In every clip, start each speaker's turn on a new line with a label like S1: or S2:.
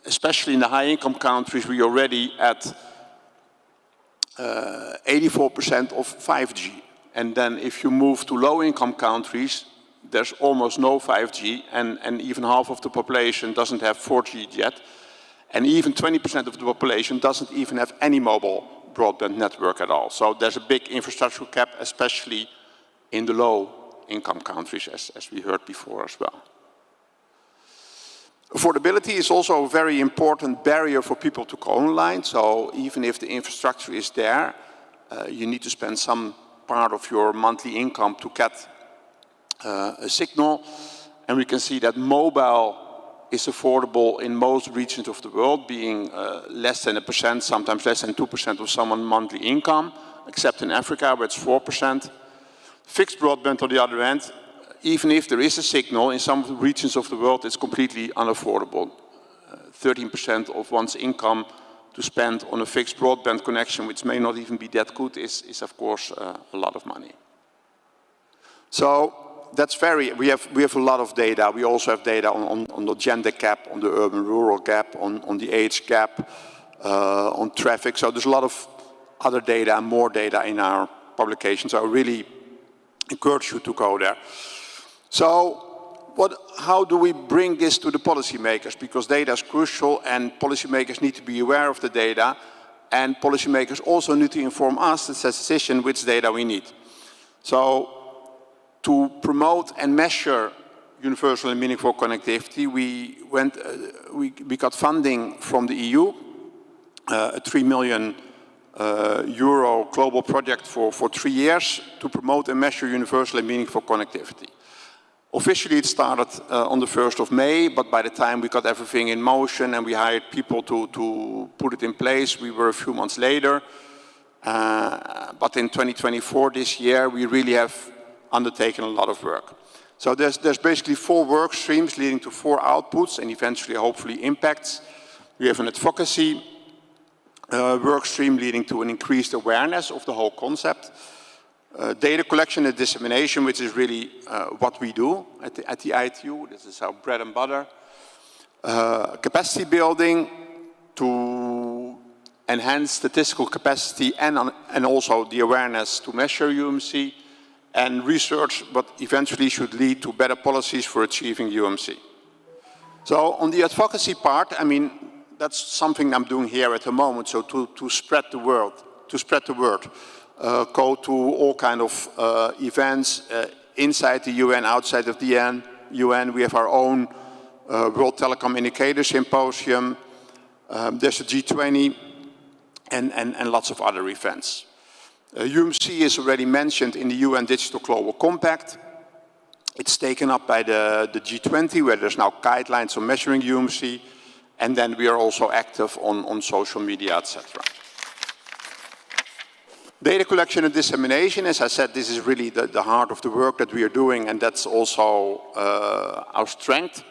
S1: especially in the high-income countries, we're already at 84% of 5G. And then if you move to low-income countries, there's almost no 5G, and even half of the population doesn't have 4G yet. And even 20% of the population doesn't even have any mobile broadband network at all. So there's a big infrastructure gap, especially in the low-income countries, as we heard before as well. Affordability is also a very important barrier for people to go online. So even if the infrastructure is there, you need to spend some part of your monthly income to get a signal. And we can see that mobile is affordable in most regions of the world, being less than 1%, sometimes less than 2% of someone's monthly income, except in Africa, where it's 4%. Fixed broadband, on the other hand, even if there is a signal, in some regions of the world, it's completely unaffordable. 13% of one's income to spend on a fixed broadband connection, which may not even be that good, is of course a lot of money. So that's we have a lot of data. We also have data on the gender gap, on the urban-rural gap, on the age gap, on traffic. So there's a lot of other data and more data in our publications. I really encourage you to go there. So how do we bring this to the policymakers? Because data is crucial and policymakers need to be aware of the data, and policymakers also need to inform us, as a decision, which data we need. So to promote and measure universal and meaningful connectivity, we got funding from the EU, a 3 million euro global project for 3 years to promote and measure universal and meaningful connectivity. Officially, it started on the 1st of May, but by the time we got everything in motion and we hired people to put it in place, we were a few months later. But in 2024, this year, we really have undertaken a lot of work. So there's basically 4 work streams leading to 4 outputs and eventually, hopefully, impacts. We have an advocacy work stream leading to an increased awareness of the whole concept. Data collection and dissemination, which is really what we do at the ITU. This is our bread and butter. Capacity building to enhance statistical capacity and also the awareness to measure UMC. And research, but eventually should lead to better policies for achieving UMC. So on the advocacy part, I mean, that's something I'm doing here at the moment. So to spread the word, go to all kind of events inside the UN, outside of the UN. We have our own World Telecom Indicator Symposium. There's a G20 and lots of other events. UMC is already mentioned in the UN Digital Global Compact. It's taken up by the G20, where there's now guidelines on measuring UMC. And then we are also active on social media, etc. Data collection and dissemination, as I said, this is really the heart of the work that we are doing, and that's also our strength.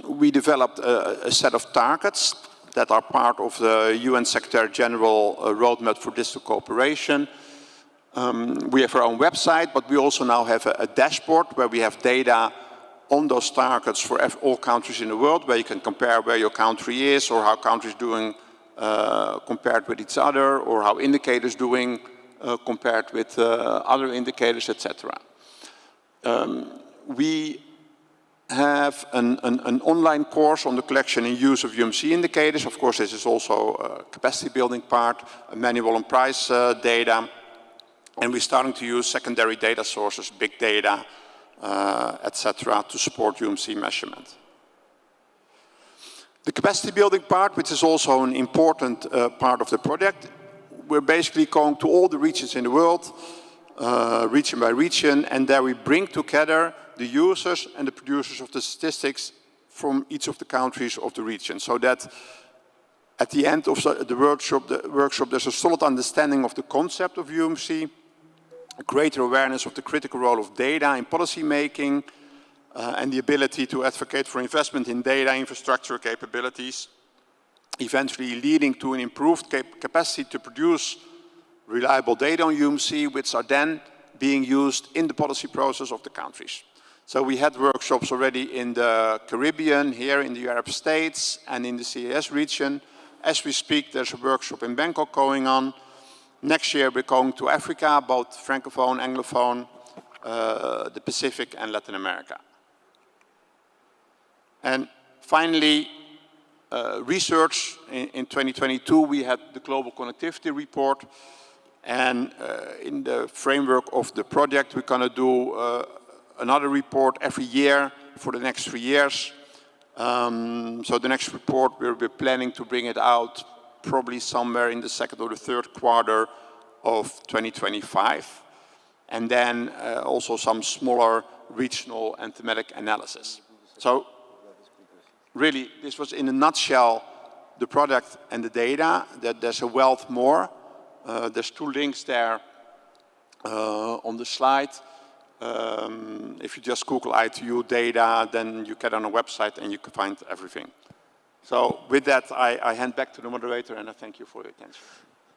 S1: We developed a set of targets that are part of the UN Secretary General Roadmap for Digital Cooperation. We have our own website, but we also now have a dashboard where we have data on those targets for all countries in the world, where you can compare where your country is or how countries doing compared with each other, or how indicators doing compared with other indicators, etc. We have an online course on the collection and use of UMC indicators. Of course, this is also a capacity building part, a manual and price data. And we're starting to use secondary data sources, big data, etc., to support UMC measurement. The capacity building part, which is also an important part of the project, we're basically going to all the regions in the world, region by region, and there we bring together the users and the producers of the statistics from each of the countries of the region, so that at the end of the workshop there's a solid understanding of the concept of UMC, a greater awareness of the critical role of data in policy making, and the ability to advocate for investment in data infrastructure capabilities, eventually leading to an improved capacity to produce reliable data on UMC, which are then being used in the policy process of the countries. So we had workshops already in the Caribbean, here in the Arab States, and in the CIS region. As we speak, there's a workshop in Bangkok going on. Next year, we're going to Africa, both Francophone, Anglophone, the Pacific, and Latin America. And finally, research. In 2022, we had the Global Connectivity Report. And in the framework of the project, we're going to do another report every year for the next 3 years. So the next report, we're planning to bring it out probably somewhere in the second or the third quarter of 2025. And then also some smaller regional and thematic analysis. So really, this was in a nutshell the product and the data. That there's a wealth more. There's 2 links there on the slide. If you just Google ITU data, then you get on a website and you can find everything. So with that, I hand back to the moderator, and I thank you for your attention.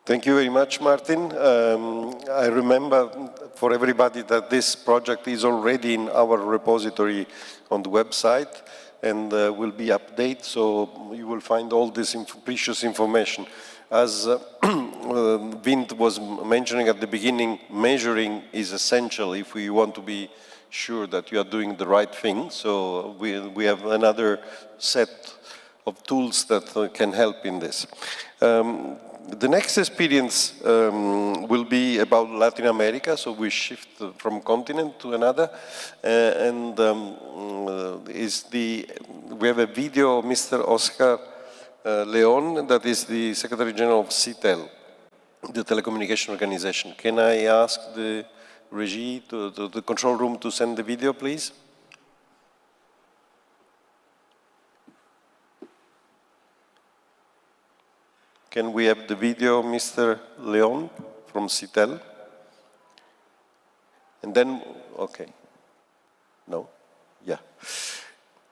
S2: Thank you very much, Martin. I remember for everybody that this project is already in our repository on the website and will be updated, so you will find all this precious information. As Vint was mentioning at the beginning, measuring is essential if we want to be sure that you are doing the right thing. So we have another set of tools that can help in this. The next experience will be about Latin America, so we shift from continent to another. We have a video of Mr. Oscar Leon, that is the Secretary General of CITEL, the telecommunication organization. Can I ask the regie, the control room, to send the video, please? Can we have the video, Mr. Leon from CITEL? And then, okay. No? Yeah.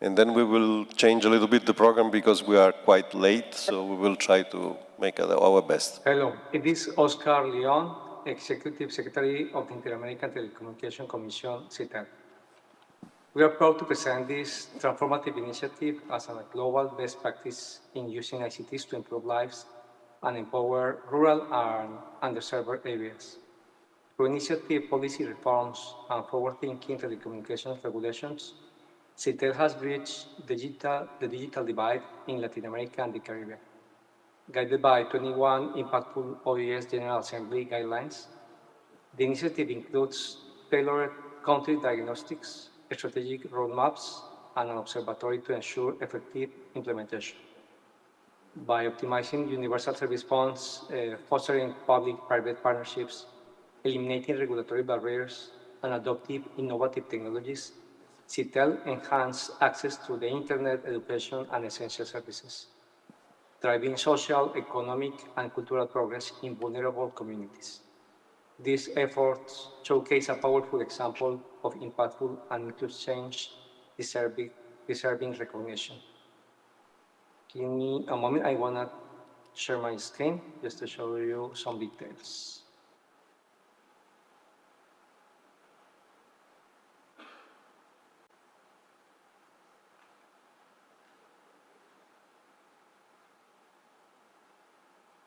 S2: And then we will change a little bit the program because we are quite late, so we will try to make our best.
S3: Hello, it is Oscar Leon, Executive Secretary of the Inter-American Telecommunication Commission, CITEL. We are proud to present this transformative initiative as a global best practice in using ICTs to improve lives and empower rural and underserved areas. Through initiative, policy reforms, and forward-thinking telecommunications regulations, CITEL has bridged the digital divide in Latin America and the Caribbean. Guided by 21 impactful OES General Assembly guidelines, the initiative includes tailored country diagnostics, strategic roadmaps, and an observatory to ensure effective implementation. By optimizing universal service funds, fostering public-private partnerships, eliminating regulatory barriers, and adopting innovative technologies, CITEL enhanced access to the internet, education, and essential services, driving social, economic, and cultural progress in vulnerable communities. These efforts showcase a powerful example of impactful and inclusive change deserving recognition. Give me a moment, I want to share my screen just to show you some details.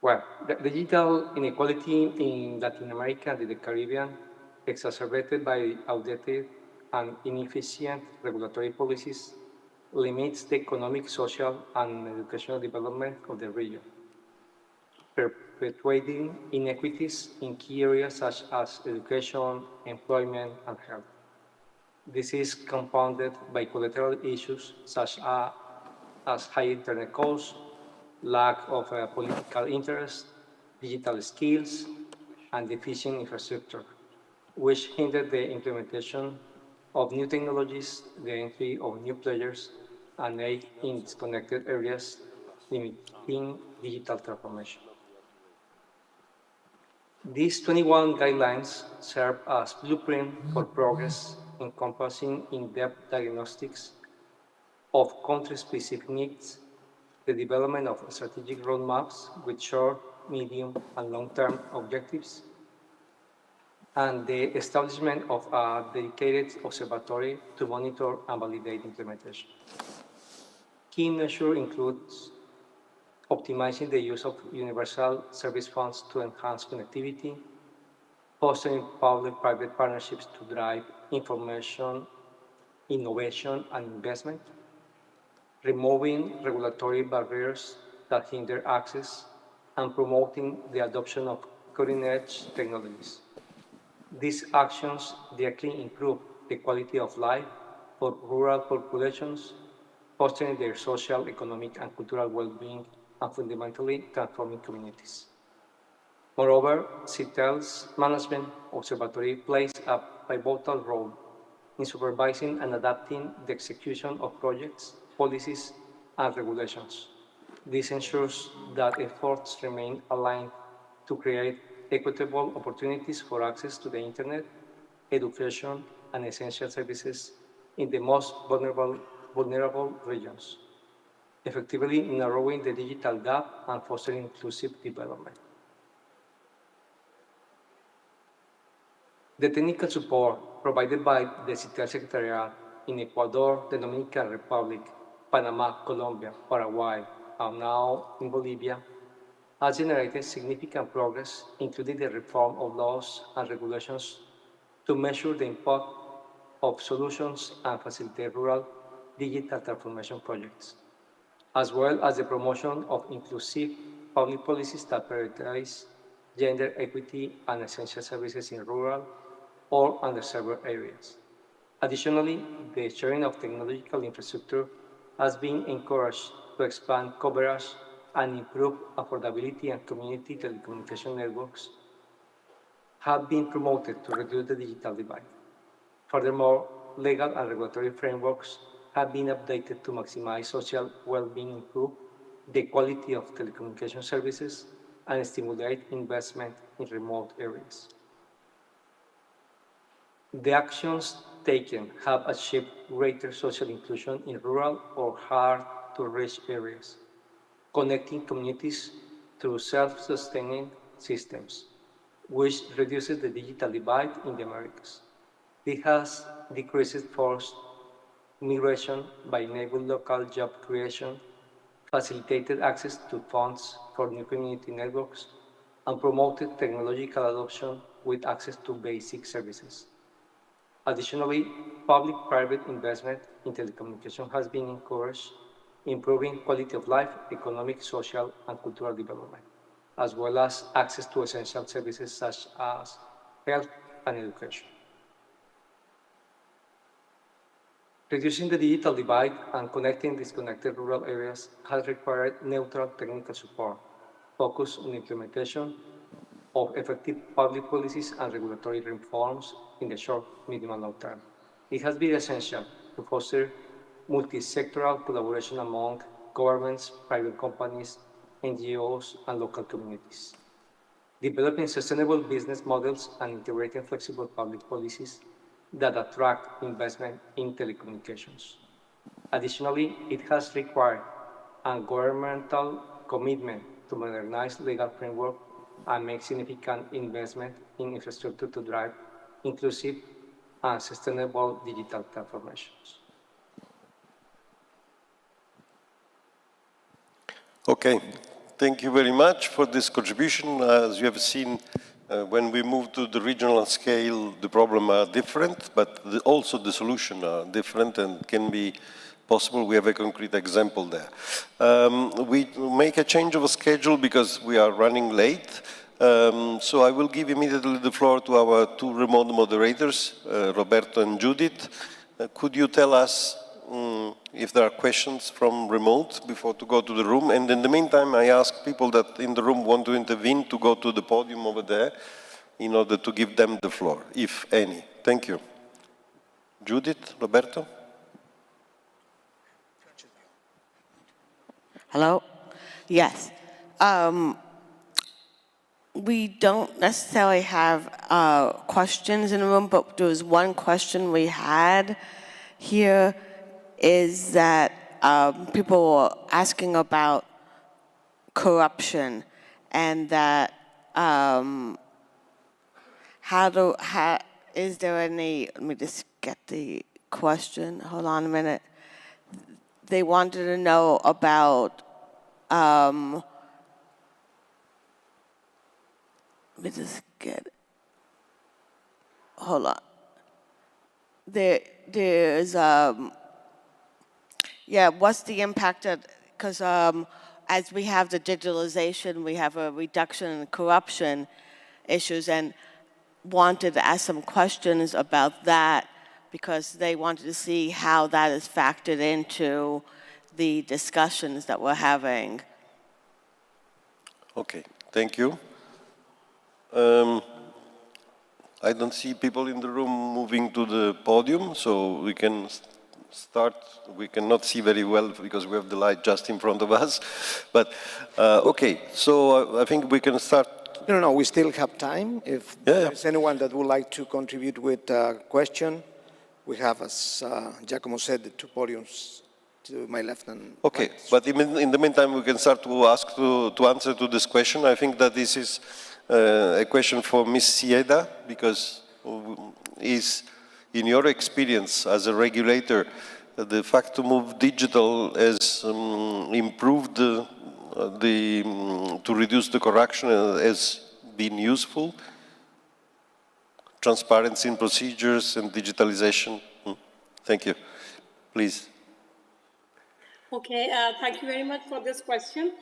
S3: Well, the digital inequality in Latin America and the Caribbean, exacerbated by outdated and inefficient regulatory policies, limits the economic, social, and educational development of the region, perpetuating inequities in key areas such as education, employment, and health. This is compounded by collateral issues such as high internet costs, lack of political interest, digital skills, and deficient infrastructure, which hinder the implementation of new technologies, the entry of new players, and aid in disconnected areas, limiting digital transformation. These 21 guidelines serve as blueprint for progress, encompassing in-depth diagnostics of country-specific needs, the development of strategic roadmaps with short, medium, and long-term objectives, and the establishment of a dedicated observatory to monitor and validate implementation. Key measure includes optimizing the use of universal service funds to enhance connectivity, fostering public-private partnerships to drive information, innovation, and investment, removing regulatory barriers that hinder access, and promoting the adoption of cutting-edge technologies. These actions directly improve the quality of life for rural populations, fostering their social, economic, and cultural well-being, and fundamentally transforming communities. Moreover, CITEL's Management Observatory plays a pivotal role in supervising and adapting the execution of projects, policies, and regulations. This ensures that efforts remain aligned to create equitable opportunities for access to the internet, education, and essential services in the most vulnerable regions, effectively narrowing the digital gap and fostering inclusive development. The technical support provided by the CITEL Secretariat in Ecuador, the Dominican Republic, Panama, Colombia, Paraguay, and now in Bolivia, has generated significant progress, including the reform of laws and regulations to measure the impact of solutions and facilitate rural digital transformation projects, as well as the promotion of inclusive public policies that prioritize gender equity and essential services in rural or underserved areas. Additionally, the sharing of technological infrastructure has been encouraged to expand coverage and improve affordability, and community telecommunication networks have been promoted to reduce the digital divide. Furthermore, legal and regulatory frameworks have been updated to maximize social well-being, improve the quality of telecommunication services, and stimulate investment in remote areas. The actions taken have achieved greater social inclusion in rural or hard-to-reach areas, connecting communities through self-sustaining systems, which reduces the digital divide in the Americas. This has decreased forced migration by enabling local job creation, facilitated access to funds for new community networks, and promoted technological adoption with access to basic services. Additionally, public-private investment in telecommunication has been encouraged, improving quality of life, economic, social, and cultural development, as well as access to essential services such as health and education. Reducing the digital divide and connecting disconnected rural areas has required neutral technical support, focused on implementation of effective public policies and regulatory reforms in the short, medium, and long term. It has been essential to foster multi-sectoral collaboration among governments, private companies, NGOs, and local communities. Developing sustainable business models and integrating flexible public policies that attract investment in telecommunications. Additionally, it has required a governmental commitment to modernize legal framework and make significant investment in infrastructure to drive inclusive and sustainable digital transformations.
S2: Okay, thank you very much for this contribution. As you have seen, when we move to the regional scale, the problems are different, but also the solutions are different and can be possible. We have a concrete example there. We make a change of a schedule because we are running late. So I will give immediately the floor to our two remote moderators, Roberto and Judith. Could you tell us if there are questions from remote before to go to the room? And in the meantime, I ask people that in the room want to intervene to go to the podium over there in order to give them the floor, if any. Thank you. Judith, Roberto?
S4: Hello? Yes. We don't necessarily have questions in the room, but there was one question we had here is that people were asking about corruption and that is there any, let me just get the question, hold on a minute. They wanted to know about, let me just get, hold on. There's, yeah, what's the impact of, because as we have the digitalization, we have a reduction in corruption issues, and wanted to ask some questions about that because they wanted to see how that is factored into the discussions that we're having.
S2: Okay, thank you. I don't see people in the room moving to the podium, so we can start. We cannot see very well because we have the light just in front of us. But okay, so I think we can start.
S5: No, we still have time. If there's anyone that would like to contribute with a question, we have, as Giacomo said, the two podiums to my left and
S2: okay,
S5: right.
S2: but in the meantime, we can start to ask to answer to this question. I think that this is a question for Ms. Sieda, because is, in your experience as a regulator, the fact to move digital has improved to reduce the corruption has been useful? Transparency in procedures and digitalization? Thank you. Please.
S6: Okay, thank you very much for this question.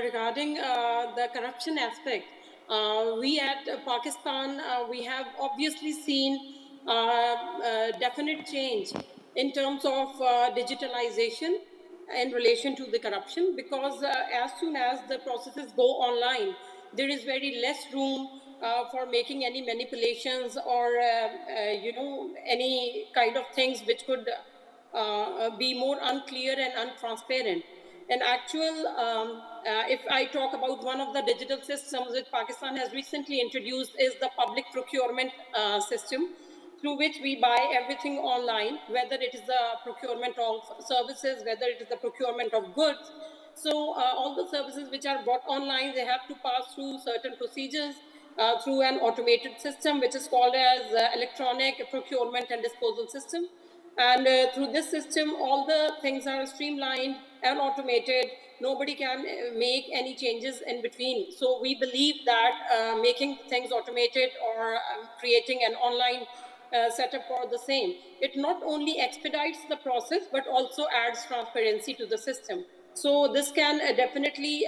S6: Regarding the corruption aspect, we at Pakistan, we have obviously seen definite change in terms of digitalization in relation to the corruption, because as soon as the processes go online, there is very less room for making any manipulations or, any kind of things which could be more unclear and untransparent. And if I talk about one of the digital systems which Pakistan has recently introduced is the public procurement system, through which we buy everything online, whether it is the procurement of services, whether it is the procurement of goods. So all the services which are bought online, they have to pass through certain procedures through an automated system, which is called as electronic procurement and disposal system. And through this system, all the things are streamlined and automated. Nobody can make any changes in between. So we believe that making things automated or creating an online setup for the same, it not only expedites the process, but also adds transparency to the system. So this can definitely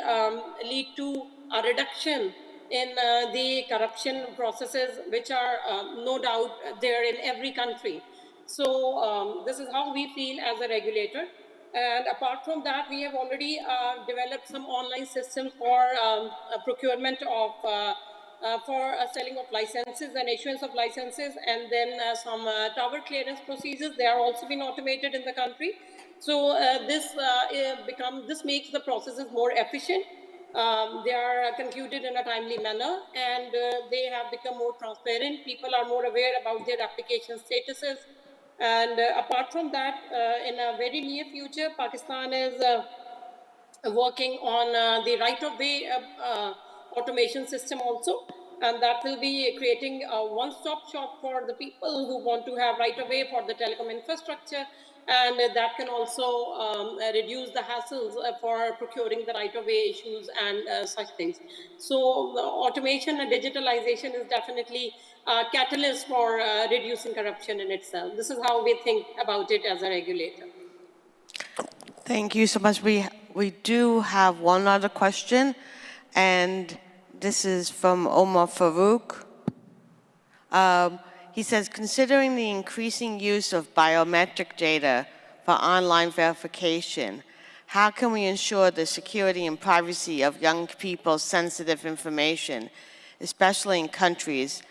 S6: lead to a reduction in the corruption processes, which are no doubt there in every country. So this is how we feel as a regulator. And apart from that, we have already developed some online systems for procurement of, for selling of licenses and issuance of licenses, and then some tower clearance procedures. They are also been automated in the country. So this makes the processes more efficient. They are concluded in a timely manner, and they have become more transparent. People are more aware about their application statuses. And apart from that, in a very near future, Pakistan is working on the right-of-way automation system also. And that will be creating a one-stop shop for the people who want to have right-of-way for the telecom infrastructure. And that can also reduce the hassles for procuring the right-of-way issues and such things. So automation and digitalization is definitely a catalyst for reducing corruption in itself. This is how we think about it as a regulator.
S4: Thank you so much. We do have one other question, and this is from Omar Farouk. He says, considering the increasing use of biometric data for online verification, how can we ensure the security and privacy of young people's sensitive information, especially in countries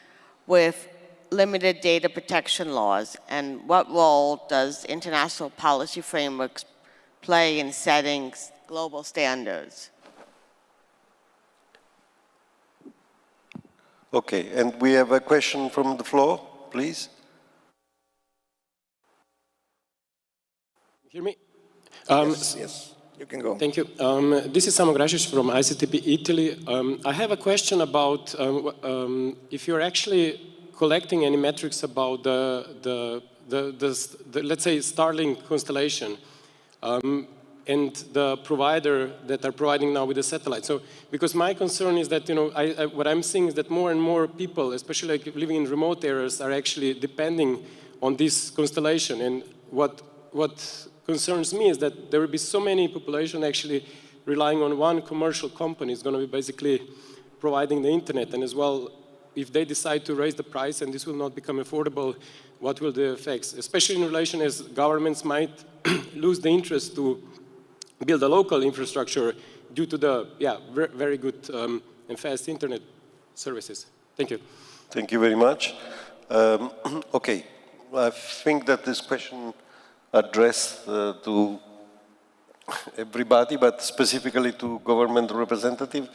S4: with limited data protection laws? And what role does international policy frameworks play in setting global standards?
S2: Okay, and we have a question from the floor, please.
S7: Hear me?
S5: Yes. You can go.
S7: Thank you. This is Samo Grasic from ICTP Italy. I have a question about if you're actually collecting any metrics about the let's say, Starlink constellation and the provider that are providing now with the satellite. So, because my concern is that, what I'm seeing is that more and more people, especially like living in remote areas, are actually depending on this constellation. And what concerns me is that there will be so many population actually relying on one commercial company. It's going to be basically providing the internet, and as well, if they decide to raise the price and this will not become affordable, what will the effects, especially in relation as governments might lose the interest to build a local infrastructure due to the very good and fast internet services. Thank you.
S2: Thank you very much. Okay, I think that this question addressed to everybody, but specifically to government representative.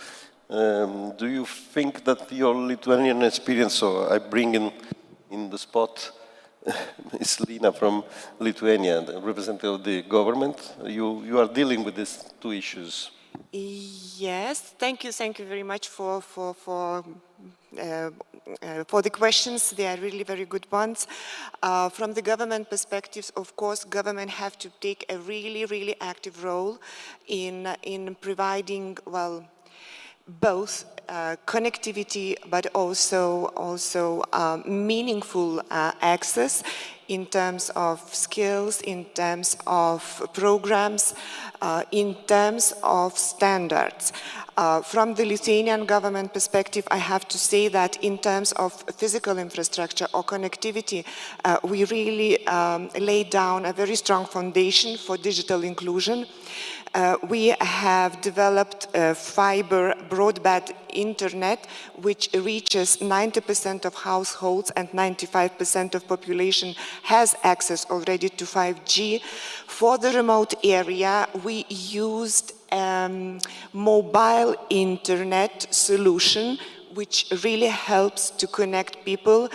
S2: Do you think that your Lithuanian experience, so I bring in the spot Ms. Lina from Lithuania, the representative of the government, you are dealing with these two issues.
S8: Yes, thank you very much for the questions. They are really very good ones. From the government perspective, of course, government have to take a really active role in providing, well, both connectivity, but also meaningful access in terms of skills, in terms of programs, in terms of standards. From the Lithuanian government perspective, I have to say that in terms of physical infrastructure or connectivity, we really laid down a very strong foundation for digital inclusion. We have developed fiber broadband internet, which reaches 90% of households and 95% of population has access already to 5G. For the remote area, we used mobile internet solution, which really helps to connect people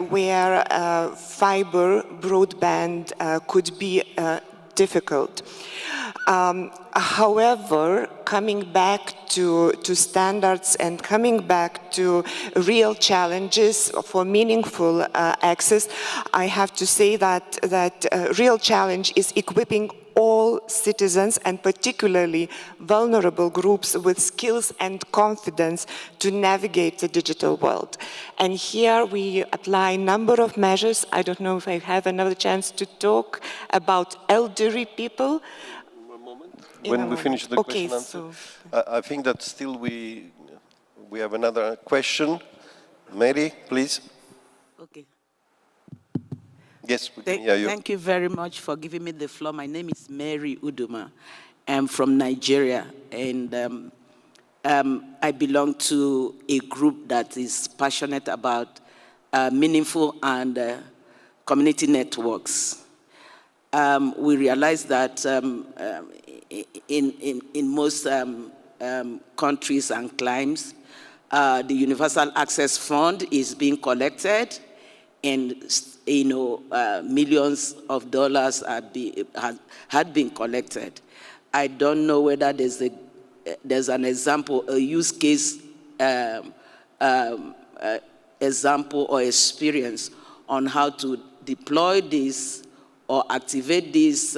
S8: where fiber broadband could be difficult. However, coming back to standards and coming back to real challenges for meaningful access, I have to say that real challenge is equipping all citizens and particularly vulnerable groups with skills and confidence to navigate the digital world. And here we apply a number of measures. I don't know if I have another chance to talk about elderly people.
S2: When we finish the question answer, I think that still we have another question. Mary, please.
S9: Okay.
S2: Yes, we can hear you.
S9: Thank you very much for giving me the floor. My name is Mary Uduma. I'm from Nigeria, and I belong to a group that is passionate about meaningful and community networks. We realize that in most countries and climes, the Universal Access Fund is being collected, and millions of dollars had been collected. I don't know whether there's an example, a use case example or experience on how to deploy this or activate these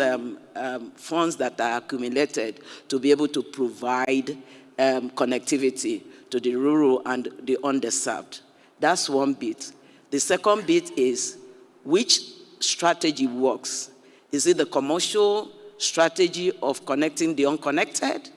S9: funds that are accumulated to be able to provide connectivity to the rural and the underserved. That's one bit. The second bit is which strategy works. Is it the commercial strategy of connecting the unconnected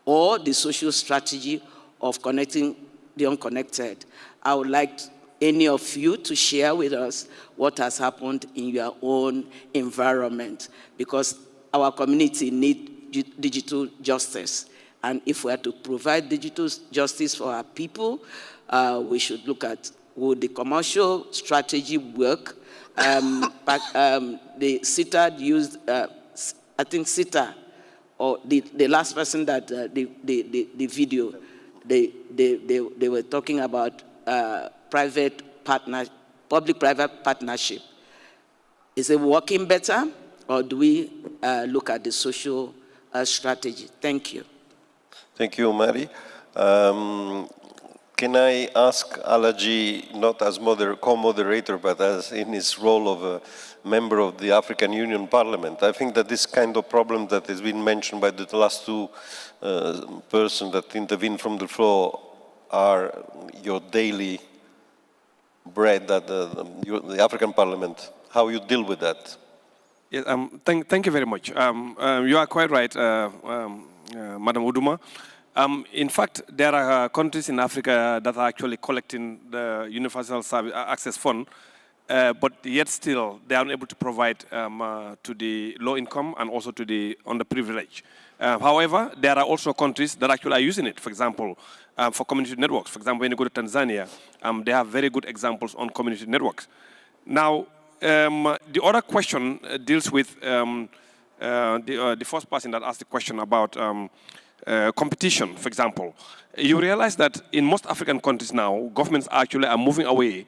S9: or the social strategy of connecting the unconnected? I would like any of you to share with us what has happened in your own environment, because our community needs digital justice. And if we are to provide digital justice for our people, we should look at, would the commercial strategy work? The CITA used, I think CITA, or the last person that the video, they were talking about public-private partnership. Is it working better, or do we look at the social strategy. Thank you.
S2: Thank you, Mary. Can I ask Alaji, not as co-moderator, but as in his role of a member of the African Union Parliament? I think that this kind of problem that has been mentioned by the last two persons that intervened from the floor are your daily bread at the African Parliament. How you deal with that?
S10: Yes, thank you very much. You are quite right, Madam Uduma. In fact, there are countries in Africa that are actually collecting the Universal Service Access Fund, but yet still they are unable to provide to the low income and also to the underprivileged. However, there are also countries that actually are using it. For example, for community networks. For example, when you go to Tanzania, they have very good examples on community networks. Now, the other question deals with the first person that asked the question about competition, for example. You realize that in most African countries now, governments actually are moving away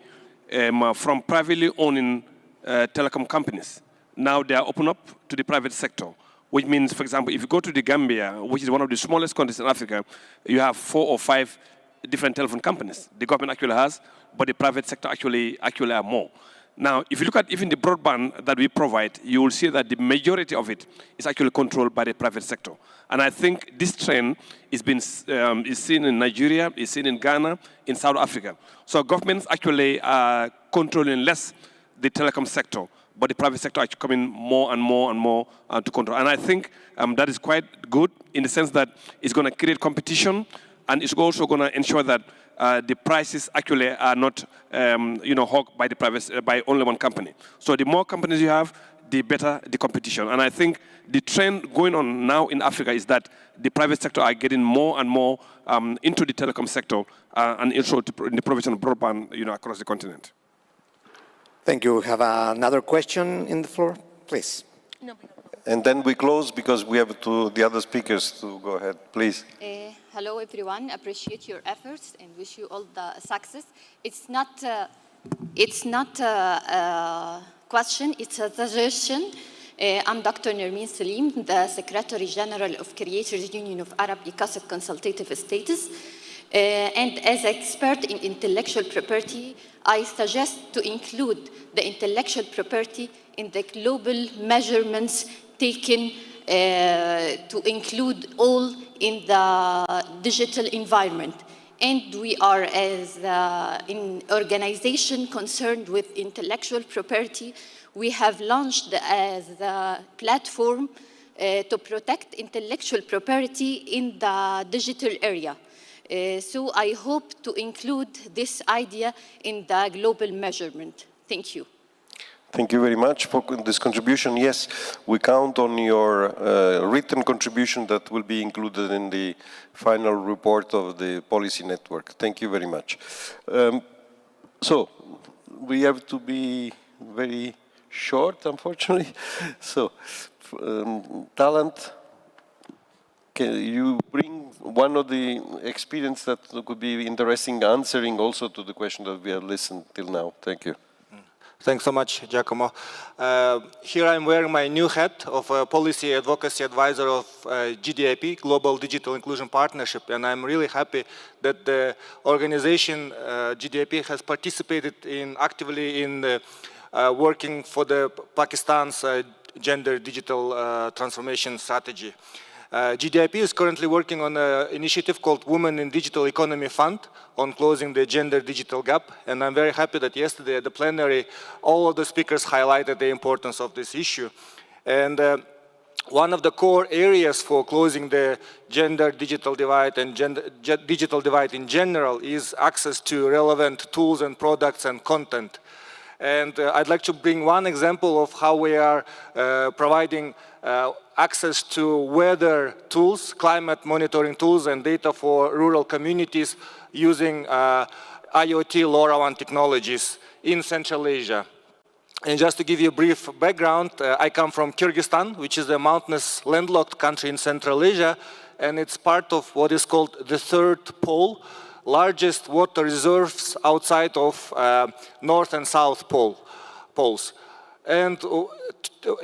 S10: from privately owning telecom companies. Now they are open up to the private sector, which means, for example, if you go to the Gambia, which is one of the smallest countries in Africa, you have 4 or 5 different telephone companies. The government actually has, but the private sector actually are more. Now, if you look at even the broadband that we provide, you will see that the majority of it is actually controlled by the private sector. And I think this trend is seen in Nigeria, is seen in Ghana, in South Africa. So governments actually are controlling less the telecom sector, but the private sector is coming more and more and more to control. And I think that is quite good in the sense that it's going to create competition, and it's also going to ensure that the prices actually are not, hogged by by only one company. So the more companies you have, the better the competition. And I think the trend going on now in Africa is that the private sector are getting more and more into the telecom sector and also in the provision of broadband, across the continent.
S5: Thank you. We have another question in the floor, please.
S4: No.
S2: And then we close because we have the other speakers to go ahead. Please.
S11: Hello, everyone. Appreciate your efforts and wish you all the success. It's not a question, it's a suggestion. I'm Dr. Nermeen Salim, the Secretary General of Creators Union of Arab ECASIC Consultative Status. And as expert in intellectual property, I suggest to include the intellectual property in the global measurements taken to include all in the digital environment. And we are, as an organization concerned with intellectual property, we have launched as a platform to protect intellectual property in the digital area. So I hope to include this idea in the global measurement. Thank you.
S2: Thank you very much for this contribution. Yes, we count on your written contribution that will be included in the final report of the policy network. Thank you very much. So we have to be very short, unfortunately. So talent, can you bring one of the experience that could be interesting answering also to the question that we have listened till now? Thank you.
S12: Thanks so much, Giacomo. Here I'm wearing my new hat of Policy Advocacy Advisor of GDIP, Global Digital Inclusion Partnership, and I'm really happy that the organization GDIP has participated actively in working for the Pakistan's gender digital transformation strategy. GDIP is currently working on an initiative called Women in Digital Economy Fund on closing the gender digital gap. And I'm very happy that yesterday at the plenary, all of the speakers highlighted the importance of this issue. And one of the core areas for closing the gender digital divide and digital divide in general is access to relevant tools and products and content. And I'd like to bring one example of how we are providing access to weather tools, climate monitoring tools, and data for rural communities using IoT LoRaWAN technologies in Central Asia. And just to give you a brief background, I come from Kyrgyzstan, which is a mountainous landlocked country in Central Asia, and it's part of what is called the third pole, largest water reserves outside of North and South poles. And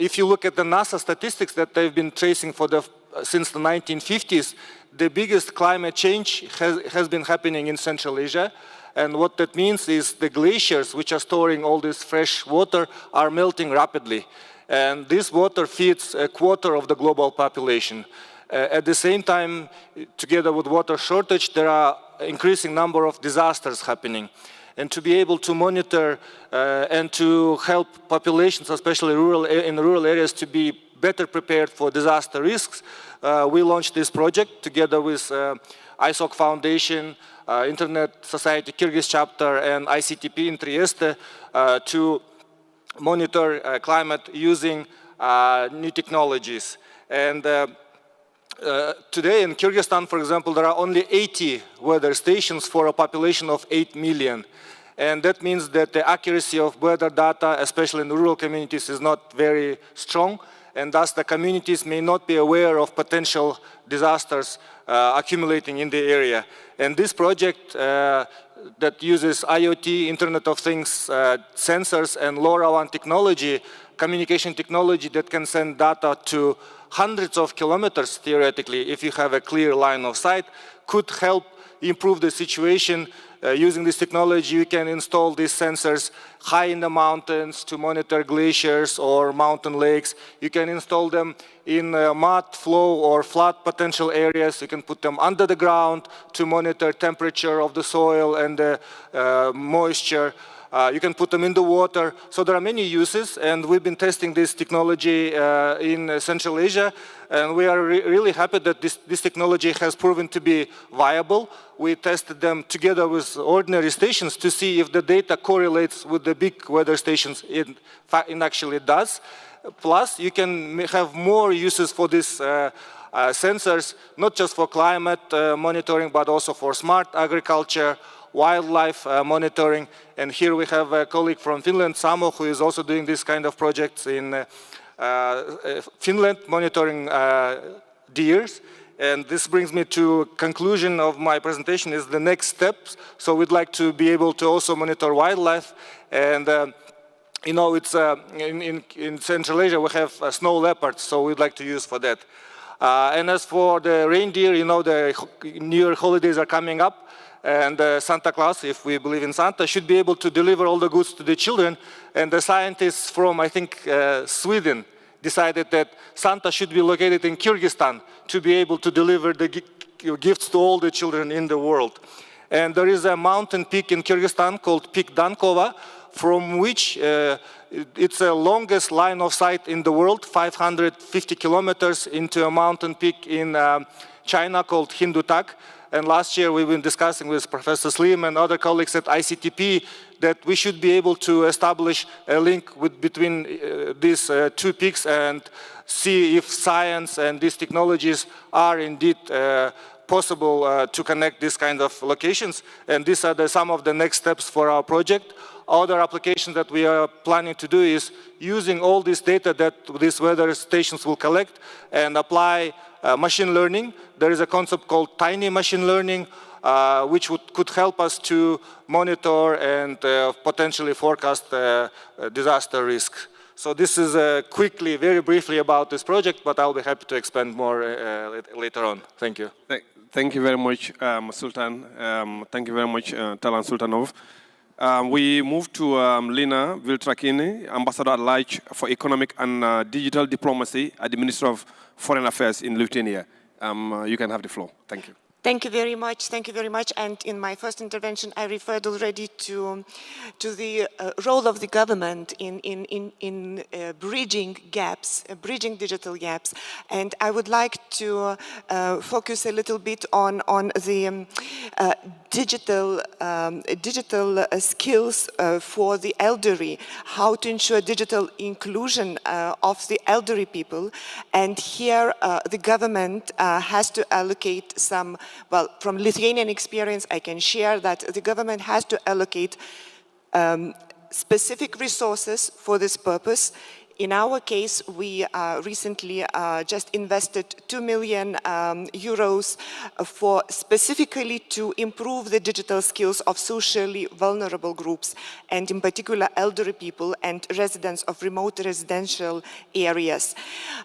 S12: if you look at the NASA statistics that they've been tracing for the since the 1950s, the biggest climate change has been happening in Central Asia. And what that means is the glaciers, which are storing all this fresh water, are melting rapidly. And this water feeds a quarter of the global population. At the same time, together with water shortage, there are increasing number of disasters happening. And to be able to monitor and to help populations, especially in rural areas, to be better prepared for disaster risks, we launched this project together with ISOC Foundation, Internet Society Kyrgyz chapter, and ICTP in Trieste to monitor climate using new technologies. And today in Kyrgyzstan, for example, there are only 80 weather stations for a population of 8 million. And that means that the accuracy of weather data, especially in rural communities, is not very strong. And thus the communities may not be aware of potential disasters accumulating in the area. And this project that uses IoT, Internet of Things, sensors, and LoRaWAN technology, communication technology that can send data to hundreds of kilometers, theoretically, if you have a clear line of sight, could help improve the situation. Using this technology, you can install these sensors high in the mountains to monitor glaciers or mountain lakes. You can install them in mud flow or flood potential areas. You can put them under the ground to monitor temperature of the soil and the moisture. You can put them in the water. So there are many uses, and we've been testing this technology in Central Asia, and we are really happy that this technology has proven to be viable. We tested them together with ordinary stations to see if the data correlates with the big weather stations. It actually does. Plus, you can have more uses for these sensors, not just for climate monitoring, but also for smart agriculture, wildlife monitoring. And here we have a colleague from Finland, Samo, who is also doing this kind of projects in Finland, monitoring deers. And this brings me to conclusion of my presentation is the next steps. So we'd like to be able to also monitor wildlife. And you know, it's in Central Asia we have snow leopards, so we'd like to use for that. And as for the reindeer, you know, the New Year holidays are coming up. And Santa Claus, if we believe in Santa, should be able to deliver all the goods to the children. And the scientists from, I think, Sweden decided that Santa should be located in Kyrgyzstan to be able to deliver the gifts to all the children in the world. And there is a mountain peak in Kyrgyzstan called Peak Dankova, from which it's the longest line of sight in the world, 550 kilometers into a mountain peak in China called Hindutak. And last year we've been discussing with Professor Slim and other colleagues at ICTP that we should be able to establish a link between these two peaks and see if science and these technologies are indeed possible to connect these kind of locations. And these are some of the next steps for our project. Other applications that we are planning to do is using all this data that these weather stations will collect and apply machine learning. There is a concept called tiny machine learning, which could help us to monitor and potentially forecast disaster risks. So this is quickly, very briefly about this project, but I'll be happy to expand more later on. Thank you.
S10: Thank you very much, Sultan. Thank you very much, Talan Sultanov. We move to Lina Viltrakini, Ambassador at Large for Economic and Digital Diplomacy at the Ministry of Foreign Affairs in Lithuania. You can have the floor. Thank you.
S8: Thank you very much. Thank you very much. And in my first intervention, I referred already to the role of the government in bridging gaps, bridging digital gaps. And I would like to focus a little bit on the digital skills for the elderly, how to ensure digital inclusion of the elderly people. And here the government has to allocate some. Well, from Lithuanian experience, I can share that the government has to allocate specific resources for this purpose in our case, we recently just invested 2 million euros for specifically to improve the digital skills of socially vulnerable groups, and in particular elderly people and residents of remote residential areas.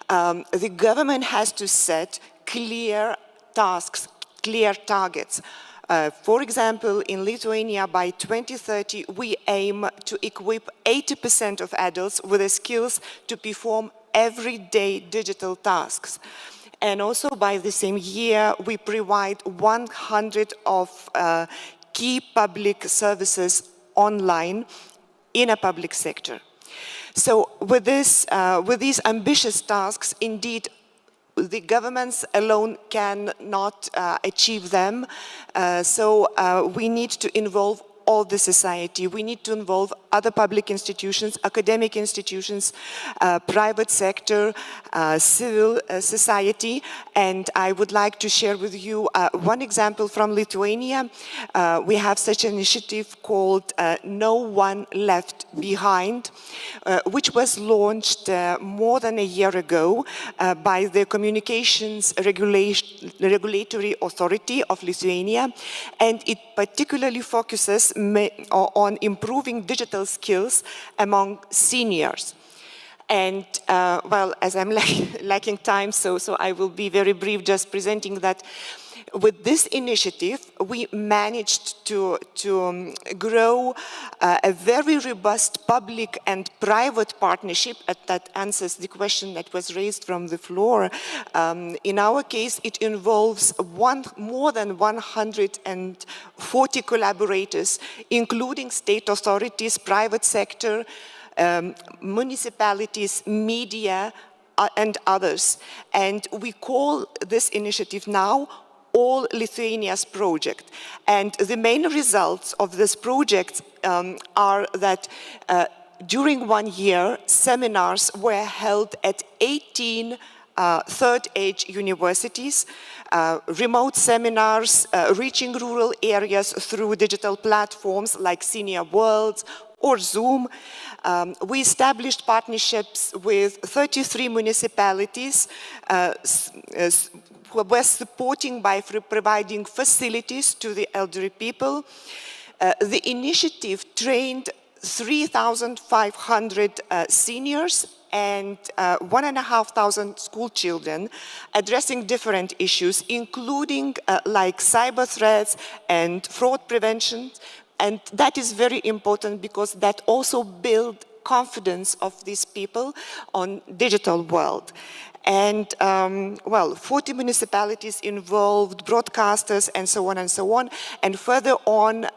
S8: The government has to set clear tasks, clear targets. For example, in Lithuania, by 2030, we aim to equip 80% of adults with the skills to perform everyday digital tasks. And also by the same year, we provide 100 of key public services online in a public sector. So with these ambitious tasks, indeed, the governments alone cannot achieve them. So we need to involve all the society. We need to involve other public institutions, academic institutions, private sector, civil society. And I would like to share with you one example from Lithuania. We have such an initiative called No One Left Behind, which was launched more than a year ago by the Communications Regulatory Authority of Lithuania. And it particularly focuses on improving digital skills among seniors. And well, as I'm lacking time, so I will be very brief, just presenting that with this initiative, we managed to grow a very robust public and private partnership that answers the question that was raised from the floor. In our case, it involves more than 140 collaborators, including state authorities, private sector, municipalities, media, and others. And we call this initiative now All Lithuania's Project. And the main results of this project are that during 1 year, seminars were held at 18 third-age universities, remote seminars reaching rural areas through digital platforms like Senior Worlds or Zoom. We established partnerships with 33 municipalities who were supporting by providing facilities to the elderly people. The initiative trained 3,500 seniors and 1,500 school children, addressing different issues, including like cyber threats and fraud prevention. And that is very important because that also builds confidence of these people on digital world. And well, 40 municipalities involved, broadcasters, and so on and so on. And further on,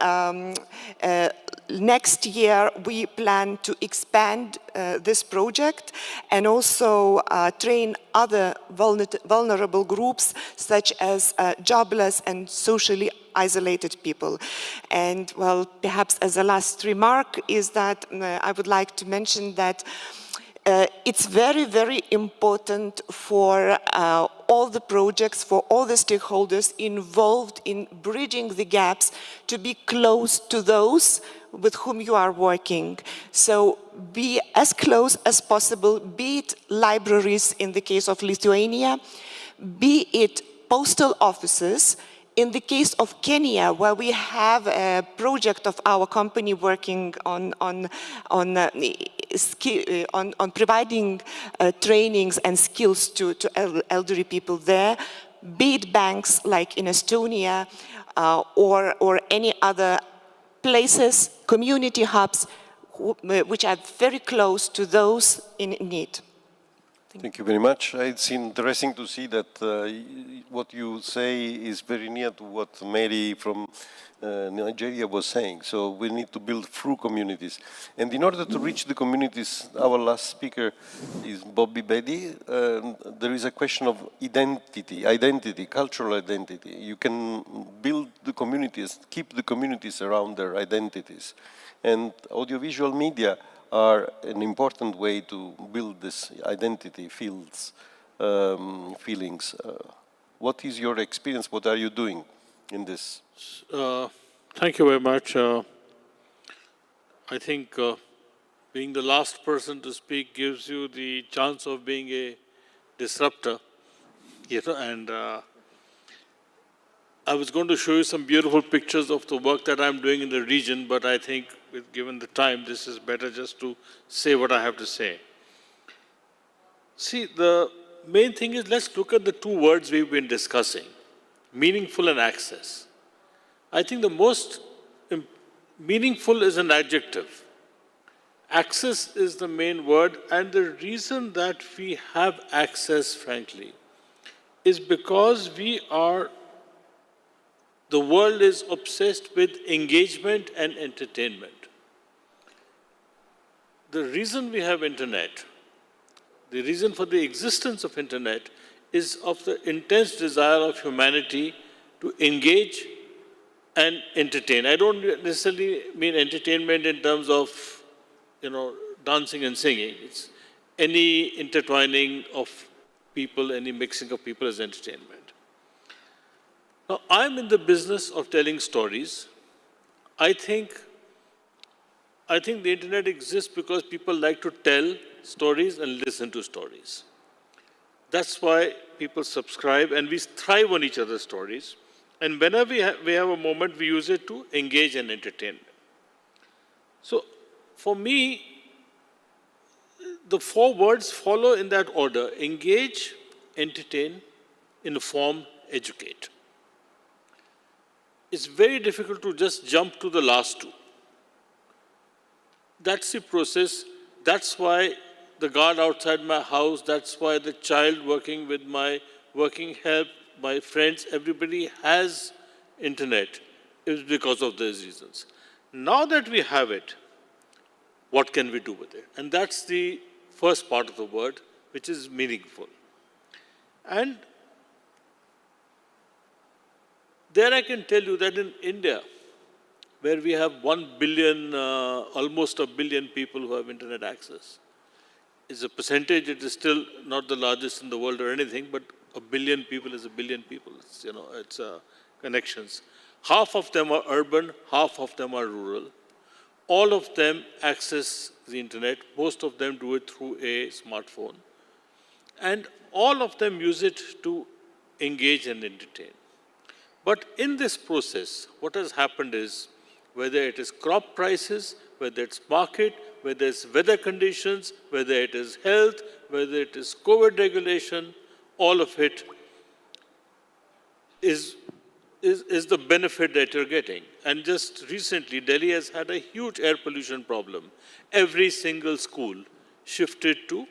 S8: next year, we plan to expand this project and also train other vulnerable groups, such as jobless and socially isolated people. And well, perhaps as a last remark is that I would like to mention that it's very, very important for all the projects, for all the stakeholders involved in bridging the gaps to be close to those with whom you are working. So be as close as possible, be it libraries in the case of Lithuania, be it postal offices. In the case of Kenya, where we have a project of our company working on providing trainings and skills to elderly people there, be it banks like in Estonia or any other places, community hubs, which are very close to those in need.
S2: Thank you very much. It's interesting to see that what you say is very near to what Mary from Nigeria was saying. So we need to build through communities. And in order to reach the communities, our last speaker is Bobby Bedi. There is a question of identity, cultural identity. You can build the communities, keep the communities around their identities. And audiovisual media are an important way to build this identity feelings. What is your experience? What are you doing in this?
S13: Thank you very much. I think being the last person to speak gives you the chance of being a disruptor, and I was going to show you some beautiful pictures of the work that I'm doing in the region, but I think given the time, this is better just to say what I have to say. See, the main thing is, let's look at the two words we've been discussing, meaningful and access. I think the most meaningful is an adjective. Access is the main word, and the reason that we have access, frankly, is because the world is obsessed with engagement and entertainment. The reason we have internet, the reason for the existence of internet is of the intense desire of humanity to engage and entertain. I don't necessarily mean entertainment in terms of, dancing and singing. It's any intertwining of people, any mixing of people as entertainment. Now, I'm in the business of telling stories. I think the internet exists because people like to tell stories and listen to stories. That's why people subscribe, and we thrive on each other's stories. And whenever we have a moment, we use it to engage and entertain. So, for me, the four words follow in that order: engage, entertain, inform, educate. It's very difficult to just jump to the last two. That's the process. That's why the guard outside my house, that's why the child working with my working help, my friends, everybody has internet. It's because of those reasons. Now that we have it, what can we do with it? And that's the first part of the word, which is meaningful. And there I can tell you that in India, where we have 1 billion, almost a billion people who have internet access, is a percentage. It is still not the largest in the world or anything, but a billion people is a billion people. It's connections. Half of them are urban, half of them are rural. All of them access the internet. Most of them do it through a smartphone. And all of them use it to engage and entertain. But in this process, what has happened is, whether it is crop prices, whether it's market, whether it's weather conditions, whether it is health, whether it is COVID regulation, all of it is the benefit that you're getting. And just recently, Delhi has had a huge air pollution problem. Every single school shifted to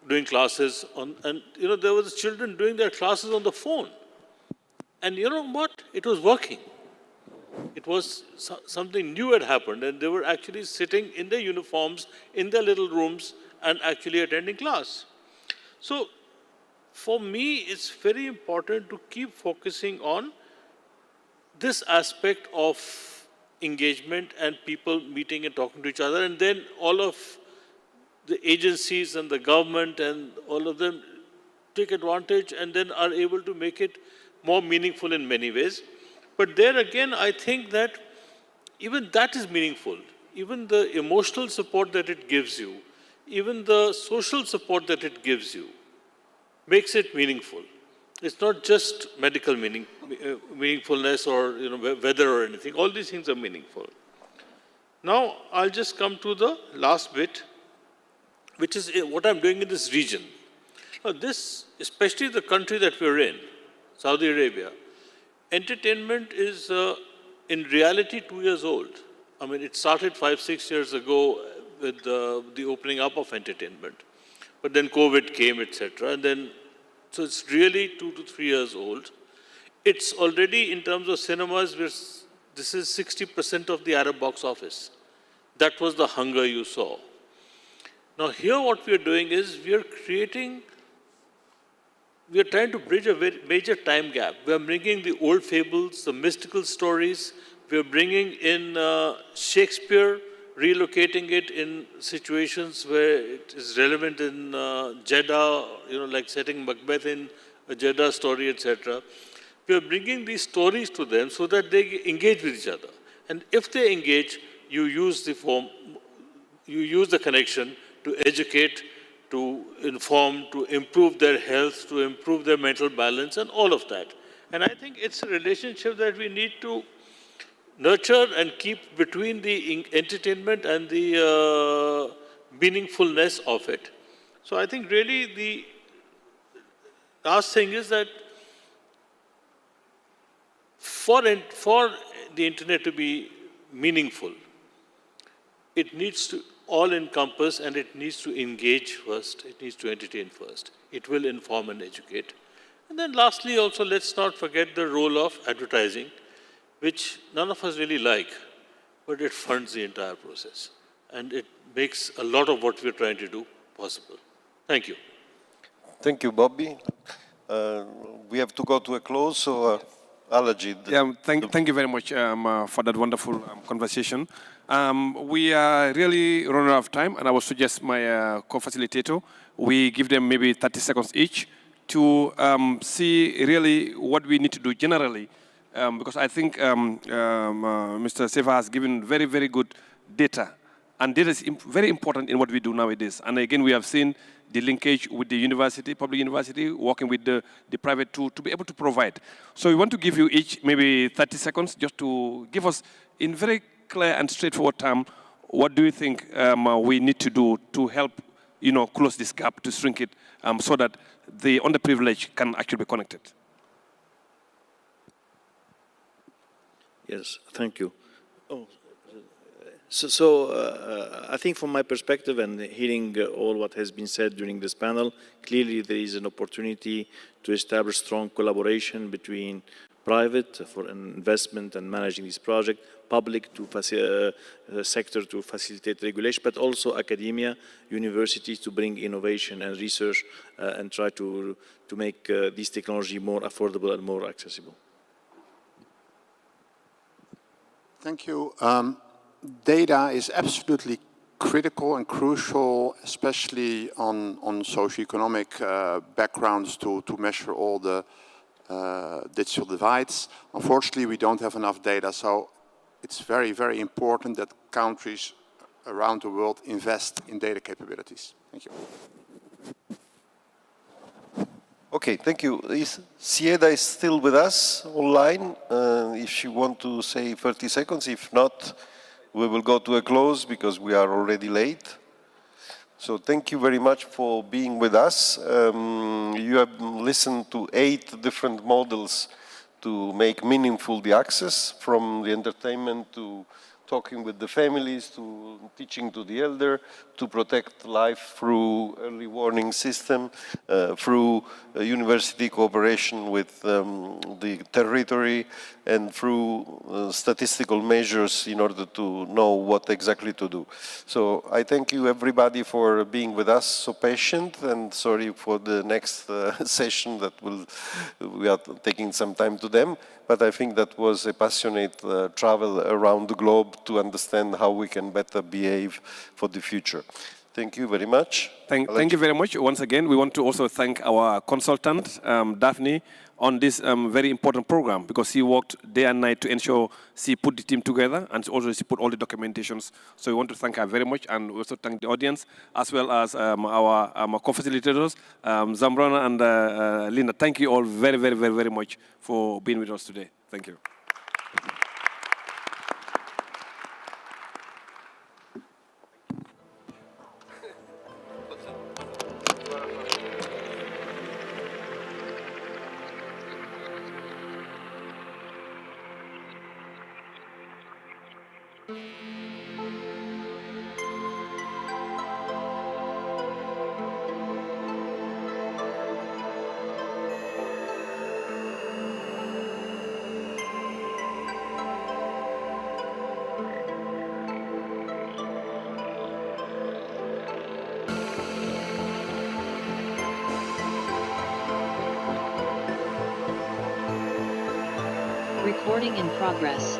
S13: doing classes on, and there was children doing their classes on the phone. And you know what? It was working. It was something new had happened, and they were actually sitting in their uniforms, in their little rooms, and actually attending class. So, for me, it's very important to keep focusing on this aspect of engagement and people meeting and talking to each other, and then all of the agencies and the government and all of them take advantage and then are able to make it more meaningful in many ways. But there again, I think that even that is meaningful. Even the emotional support that it gives you, even the social support that it gives you, makes it meaningful. It's not just medical meaningfulness or weather or anything. All these things are meaningful. Now, I'll just come to the last bit, which is what I'm doing in this region. Now, this, especially the country that we're in, Saudi Arabia, entertainment is in reality 2 years old. I mean, it started 5-6 years ago with the opening up of entertainment. But then COVID came, etc. And then, so it's really 2 to 3 years old. It's already, in terms of cinemas, this is 60% of the Arab box office. That was the hunger you saw. Now here what we are doing is we are trying to bridge a very major time gap. We are bringing the old fables, the mystical stories. We are bringing in Shakespeare, relocating it in situations where it is relevant in Jeddah, like setting Macbeth in a Jeddah story, etc. We are bringing these stories to them so that they engage with each other. And if they engage, you use the form, you use the connection to educate, to inform, to improve their health, to improve their mental balance, and all of that. And I think it's a relationship that we need to nurture and keep between the entertainment and the meaningfulness of it. So I think really the last thing is that for the internet to be meaningful, it needs to all encompass and it needs to engage first, it needs to entertain first. It will inform and educate. And then lastly also, let's not forget the role of advertising, which none of us really like, but it funds the entire process. And it makes a lot of what we're trying to do possible. Thank you.
S2: Thank you, Bobby. We have to go to a close, so Alajid.
S10: Yeah, thank you very much for that wonderful conversation. We are really running out of time, and I will suggest my co-facilitator, we give them maybe 30 seconds each to see really what we need to do generally, because I think Mr. Seva has given very, very good data, and data is very important in what we do nowadays. And again, we have seen the linkage with the university, public university, working with the private to be able to provide. So we want to give you each maybe 30 seconds just to give us in very clear and straightforward term, what do you think we need to do to help, close this gap, to shrink it, so that the underprivileged can actually be connected?
S14: Yes, thank you. So I think from my perspective and hearing all what has been said during this panel, clearly there is an opportunity to establish strong collaboration between private for investment and managing this project, public to sector to facilitate regulation, but also academia, universities to bring innovation and research and try to make this technology more affordable and more accessible.
S1: Thank you. Data is absolutely critical and crucial, especially on socioeconomic backgrounds to measure all the digital divides. Unfortunately, we don't have enough data, so it's very, very important that countries around the world invest in data capabilities. Thank you.
S2: Okay, thank you. Sieda is still with us online. If she wants to say 30 seconds, if not, we will go to a close because we are already late. So thank you very much for being with us. You have listened to 8 different models to make meaningful the access, from the entertainment to talking with the families, to teaching to the elder, to protect life through early warning system, through university cooperation with the territory, and through statistical measures in order to know what exactly to do. So I thank you everybody for being with us, so patient, and sorry for the next session that we are taking some time to them. But I think that was a passionate travel around the globe to understand how we can better behave for the future. Thank you very much.
S10: Thank you very much. Once again, we want to also thank our consultant, Daphne, on this very important program, because she worked day and night to ensure she put the team together, and also she put all the documentations. So we want to thank her very much, and we also thank the audience, as well as our co-facilitators, Zambrana and Linda. Thank you all very, very, very, very much for being with us today. Thank you.
S15: Recording in progress.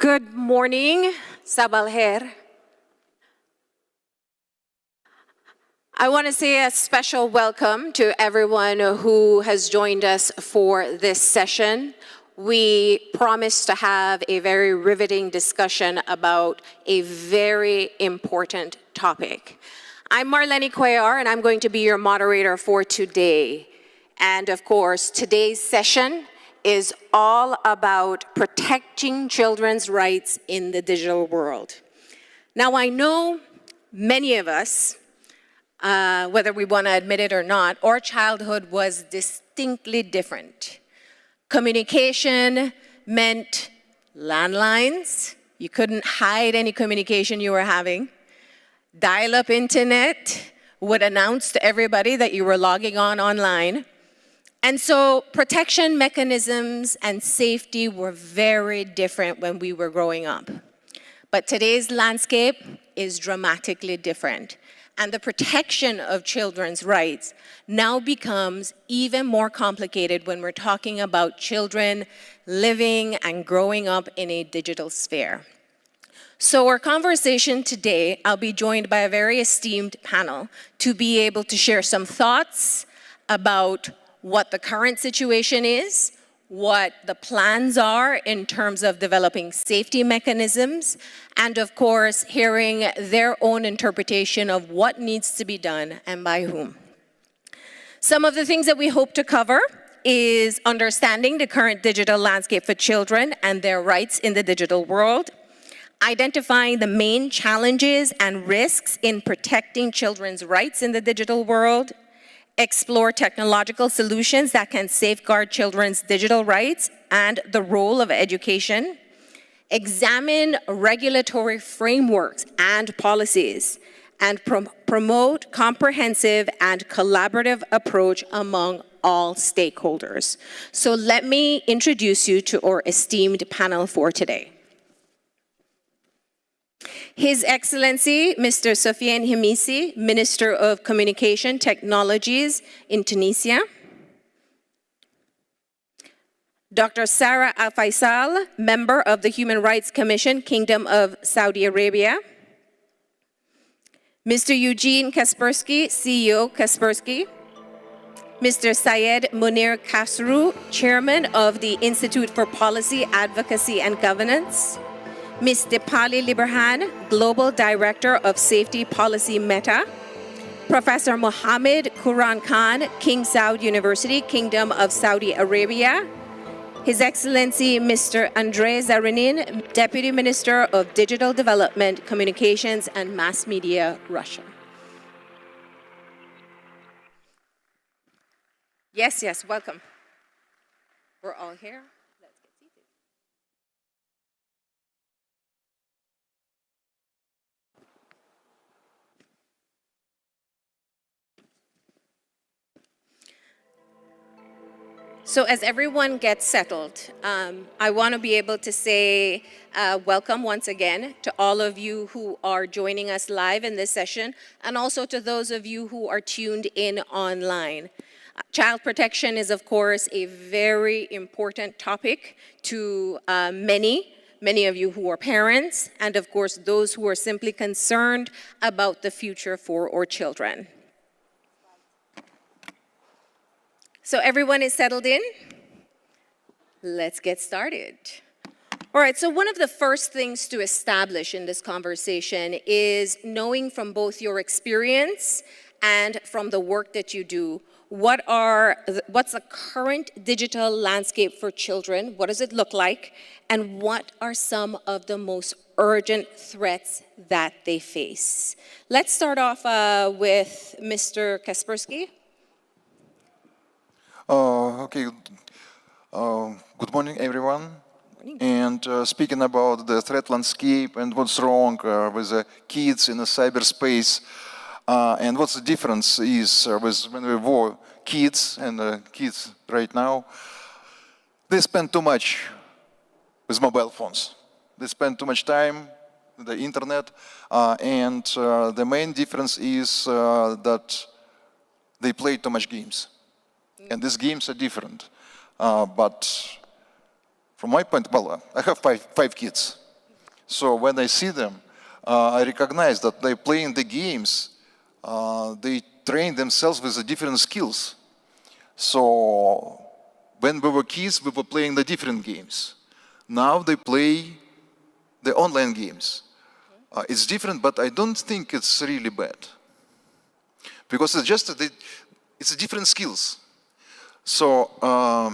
S16: Good morning, Sabal Khair. I want to say a special welcome to everyone who has joined us for this session. We promise to have a very riveting discussion about a very important topic. I'm Marlene Cuellar, and I'm going to be your moderator for today. And of course, today's session is all about protecting children's rights in the digital world. Now, I know many of us, whether we want to admit it or not, our childhood was distinctly different. Communication meant landlines. You couldn't hide any communication you were having. Dial-up internet would announce to everybody that you were logging on online. And so protection mechanisms and safety were very different when we were growing up. But today's landscape is dramatically different. And the protection of children's rights now becomes even more complicated when we're talking about children living and growing up in a digital sphere. So our conversation today, I'll be joined by a very esteemed panel to be able to share some thoughts about what the current situation is, what the plans are in terms of developing safety mechanisms, and of course, hearing their own interpretation of what needs to be done and by whom. Some of the things that we hope to cover is understanding the current digital landscape for children and their rights in the digital world, identifying the main challenges and risks in protecting children's rights in the digital world, explore technological solutions that can safeguard children's digital rights and the role of education, examine regulatory frameworks and policies, and promote comprehensive and collaborative approach among all stakeholders. So let me introduce you to our esteemed panel for today. His Excellency, Mr. Sofiane Hemisi, Minister of Communication Technologies in Tunisia. Dr. Sarah Al-Faisal, Member of the Human Rights Commission, Kingdom of Saudi Arabia. Mr. Eugene Kaspersky, CEO Kaspersky. Mr. Syed Munir Kasru, Chairman of the Institute for Policy, Advocacy and Governance. Ms. Dipali Liberhan, Global Director of Safety Policy Meta. Professor Mohammed Quran Khan, King Saud University, Kingdom of Saudi Arabia. His Excellency, Mr. Andrei Zarinin, Deputy Minister of Digital Development, Communications and Mass Media, Russia. Yes, welcome. We're all here. Let's get seated. So as everyone gets settled, I want to be able to say welcome once again to all of you who are joining us live in this session, and also to those of you who are tuned in online. Child protection is, of course, a very important topic to many of you who are parents, and of course, those who are simply concerned about the future for our children. So everyone is settled in? Let's get started. All right, so one of the first things to establish in this conversation is knowing from both your experience and from the work that you do, what's the current digital landscape for children? What does it look like? And what are some of the most urgent threats that they face? Let's start off with Mr. Kaspersky.
S17: Okay. Good morning, everyone. And speaking about the threat landscape and what's wrong with the kids in the cyberspace, and what's the difference is with when we were kids and kids right now, they spend too much with mobile phones. They spend too much time on the internet, and the main difference is that they play too much games. And these games are different. But from my point, well, I have five kids. So when I see them, I recognize that they playing the games, they train themselves with the different skills. So when we were kids, we were playing the different games. Now they play the online games. It's different, but I don't think it's really bad. Because it's just, it's different skills. So our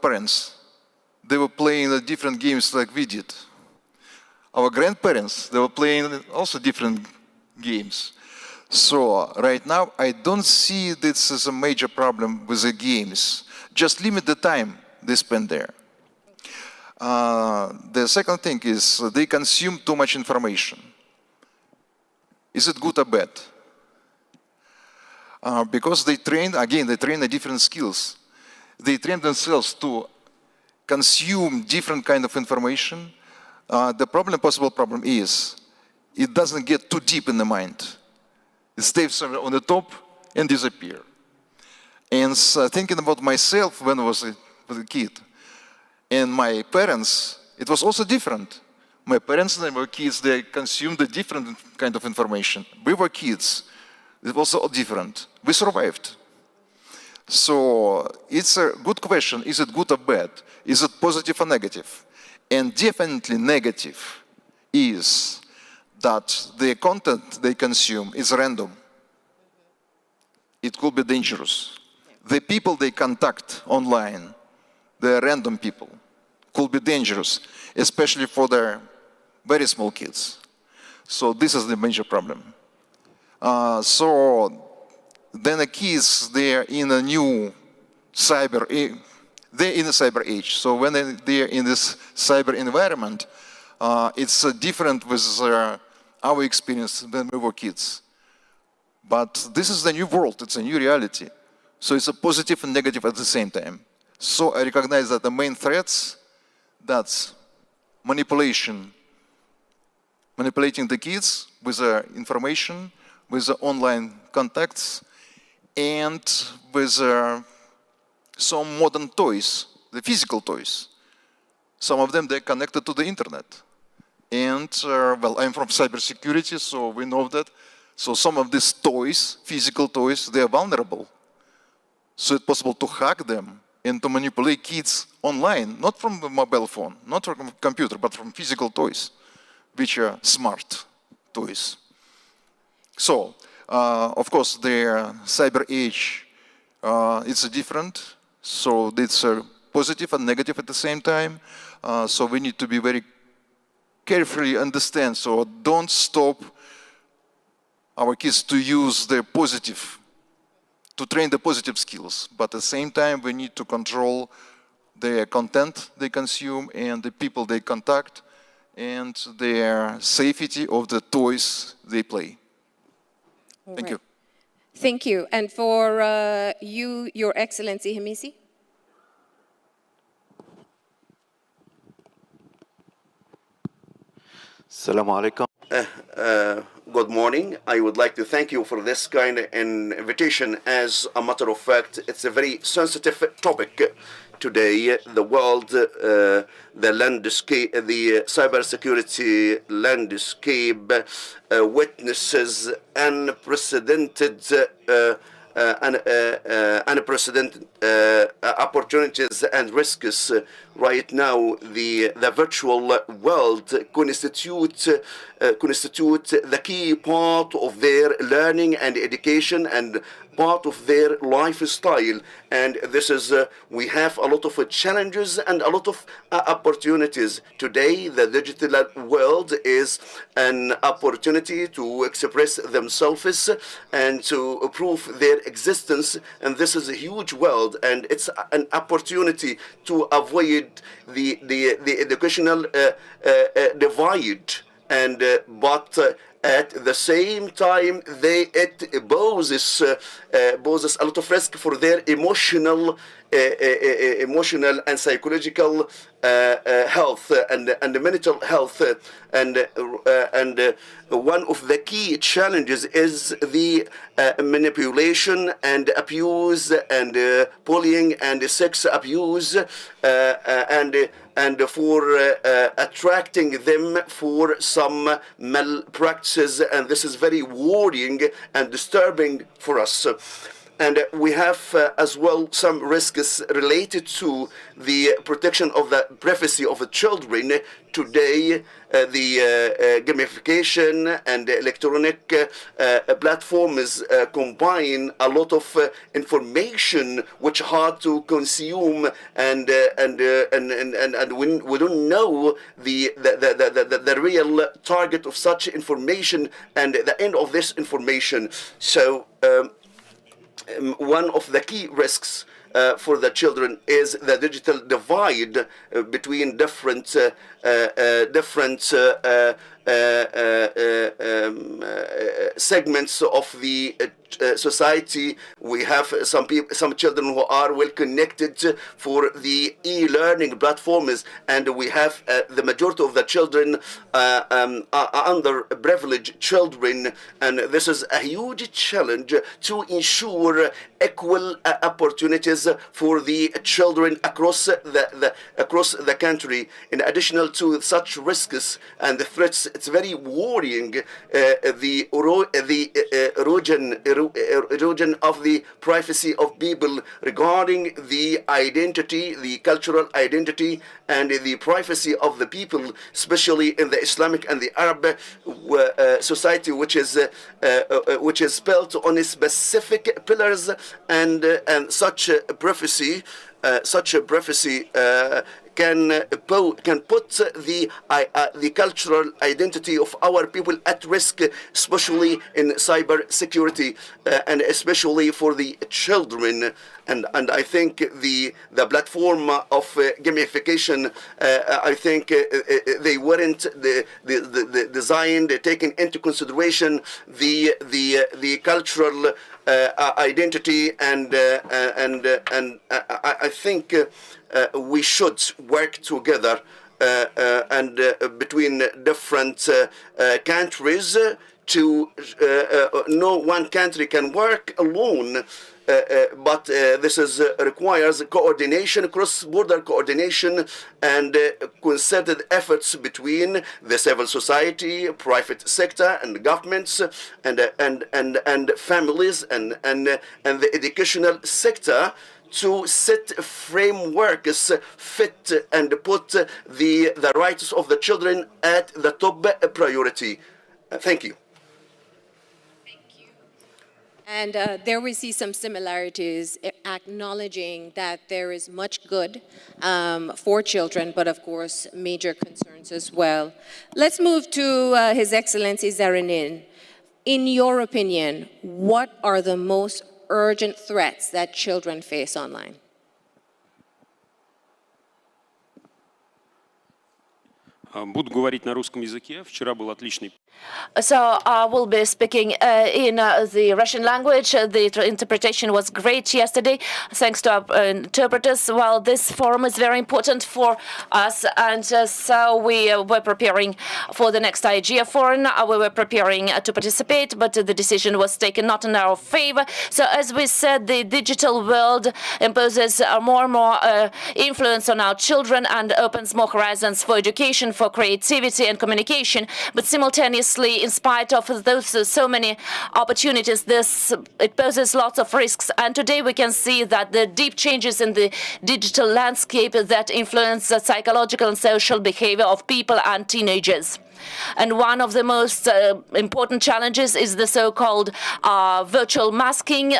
S17: parents, they were playing the different games like we did. Our grandparents, they were playing also different games. So right now, I don't see this as a major problem with the games. Just limit the time they spend there. The second thing is they consume too much information. Is it good or bad? because they train the different skills. They train themselves to consume different kind of information. The possible problem is, it doesn't get too deep in the mind. It stays somewhere on the top and disappear. And thinking about myself when I was a kid, and my parents, it was also different. My parents, when they were kids, they consumed a different kind of information. We were kids. It was all different. We survived. So it's a good question. Is it good or bad? Is it positive or negative? And definitely negative is that the content they consume is random. It could be dangerous. The people they contact online, they're random people, could be dangerous, especially for their very small kids. So this is the major problem. So then the kids, they're in a new cyber age. So when they're in this cyber environment, it's different with our experience when we were kids. But this is the new world, it's a new reality. So it's a positive and negative at the same time. So I recognize that the main threats, that's manipulating the kids with information, with online contacts, and with some modern toys, the physical toys. Some of them, they're connected to the internet. And, well, I'm from cybersecurity, so we know that. So some of these toys, physical toys, they're vulnerable. So it's possible to hack them and to manipulate kids online, not from the mobile phone, not from a computer, but from physical toys, which are smart toys. So, of course, the cyber age, it's different. So it's positive and negative at the same time. So we need to be very carefully understand. So don't stop our kids to use their positive, to train the positive skills. But at the same time, we need to control the content they consume and the people they contact and their safety of the toys they play. Thank you.
S16: Thank you. And for you, Your Excellency Hamisi?
S18: Assalamu alaikum. Good morning. I would like to thank you for this kind of invitation. As a matter of fact, it's a very sensitive topic today. The world, the landscape, the cybersecurity landscape witnesses unprecedented opportunities and risks. Right now, the virtual world constitute the key part of their learning and education and part of their lifestyle. And this is, we have a lot of challenges and a lot of opportunities. Today, the digital world is an opportunity to express themselves and to prove their existence. And this is a huge world, and it's an opportunity to avoid the educational divide. And but at the same time, it poses a lot of risk for their emotional and psychological health and mental health. And one of the key challenges is the manipulation and abuse and bullying and sex abuse and for attracting them for some malpractice, and this is very worrying and disturbing for us. And we have as well some risks related to the protection of the privacy of the children. Today, the gamification and electronic platforms combine a lot of information which hard to consume, and we don't know the real target of such information and the end of this information. So one of the key risks for the children is the digital divide between different segments of the society. We have some children who are well connected for the e-learning platforms, and we have the majority of the children are underprivileged children, and this is a huge challenge to ensure equal opportunities for the children across the country. In addition to such risks and the threats, it's very worrying the erosion of the privacy of people regarding the identity, the cultural identity, and the privacy of the people, especially in the Islamic and the Arab society, which is built on specific pillars, and such privacy can put the cultural identity of our people at risk, especially in cyber security, and especially for the children. And I think the platform of gamification, I think they weren't designed, taking into consideration the cultural identity, and I think we should work together and between different countries to no one country can work alone. But this requires coordination, cross-border coordination, and concerted efforts between the civil society, private sector, and governments, and families, and the educational sector, to set frameworks fit and put the rights of the children at the top priority. Thank you.
S16: And there we see some similarities, acknowledging that there is much good for children, but of course, major concerns as well. Let's move to His Excellency Zaranin. In your opinion, what are the most urgent threats that children face online?
S19: Буду говорить на русском языке. Вчера был отличный.
S20: So I will be speaking in the Russian language. The interpretation was great yesterday, thanks to our interpreters. Well, this forum is very important for us, and so we were preparing for the next IGF forum. We were preparing to participate, but the decision was taken not in our favor. So as we said, the digital world imposes more and more influence on our children and opens more horizons for education, for creativity and communication, but simultaneously, in spite of those so many opportunities, it poses lots of risks. And today we can see that the deep changes in the digital landscape that influence the psychological and social behavior of people and teenagers. And one of the most important challenges is the so-called virtual masking.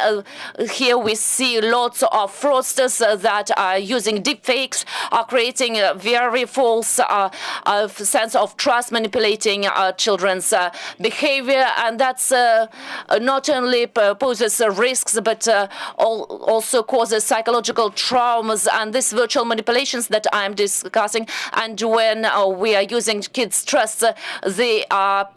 S20: Here we see lots of fraudsters that are using deepfakes, are creating a very false sense of trust, manipulating children's behavior. And that's not only poses risks, but also causes psychological traumas. And these virtual manipulations that I'm discussing, and when we are using kids' trust, they are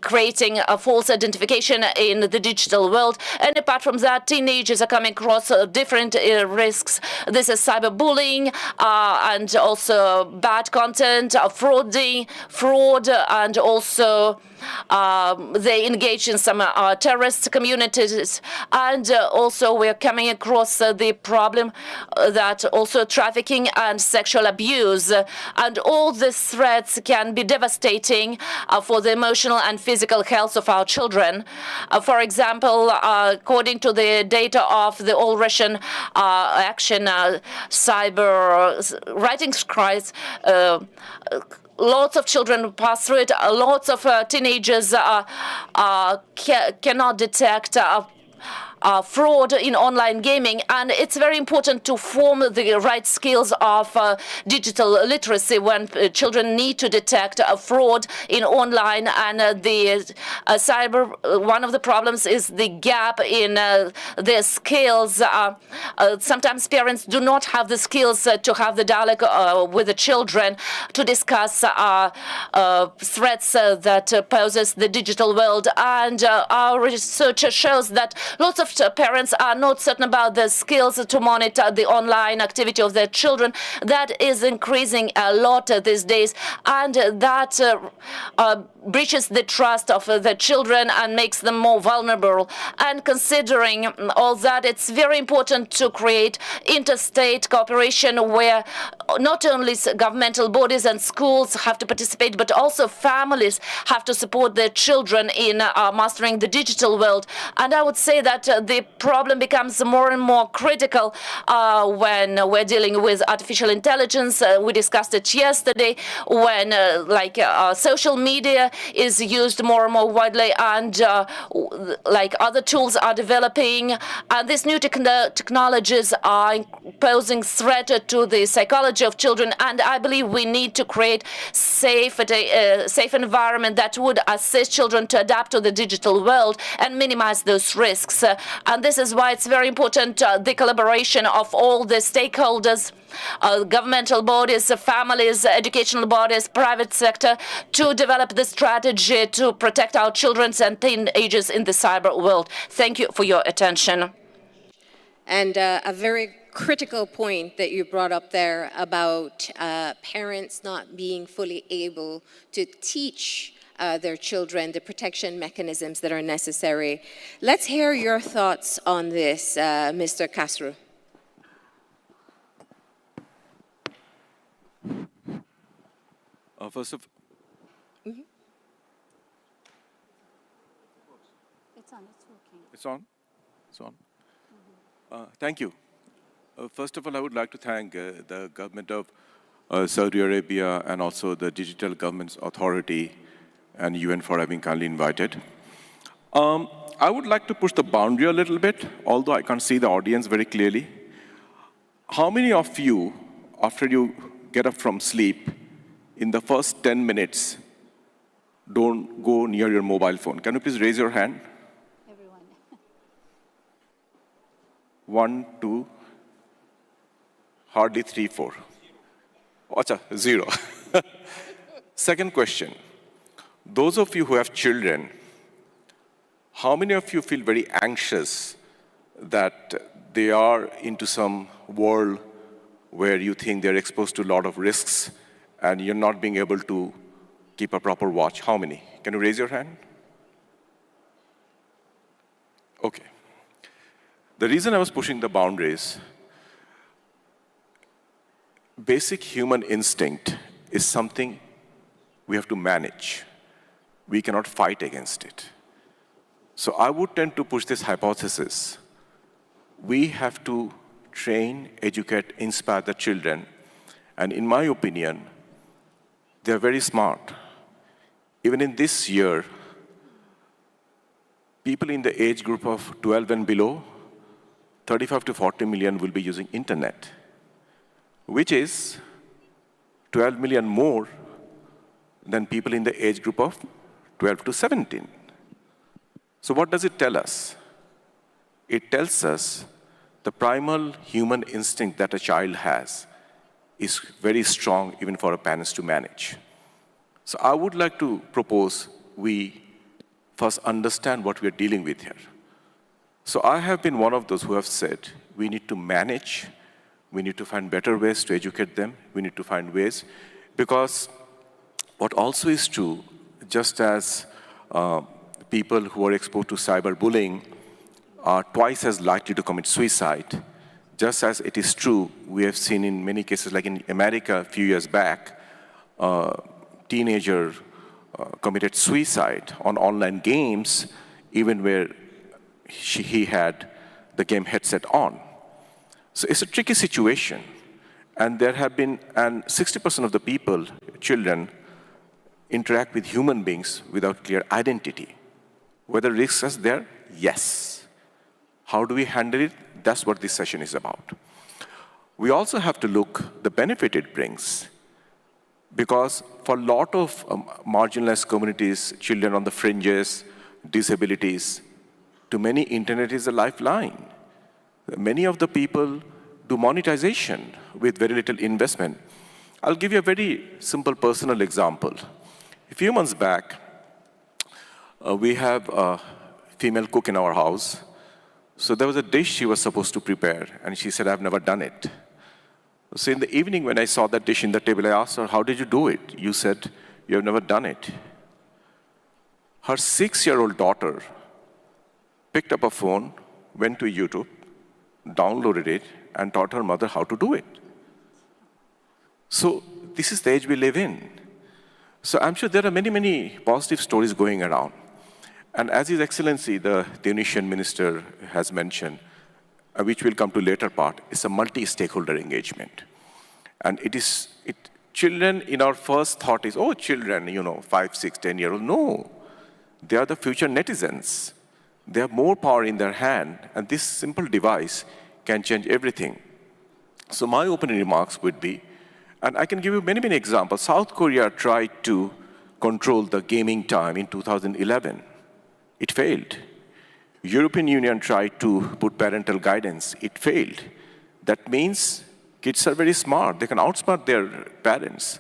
S20: creating a false identification in the digital world. And apart from that, teenagers are coming across different risks. This is cyberbullying and also bad content, fraud, and also they engage in some terrorist communities. And also we're coming across the problem that also trafficking and sexual abuse. And all these threats can be devastating for the emotional and physical health of our children. For example, according to the data of the All Russian Action Cyber Writing Crisis, lots of children pass through it. Lots of teenagers cannot detect fraud in online gaming. And it's very important to form the right skills of digital literacy when children need to detect fraud in online. And cyber, one of the problems is the gap in their skills. Sometimes parents do not have the skills to have the dialogue with the children to discuss threats that poses the digital world. And our research shows that lots of parents are not certain about the skills to monitor the online activity of their children. That is increasing a lot these days, and that breaches the trust of the children and makes them more vulnerable. And considering all that, it's very important to create interstate cooperation where not only governmental bodies and schools have to participate, but also families have to support their children in mastering the digital world. And I would say that the problem becomes more and more critical when we're dealing with artificial intelligence. We discussed it yesterday when social media is used more and more widely, and other tools are developing, and these new technologies are posing threat to the psychology of children. And I believe we need to create safe environment that would assist children to adapt to the digital world and minimize those risks. And this is why it's very important the collaboration of all the stakeholders, governmental bodies, families, educational bodies, private sector, to develop the strategy to protect our children and teenagers in the cyber world. Thank you for your attention.
S16: And a very critical point that you brought up there about parents not being fully able to teach their children the protection mechanisms that are necessary. Let's hear your thoughts on this, Mr. Castro.
S10: First of
S11: It's on, it's working.
S10: It's on? It's on. Thank you. First of all, I would like to thank the government of Saudi Arabia and also the Digital Governments Authority and UN for having kindly invited. I would like to push the boundary a little bit, although I can't see the audience very clearly. How many of you, after you get up from sleep, in the first 10 minutes, don't go near your mobile phone? Can you please raise your hand?
S11: Everyone.
S10: 1, 2, hardly 3, 4. Acha, 0. Second question. Those of you who have children, how many of you feel very anxious that they are into some world where you think they're exposed to a lot of risks and you're not being able to keep a proper watch? How many? Can you raise your hand? Okay. The reason I was pushing the boundaries, basic human instinct is something we have to manage. We cannot fight against it. So I would tend to push this hypothesis. We have to train, educate, inspire the children. And in my opinion, they're very smart. Even in this year, people in the age group of 12 and below, 35 to 40 million will be using internet, which is 12 million more than people in the age group of 12 to 17. So what does it tell us? It tells us the primal human instinct that a child has is very strong even for our parents to manage. So I would like to propose we first understand what we are dealing with here. So I have been one of those who have said we need to manage, we need to find better ways to educate them, we need to find ways, because what also is true, just as people who are exposed to cyberbullying are twice as likely to commit suicide, just as it is true, we have seen in many cases, like in America a few years back, a teenager committed suicide on online games, even where he had the game headset on. So it's a tricky situation. And there have been, and 60% of the people, children, interact with human beings without clear identity. Whether risks are there? Yes.
S21: How do we handle it? That's what this session is about. We also have to look the benefit it brings. Because for a lot of marginalized communities, children on the fringes, disabilities, to many, internet is a lifeline. Many of the people do monetization with very little investment. I'll give you a very simple personal example. A few months back, we have a female cook in our house. So there was a dish she was supposed to prepare, and she said, I've never done it. So in the evening when I saw that dish in the table, I asked her, how did you do it? You said, you have never done it. Her 6-year-old daughter picked up a phone, went to YouTube, downloaded it, and taught her mother how to do it. So this is the age we live in. So I'm sure there are many, many positive stories going around. And as His Excellency, the Tunisian minister has mentioned, which will come to later part, is a multi-stakeholder engagement. And children in our first thought is, oh, children, 5, 6, 10-year-old. No, they are the future netizens. They have more power in their hand, and this simple device can change everything. So my opening remarks would be, and I can give you many, many examples. South Korea tried to control the gaming time in 2011. It failed. European Union tried to put parental guidance. It failed. That means kids are very smart. They can outsmart their parents.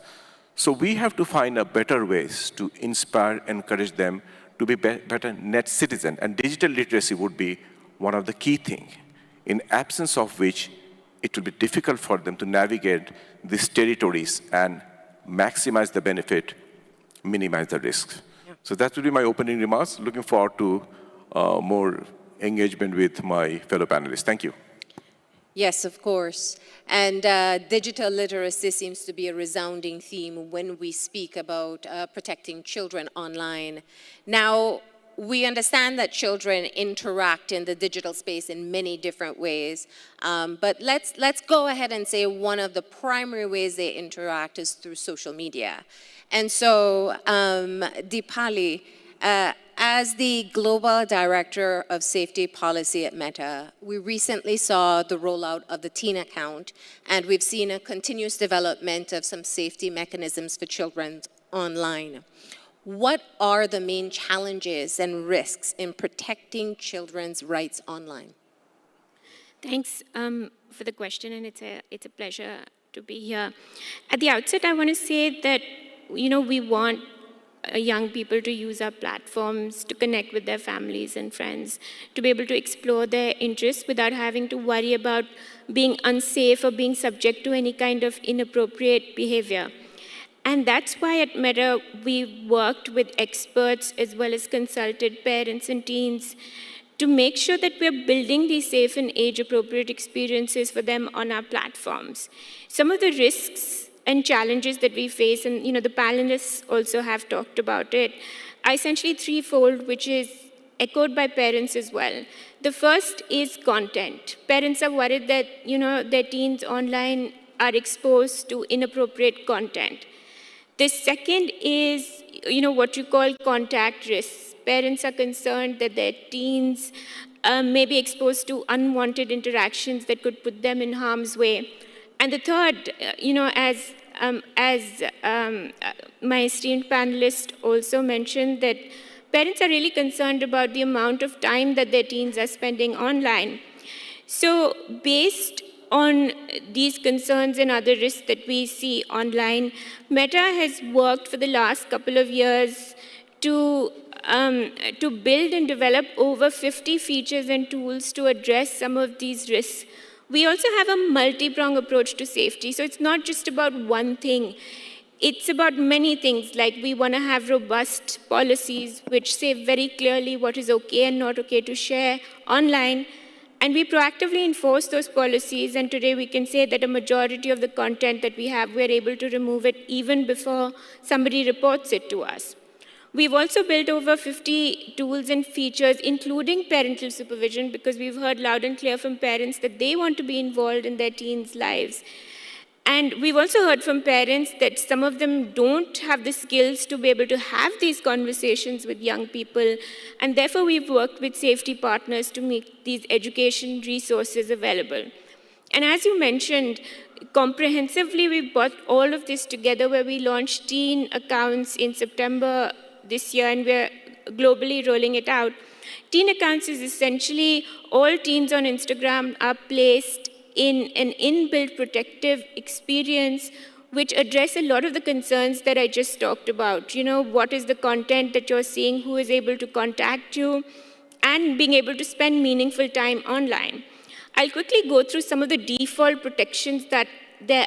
S21: So we have to find a better ways to inspire, encourage them to be better net citizen. And digital literacy would be one of the key things, in absence of which it will be difficult for them to navigate these territories and maximize the benefit, minimize the risks. Yeah. So that will be my opening remarks. Looking forward to more engagement with my fellow panelists. Thank you.
S16: Yes, of course. And digital literacy seems to be a resounding theme when we speak about protecting children online. Now, we understand that children interact in the digital space in many different ways, but let's go ahead and say one of the primary ways they interact is through social media. And so, Deepali, as the Global Director of Safety Policy at Meta, we recently saw the rollout of the Teen Account, and we've seen a continuous development of some safety mechanisms for children online. What are the main challenges and risks in protecting children's rights online?
S22: Thanks for the question, and it's a pleasure to be here. At the outset, I want to say that we want young people to use our platforms to connect with their families and friends, to be able to explore their interests without having to worry about being unsafe or being subject to any kind of inappropriate behavior. And that's why at Meta, we worked with experts as well as consulted parents and teens to make sure that we're building these safe and age-appropriate experiences for them on our platforms. Some of the risks and challenges that we face, and the panelists also have talked about it, are essentially threefold, which is echoed by parents as well. The first is content. Parents are worried that their teens online are exposed to inappropriate content. The second is what you call contact risks. Parents are concerned that their teens may be exposed to unwanted interactions that could put them in harm's way. And the third, as my esteemed panelist also mentioned, that parents are really concerned about the amount of time that their teens are spending online. So based on these concerns and other risks that we see online, Meta has worked for the last couple of years to build and develop over 50 features and tools to address some of these risks. We also have a multi-pronged approach to safety. So it's not just about one thing. It's about many things, like we want to have robust policies which say very clearly what is okay and not okay to share online. And we proactively enforce those policies, and today we can say that a majority of the content that we have, we're able to remove it even before somebody reports it to us. We've also built over 50 tools and features, including parental supervision, because we've heard loud and clear from parents that they want to be involved in their teens' lives. And we've also heard from parents that some of them don't have the skills to be able to have these conversations with young people, and therefore we've worked with safety partners to make these education resources available. And as you mentioned, comprehensively we brought all of this together where we launched teen accounts in September this year, and we're globally rolling it out. Teen accounts is essentially all teens on Instagram are placed in an inbuilt protective experience which address a lot of the concerns that I just talked about. You know, what is the content that you're seeing, who is able to contact you, and being able to spend meaningful time online. I'll quickly go through some of the default protections that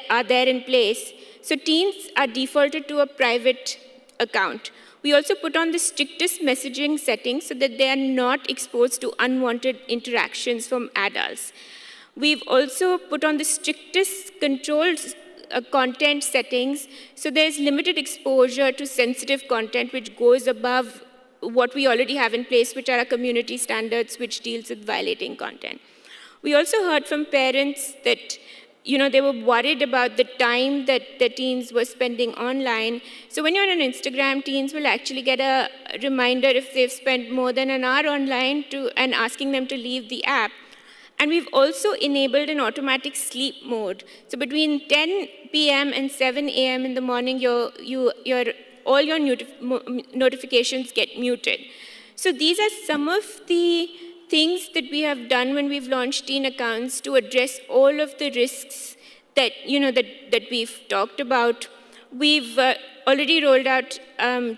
S22: are there in place. So teens are defaulted to a private account. We also put on the strictest messaging settings so that they are not exposed to unwanted interactions from adults. We've also put on the strictest controlled content settings, so there's limited exposure to sensitive content which goes above what we already have in place, which are our community standards, which deals with violating content. We also heard from parents that they were worried about the time that the teens were spending online. So when you're on Instagram, teens will actually get a reminder if they've spent more than an hour online and asking them to leave the app. And we've also enabled an automatic sleep mode. So between 10 p.m. and 7 a.m. in the morning, all your notifications get muted. So these are some of the things that we have done when we've launched teen accounts to address all of the risks that we've talked about. We've already rolled out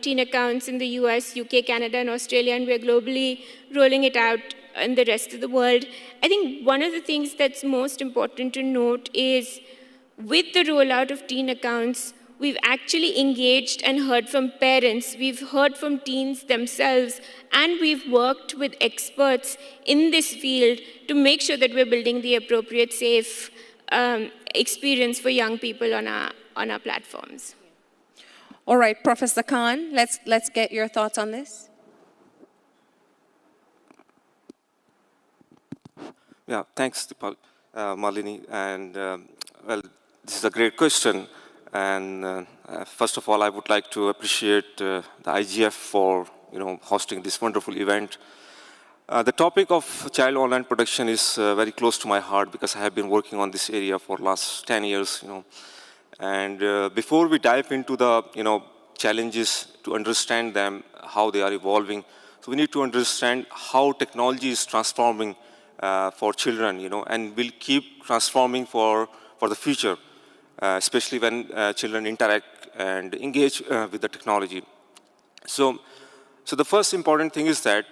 S22: teen accounts in the US, UK, Canada, and Australia, and we're globally rolling it out in the rest of the world. I think one of the things that's most important to note is with the rollout of teen accounts, we've actually engaged and heard from parents, we've heard from teens themselves, and we've worked with experts in this field to make sure that we're building the appropriate safe experience for young people on our platforms.
S16: All right, Professor Khan, let's get your thoughts on this.
S3: Yeah, thanks, Malini. And well, this is a great question. And first of all, I would like to appreciate the IGF for hosting this wonderful event. The topic of child online protection is very close to my heart because I have been working on this area for the last 10 years. And before we dive into the challenges to understand them, how they are evolving, so we need to understand how technology is transforming for children, and will keep transforming for the future. Especially when children interact and engage with the technology. So the first important thing is that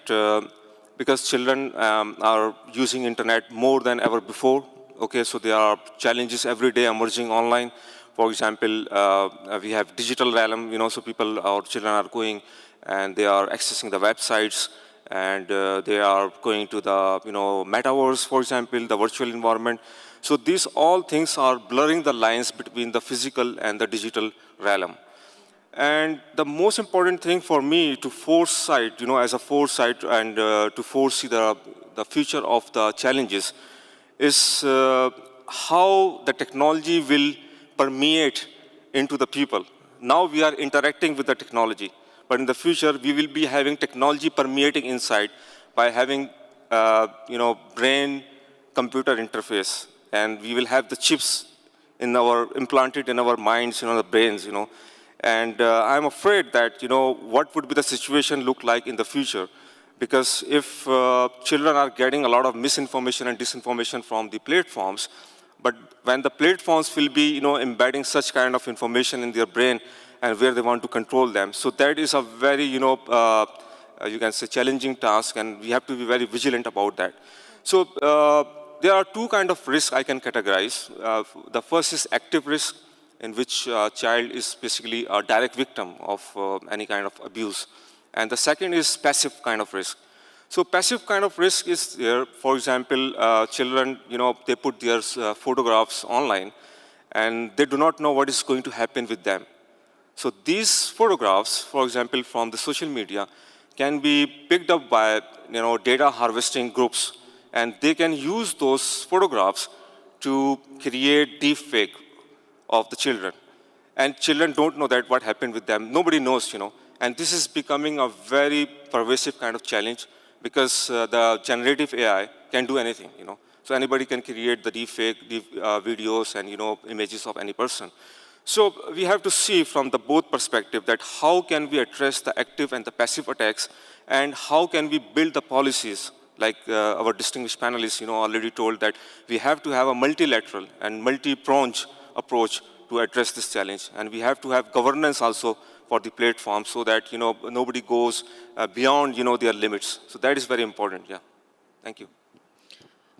S3: because children are using internet more than ever before, okay, so there are challenges every day emerging online. For example, we have digital realm, so our children are going and they are accessing the websites and they are going to the, metaverse, for example, the virtual environment. So these all things are blurring the lines between the physical and the digital realm. And the most important thing for me to foresight, as a foresight and to foresee the future of the challenges is how the technology will permeate into the people. Now we are interacting with the technology, but in the future we will be having technology permeating inside by having, brain-computer interface. And we will have the chips implanted in our minds, the brains, And I'm afraid that, what would be the situation look like in the future? Because if children are getting a lot of misinformation and disinformation from the platforms, but when the platforms will be, embedding such kind of information in their brain and where they want to control them. So that is a very, you can say challenging task, and we have to be very vigilant about that. So, there are two kinds of risks I can categorize. The first is active risk, in which a child is basically a direct victim of any kind of abuse. And the second is passive kind of risk. So passive kind of risk is there, for example, children, they put their photographs online and they do not know what is going to happen with them. So these photographs, for example, from the social media, can be picked up by, data harvesting groups. And they can use those photographs to create deepfake of the children. And children don't know that what happened with them. Nobody knows, And this is becoming a very pervasive kind of challenge because the generative AI can do anything, So anybody can create the deepfake videos and, images of any person. So we have to see from the both perspective that how can we address the active and the passive attacks, and how can we build the policies, like our distinguished panelists, already told that we have to have a multilateral and multi-pronged approach to address this challenge. And we have to have governance also for the platform so that, nobody goes beyond, their limits. So that is very important, yeah. Thank you.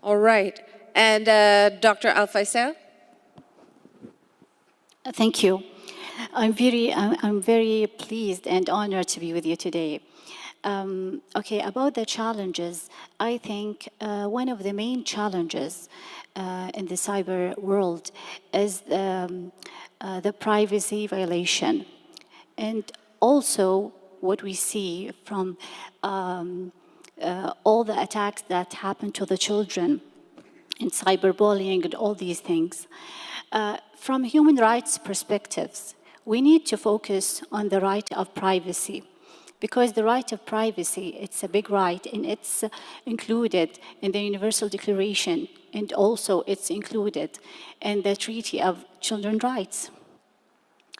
S16: All right. And Dr. Al-Faisal?
S6: Thank you. I'm very pleased and honored to be with you today. Okay, about the challenges, I think one of the main challenges in the cyber world is the privacy violation. And also what we see from all the attacks that happen to the children and cyberbullying and all these things. From human rights perspectives, we need to focus on the right of privacy, because the right of privacy, it's a big right, and it's included in the Universal Declaration, and also it's included in the Treaty of Children's Rights.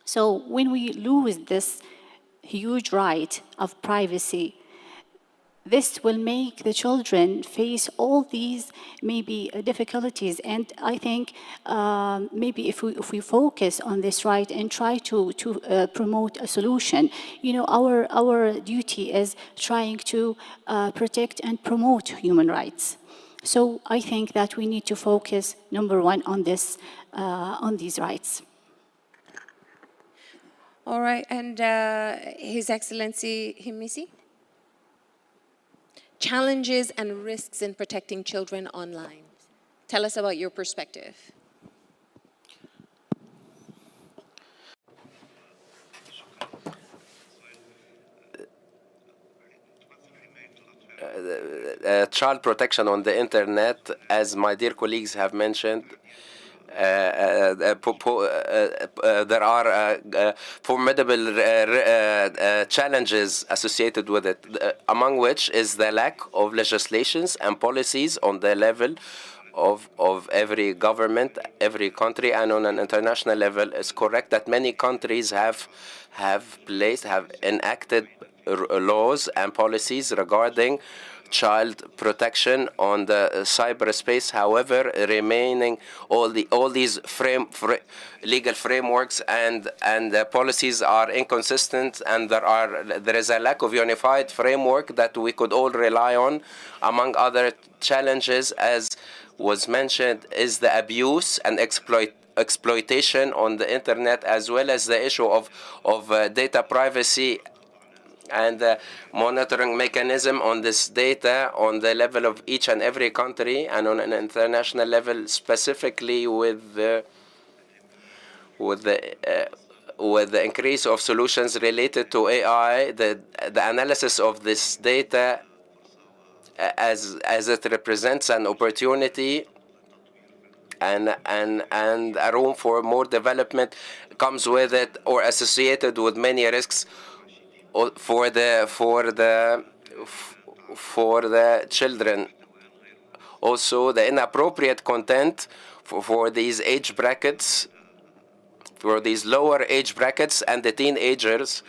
S6: So when we lose this huge right of privacy, this will make the children face all these maybe difficulties. And I think maybe if we focus on this right and try to promote a solution, our duty is trying to protect and promote human rights. So I think that we need to focus, number one, on this, on these rights.
S16: All right, and His Excellency Himisi? Challenges and risks in protecting children online. Tell us about your perspective.
S7: Child protection on the internet, as my dear colleagues have mentioned, there are formidable challenges associated with it, among which is the lack of legislations and policies on the level of every government, every country, and on an international level. It's correct that many countries have enacted laws and policies regarding child protection on the cyberspace. However, remaining all these legal frameworks and policies are inconsistent, and there is a lack of unified framework that we could all rely on. Among other challenges, as was mentioned, is the abuse and exploitation on the internet, as well as the issue of data privacy and the monitoring mechanism on this data on the level of each and every country, and on an international level, specifically with the increase of solutions related to AI, the analysis of this data as it represents an opportunity and a room for more development comes with it, or associated with many risks for the children. Also, the inappropriate content for these age brackets, for these lower age brackets and the teenagers,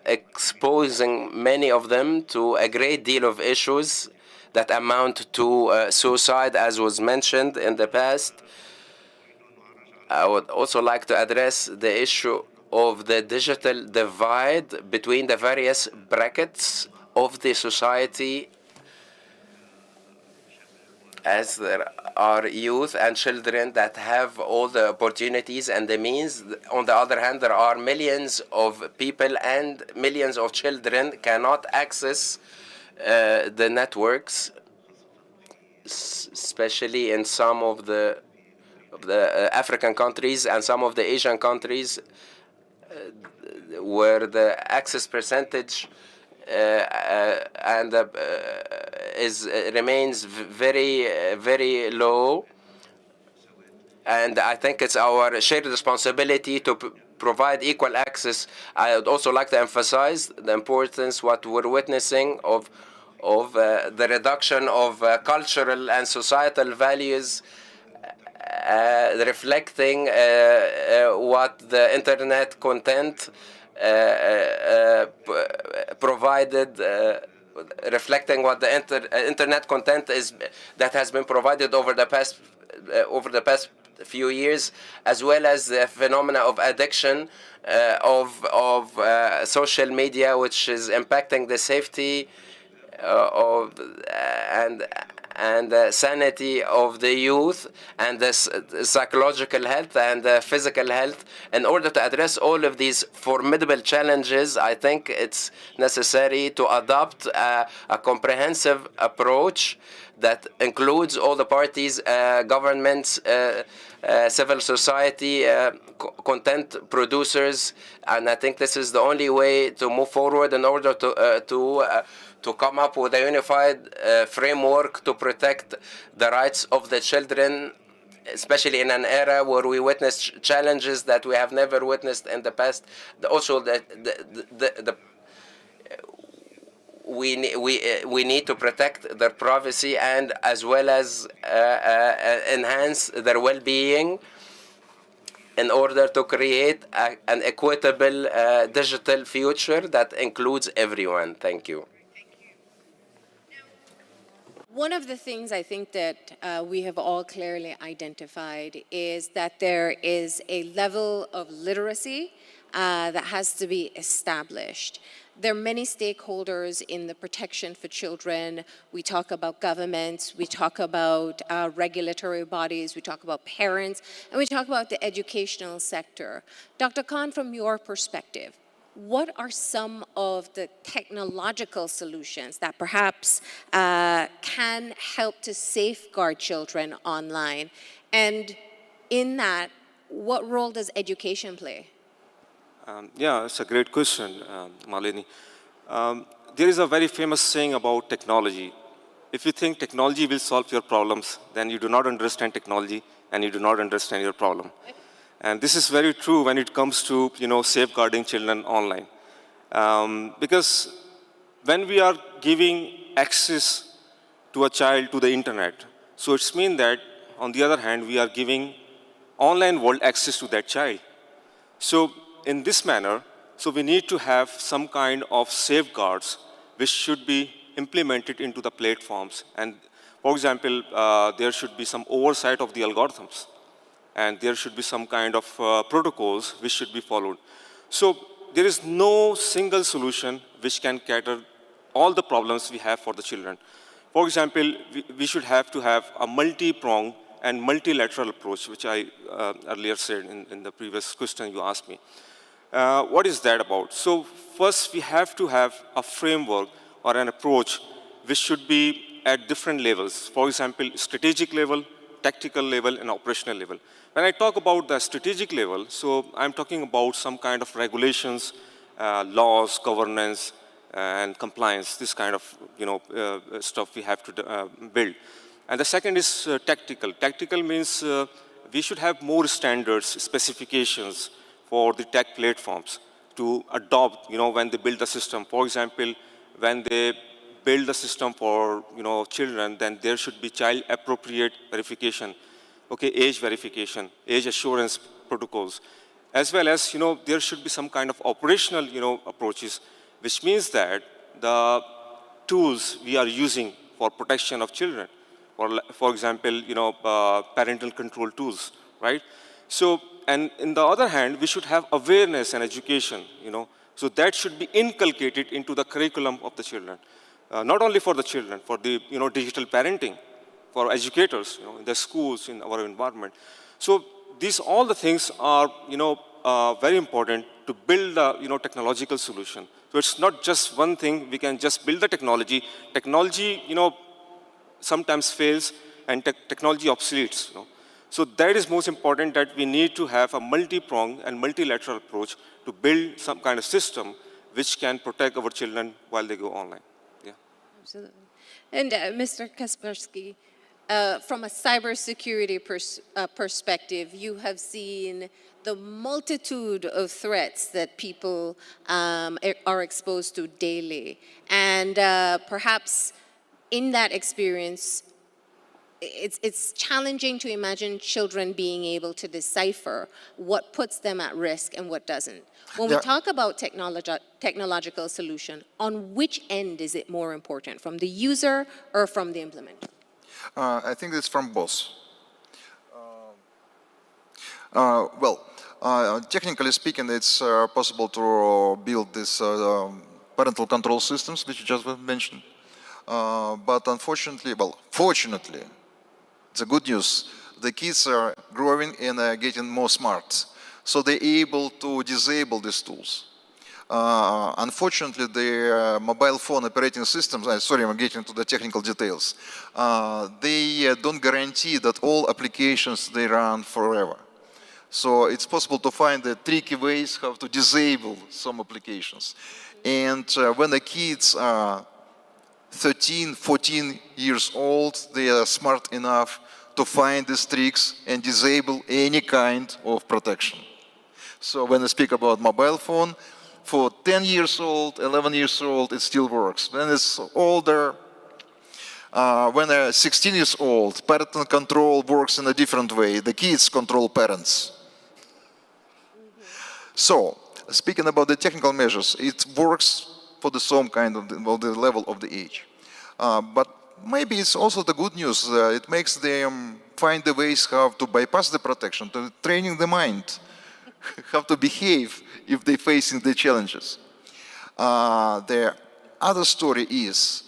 S7: exposing many of them to a great deal of issues that amount to suicide, as was mentioned in the past. I would also like to address the issue of the digital divide between the various brackets of the society, as there are youth and children that have all the opportunities and the means. On the other hand, there are millions of people and millions of children cannot access the networks, especially in some of the African countries and some of the Asian countries, where the access percentage remains very, very low. And I think it's our shared responsibility to provide equal access. I would also like to emphasize the importance what we're witnessing of the reduction of cultural and societal values reflecting what the internet content provided, reflecting what the internet content is that has been provided over the past few years, as well as the phenomena of addiction of social media, which is impacting the safety of and sanity of the youth, and the psychological health and the physical health. In order to address all of these formidable challenges, I think it's necessary to adopt a comprehensive approach that includes all the parties, governments, civil society, content producers, and I think this is the only way to move forward in order to come up with a unified framework to protect the rights of the children, especially in an era where we witness challenges that we have never witnessed in the past. Also, we need to protect their privacy and as well as enhance their well-being in order to create an equitable digital future that includes everyone. Thank you.
S16: One of the things I think that we have all clearly identified is that there is a level of literacy that has to be established. There are many stakeholders in the protection for children. We talk about governments, we talk about regulatory bodies, we talk about parents, and we talk about the educational sector. Dr. Khan, from your perspective, what are some of the technological solutions that perhaps can help to safeguard children online? And in that, what role does education play?
S3: Yeah, it's a great question, Malini. There is a very famous saying about technology. If you think technology will solve your problems, then you do not understand technology and you do not understand your problem. And this is very true when it comes to, safeguarding children online. Because when we are giving access to a child to the internet, so it's mean that, on the other hand, we are giving online world access to that child. So in this manner, so we need to have some kind of safeguards which should be implemented into the platforms. And for example, there should be some oversight of the algorithms. And there should be some kind of protocols which should be followed. So there is no single solution which can cater all the problems we have for the children. For example, we should have to have a multi-pronged and multilateral approach, which I earlier said in the previous question you asked me. What is that about? So first, we have to have a framework or an approach which should be at different levels. For example, strategic level, tactical level, and operational level. When I talk about the strategic level, so I'm talking about some kind of regulations, laws, governance, and compliance, this kind of stuff we have to build. And the second is tactical. Tactical means we should have more standards, specifications for the tech platforms to adopt, when they build the system. For example, when they build the system for children, then there should be child appropriate verification, age verification, age assurance protocols, as well as there should be some kind of operational approaches, which means that the tools we are using for protection of children, for example, parental control tools, right? So, and in the other hand, we should have awareness and education, so that should be inculcated into the curriculum of the children. Not only for the children, for the digital parenting, for educators, in the schools, in our environment. So these all the things are very important to build a technological solution. So it's not just one thing. We can just build the technology. Technology sometimes fails and technology obsoletes. So that is most important, that we need to have a multi-pronged and multilateral approach to build some kind of system which can protect our children while they go online.
S16: Absolutely. And Mr. Kaspersky, from a cybersecurity perspective, you have seen the multitude of threats that people are exposed to daily. And perhaps in that experience, it's challenging to imagine children being able to decipher what puts them at risk and what doesn't. When we talk about technological solution, on which end is it more important, from the user or from the implementer?
S17: I think it's from both. Technically speaking, it's possible to build these parental control systems, which you just mentioned. But unfortunately, fortunately, the good news, the kids are growing and getting more smart. So they're able to disable these tools. Unfortunately, the mobile phone operating systems, sorry, I'm getting to the technical details, they don't guarantee that all applications, they run forever. So it's possible to find the tricky ways how to disable some applications. And when the kids are 13, 14 years old, they are smart enough to find these tricks and disable any kind of protection. So when I speak about mobile phone, for 10 years old, 11 years old, it still works. When it's older, when they're 16 years old, parental control works in a different way. The kids control parents. So, speaking about the technical measures, it works for the some kind of the level of the age. But maybe it's also the good news. It makes them find the ways how to bypass the protection, to training the mind, how to behave if they're facing the challenges. The other story is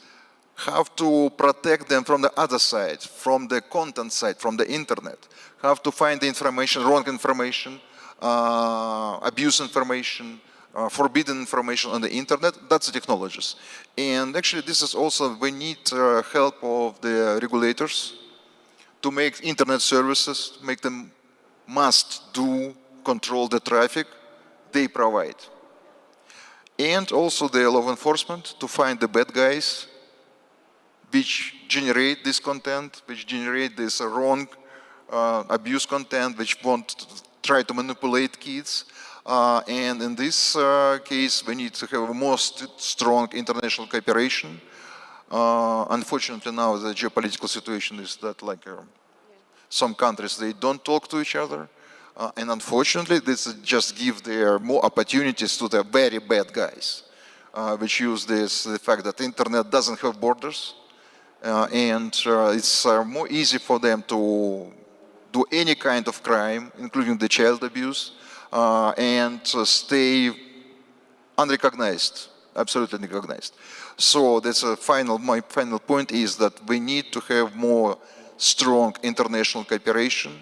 S17: how to protect them from the other side, from the content side, from the internet. How to find the information, wrong information, abuse information, forbidden information on the internet. That's the technologies. And actually this is also, we need help of the regulators to make internet services, make them must do, control the traffic they provide. And also the law enforcement to find the bad guys which generate this content, which generate this wrong abuse content, which want to try to manipulate kids. And in this case, we need to have a more strong international cooperation. Unfortunately, now the geopolitical situation is that some countries, they don't talk to each other. And unfortunately, this just gives their more opportunities to the very bad guys, which use the fact that the internet doesn't have borders. And it's more easy for them to do any kind of crime, including the child abuse, and stay unrecognized, absolutely unrecognized. So that's my final point is that we need to have more strong international cooperation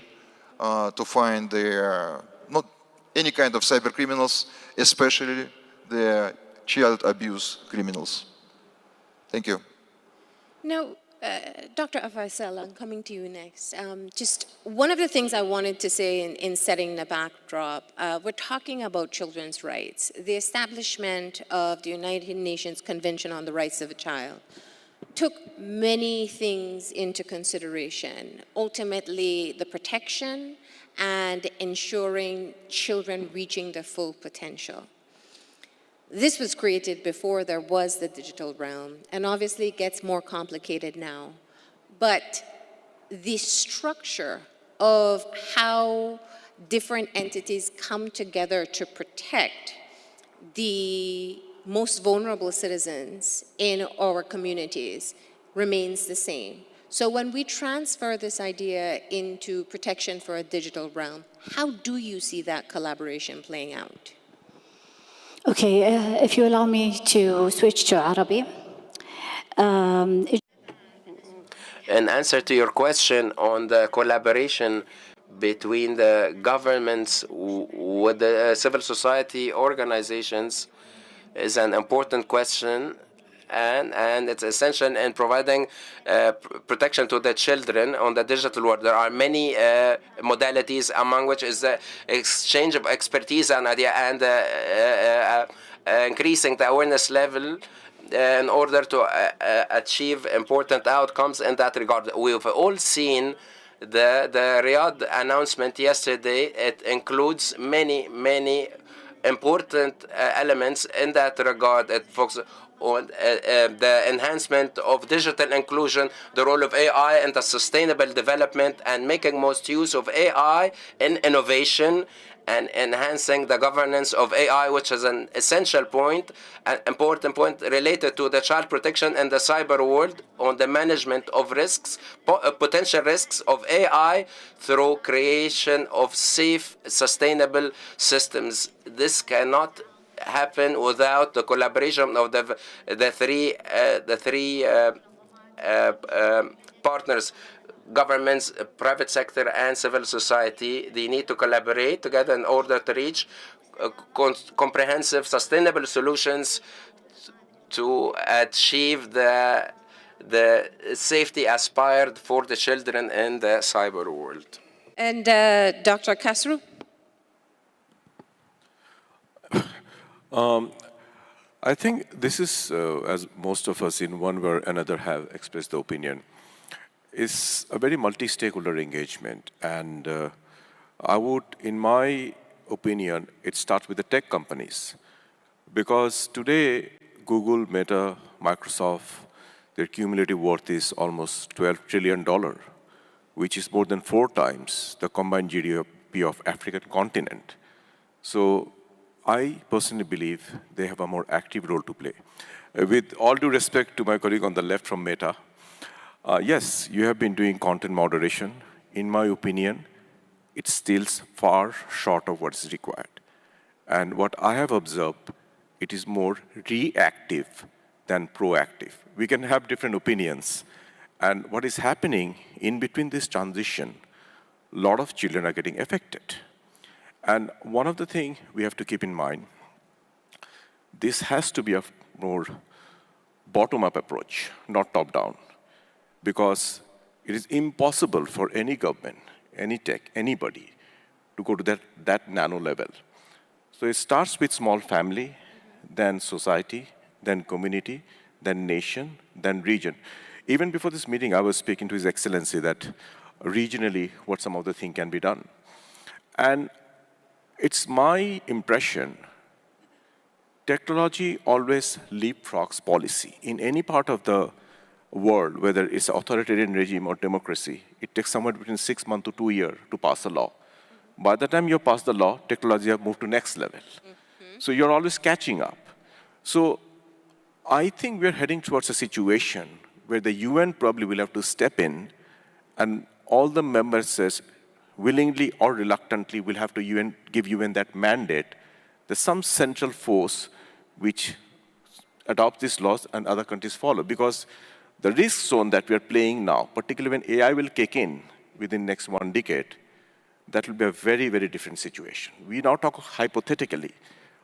S17: to find not any kind of cyber criminals, especially the child abuse criminals. Thank you.
S16: Now, Dr. Afaisal, I'm coming to you next. Just one of the things I wanted to say in setting the backdrop, we're talking about children's rights. The establishment of the United Nations Convention on the Rights of a Child took many things into consideration. Ultimately, the protection and ensuring children reaching their full potential. This was created before there was the digital realm, and obviously it gets more complicated now. But the structure of how different entities come together to protect the most vulnerable citizens in our communities remains the same. So when we transfer this idea into protection for a digital realm, how do you see that collaboration playing out?
S6: Okay, if you allow me to switch to Arabic.
S7: In answer to your question on the collaboration between the governments with the civil society organizations is an important question, and it's essential in providing protection to the children on the digital world. There are many modalities, among which is the exchange of expertise and idea and increasing the awareness level in order to achieve important outcomes in that regard. We've all seen the Riyadh announcement yesterday. It includes many important elements in that regard. It focuses on the enhancement of digital inclusion, the role of AI in the sustainable development, and making most use of AI in innovation and enhancing the governance of AI, which is an essential point, an important point related to the child protection and the cyber world on the management of risks, potential risks of AI through creation of safe, sustainable systems. This cannot happen without the collaboration of the three partners: governments, private sector, and civil society. They need to collaborate together in order to reach comprehensive, sustainable solutions to achieve the safety aspired for the children in the cyber world.
S16: And Dr. Kasru?
S21: I think this is, as most of us in one way or another have expressed the opinion, is a very multi-stakeholder engagement. And I would, in my opinion, it starts with the tech companies. Because today, Google, Meta, Microsoft, their cumulative worth is almost $12 trillion, which is more than 4 times the combined GDP of African continent. So I personally believe they have a more active role to play. With all due respect to my colleague on the left from Meta, yes, you have been doing content moderation. In my opinion, it still far short of what is required. And what I have observed, it is more reactive than proactive. We can have different opinions. And what is happening in between this transition, a lot of children are getting affected. And one of the things we have to keep in mind, this has to be a more bottom-up approach, not top-down, because it is impossible for any government, any tech, anybody to go to that nano level. So it starts with small family, then society, then community, then nation, then region. Even before this meeting, I was speaking to His Excellency that regionally what some of the things can be done. And it's my impression, technology always leapfrogs policy. In any part of the world, whether it's authoritarian regime or democracy, it takes somewhere between 6 months to 2 years to pass a law. By the time you pass the law, technology has moved to next level. So you're always catching up. So I think we're heading towards a situation where the UN probably will have to step in, and all the members says, willingly or reluctantly, will have to give UN that mandate. There's some central force which adopts these laws and other countries follow. Because the risk zone that we are playing now, particularly when AI will kick in within the next 1 decade, that will be a very, very different situation. We now talk hypothetically,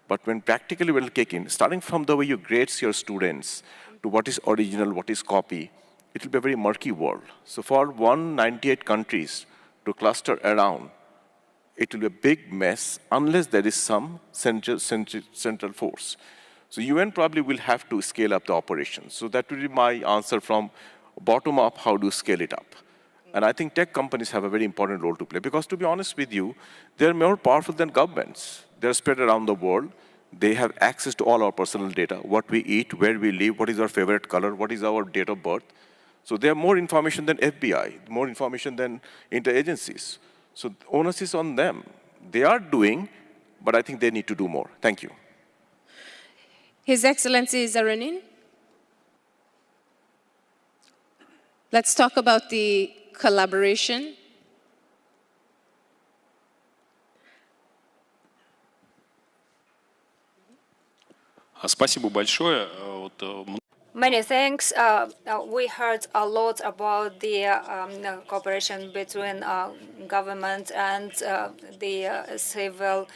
S21: but when practically will kick in, starting from the way you grade your students to what is original, what is copy, it will be a very murky world. So for 198 countries to cluster around, it will be a big mess unless there is some central force. So UN probably will have to scale up the operations. So that will be my answer from bottom up, how to scale it up. And I think tech companies have a very important role to play, because to be honest with you, they're more powerful than governments. They're spread around the world. They have access to all our personal data, what we eat, where we live, what is our favorite color, what is our date of birth. So they have more information than FBI, more information than interagencies. So the onus is on them. They are doing, but I think they need to do more. Thank you.
S16: His Excellency Zaranin. Let's talk about the collaboration.
S19: Спасибо большое.
S5: Many thanks. We heard a lot about the cooperation between government and the civil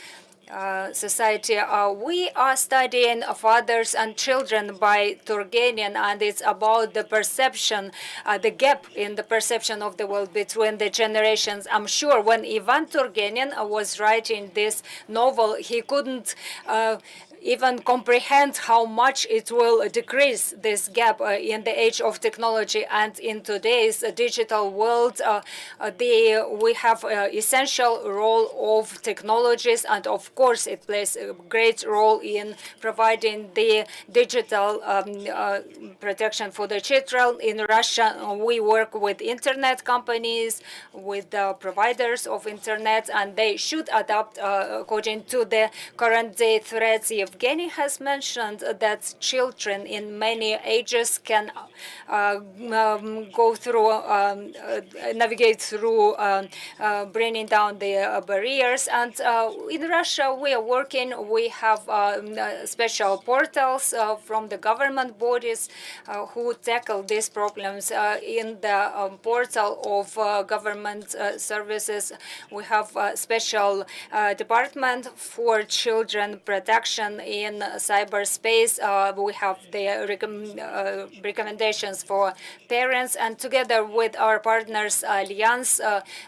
S5: society. We are studying Fathers and Children by Turgenev, and it's about the perception, the gap in the perception of the world between the generations. I'm sure when Ivan Turgenev was writing this novel, he couldn't even comprehend how much it will decrease this gap in the age of technology. And in today's digital world, we have essential role of technologies, and of course it plays a great role in providing the digital protection for the children. In Russia, we work with internet companies, with the providers of internet, and they should adapt according to the current day threats. Evgeny has mentioned that children in many ages can go through, navigate through bringing down the barriers. And in Russia, we are working. We have special portals from the government bodies who tackle these problems. In the portal of government services, we have a special department for children protection in cyberspace. We have the recommendations for parents, and together with our partners Alliance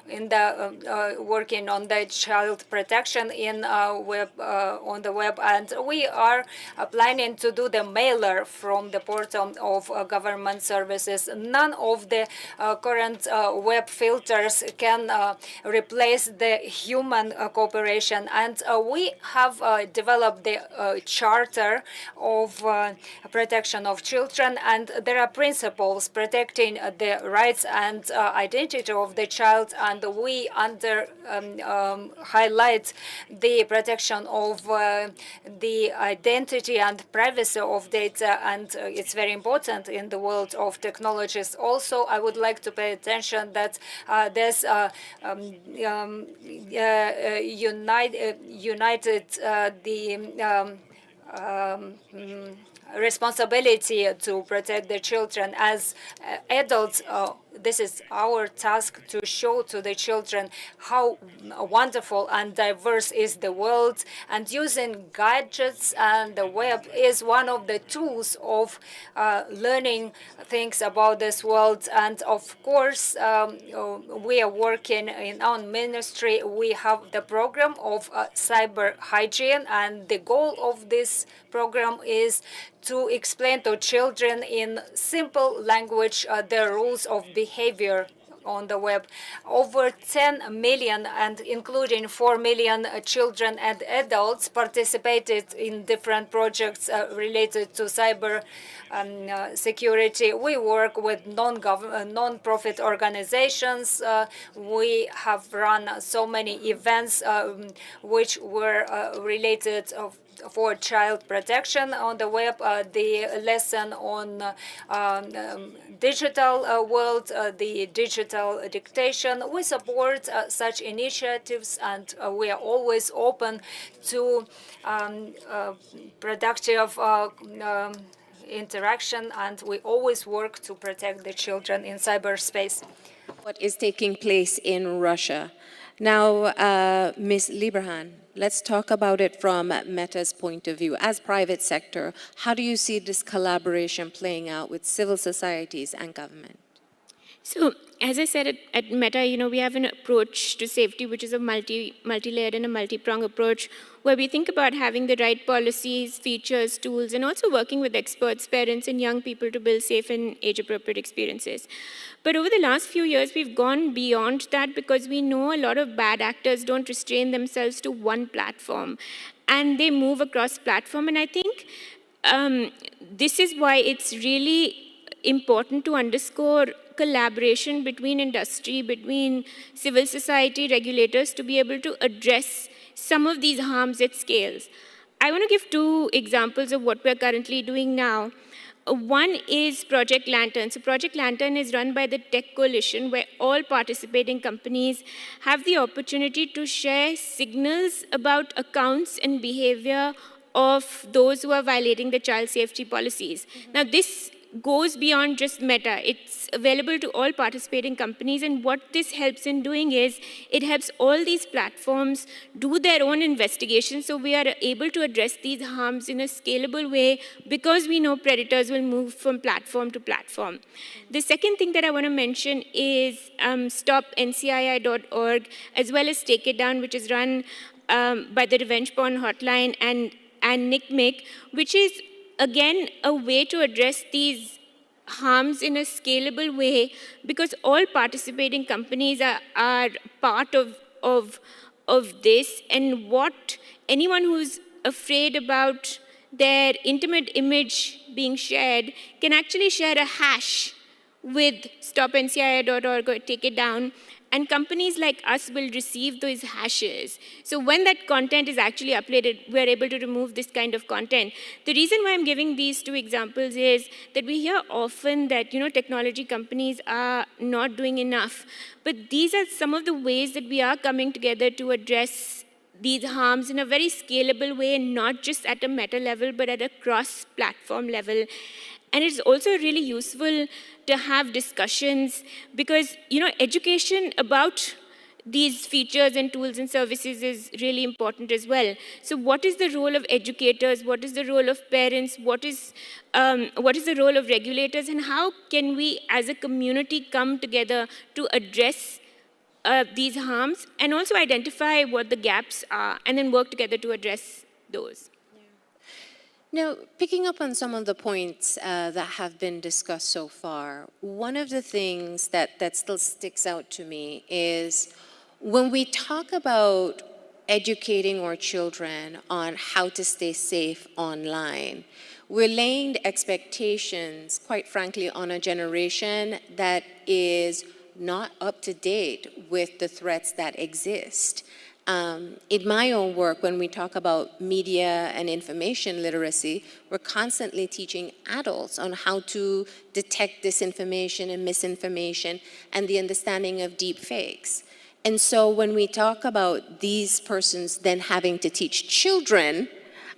S5: in the working on the child protection in web on the web, and we are planning to do the mailer from the portal of government services. None of the current web filters can replace the human cooperation, and we have developed the Charter of Protection of Children, and there are principles protecting the rights and identity of the child, and we highlight the protection of the identity and privacy of data, and it's very important in the world of technologies. Also, I would like to pay attention that there's united the responsibility to protect the children. As adults, this is our task to show to the children how wonderful and diverse is the world, and using gadgets and the web is one of the tools of learning things about this world. And of course, we are working in our ministry. We have the program of cyber hygiene, and the goal of this program is to explain to children in simple language the rules of behavior on the web. Over 10 million, and including 4 million children and adults, participated in different projects related to cyber security. We work with non-profit organizations. We have run so many events which were related for child protection on the web, the lesson on digital world, the digital dictation. We support such initiatives, and we are always open to productive interaction, and we always work to protect the children in cyberspace.
S16: What is taking place in Russia? Now, Ms. Lieberhan, let's talk about it from Meta's point of view. As private sector, how do you see this collaboration playing out with civil societies and government?
S22: So, as I said at Meta, we have an approach to safety which is a multi-layered and a multi-pronged approach, where we think about having the right policies, features, tools, and also working with experts, parents, and young people to build safe and age-appropriate experiences. But over the last few years, we've gone beyond that, because we know a lot of bad actors don't restrain themselves to one platform, and they move across platform. And I think this is why it's really important to underscore collaboration between industry, between civil society, regulators, to be able to address some of these harms at scales. I want to give two examples of what we're currently doing now. One is Project Lantern. So Project Lantern is run by the Tech Coalition, where all participating companies have the opportunity to share signals about accounts and behavior of those who are violating the child safety policies. Now, this goes beyond just Meta. It's available to all participating companies, and what this helps in doing is it helps all these platforms do their own investigation, so we are able to address these harms in a scalable way, because we know predators will move from platform to platform. The second thing that I want to mention is stopncii.org, as well as Take It Down, which is run by the Revenge Porn Hotline, and and NICMIC, which is, again, a way to address these harms in a scalable way, because all participating companies are part of this. And what anyone who's afraid about their intimate image being shared can actually share a hash with stopncii.org or take it down, and companies like us will receive those hashes. So when that content is actually uploaded, we're able to remove this kind of content. The reason why I'm giving these two examples is that we hear often that technology companies are not doing enough, but these are some of the ways that we are coming together to address these harms in a very scalable way, not just at a meta level, but at a cross-platform level. And it's also really useful to have discussions because, education about these features and tools and services is really important as well. So what is the role of educators? What is the role of parents? What is the role of regulators? And how can we as a community come together to address these harms and also identify what the gaps are and then work together to address those?
S16: Now, picking up on some of the points that have been discussed so far, one of the things that still sticks out to me is when we talk about educating our children on how to stay safe online, we're laying expectations, quite frankly, on a generation that is not up to date with the threats that exist. In my own work, when we talk about media and information literacy, we're constantly teaching adults on how to detect disinformation and misinformation and the understanding of deep fakes. And so when we talk about these persons then having to teach children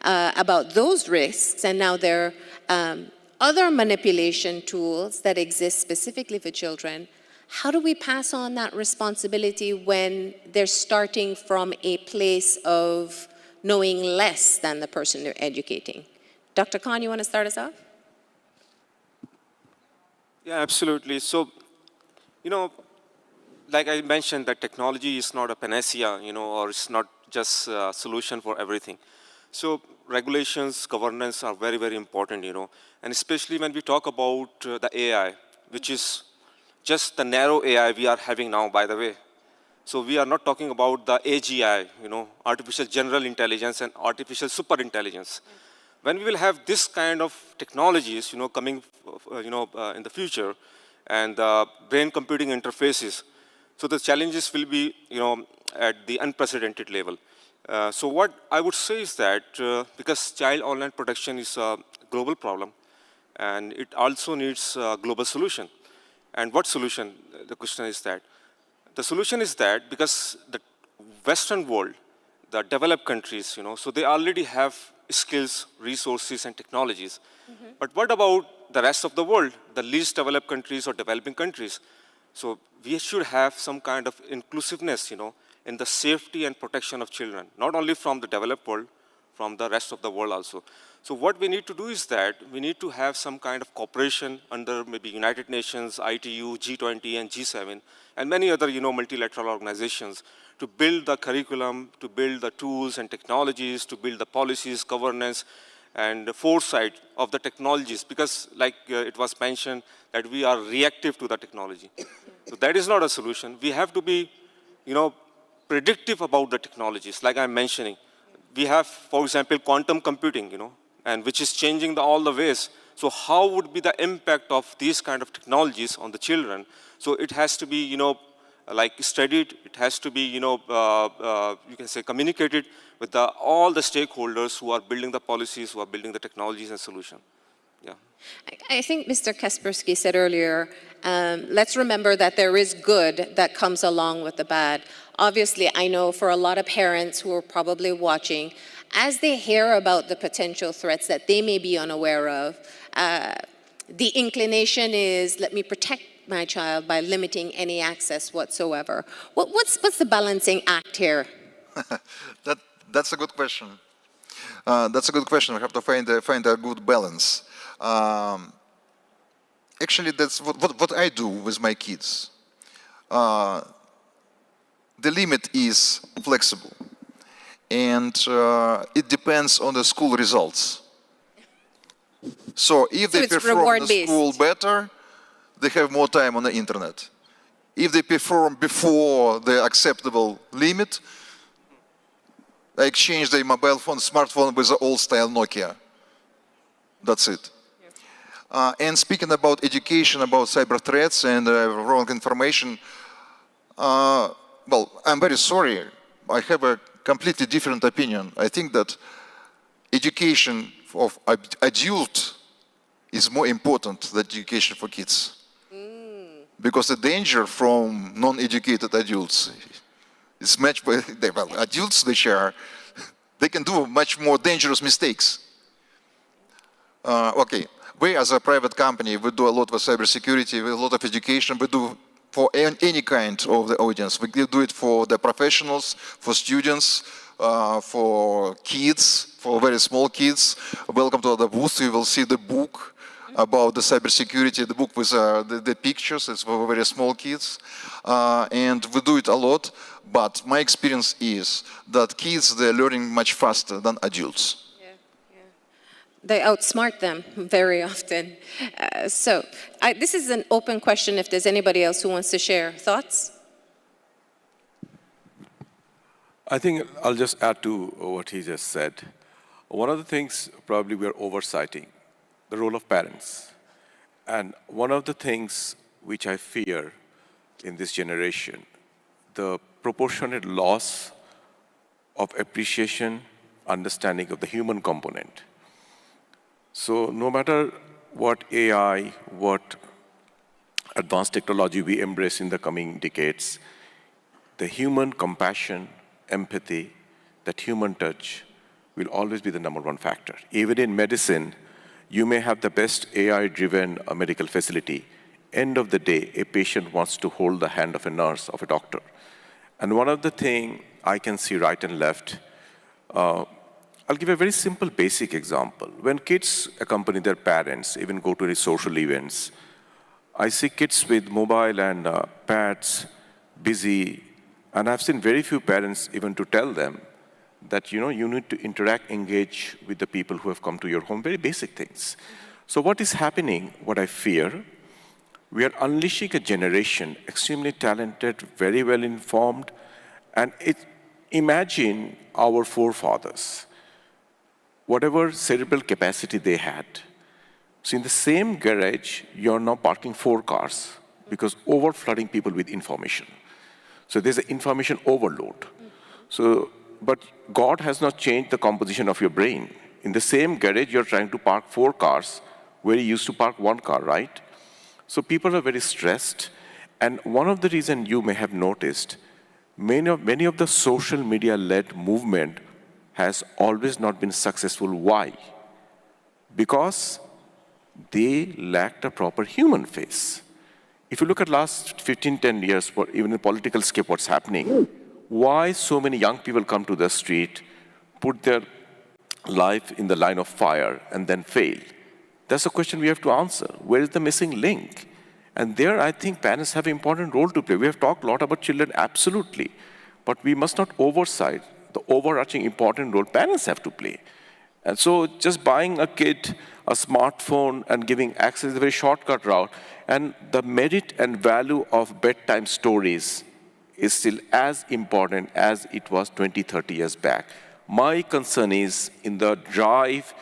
S16: about those risks, and now there are other manipulation tools that exist specifically for children, how do we pass on that responsibility when they're starting from a place of knowing less than the person they're educating? Dr. Khan, you want to start us off?
S3: Yeah, absolutely. So, like I mentioned, that technology is not a panacea, or it's not just a solution for everything. So regulations, governance are very, very important, and especially when we talk about the AI, which is just the narrow AI we are having now, by the way. So we are not talking about the AGI, artificial general intelligence and artificial super intelligence. When we will have this kind of technologies, coming, in the future, and brain computing interfaces, so the challenges will be, at the unprecedented level. So what I would say is that because child online protection is a global problem, and it also needs a global solution. And what solution? The question is that. The solution is that because the Western world, the developed countries, so they already have skills, resources, and technologies. But what about the rest of the world, the least developed countries or developing countries? So we should have some kind of inclusiveness, in the safety and protection of children, not only from the developed world, from the rest of the world also. So what we need to do is that we need to have some kind of cooperation under maybe United Nations, ITU, G20, and G7, and many other, multilateral organizations to build the curriculum, to build the tools and technologies, to build the policies, governance, and the foresight of the technologies, because like it was mentioned that we are reactive to the technology. So that is not a solution. We have to be, predictive about the technologies, like I'm mentioning. We have, for example, quantum computing, and which is changing all the ways. So how would be the impact of these kind of technologies on the children? So it has to be, like studied. It has to be, you can say communicated with all the stakeholders who are building the policies, who are building the technologies and solutions. Yeah.
S16: I think Mr. Kaspersky said earlier, let's remember that there is good that comes along with the bad. Obviously, I know for a lot of parents who are probably watching, as they hear about the potential threats that they may be unaware of, the inclination is, let me protect my child by limiting any access whatsoever. What's the balancing act here?
S17: That's a good question. That's a good question. We have to find a good balance. Actually, that's what I do with my kids. The limit is flexible. and it depends on the school results. So if they perform in the school better, they have more time on the internet. If they perform before the acceptable limit, they exchange their mobile phone, smartphone with the old style Nokia. That's it. And speaking about education, about cyber threats and wrong information, well, I'm very sorry. I have a completely different opinion. I think that education of adult is more important than education for kids. Because the danger from non-educated adults is much, well, adults they can do much more dangerous mistakes. Okay, we as a private company, we do a lot of cybersecurity, a lot of education, we do for any kind of the audience. We do it for the professionals, for students, for kids, for very small kids. Welcome to the booth, you will see the book about the cybersecurity, the book with the pictures, it's for very small kids. And we do it a lot, but my experience is that kids, they're learning much faster than adults.
S16: They outsmart them very often. This is an open question if there's anybody else who wants to share thoughts.
S21: I think I'll just add to what he just said. One of the things probably we're oversighting, the role of parents. And one of the things which I fear in this generation, the proportionate loss of appreciation, understanding of the human component. So no matter what AI, what advanced technology we embrace in the coming decades, the human compassion, empathy, that human touch will always be the #1 factor. Even in medicine, you may have the best AI-driven medical facility. End of the day, a patient wants to hold the hand of a nurse, of a doctor. And one of the things I can see right and left, I'll give a very simple, basic example. When kids accompany their parents, even go to any social events, I see kids with mobile and pads, busy, and I've seen very few parents even to tell them that, you need to interact, engage with the people who have come to your home, very basic things. So what is happening, what I fear, we are unleashing a generation, extremely talented, very well informed, and imagine our forefathers, whatever cerebral capacity they had. So in the same garage, you're now parking 4 cars because overflooding people with information. So there's an information overload. But God has not changed the composition of your brain. In the same garage, you're trying to park 4 cars where you used to park 1 car, right? So people are very stressed. And one of the reasons you may have noticed, many of the social media-led movement has always not been successful. Why? Because they lacked a proper human face. If you look at last 15, 10 years, even in the political scape, what's happening, why so many young people come to the street, put their life in the line of fire, and then fail? That's a question we have to answer. Where is the missing link? And there, I think parents have an important role to play. We have talked a lot about children, absolutely. But we must not oversight the overarching important role parents have to play. And so just buying a kid a smartphone and giving access is a very shortcut route. And the merit and value of bedtime stories is still as important as it was 20, 30 years back. My concern is in the drive,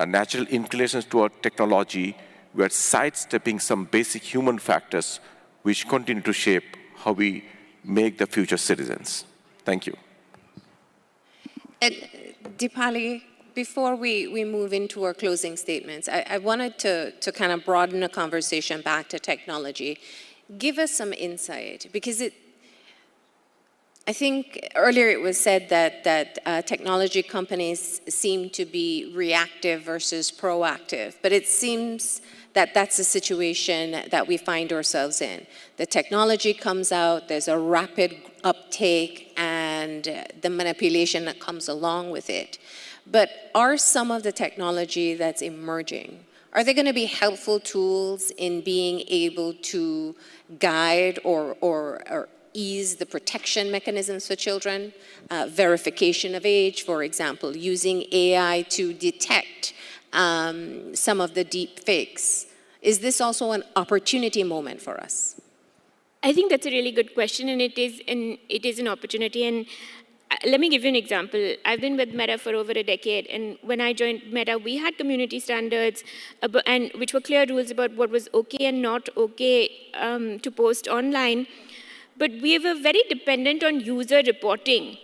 S21: natural inclinations toward technology, we are sidestepping some basic human factors which continue to shape how we make the future citizens. Thank you.
S16: And Dipali, before we move into our closing statements, I wanted to kind of broaden the conversation back to technology. Give us some insight, because I think earlier it was said that technology companies seem to be reactive versus proactive, but it seems that that's the situation that we find ourselves in. The technology comes out, there's a rapid uptake, and the manipulation that comes along with it. But are some of the technology that's emerging, are they going to be helpful tools in being able to guide or ease the protection mechanisms for children, verification of age, for example, using AI to detect some of the deep fakes. Is this also an opportunity moment for us?
S22: I think that's a really good question, and it is an opportunity. And let me give you an example. I've been with Meta for over a decade, and when I joined Meta, we had community standards, and which were clear rules about what was okay and not okay to post online. But we were very dependent on user reporting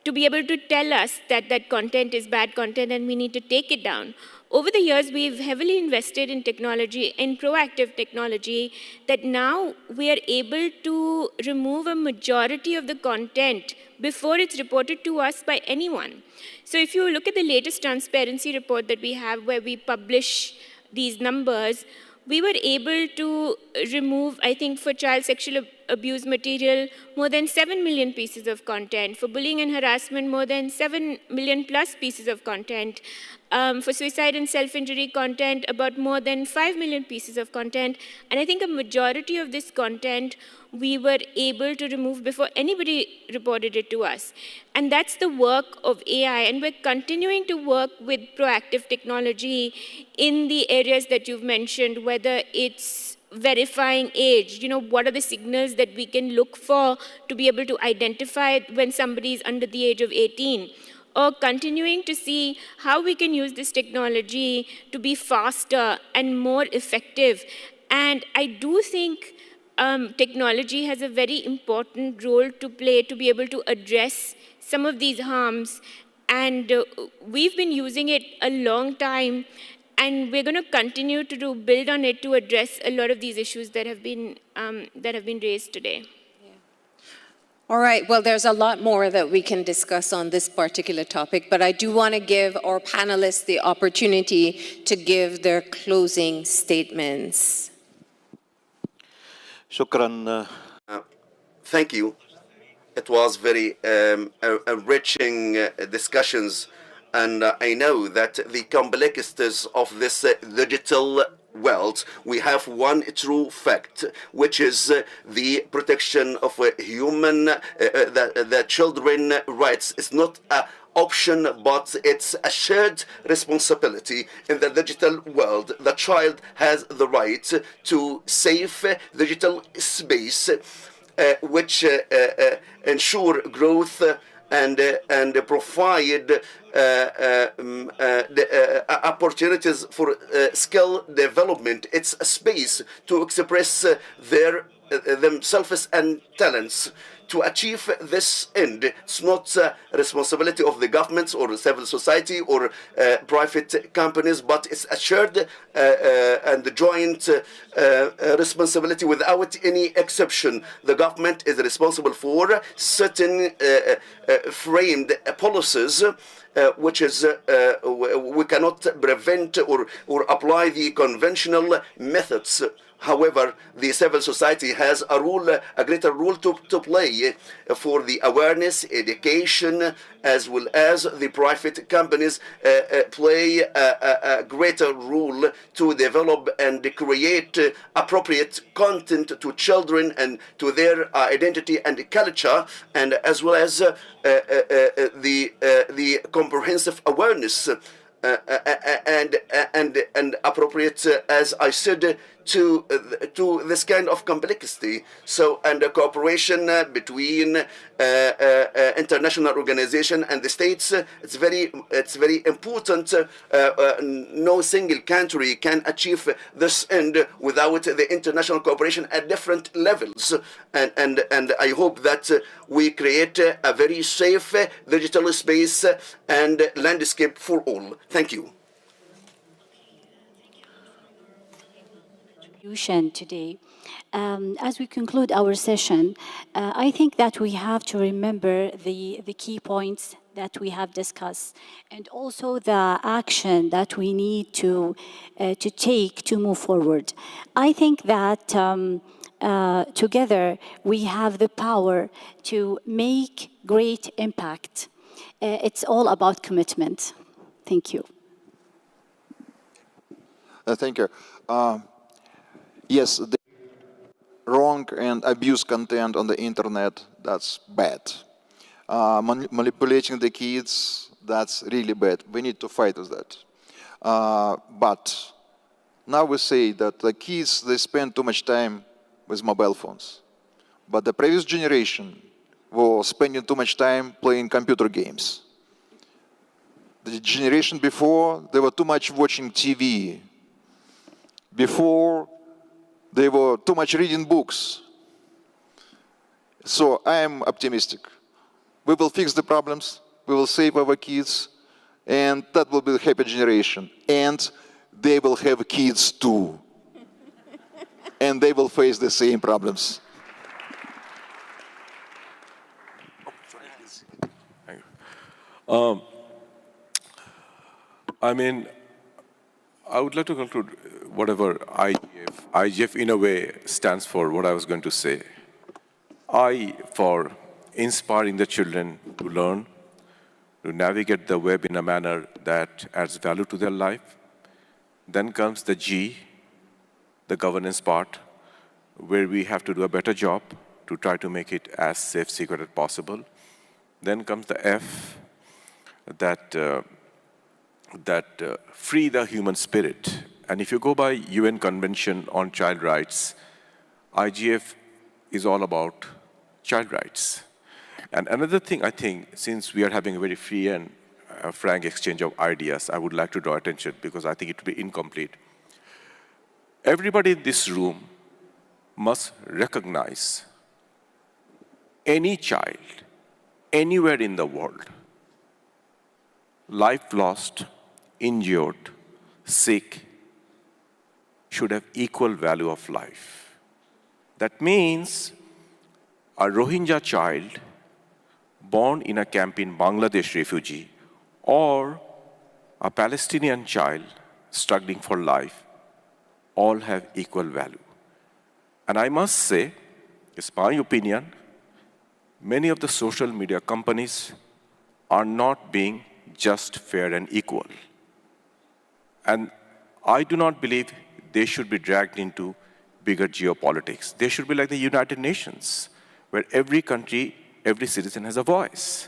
S22: to be able to tell us that that content is bad content and we need to take it down. Over the years, we've heavily invested in technology, in proactive technology, that now we are able to remove a majority of the content before it's reported to us by anyone. So if you look at the latest transparency report that we have where we publish these numbers, we were able to remove, I think, for child sexual abuse material, more than 7 million pieces of content. For bullying and harassment, more than 7 million plus pieces of content. For suicide and self-injury content, about more than 5 million pieces of content. And I think a majority of this content we were able to remove before anybody reported it to us. And that's the work of AI. And we're continuing to work with proactive technology in the areas that you've mentioned, whether it's verifying age, what are the signals that we can look for to be able to identify when somebody is under the age of 18, or continuing to see how we can use this technology to be faster and more effective. And I do think technology has a very important role to play to be able to address some of these harms. And we've been using it a long time, and we're going to continue to build on it to address a lot of these issues that have been raised today.
S16: All right, well, there's a lot more that we can discuss on this particular topic, but I do want to give our panelists the opportunity to give their closing statements.
S18: Shukran. Thank you. It was very enriching discussions, and I know that the complexities of this digital world, we have one true fact, which is the protection of human, the children rights. It's not an option, but it's a shared responsibility in the digital world. The child has the right to safe digital space, which ensure growth and provide opportunities for skill development. It's a space to express themselves and talents. To achieve this end, it's not a responsibility of the governments or civil society or private companies, but it's a shared and joint responsibility without any exception. The government is responsible for certain framed policies, which is we cannot prevent or apply the conventional methods. However, the civil society has a greater role to play for the awareness, education, as well as the private companies play a greater role to develop and create appropriate content to children and to their identity and culture, and as well as the comprehensive awareness and appropriate, as I said, to this kind of complexity. So, and the cooperation between international organization and the states, it's very important. No single country can achieve this end without the international cooperation at different levels. And I hope that we create a very safe digital space and landscape for all. Thank you.
S6: Today. As we conclude our session, I think that we have to remember the key points that we have discussed, and also the action that we need to take to move forward. I think that together we have the power to make great impact. It's all about commitment. Thank you.
S17: Thank you. Yes. wrong and abuse content on the internet, that's bad. Manipulating the kids, that's really bad. We need to fight with that. But now we say that the kids, they spend too much time with mobile phones. But the previous generation was spending too much time playing computer games. The generation before, they were too much watching TV. Before, they were too much reading books. So I am optimistic. We will fix the problems, we will save our kids, and that will be a happy generation. And they will have kids too. And they will face the same problems.
S21: I mean, I would like to conclude whatever IGF in a way stands for what I was going to say. I for inspiring the children to learn, to navigate the web in a manner that adds value to their life. Then comes the G, the governance part, where we have to do a better job to try to make it as safe, secret as possible. Then comes the F, that free the human spirit. And if you go by UN Convention on Child Rights, IGF is all about child rights. And another thing, I think, since we are having a very free and frank exchange of ideas, I would like to draw attention because I think it would be incomplete. Everybody in this room must recognize any child, anywhere in the world, life lost, injured, sick, should have equal value of life. That means a Rohingya child born in a camp in Bangladesh refugee or a Palestinian child struggling for life all have equal value. And I must say, it's my opinion, many of the social media companies are not being just, fair, and equal. And I do not believe they should be dragged into bigger geopolitics. They should be like the United Nations, where every country, every citizen has a voice.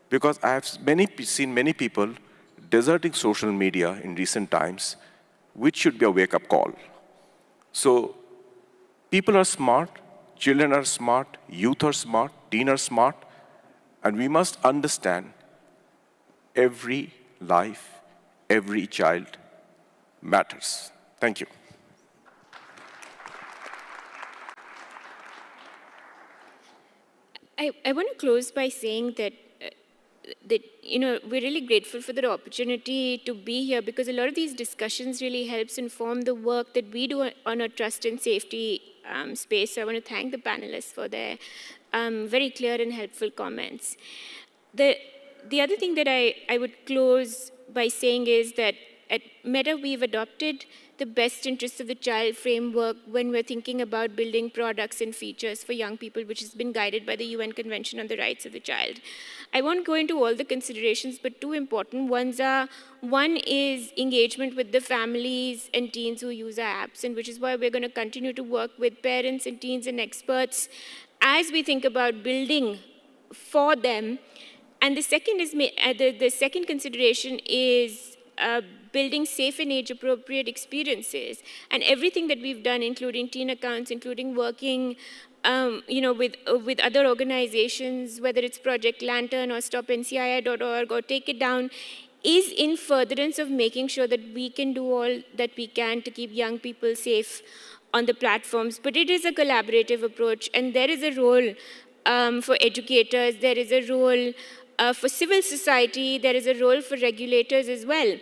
S21: Because I have seen many people deserting social media in recent times, which should be a wake-up call. So people are smart, children are smart, youth are smart, teens are smart, and we must understand every life, every child matters. Thank you.
S22: I want to close by saying that we're really grateful for the opportunity to be here because a lot of these discussions really helps inform the work that we do on a trust and safety space. So I want to thank the panelists for their very clear and helpful comments. The other thing that I would close by saying is that at Meta, we've adopted the best interests of the child framework when we're thinking about building products and features for young people, which has been guided by the UN Convention on the Rights of the Child. I won't go into all the considerations, but two important ones are, one is engagement with the families and teens who use our apps, and which is why we're going to continue to work with parents and teens and experts as we think about building for them. And the second is the second consideration is building safe and age-appropriate experiences. And everything that we've done, including teen accounts, including working with other organizations, whether it's Project Lantern or StopNCII.org or Take It Down, is in furtherance of making sure that we can do all that we can to keep young people safe on the platforms. But it is a collaborative approach, and there is a role for educators, there is a role for civil society, there is a role for regulators as well.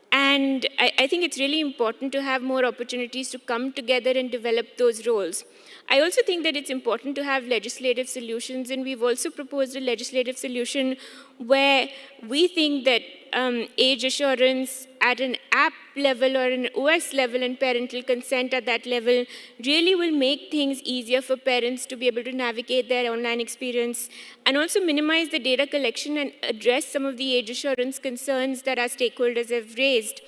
S22: And I think it's really important to have more opportunities to come together and develop those roles. I also think that it's important to have legislative solutions, and we've also proposed a legislative solution where we think that age assurance at an app level or an OS level and parental consent at that level really will make things easier for parents to be able to navigate their online experience and also minimize the data collection and address some of the age assurance concerns that our stakeholders have raised.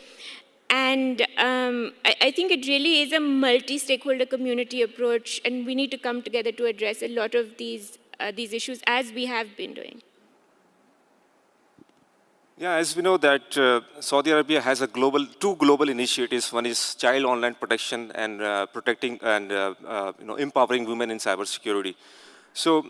S22: And I think it really is a multi-stakeholder community approach, and we need to come together to address a lot of these issues, as we have been doing.
S3: Yeah, as we know that Saudi Arabia has two global initiatives. One is child online protection and protecting and empowering women in cybersecurity. So,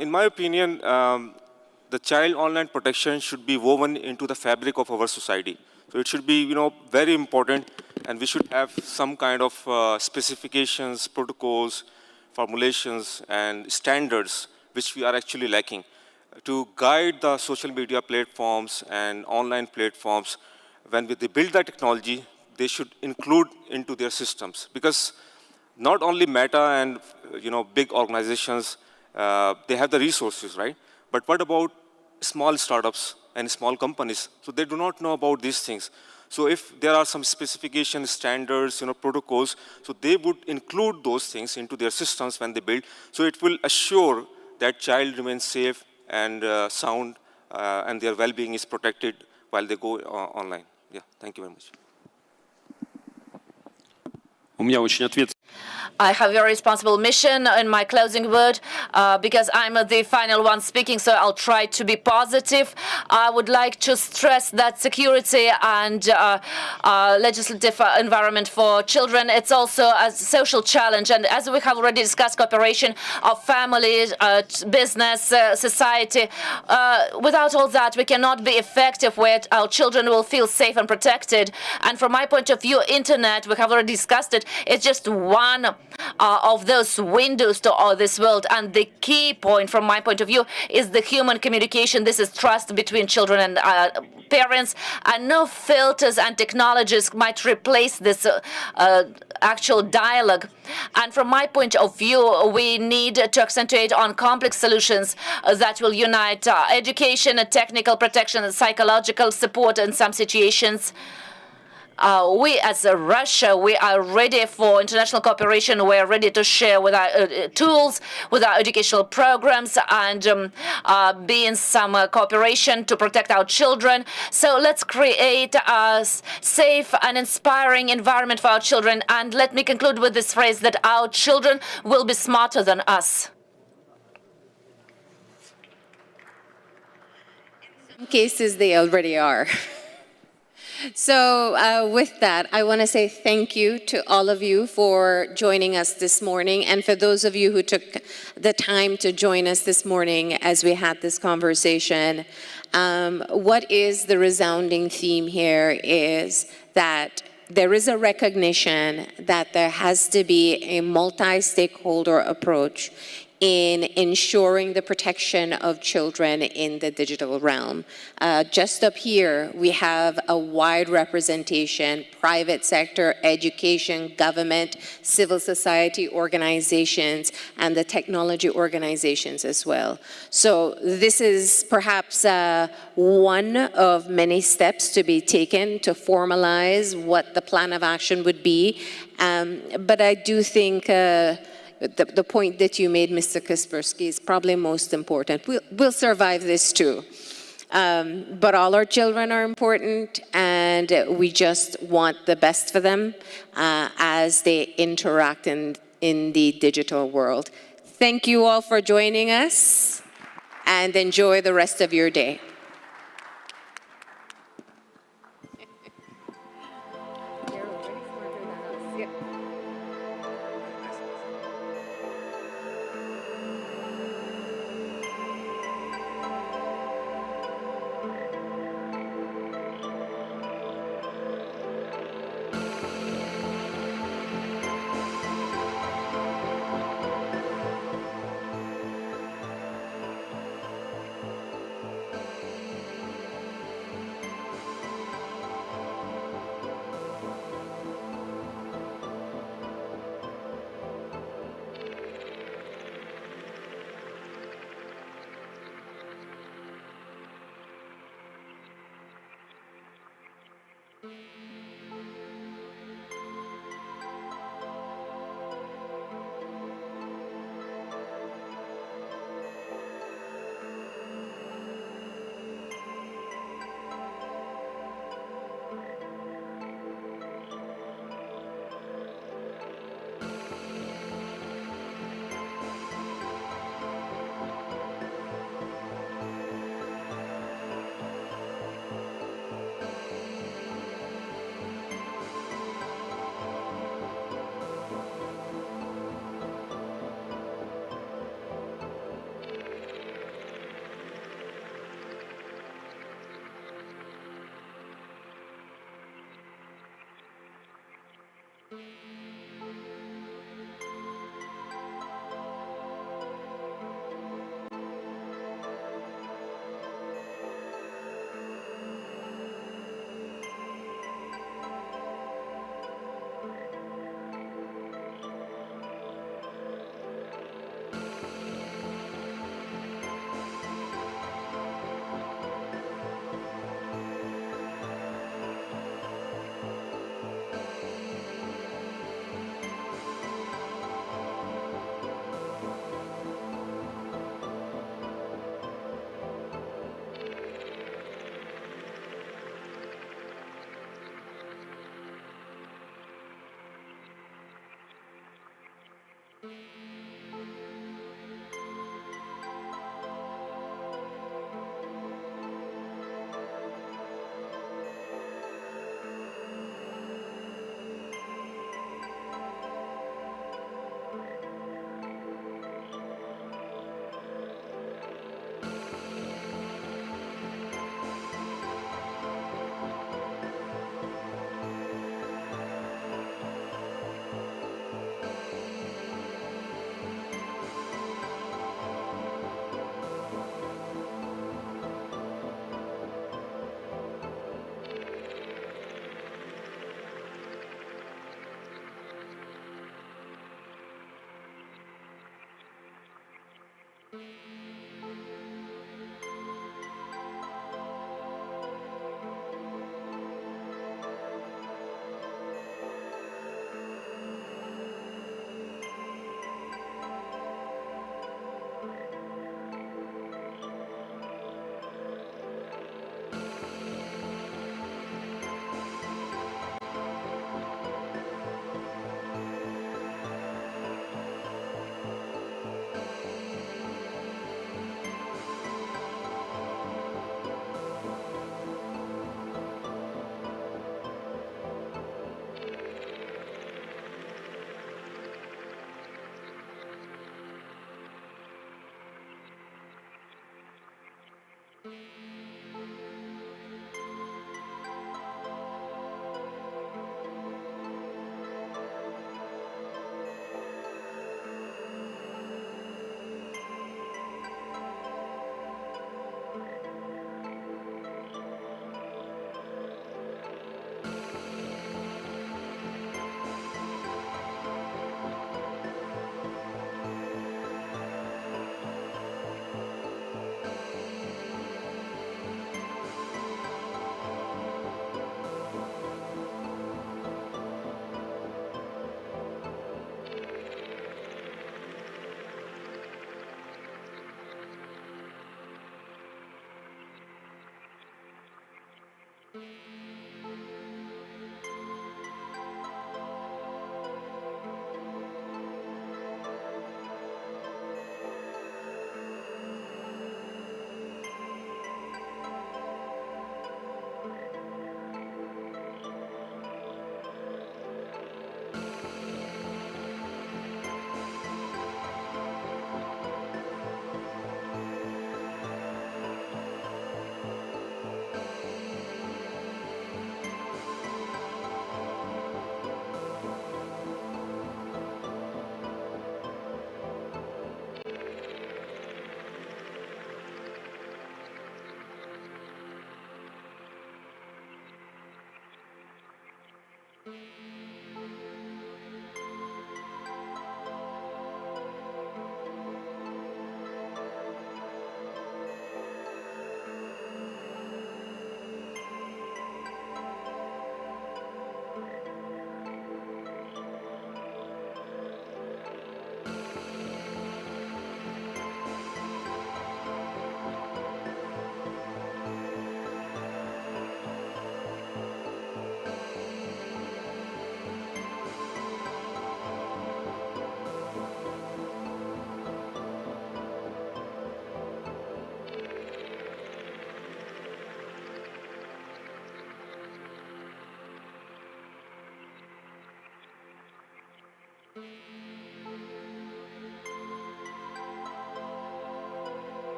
S3: in my opinion, the child online protection should be woven into the fabric of our society. So it should be, very important, and we should have some kind of specifications, protocols, formulations, and standards which we are actually lacking to guide the social media platforms and online platforms. When they build that technology, they should include into their systems, because not only Meta and big organizations, they have the resources, right? But what about small startups and small companies? So they do not know about these things. So if there are some specification standards, protocols, so they would include those things into their systems when they build. So it will assure that child remains safe and sound, and their well-being is protected while they go online. Yeah, thank you very much.
S20: I have a very responsible mission in my closing word, because I'm the final one speaking, so I'll try to be positive. I would like to stress that security and legislative environment for children, it's also a social challenge. And as we have already discussed, cooperation of families, business, society. Without all that, we cannot be effective where our children will feel safe and protected. And from my point of view, internet, we have already discussed it, it's just one of those windows to all this world. And the key point from my point of view is the human communication. This is trust between children and parents, and no filters and technologies might replace this actual dialogue. And from my point of view, we need to accentuate on complex solutions that will unite education, technical protection, and psychological support in some situations. We as Russia, we are ready for international cooperation. We are ready to share with our tools, with our educational programs, and be in some cooperation to protect our children. So let's create a safe and inspiring environment for our children. And let me conclude with this phrase that our children will be smarter than us.
S4: In some cases, they already are. So with that, I want to say thank you to all of you for joining us this morning, and for those of you who took the time to join us this morning as we had this conversation. What is the resounding theme here is that there is a recognition that there has to be a multi-stakeholder approach in ensuring the protection of children in the digital realm. Just up here, we have a wide representation: private sector, education, government, civil society organizations, and the technology organizations as well. So this is perhaps one of many steps to be taken to formalize what the plan of action would be. But I do think the point that you made, Mr. Kaspersky, is probably most important. We'll survive this too. But all our children are important, and we just want the best for them as they interact in the digital world. Thank you all for joining us, and enjoy the rest of your day.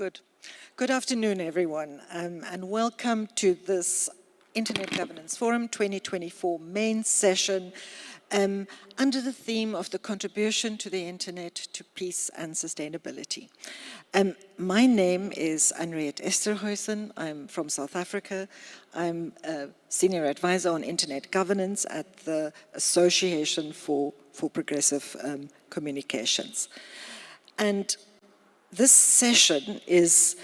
S9: Good. Good afternoon, everyone, and welcome to this Internet Governance Forum 2024 main session under the theme of the contribution to the Internet to peace and sustainability. My name is Henriette Esterhuizen. I'm from South Africa. I'm a senior advisor on Internet governance at the Association for Progressive Communications. And this session is,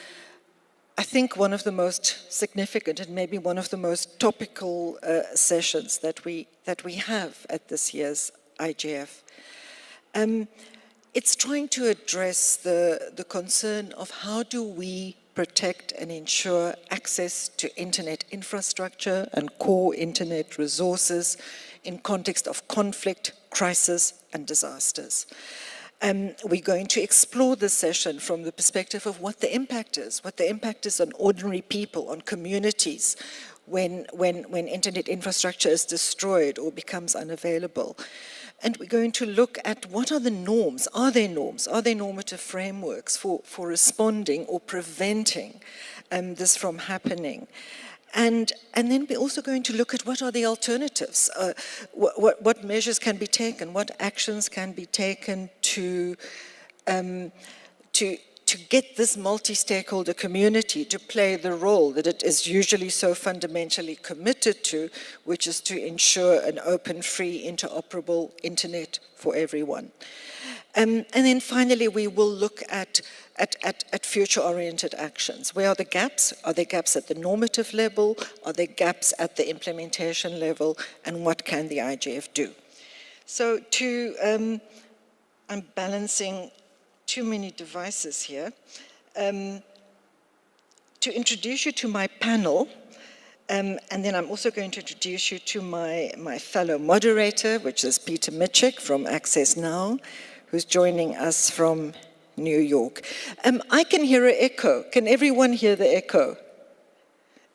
S9: I think, one of the most significant and maybe one of the most topical sessions that we have at this year's IGF. It's trying to address the concern of how do we protect and ensure access to internet infrastructure and core internet resources in context of conflict, crisis, and disasters. We're going to explore this session from the perspective of what the impact is on ordinary people, on communities, when internet infrastructure is destroyed or becomes unavailable. And we're going to look at what are the norms. Are there norms? Are there normative frameworks for responding or preventing this from happening? And then we're also going to look at what are the alternatives, what measures can be taken, what actions can be taken to get this multi-stakeholder community to play the role that it is usually so fundamentally committed to, which is to ensure an open, free, interoperable internet for everyone. And then finally, we will look at future-oriented actions. Where are the gaps? Are there gaps at the normative level? Are there gaps at the implementation level? And what can the IGF do? So I'm balancing too many devices here. To introduce you to my panel, and then I'm also going to introduce you to my fellow moderator, which is Peter Mitchell from Access Now, who's joining us from New York. I can hear an echo. Can everyone hear the echo?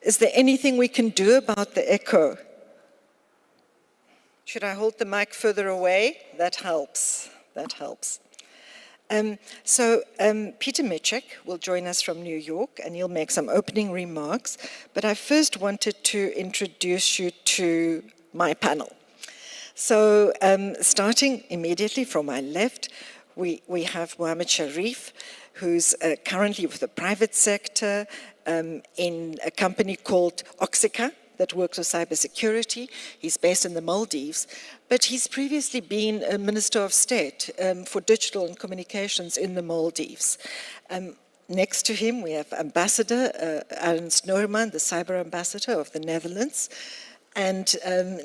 S9: Is there anything we can do about the echo? Should I hold the mic further away? That helps. That helps. Peter Mitchell will join us from New York, and he'll make some opening remarks. But I first wanted to introduce you to my panel. So starting immediately from my left, we have Mohammed Sharif, who's currently with the private sector in a company called Oxica that works with cybersecurity. He's based in the Maldives, but he's previously been a Minister of State for Digital and Communications in the Maldives. Next to him, we have Ambassador Ernst Noorman, the Cyber Ambassador of the Netherlands. And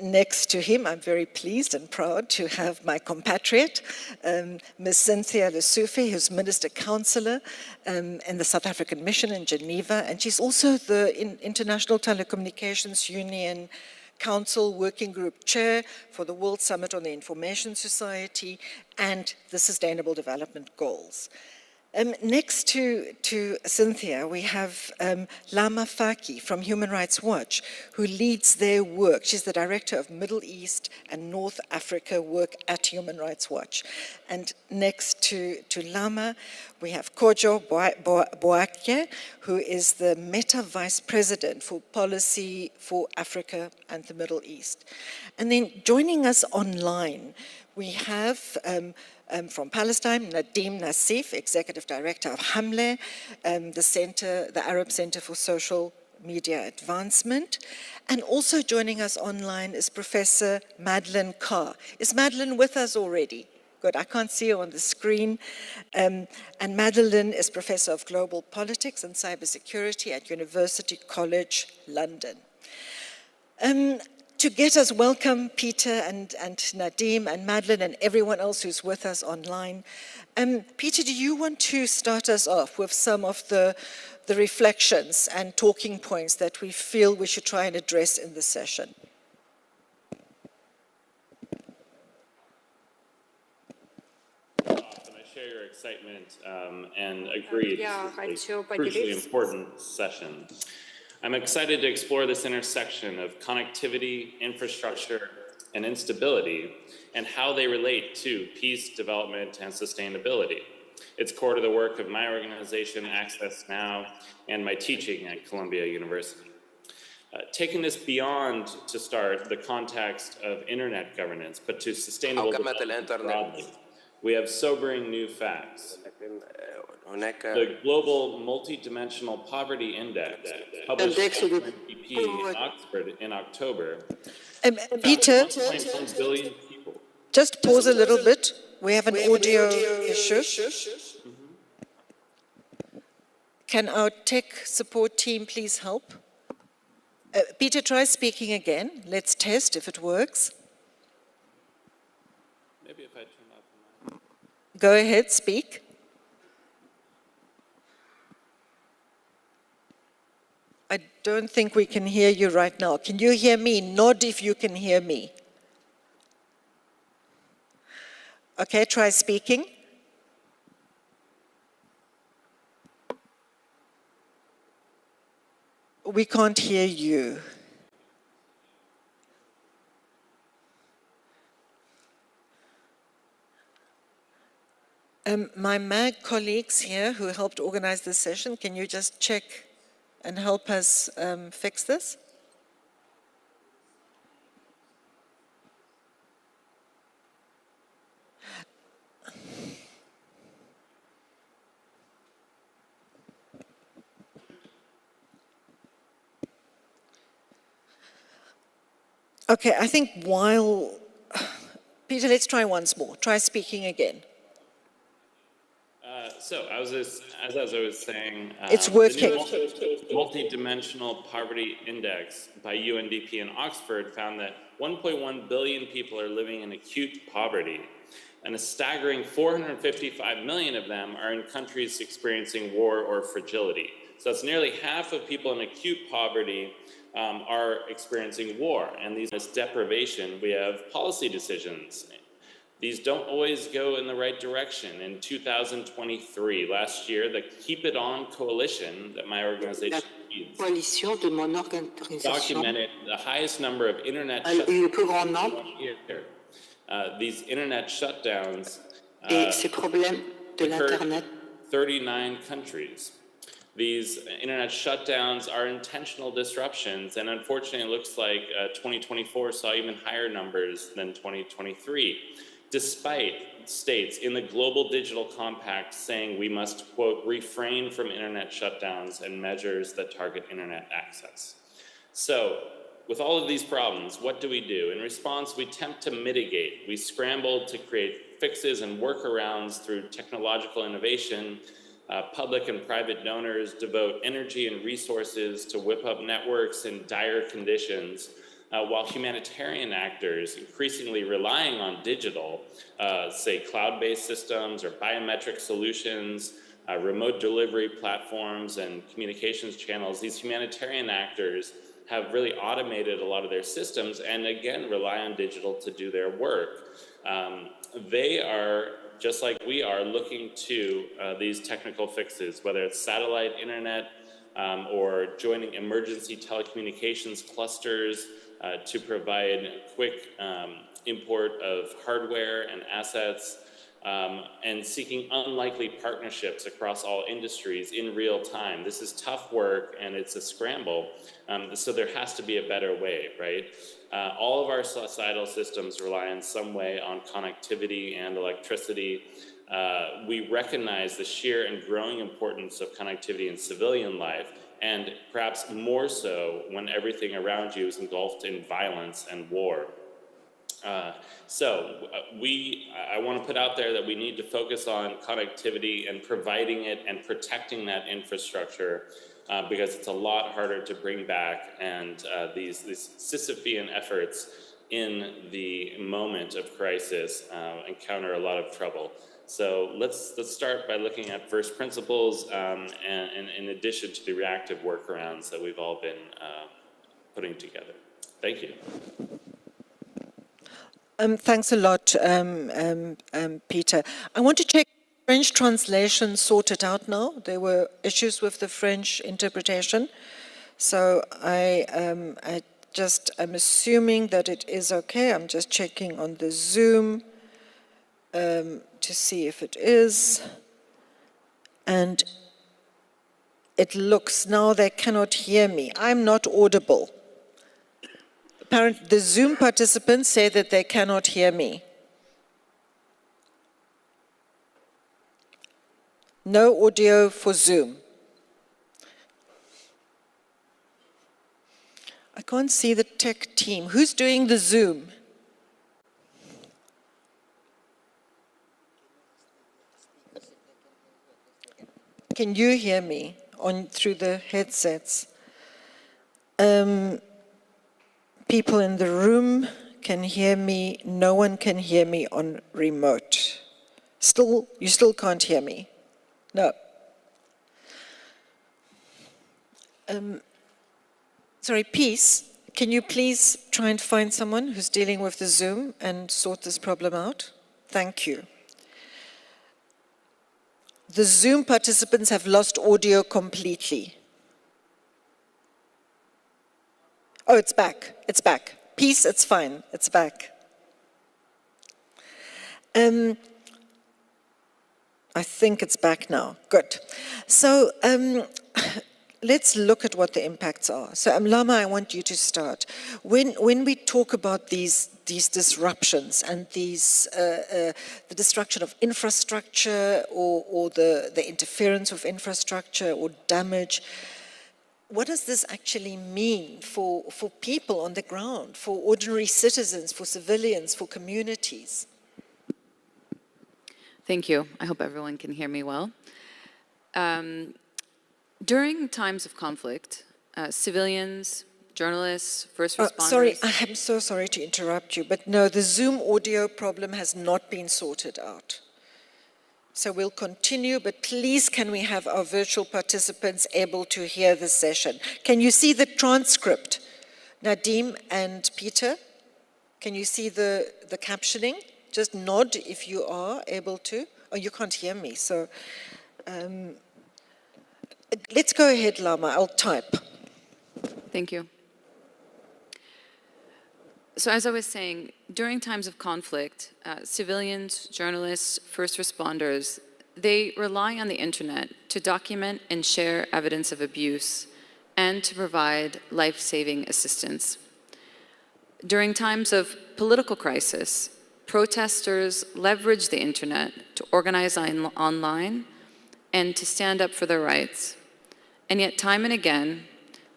S9: next to him, I'm very pleased and proud to have my compatriot, Ms. Cynthia Lesufi, who's Minister Councillor in the South African Mission in Geneva. And she's also the International Telecommunications Union Council Working Group Chair for the World Summit on the Information Society and the Sustainable Development Goals. Next to Cynthia, we have Lama Faki from Human Rights Watch, who leads their work. She's the director of Middle East and North Africa work at Human Rights Watch. And next to Lama, we have Kojo Boakye, who is the Meta Vice President for Policy for Africa and the Middle East. And then joining us online, we have from Palestine, Nadim Nassif, Executive Director of Hamle, the Arab Center for Social Media Advancement. And also joining us online is Professor Madeleine Carr. Is Madeleine with us already? Good, I can't see her on the screen. And Madeleine is Professor of Global Politics and Cybersecurity at University College London. To get us welcome, Peter and Nadim and Madeleine and everyone else who's with us online. Peter, do you want to start us off with some of the reflections and talking points that we feel we should try and address in this session?
S12: I share your excitement and agree this is a crucially important session. I'm excited to explore this intersection of connectivity, infrastructure, and instability, and how they relate to peace, development, and sustainability. It's core to the work of my organization, Access Now, and my teaching at Columbia University. Taking this beyond, to start, the context of internet governance, but to sustainable development broadly, we have sobering new facts. The Global Multidimensional Poverty Index, published by UNDP in Oxford in October,
S9: Peter,
S12: 1.1 billion people.
S9: just pause a little bit. We have an audio issue. Can our tech support team please help? Peter, try speaking again. Let's test if it works.
S12: Maybe if I turn off the mic.
S9: Go ahead, speak. I don't think we can hear you right now. Can you hear me? Nod if you can hear me. Okay, try speaking. We can't hear you. My MAG colleagues here who helped organize this session, can you just check and help us fix this? Okay, I think while, Peter, let's try once more. Try speaking again.
S12: So, as I was saying,
S9: It's working.
S12: The Multidimensional Poverty Index by UNDP in Oxford found that 1.1 billion people are living in acute poverty, and a staggering 455 million of them are in countries experiencing war or fragility. So that's nearly half of people in acute poverty are experiencing war, and this deprivation, we have policy decisions. These don't always go in the right direction. In 2023, last year, the Keep It On coalition that my organization leads documented the highest number of internet shutdowns. These internet shutdowns occurred in 39 countries. These internet shutdowns are intentional disruptions, and unfortunately it looks like 2024 saw even higher numbers than 2023. Despite states in the Global Digital Compact saying we must, quote, refrain from internet shutdowns and measures that target internet access. So, with all of these problems, what do? In response, we attempt to mitigate. We scramble to create fixes and workarounds through technological innovation. Public and private donors devote energy and resources to whip up networks in dire conditions. While humanitarian actors increasingly relying on digital, say cloud-based systems or biometric solutions, remote delivery platforms and communications channels, these humanitarian actors have really automated a lot of their systems and again rely on digital to do their work. They are, just like we are, looking to these technical fixes, whether it's satellite internet or joining emergency telecommunications clusters, to provide quick import of hardware and assets, and seeking unlikely partnerships across all industries in real time. This is tough work and it's a scramble, so there has to be a better way, right? All of our societal systems rely in some way on connectivity and electricity. We recognize the sheer and growing importance of connectivity in civilian life, and perhaps more so when everything around you is engulfed in violence and war. I want to put out there that we need to focus on connectivity and providing it and protecting that infrastructure because it's a lot harder to bring back, and these Sisyphean efforts in the moment of crisis encounter a lot of trouble. So let's start by looking at first principles, and in addition to the reactive workarounds that we've all been putting together. Thank you.
S9: Thanks a lot, Peter. I want to check French translation sorted out now. There were issues with the French interpretation. So I'm assuming that it is okay. I'm just checking on the Zoom to see if it is. And it looks now they cannot hear me. I'm not audible. Apparently, the Zoom participants say that they cannot hear me. No audio for Zoom. I can't see the tech team. Who's doing the Zoom? Can you hear me through the headsets? People in the room can hear me. No one can hear me on remote. You still can't hear me? No. Sorry, Peace, can you please try and find someone who's dealing with the Zoom and sort this problem out? Thank you. The Zoom participants have lost audio completely. Oh, it's back. It's back. Peace, it's fine. It's back. I think it's back now. Good. So let's look at what the impacts are. So Lama, I want you to start. When we talk about these disruptions and the destruction of infrastructure or the interference of infrastructure or damage, what does this actually mean for people on the ground, for ordinary citizens, for civilians, for communities?
S8: Thank you. I hope everyone can hear me well. During times of conflict, civilians, journalists, first responders...
S9: Sorry, I am so sorry to interrupt you, but no, the Zoom audio problem has not been sorted out. So we'll continue, but please can we have our virtual participants able to hear the session? Can you see the transcript? Nadim and Peter, can you see the captioning? Just nod if you are able to. Oh, you can't hear me, so... let's go ahead, Lama, I'll type.
S8: Thank you. So as I was saying, during times of conflict, civilians, journalists, first responders, they rely on the internet to document and share evidence of abuse and to provide life-saving assistance. During times of political crisis, protesters leverage the internet to organize online and to stand up for their rights. And yet, time and again,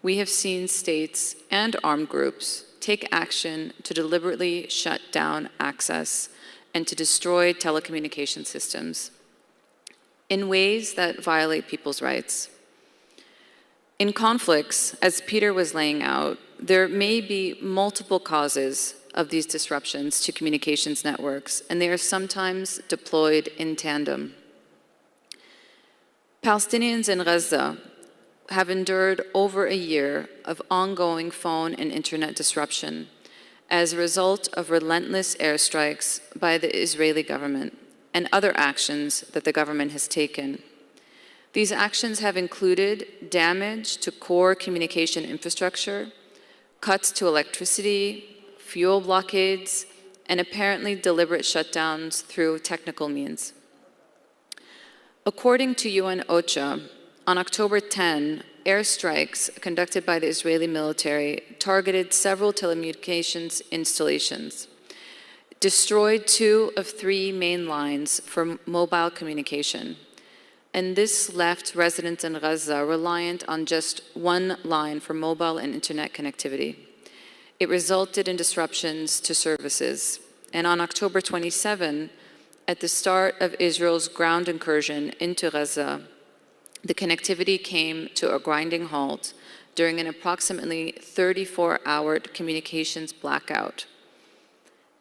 S8: we have seen states and armed groups take action to deliberately shut down access and to destroy telecommunication systems in ways that violate people's rights. In conflicts, as Peter was laying out, there may be multiple causes of these disruptions to communications networks, and they are sometimes deployed in tandem. Palestinians in Gaza have endured over a year of ongoing phone and internet disruption as a result of relentless airstrikes by the Israeli government and other actions that the government has taken. These actions have included damage to core communication infrastructure, cuts to electricity, fuel blockades, and apparently deliberate shutdowns through technical means. According to UN OCHA, on October 10, airstrikes conducted by the Israeli military targeted several telecommunications installations, destroyed 2 of 3 main lines for mobile communication, and this left residents in Gaza reliant on just 1 line for mobile and internet connectivity. It resulted in disruptions to services, and on October 27, at the start of Israel's ground incursion into Gaza, the connectivity came to a grinding halt during an approximately 34-hour communications blackout.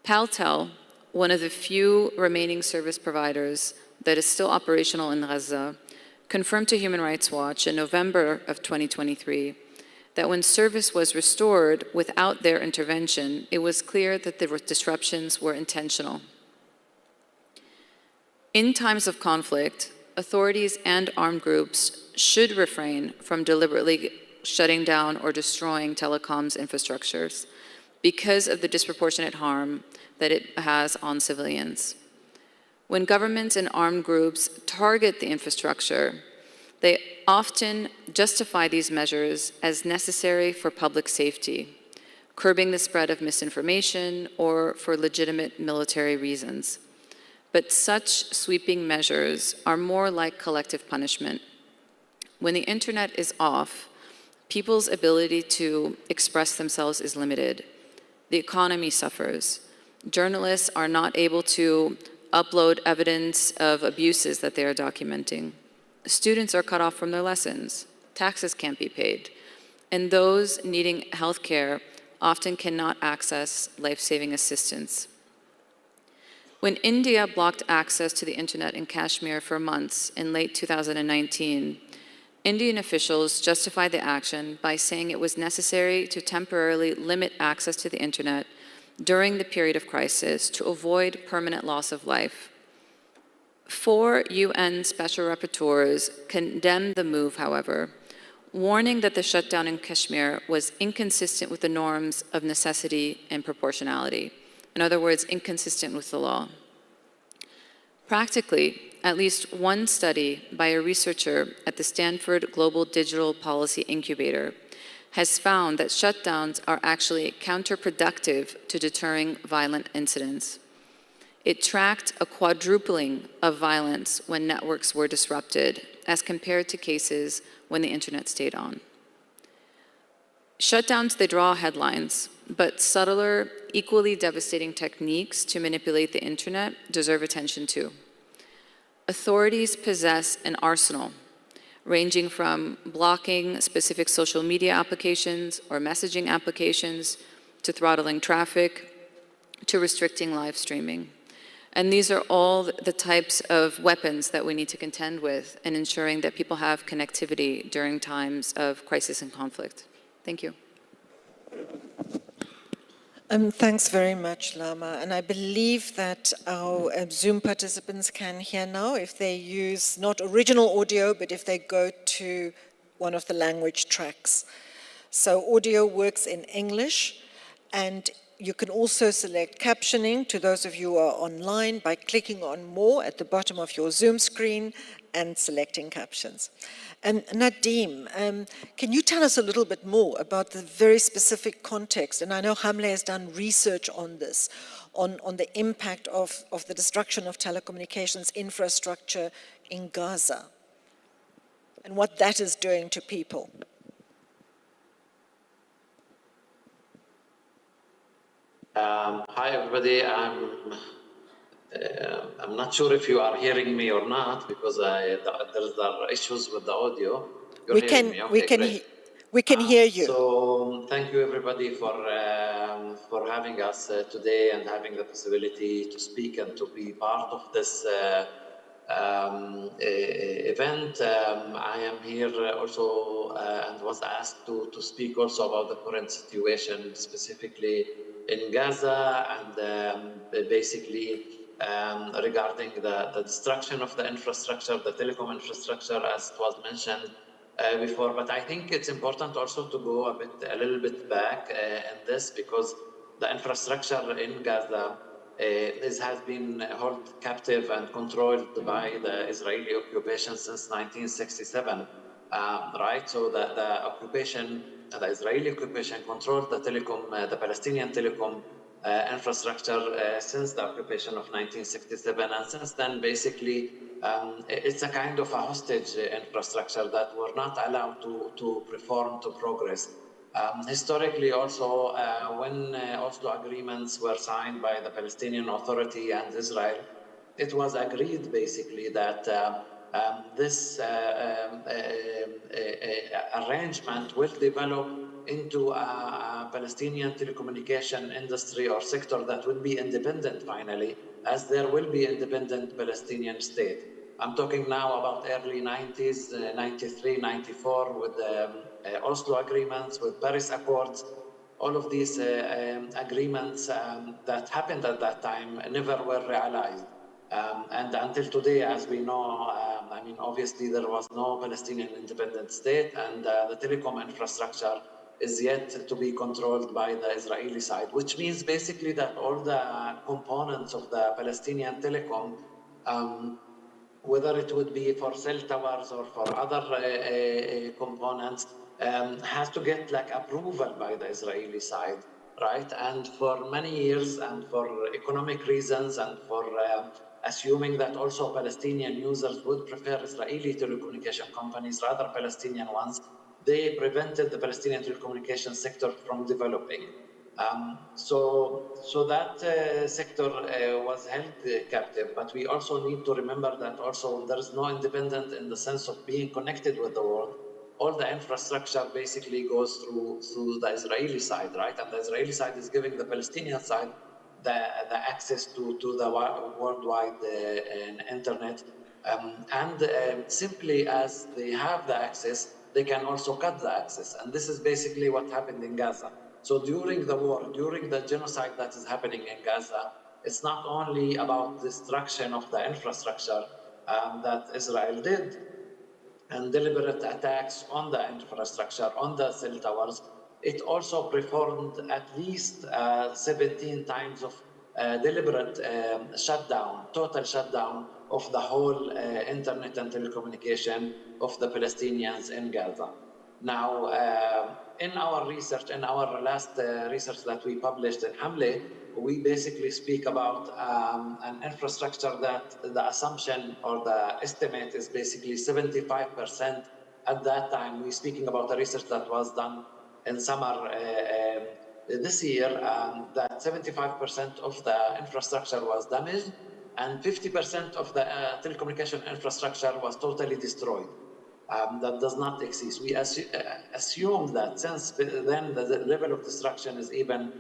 S8: Paltel, one of the few remaining service providers that is still operational in Gaza, confirmed to Human Rights Watch in November of 2023 that when service was restored without their intervention, it was clear that the disruptions were intentional. In times of conflict, authorities and armed groups should refrain from deliberately shutting down or destroying telecoms infrastructures because of the disproportionate harm that it has on civilians. When governments and armed groups target the infrastructure, they often justify these measures as necessary for public safety, curbing the spread of misinformation or for legitimate military reasons. But such sweeping measures are more like collective punishment. When the internet is off, people's ability to express themselves is limited. The economy suffers. Journalists are not able to upload evidence of abuses that they are documenting. Students are cut off from their lessons. Taxes can't be paid. And those needing health care often cannot access life-saving assistance. When India blocked access to the internet in Kashmir for months in late 2019, Indian officials justified the action by saying it was necessary to temporarily limit access to the internet during the period of crisis to avoid permanent loss of life. 4 UN special rapporteurs condemned the move, however, warning that the shutdown in Kashmir was inconsistent with the norms of necessity and proportionality. In other words, inconsistent with the law. Practically, at least one study by a researcher at the Stanford Global Digital Policy Incubator has found that shutdowns are actually counterproductive to deterring violent incidents. It tracked a quadrupling of violence when networks were disrupted as compared to cases when the internet stayed on. Shutdowns, they draw headlines, but subtler, equally devastating techniques to manipulate the internet deserve attention too. Authorities possess an arsenal ranging from blocking specific social media applications or messaging applications to throttling traffic to restricting live streaming. And these are all the types of weapons that we need to contend with in ensuring that people have connectivity during times of crisis and conflict. Thank you.
S9: Thanks very much, Lama. And I believe that our Zoom participants can hear now if they use not original audio, but if they go to one of the language tracks. So audio works in English, and you can also select captioning to those of you who are online by clicking on More at the bottom of your Zoom screen and selecting captions. Nadeem, can you tell us a little bit more about the very specific context? And I know Hamle has done research on this, on the impact of the destruction of telecommunications infrastructure in Gaza, and what that is doing to people.
S13: Hi, everybody. I'm not sure if you are hearing me or not because there are issues with the audio. You're hearing me? Okay,
S9: we can hear you.
S13: So thank you, everybody, for having us today and having the possibility to speak and to be part of this event. I am here also and was asked to speak also about the current situation, specifically in Gaza, and basically regarding the destruction of the infrastructure, the telecom infrastructure, as it was mentioned before. But I think it's important also to go a little bit back in this, because the infrastructure in Gaza has been held captive and controlled by the Israeli occupation since 1967, right? So the occupation, the Israeli occupation controlled the telecom, the Palestinian telecom infrastructure since the occupation of 1967, and since then, basically, it's a kind of a hostage infrastructure that were not allowed to perform, to progress. Historically, also, when Oslo agreements were signed by the Palestinian Authority and Israel, it was agreed basically that this arrangement will develop into a Palestinian telecommunication industry or sector that will be independent finally, as there will be independent Palestinian state. I'm talking now about early 90s, 93, 94, with the Oslo agreements, with Paris Accords. All of these agreements that happened at that time never were realized. And until today, as we know, I mean, obviously there was no Palestinian independent state, and the telecom infrastructure is yet to be controlled by the Israeli side, which means basically that all the components of the Palestinian telecom whether it would be for cell towers or for other components, has to get like approval by the Israeli side, right? And for many years, and for economic reasons, and for assuming that also Palestinian users would prefer Israeli telecommunication companies rather Palestinian ones, they prevented the Palestinian telecommunication sector from developing. So that sector was held captive, but we also need to remember that also there is no independent in the sense of being connected with the world. All the infrastructure basically goes through the Israeli side, right? And the Israeli side is giving the Palestinian side the access to the worldwide internet. Simply as they have the access, they can also cut the access. And this is basically what happened in Gaza. So during the war, during the genocide that is happening in Gaza, it's not only about destruction of the infrastructure that Israel did, and deliberate attacks on the infrastructure, on the cell towers. It also performed at least 17 times of deliberate shutdown, total shutdown of the whole internet and telecommunication of the Palestinians in Gaza. Now, in our research, in our last research that we published in Hamle, we basically speak about an infrastructure that the assumption or the estimate is basically 75%. At that time, we're speaking about a research that was done in summer this year, that 75% of the infrastructure was damaged and 50% of the telecommunication infrastructure was totally destroyed. That does not exist. We assume that since then the level of destruction is even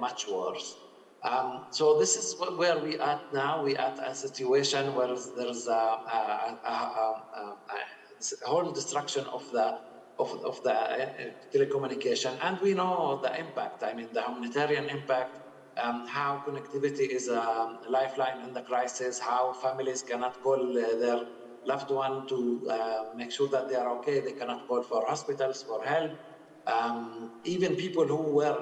S13: much worse. So this is where we at now. We at a situation where there's a whole destruction of the telecommunication, and we know the impact. I mean, the humanitarian impact. How connectivity is a lifeline in the crisis. How families cannot call their loved one to make sure that they are okay. They cannot call for hospitals for help. Even people who were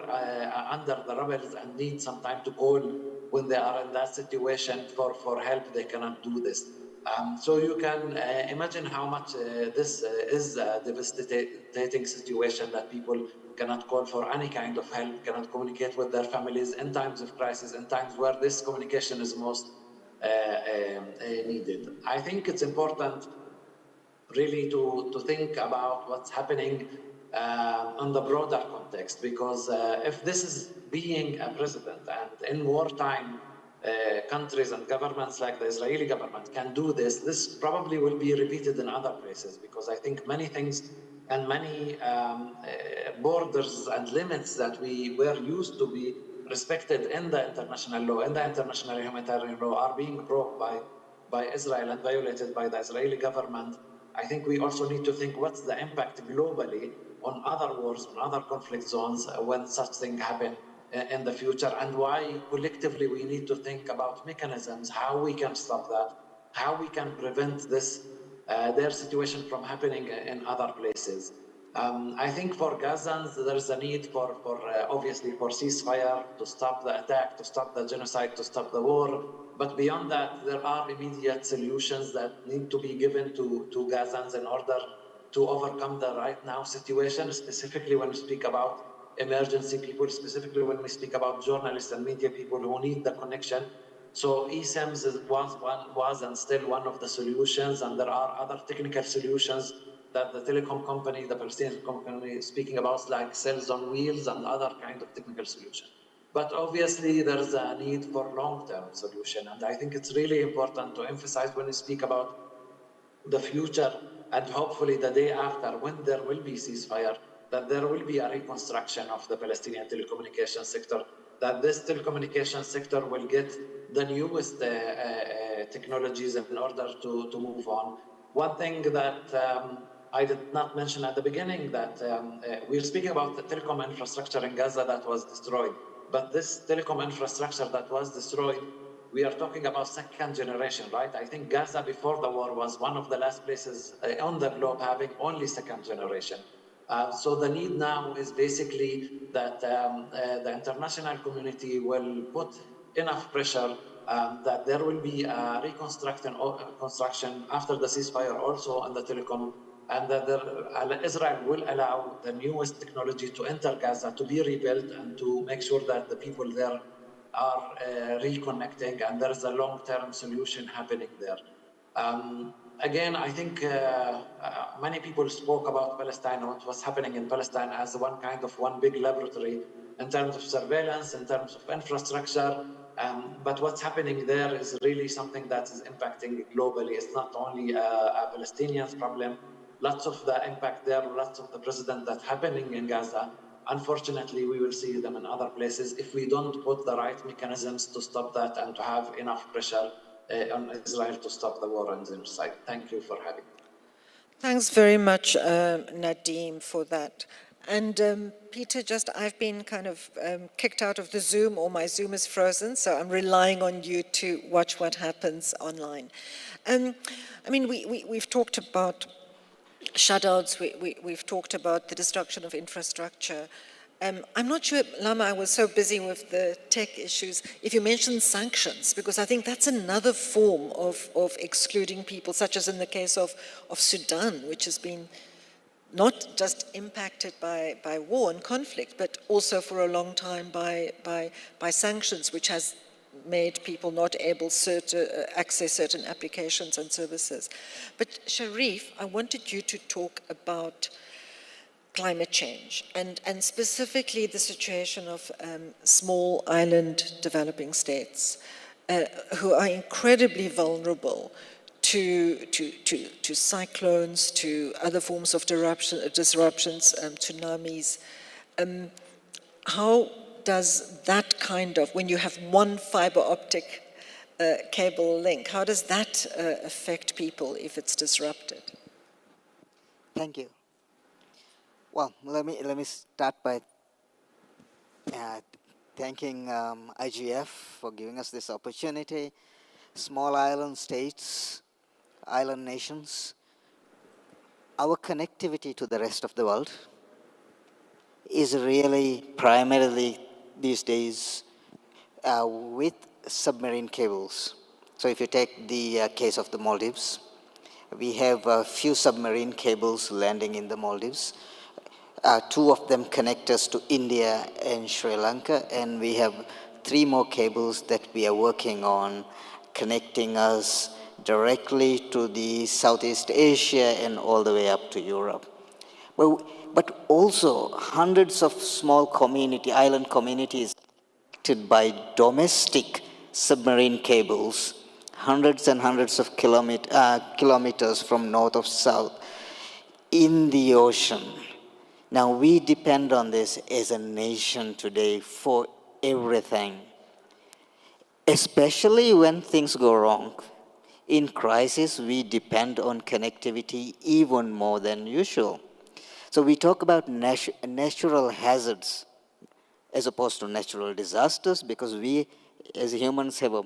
S13: under the rubble and need some time to call when they are in that situation for help, they cannot do this. So you can imagine how much this is a devastating situation, that people cannot call for any kind of help, cannot communicate with their families in times of crisis, in times where this communication is most needed. I think it's important really to think about what's happening on the broader context, because if this is being a president, and in wartime countries and governments like the Israeli government can do this, this probably will be repeated in other places, because I think many things and many borders and limits that we were used to be respected in the international law, in the international humanitarian law, are being broke by Israel and violated by the Israeli government. I think we also need to think what's the impact globally on other wars, on other conflict zones when such things happen in the future, and why collectively we need to think about mechanisms, how we can stop that, how we can prevent this, their situation from happening in other places. I think for Gazans, there's a need for obviously for ceasefire, to stop the attack, to stop the genocide, to stop the war. But beyond that, there are immediate solutions that need to be given to Gazans in order to overcome the right now situation, specifically when we speak about emergency people, specifically when we speak about journalists and media people who need the connection. So eSIMs was and still one of the solutions, and there are other technical solutions that the telecom company, the Palestinian company is speaking about, like cells on wheels and other kind of technical solutions. But obviously there's a need for long-term solution, and I think it's really important to emphasize when we speak about the future and hopefully the day after, when there will be ceasefire, that there will be a reconstruction of the Palestinian telecommunication sector, that this telecommunication sector will get the newest technologies in order to move on. One thing that I did not mention at the beginning, that we're speaking about the telecom infrastructure in Gaza that was destroyed, but this telecom infrastructure that was destroyed, we are talking about second generation, right? I think Gaza before the war was one of the last places on the globe having only second generation. So the need now is basically that the international community will put enough pressure that there will be construction after the ceasefire also on the telecom, and that Israel will allow the newest technology to enter Gaza, to be rebuilt, and to make sure that the people there are reconnecting, and there is a long-term solution happening there. Again, I think many people spoke about Palestine, what was happening in Palestine as one big laboratory in terms of surveillance, in terms of infrastructure. But what's happening there is really something that is impacting globally. It's not only a Palestinian problem. Lots of the impact there, lots of the precedent that's happening in Gaza, unfortunately, we will see them in other places if we don't put the right mechanisms to stop that and to have enough pressure on Israel to stop the war on genocide. Thank you for having me.
S9: Thanks very much, Nadeem, for that. And Peter, I've been kind of kicked out of the Zoom, or my Zoom is frozen, so I'm relying on you to watch what happens online. I mean, we've talked about shutouts, we've talked about the destruction of infrastructure. I'm not sure, Lama, I was so busy with the tech issues, if you mentioned sanctions, because I think that's another form of excluding people, such as in the case of Sudan, which has been not just impacted by war and conflict, but also for a long time by sanctions, which has made people not able to access certain applications and services. But Sharif, I wanted you to talk about climate change, and specifically the situation of small island developing states who are incredibly vulnerable to cyclones, to other forms of disruptions, tsunamis. How does that kind of, when you have one fiber optic cable link, how does that affect people if it's disrupted?
S1: Thank you. Well, let me start by thanking IGF for giving us this opportunity. Small island states, island nations, our connectivity to the rest of the world is really primarily these days with submarine cables. So if you take the case of the Maldives, we have a few submarine cables landing in the Maldives. Two of them connect us to India and Sri Lanka, and we have 3 more cables that we are working on connecting us directly to the Southeast Asia and all the way up to Europe. But also hundreds of small island communities connected by domestic submarine cables, hundreds and hundreds of kilometers from north of south in the ocean. Now we depend on this as a nation today for everything, especially when things go wrong. In crisis, we depend on connectivity even more than usual. So we talk about natural hazards as opposed to natural disasters, because we as humans have a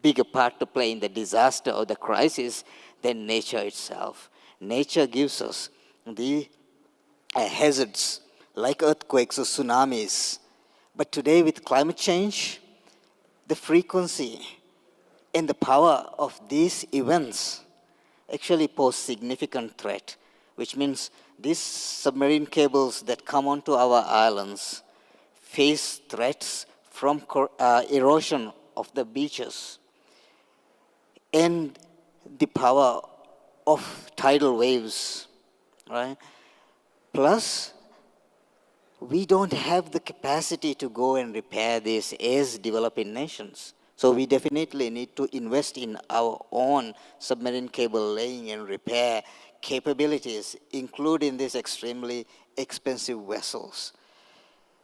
S1: bigger part to play in the disaster or the crisis than nature itself. Nature gives us the hazards like earthquakes or tsunamis. But today with climate change, the frequency and the power of these events actually pose significant threat, which means these submarine cables that come onto our islands face threats from erosion of the beaches and the power of tidal waves, right? Plus, we don't have the capacity to go and repair this as developing nations. So we definitely need to invest in our own submarine cable laying and repair capabilities, including these extremely expensive vessels.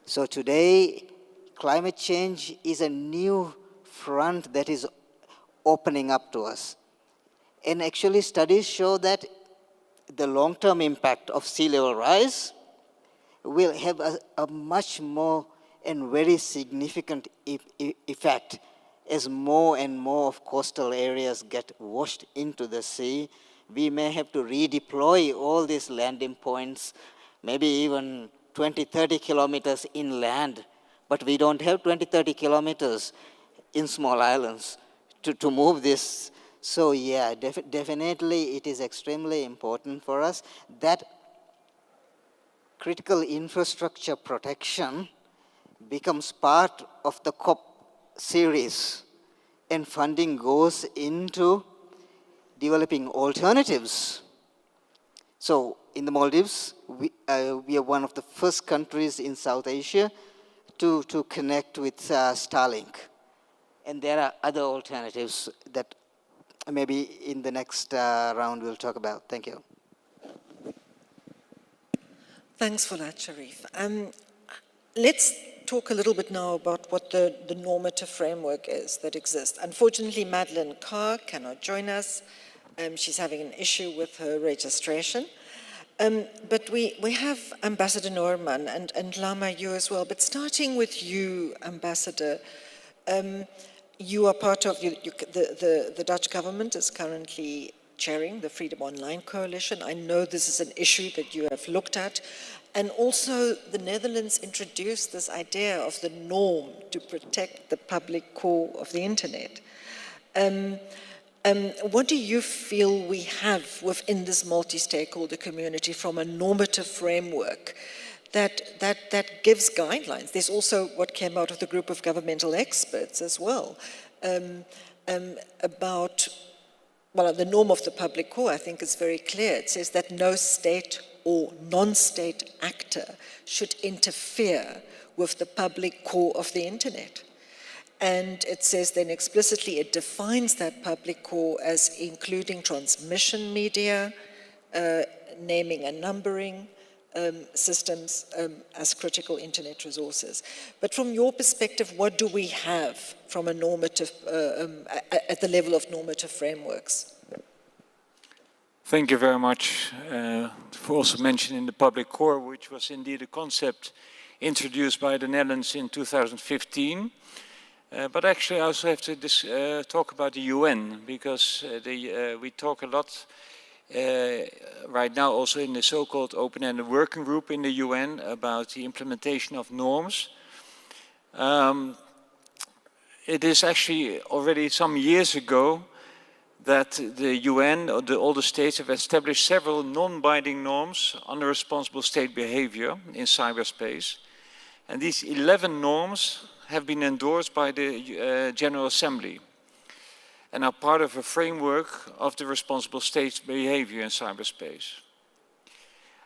S1: So today, climate change is a new front that is opening up to us. And actually studies show that the long-term impact of sea level rise will have a much more and very significant effect as more and more of coastal areas get washed into the sea. We may have to redeploy all these landing points, maybe even 20, 30 kilometers inland, but we don't have 20, 30 kilometers in small islands to move this. So yeah, definitely it is extremely important for us that critical infrastructure protection becomes part of the COP series, and funding goes into developing alternatives. So in the Maldives, we are one of the first countries in South Asia to connect with Starlink. And there are other alternatives that maybe in the next round we'll talk about. Thank you.
S9: Thanks for that, Sharif. Let's talk a little bit now about what the normative framework is that exists. Unfortunately, Madeleine Carr cannot join us. She's having an issue with her registration. But we have Ambassador Norman and Lama, you as well. But starting with you, Ambassador, you are part of, the Dutch government is currently chairing the Freedom Online Coalition. I know this is an issue that you have looked at. And also the Netherlands introduced this idea of the norm to protect the public core of the internet. What do you feel we have within this multi-stakeholder community from a normative framework that gives guidelines? There's also what came out of the group of governmental experts as well about, well, the norm of the public core, I think, is very clear. It says that no state or non-state actor should interfere with the public core of the internet. And it says then explicitly, it defines that public core as including transmission media, naming and numbering systems as critical internet resources. But from your perspective, what do we have from a normative, at the level of normative frameworks?
S2: Thank you very much for also mentioning the public core, which was indeed a concept introduced by the Netherlands in 2015. But actually, I also have to talk about the UN, because we talk a lot right now also in the so-called open-ended working group in the UN about the implementation of norms. It is actually already some years ago that the UN, or all the states, have established several non-binding norms on the responsible state behavior in cyberspace. And these 11 norms have been endorsed by the General Assembly and are part of a framework of the responsible state behavior in cyberspace.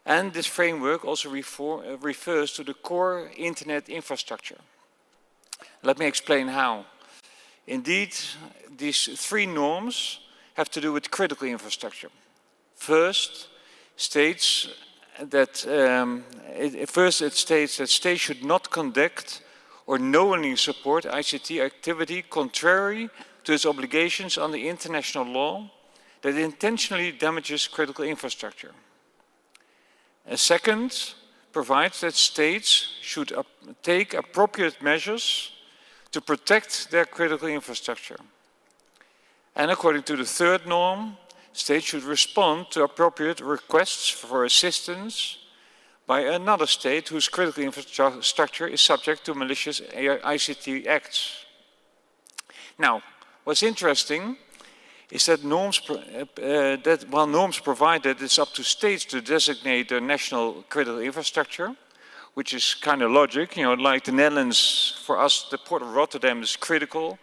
S2: And this framework also refers to the core internet infrastructure. Let me explain how. Indeed, these 3 norms have to do with critical infrastructure. First, it states that states should not conduct or knowingly support ICT activity contrary to its obligations under international law that intentionally damages critical infrastructure. Second, provides that states should take appropriate measures to protect their critical infrastructure. And according to the third norm, states should respond to appropriate requests for assistance by another state whose critical infrastructure is subject to malicious ICT acts. Now, what's interesting is that while norms provide that it's up to states to designate their national critical infrastructure, which is kind of logic, like the Netherlands, for us, the port of Rotterdam is critical,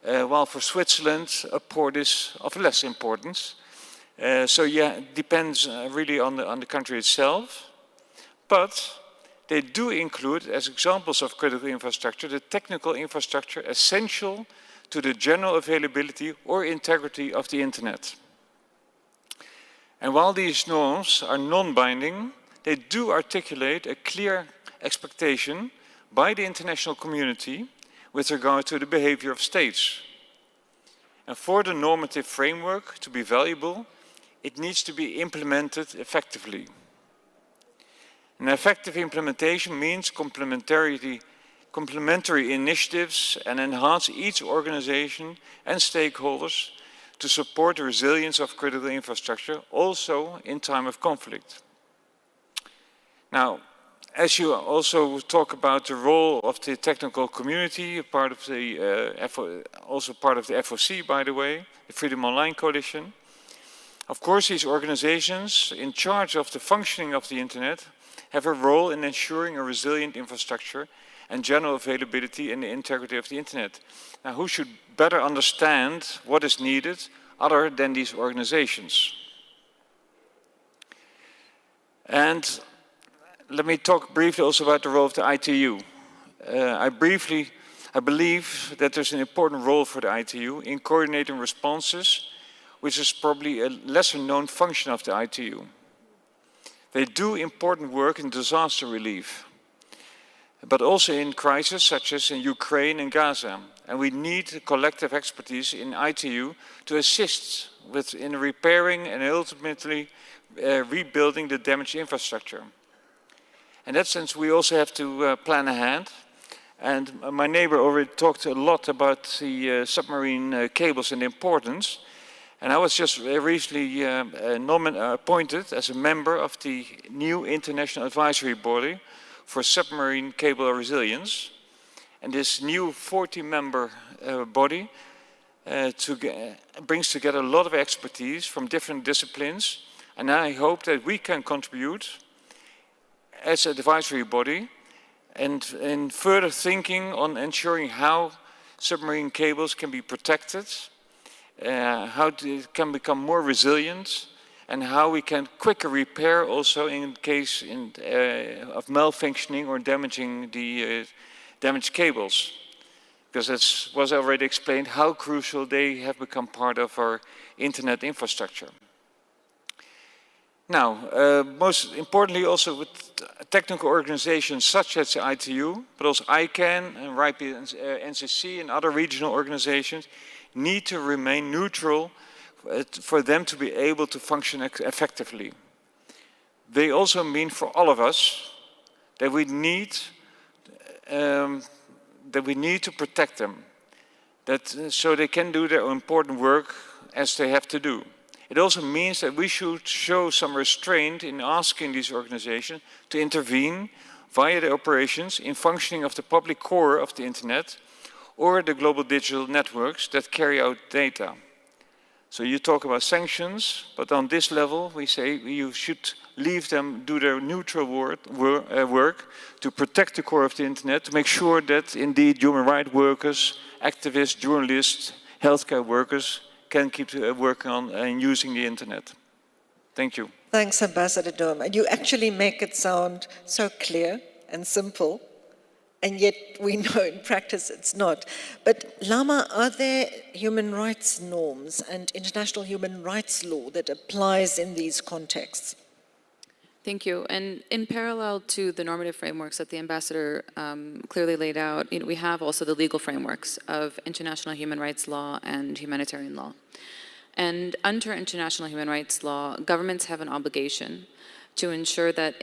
S2: while for Switzerland, a port is of less importance. So yeah, it depends really on the country itself. But they do include, as examples of critical infrastructure, the technical infrastructure essential to the general availability or integrity of the internet. And while these norms are non-binding, they do articulate a clear expectation by the international community with regard to the behavior of states. And for the normative framework to be valuable, it needs to be implemented effectively. An effective implementation means complementary initiatives and enhance each organization and stakeholders to support the resilience of critical infrastructure, also in time of conflict. Now, as you also talk about the role of the technical community, part of the also part of the FOC, by the way, the Freedom Online Coalition. Of course, these organizations in charge of the functioning of the internet have a role in ensuring a resilient infrastructure and general availability and the integrity of the internet. Now, who should better understand what is needed other than these organizations? And let me talk briefly also about the role of the ITU. I believe that there's an important role for the ITU in coordinating responses, which is probably a lesser known function of the ITU. They do important work in disaster relief, but also in crises such as in Ukraine and Gaza. And we need collective expertise in ITU to assist in repairing and ultimately rebuilding the damaged infrastructure. In that sense, we also have to plan ahead. And my neighbor already talked a lot about the submarine cables and the importance. And I was just recently appointed as a member of the new International Advisory Body for Submarine Cable Resilience. And this new 40-member body brings together a lot of expertise from different disciplines. And I hope that we can contribute as an advisory body and in further thinking on ensuring how submarine cables can be protected, how it can become more resilient, and how we can quicker repair also in case of malfunctioning or damaging the damaged cables. Because as was already explained, how crucial they have become part of our internet infrastructure. Now, most importantly also with technical organizations such as the ITU, but also ICANN and RIPE and NCC and other regional organizations need to remain neutral for them to be able to function effectively. They also mean for all of us that we need to protect them, so they can do their important work as they have to do. It also means that we should show some restraint in asking these organizations to intervene via the operations in functioning of the public core of the internet or the global digital networks that carry out data. So you talk about sanctions, but on this level we say you should leave them do their neutral work to protect the core of the internet, to make sure that indeed human rights workers, activists, journalists, healthcare workers can keep working on and using the internet. Thank you.
S9: Thanks, Ambassador Dome. And you actually make it sound so clear and simple, and yet we know in practice it's not. But Lama, are there human rights norms and international human rights law that applies in these contexts?
S8: Thank you. And in parallel to the normative frameworks that the ambassador clearly laid out, we have also the legal frameworks of international human rights law and humanitarian law. And under international human rights law, governments have an obligation to ensure that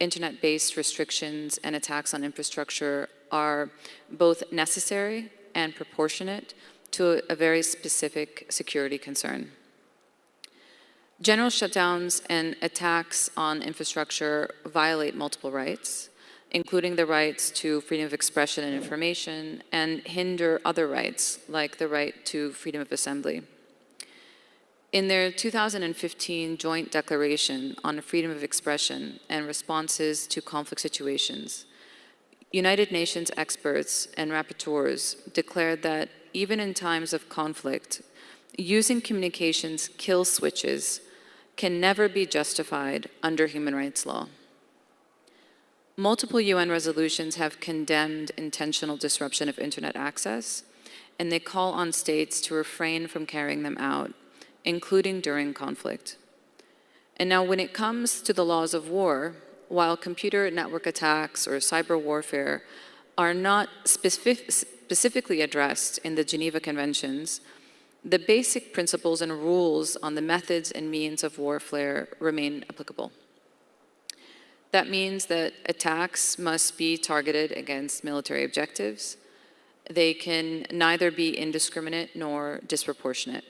S8: internet-based restrictions and attacks on infrastructure are both necessary and proportionate to a very specific security concern. General shutdowns and attacks on infrastructure violate multiple rights, including the rights to freedom of expression and information, and hinder other rights, like the right to freedom of assembly. In their 2015 joint declaration on freedom of expression and responses to conflict situations, United Nations experts and rapporteurs declared that even in times of conflict, using communications kill switches can never be justified under human rights law. Multiple UN resolutions have condemned intentional disruption of internet access, and they call on states to refrain from carrying them out, including during conflict. And now when it comes to the laws of war, while computer network attacks or cyber warfare are not specifically addressed in the Geneva Conventions, the basic principles and rules on the methods and means of warfare remain applicable. That means that attacks must be targeted against military objectives. They can neither be indiscriminate nor disproportionate.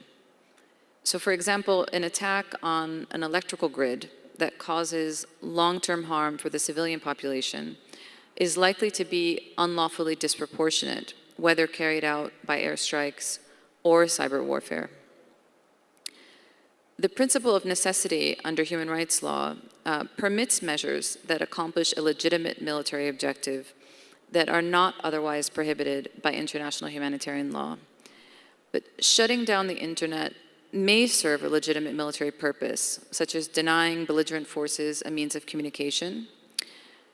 S8: So for example, an attack on an electrical grid that causes long-term harm for the civilian population is likely to be unlawfully disproportionate, whether carried out by airstrikes or cyber warfare. The principle of necessity under human rights law permits measures that accomplish a legitimate military objective that are not otherwise prohibited by international humanitarian law. But shutting down the internet may serve a legitimate military purpose, such as denying belligerent forces a means of communication.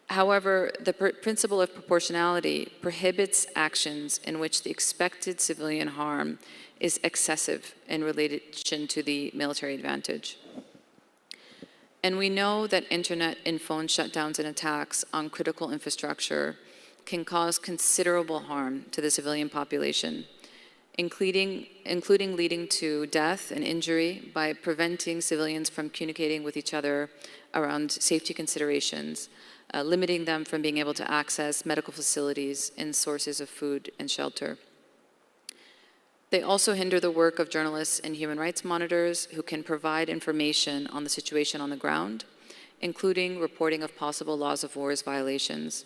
S8: However, the principle of proportionality prohibits actions in which the expected civilian harm is excessive in relation to the military advantage. And we know that internet and phone shutdowns and attacks on critical infrastructure can cause considerable harm to the civilian population, including leading to death and injury by preventing civilians from communicating with each other around safety considerations, limiting them from being able to access medical facilities and sources of food and shelter. They also hinder the work of journalists and human rights monitors who can provide information on the situation on the ground, including reporting of possible laws of wars violations.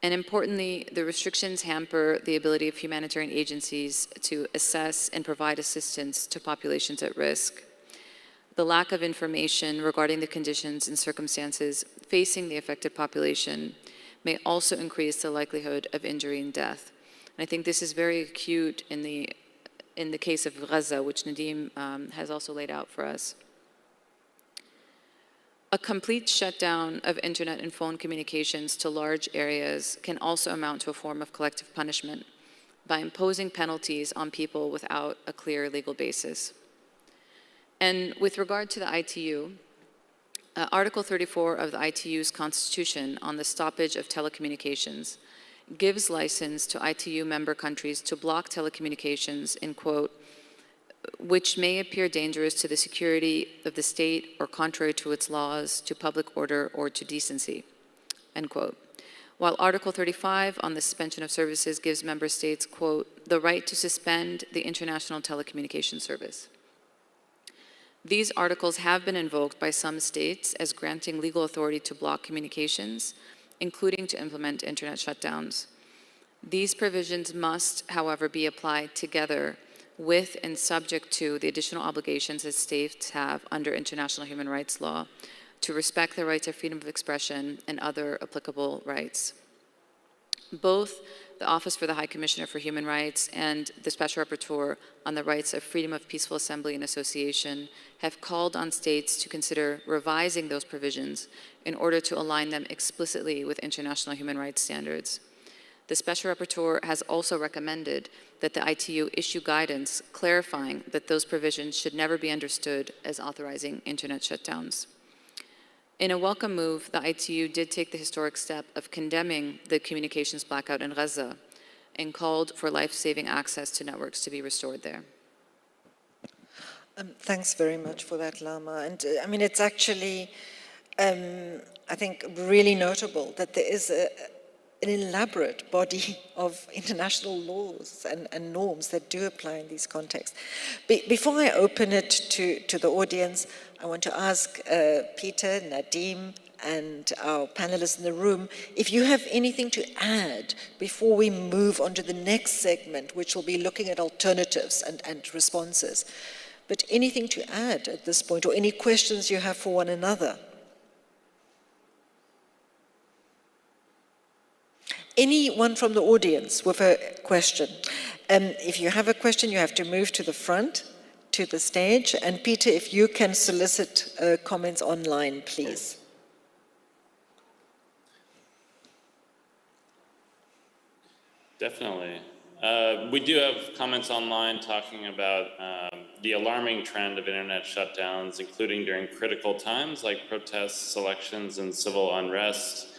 S8: And importantly, the restrictions hamper the ability of humanitarian agencies to assess and provide assistance to populations at risk. The lack of information regarding the conditions and circumstances facing the affected population may also increase the likelihood of injury and death. And I think this is very acute in the case of Gaza, which Nadim has also laid out for us. A complete shutdown of internet and phone communications to large areas can also amount to a form of collective punishment by imposing penalties on people without a clear legal basis. And with regard to the ITU, Article 34 of the ITU's Constitution on the stoppage of telecommunications gives license to ITU member countries to block telecommunications in, quote, which may appear dangerous to the security of the state or contrary to its laws, to public order, or to decency, end quote. While Article 35 on the suspension of services gives member states, quote, the right to suspend the international telecommunication service. These articles have been invoked by some states as granting legal authority to block communications, including to implement internet shutdowns. These provisions must, however, be applied together with and subject to the additional obligations that states have under international human rights law to respect the rights of freedom of expression and other applicable rights. Both the Office for the High Commissioner for Human Rights and the Special Rapporteur on the rights of freedom of peaceful assembly and association have called on states to consider revising those provisions in order to align them explicitly with international human rights standards. The Special Rapporteur has also recommended that the ITU issue guidance clarifying that those provisions should never be understood as authorizing internet shutdowns. In a welcome move, the ITU did take the historic step of condemning the communications blackout in Gaza and called for life-saving access to networks to be restored there.
S9: Thanks very much for that, Lama. And I mean, it's actually, I think, really notable that there is an elaborate body of international laws and norms that do apply in these contexts. Before I open it to the audience, I want to ask Peter, Nadim, and our panelists in the room, if you have anything to add before we move on to the next segment, which will be looking at alternatives and responses. But anything to add at this point, or any questions you have for one another? Anyone from the audience with a question? If you have a question, you have to move to the front, to the stage. And Peter, if you can solicit comments online, please.
S12: Definitely. We do have comments online talking about the alarming trend of internet shutdowns, including during critical times like protests, elections, and civil unrest.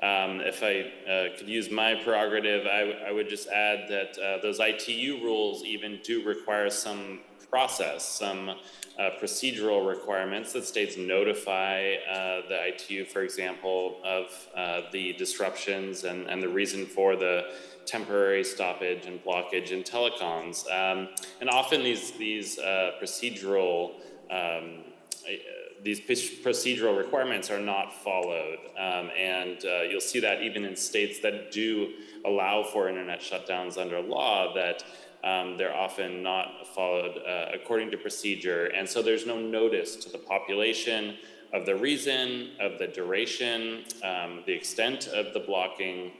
S12: If I could use my prerogative, I would just add that those ITU rules even do require some process, some procedural requirements that states notify the ITU, for example, of the disruptions and the reason for the temporary stoppage and blockage in telecoms. And often these procedural these procedural requirements are not followed. And you'll see that even in states that do allow for internet shutdowns under law, that they're often not followed according to procedure. And so there's no notice to the population of the reason, of the duration, the extent of the blocking.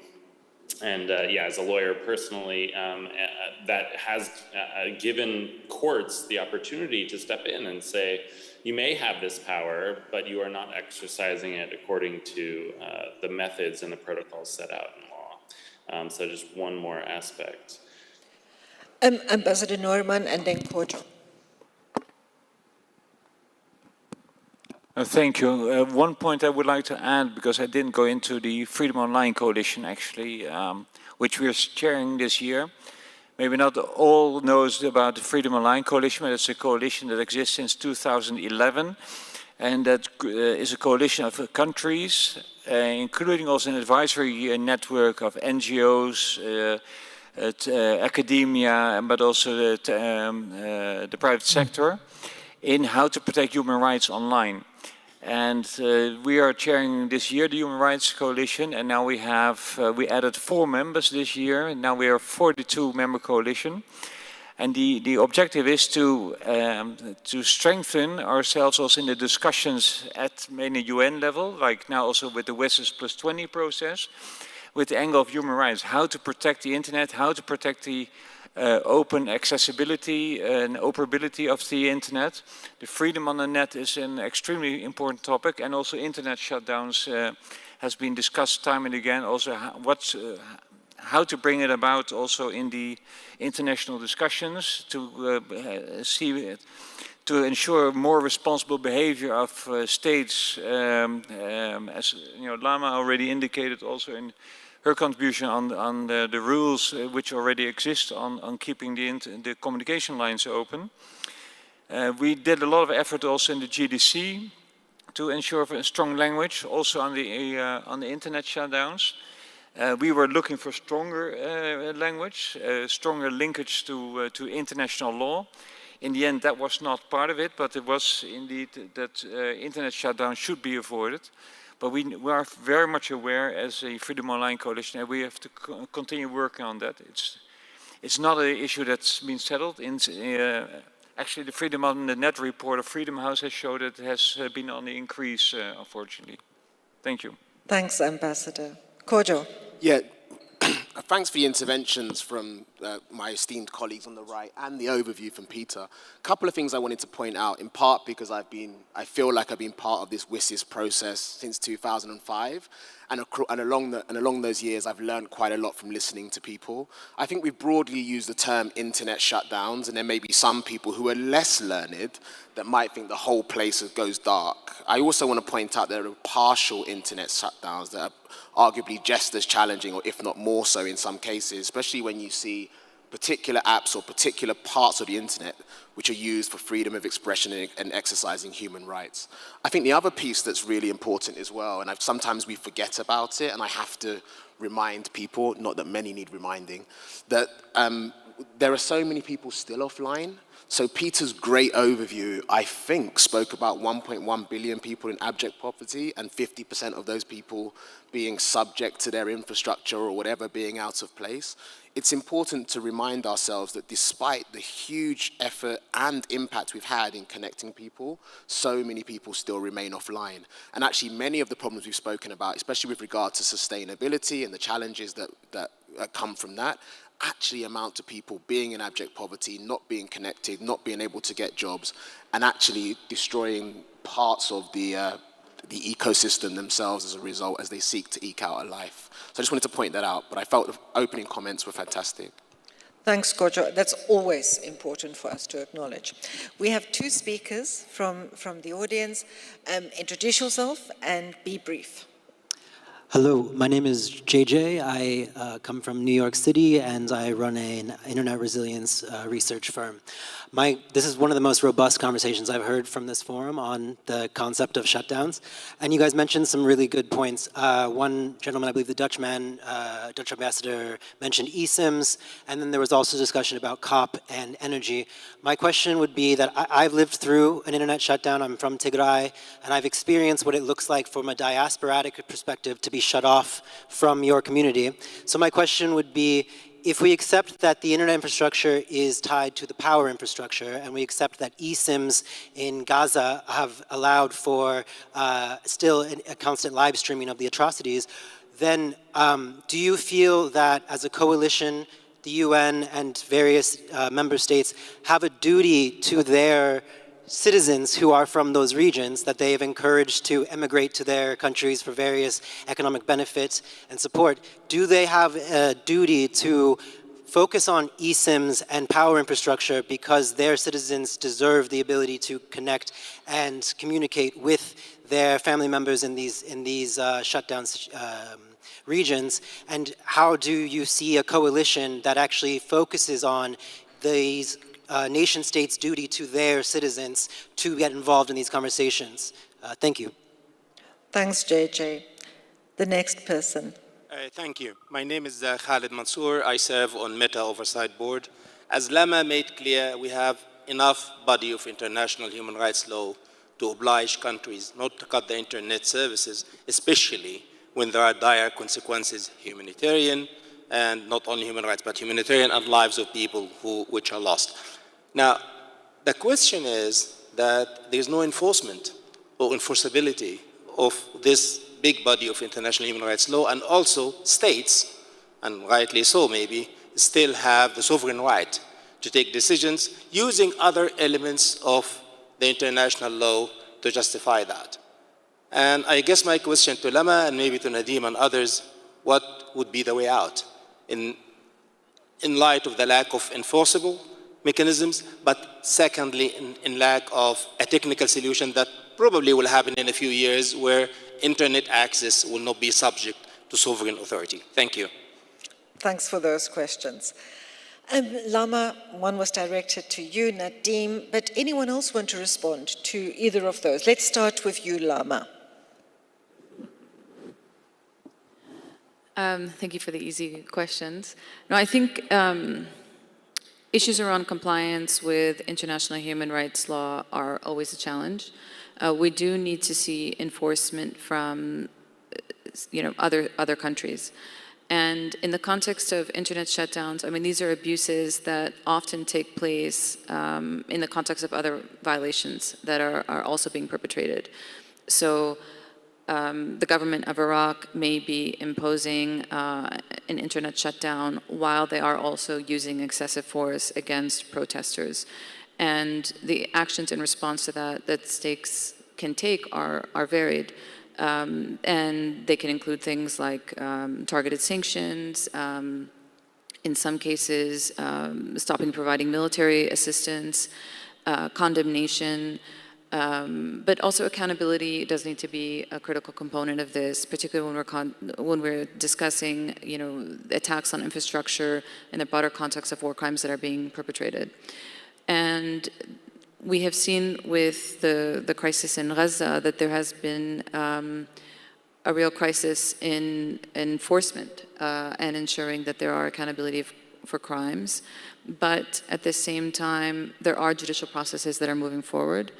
S12: And yeah, as a lawyer personally, that has given courts the opportunity to step in and say, you may have this power, but you are not exercising it according to the methods and the protocols set out in law. So just one more aspect.
S9: Ambassador Norman and then Kojo.
S2: Thank you. One point I would like to add, because I didn't go into the Freedom Online Coalition actually, which we're chairing this year. Maybe not all knows about the Freedom Online Coalition, but it's a coalition that exists since 2011. And that is a coalition of countries, including also an advisory network of NGOs, academia, but also the private sector, in how to protect human rights online. And we are chairing this year the Human Rights Coalition, and now we added 4 members this year, and now we are a 42-member coalition. And the objective is to strengthen ourselves also in the discussions at mainly UN level, like now also with the WSIS+20 process, with the angle of human rights, how to protect the internet, how to protect the open accessibility and operability of the internet. The freedom on the net is an extremely important topic, and also internet shutdowns has been discussed time and again. Also, how to bring it about also in the international discussions to to ensure more responsible behavior of states, as you know, Lama already indicated also in her contribution on the rules which already exist on keeping the communication lines open. We did a lot of effort also in the GDC to ensure a strong language, also on the internet shutdowns. We were looking for stronger language, stronger linkage to international law. In the end, that was not part of it, but it was indeed that internet shutdown should be avoided. But we are very much aware as a Freedom Online Coalition, and we have to continue working on that. It's not an issue that's been settled. Actually, the Freedom on the Net report of Freedom House has showed that it has been on the increase, unfortunately. Thank you.
S9: Thanks, Ambassador. Kojo.
S14: Yeah, thanks for the interventions from my esteemed colleagues on the right and the overview from Peter. A couple of things I wanted to point out, in part because I feel like I've been part of this WSIS process since 2005, and along those years I've learned quite a lot from listening to people. I think we broadly use the term internet shutdowns, and there may be some people who are less learned that might think the whole place goes dark. I also want to point out there are partial internet shutdowns that are arguably just as challenging, or if not more so in some cases, especially when you see particular apps or particular parts of the internet which are used for freedom of expression and exercising human rights. I think the other piece that's really important as well, and sometimes we forget about it, and I have to remind people, not that many need reminding, that there are so many people still offline. So Peter's great overview, I think, spoke about 1.1 billion people in abject poverty, and 50% of those people being subject to their infrastructure or whatever being out of place. It's important to remind ourselves that despite the huge effort and impact we've had in connecting people, so many people still remain offline. And actually many of the problems we've spoken about, especially with regard to sustainability and the challenges that come from that, actually amount to people being in abject poverty, not being connected, not being able to get jobs, and actually destroying parts of the ecosystem themselves as a result, as they seek to eke out a life. So I just wanted to point that out, but I felt the opening comments were fantastic.
S9: Thanks, Kojo. That's always important for us to acknowledge. We have 2 speakers from the audience. Introduce yourself and be brief.
S11: Hello, my name is JJ. I come from New York City and I run an internet resilience research firm. This is one of the most robust conversations I've heard from this forum on the concept of shutdowns. And you guys mentioned some really good points. One gentleman, I believe the Dutch ambassador, mentioned eSIMs, and then there was also discussion about COP and energy. My question would be that I've lived through an internet shutdown. I'm from Tigray, and I've experienced what it looks like from a diasporatic perspective to be shut off from your community. So my question would be, if we accept that the internet infrastructure is tied to the power infrastructure, and we accept that eSIMs in Gaza have allowed for still a constant live streaming of the atrocities, then do you feel that as a coalition, the UN and various member states have a duty to their citizens who are from those regions that they have encouraged to emigrate to their countries for various economic benefits and support? Do they have a duty to focus on eSIMs and power infrastructure because their citizens deserve the ability to connect and communicate with their family members in these shutdown regions? And how do you see a coalition that actually focuses on these nation states' duty to their citizens to get involved in these conversations? Thank you.
S9: Thanks, JJ. The next person.
S15: Thank you. My name is Khalid Mansour. I serve on Meta Oversight Board. As Lama made clear, we have enough body of international human rights law to oblige countries not to cut the internet services, especially when there are dire consequences, humanitarian, and not only human rights, but humanitarian and lives of people which are lost. Now, the question is that there is no enforcement or enforceability of this big body of international human rights law, and also states, and rightly so maybe, still have the sovereign right to take decisions using other elements of the international law to justify that. And I guess my question to Lama and maybe to Nadim and others, what would be the way out in light of the lack of enforceable mechanisms, but secondly, in lack of a technical solution that probably will happen in a few years where internet access will not be subject to sovereign authority. Thank you.
S9: Thanks for those questions. Lama, one was directed to you, Nadim, but anyone else want to respond to either of those? Let's start with you, Lama.
S8: Thank you for the easy questions. No, I think issues around compliance with international human rights law are always a challenge. We do need to see enforcement from, other countries. And in the context of internet shutdowns, I mean, these are abuses that often take place in the context of other violations that are also being perpetrated. So the government of Iraq may be imposing an internet shutdown while they are also using excessive force against protesters. And the actions in response to that states can take are varied. And they can include things like targeted sanctions, in some cases stopping providing military assistance, condemnation, but also accountability does need to be a critical component of this, particularly when we're discussing, attacks on infrastructure in the broader context of war crimes that are being perpetrated. And we have seen with the crisis in Gaza that there has been a real crisis in enforcement and ensuring that there are accountability for crimes. But at the same time, there are judicial processes that are moving forward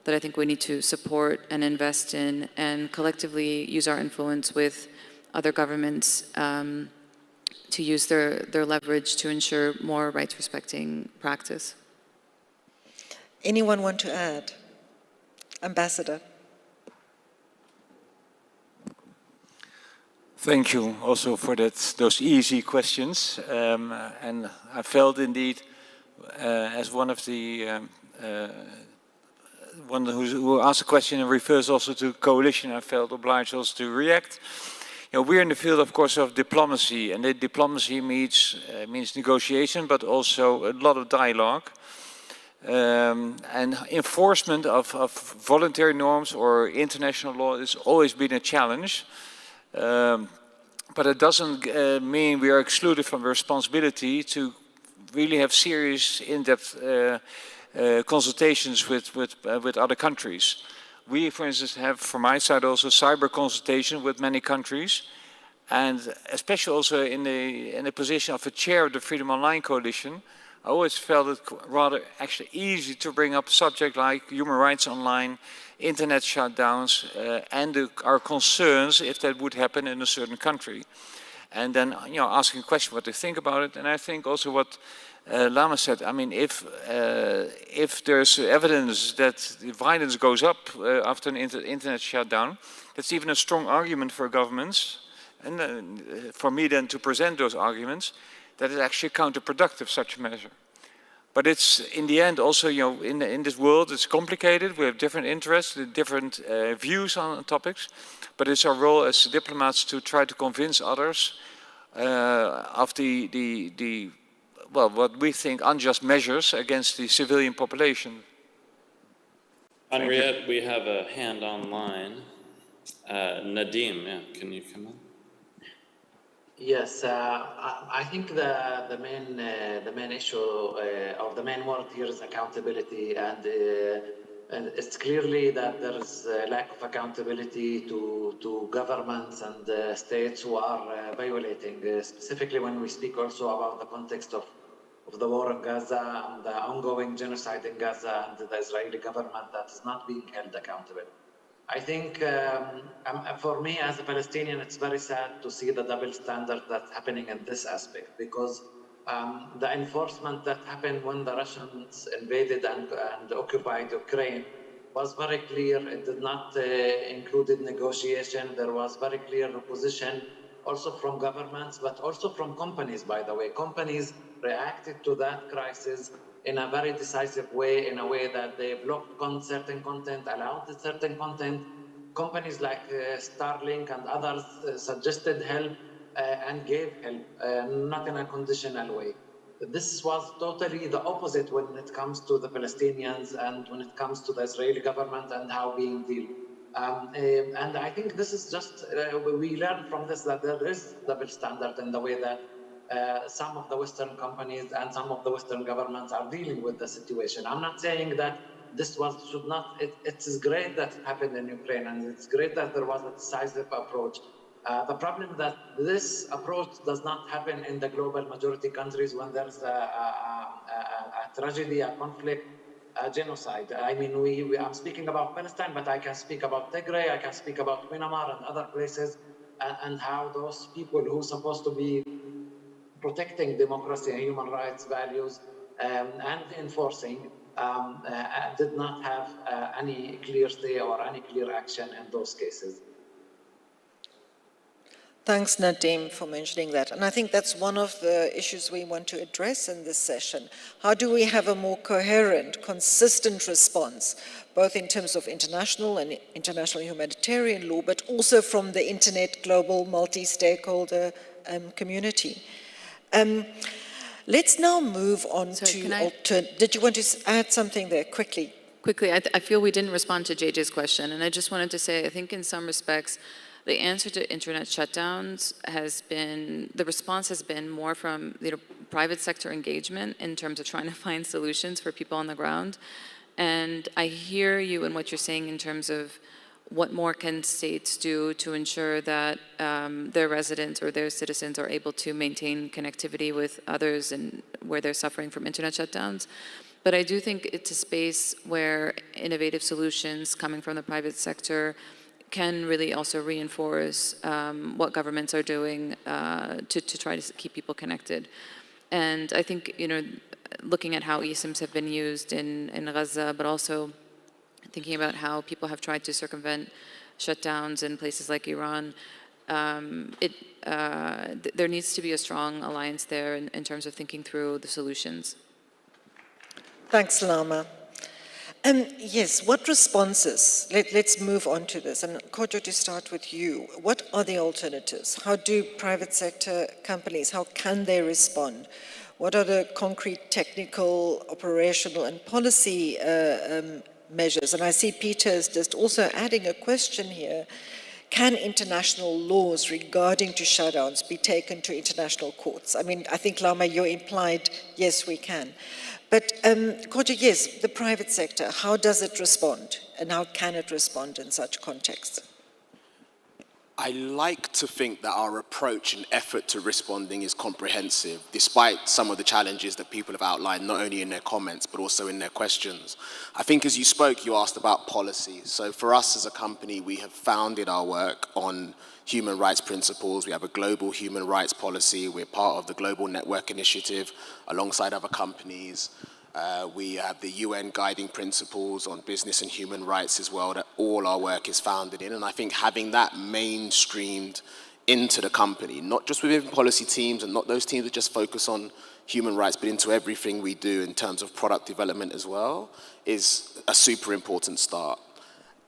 S8: that I think we need to support and invest in and collectively use our influence with other governments to use their leverage to ensure more rights-respecting practice.
S9: Anyone want to add? Ambassador.
S2: Thank you also for those easy questions. And I felt indeed, as one of the one who asked a question and refers also to coalition, I felt obliged also to react. We're in the field, of course, of diplomacy, and diplomacy means negotiation, but also a lot of dialogue. And enforcement of voluntary norms or international law has always been a challenge. But it doesn't mean we are excluded from the responsibility to really have serious, in-depth consultations with other countries. We, for instance, have, from my side, also cyber consultation with many countries, and especially also in the position of a chair of the Freedom Online Coalition, I always felt it rather actually easy to bring up subjects like human rights online, internet shutdowns, and our concerns if that would happen in a certain country. And then, asking questions what they think about it. And I think also what Lama said, I mean, if there's evidence that the violence goes up after an internet shutdown, that's even a strong argument for governments, and for me then to present those arguments, that is actually counterproductive, such a measure. But it's, in the end, also, in this world, it's complicated. We have different interests, different views on topics. But it's our role as diplomats to try to convince others of well, what we think unjust measures against the civilian population.
S12: Henriette, we have a hand online. Nadim, yeah, can you come on?
S13: Yes, I think the main issue or the main word here is accountability, and it's clearly that there is a lack of accountability to governments and states who are violating, specifically when we speak also about the context of the war in Gaza and the ongoing genocide in Gaza and the Israeli government that is not being held accountable. I think for me as a Palestinian, it's very sad to see the double standard that's happening in this aspect, because the enforcement that happened when the Russians invaded and occupied Ukraine was very clear. It did not include negotiation. There was very clear opposition also from governments, but also from companies, by the way. Companies reacted to that crisis in a very decisive way, in a way that they blocked certain content, allowed certain content. Companies like Starlink and others suggested help and gave help, not in a conditional way. This was totally the opposite when it comes to the Palestinians and when it comes to the Israeli government and how being dealt. And I think this is just, we learned from this that there is double standard in the way that some of the Western companies and some of the Western governments are dealing with the situation. I'm not saying that this should not, it is great that it happened in Ukraine, and it's great that there was a decisive approach. The problem is that this approach does not happen in the global majority countries when there's a tragedy, a conflict, a genocide. I mean, I'm speaking about Palestine, but I can speak about Tigray, I can speak about Myanmar and other places, and how those people who are supposed to be protecting democracy and human rights values and enforcing did not have any clear say or any clear action in those cases.
S9: Thanks, Nadim, for mentioning that. And I think that's one of the issues we want to address in this session. How do we have a more coherent, consistent response, both in terms of international and international humanitarian law, but also from the internet global multi-stakeholder community? Let's now move on did you want to add something there quickly?
S8: Quickly, I feel we didn't respond to JJ's question, and I just wanted to say, I think in some respects, the answer to internet shutdowns has been, the response has been more from private sector engagement in terms of trying to find solutions for people on the ground. And I hear you in what you're saying in terms of what more can states do to ensure that their residents or their citizens are able to maintain connectivity with others and where they're suffering from internet shutdowns. But I do think it's a space where innovative solutions coming from the private sector can really also reinforce what governments are doing to try to keep people connected. And I think, looking at how eSIMs have been used in Gaza, but also thinking about how people have tried to circumvent shutdowns in places like Iran, there needs to be a strong alliance there in terms of thinking through the solutions.
S9: Thanks, Lama. Yes, what responses? Let's move on to this. And Kojo, to start with you, what are the alternatives? How do private sector companies, how can they respond? What are the concrete technical, operational and policy measures? And I see Peter is just also adding a question here. can international laws regarding to shutdowns be taken to international courts? I mean, I think, Lama, you implied, yes, we can. But, Kojo, yes, the private sector, how does it respond? And how can it respond in such contexts?
S14: I like to think that our approach and effort to responding is comprehensive, despite some of the challenges that people have outlined, not only in their comments, but also in their questions. I think as you spoke, you asked about policy. So for us as a company, we have founded our work on human rights principles. We have a global human rights policy. We're part of the Global Network Initiative alongside other companies. We have the UN guiding principles on business and human rights as well, that all our work is founded in. And I think having that mainstreamed into the company, not just within policy teams and not those teams that just focus on human rights, but into everything we do in terms of product development as well, is a super important start.